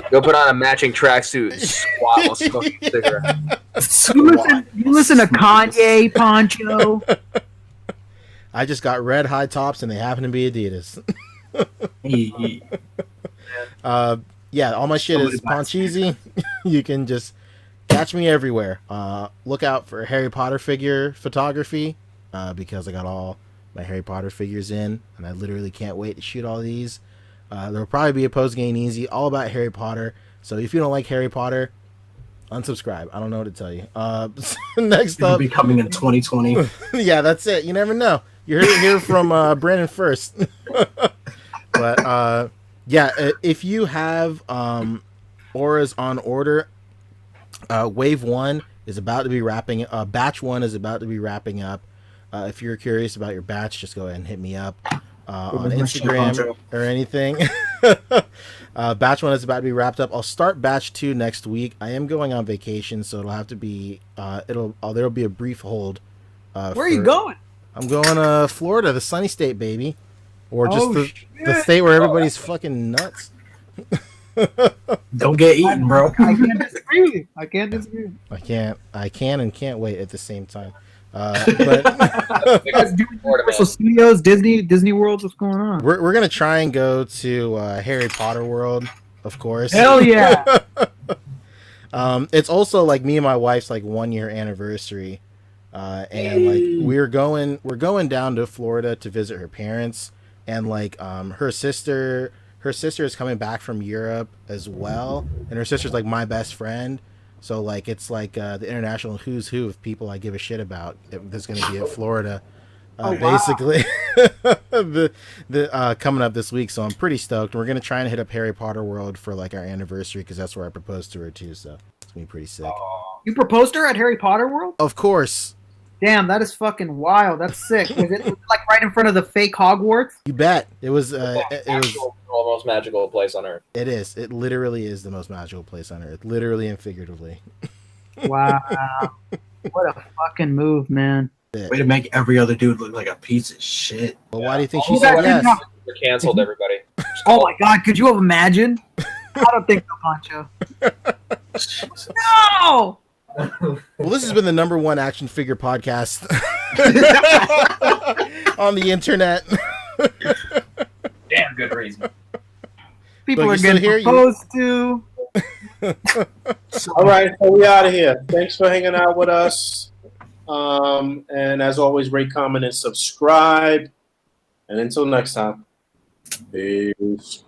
Go put on a matching tracksuit and squat while smoking a cigarette. You listen to Kanye, Poncho. I just got red high tops, and they happen to be Adidas. Yeah, all my shit is Poncheezy. You can just catch me everywhere. Look out for Harry Potter figure photography, because I got all my Harry Potter figures in, and I literally can't wait to shoot all these. There'll probably be a post game easy all about Harry Potter. So if you don't like Harry Potter, unsubscribe. I don't know what to tell you. Next It'll up, be coming in 2020. yeah, that's it. You never know. You heard it here from Brandon first. But yeah, if you have auras on order, wave 1 is about to be wrapping. Batch 1 is about to be wrapping up. If you're curious about your batch, just go ahead and hit me up on Instagram or anything. Batch 1 is about to be wrapped up. I'll start batch 2 next week. I am going on vacation, so it'll have to be there'll be a brief hold. Where are you going? I'm going to Florida, the sunny state, baby, or just the state where everybody's fucking nuts. Don't get eaten, bro. I can't disagree with you. I can't disagree. I can and can't wait at the same time. But You guys do Universal Studios, Disney World. What's going on? we're gonna try and go to Harry Potter World of course. Hell yeah! It's also like me and my wife's like 1 year anniversary, and like we're going down to Florida to visit her parents, and like her sister is coming back from Europe as well, and her sister's like my best friend. So like it's like the international who's who of people I give a shit about that's going to be in Florida, basically. the coming up this week. So I'm pretty stoked. We're going to try and hit up Harry Potter World for like our anniversary because that's where I proposed to her too. So it's going to be pretty sick. You proposed to her at Harry Potter World? Of course. Damn, that is fucking wild. That's sick. Was it like right in front of the fake Hogwarts? You bet. It was. It was the most magical place on earth. It is. It literally is the most magical place on earth, literally and figuratively. Wow. What a fucking move, man. Way to make every other dude look like a piece of shit. Well, why do you think she You said guys yes? didn't We're canceled, everybody. Oh my god, could you have imagined? I don't think so, Pancho. No! Well, this has been the #1 action figure podcast on the internet. Damn good reason. People Look, are you still getting here? proposed to. All right, so we out of here. Thanks for hanging out with us. And as always, rate, comment, and subscribe. And until next time, peace.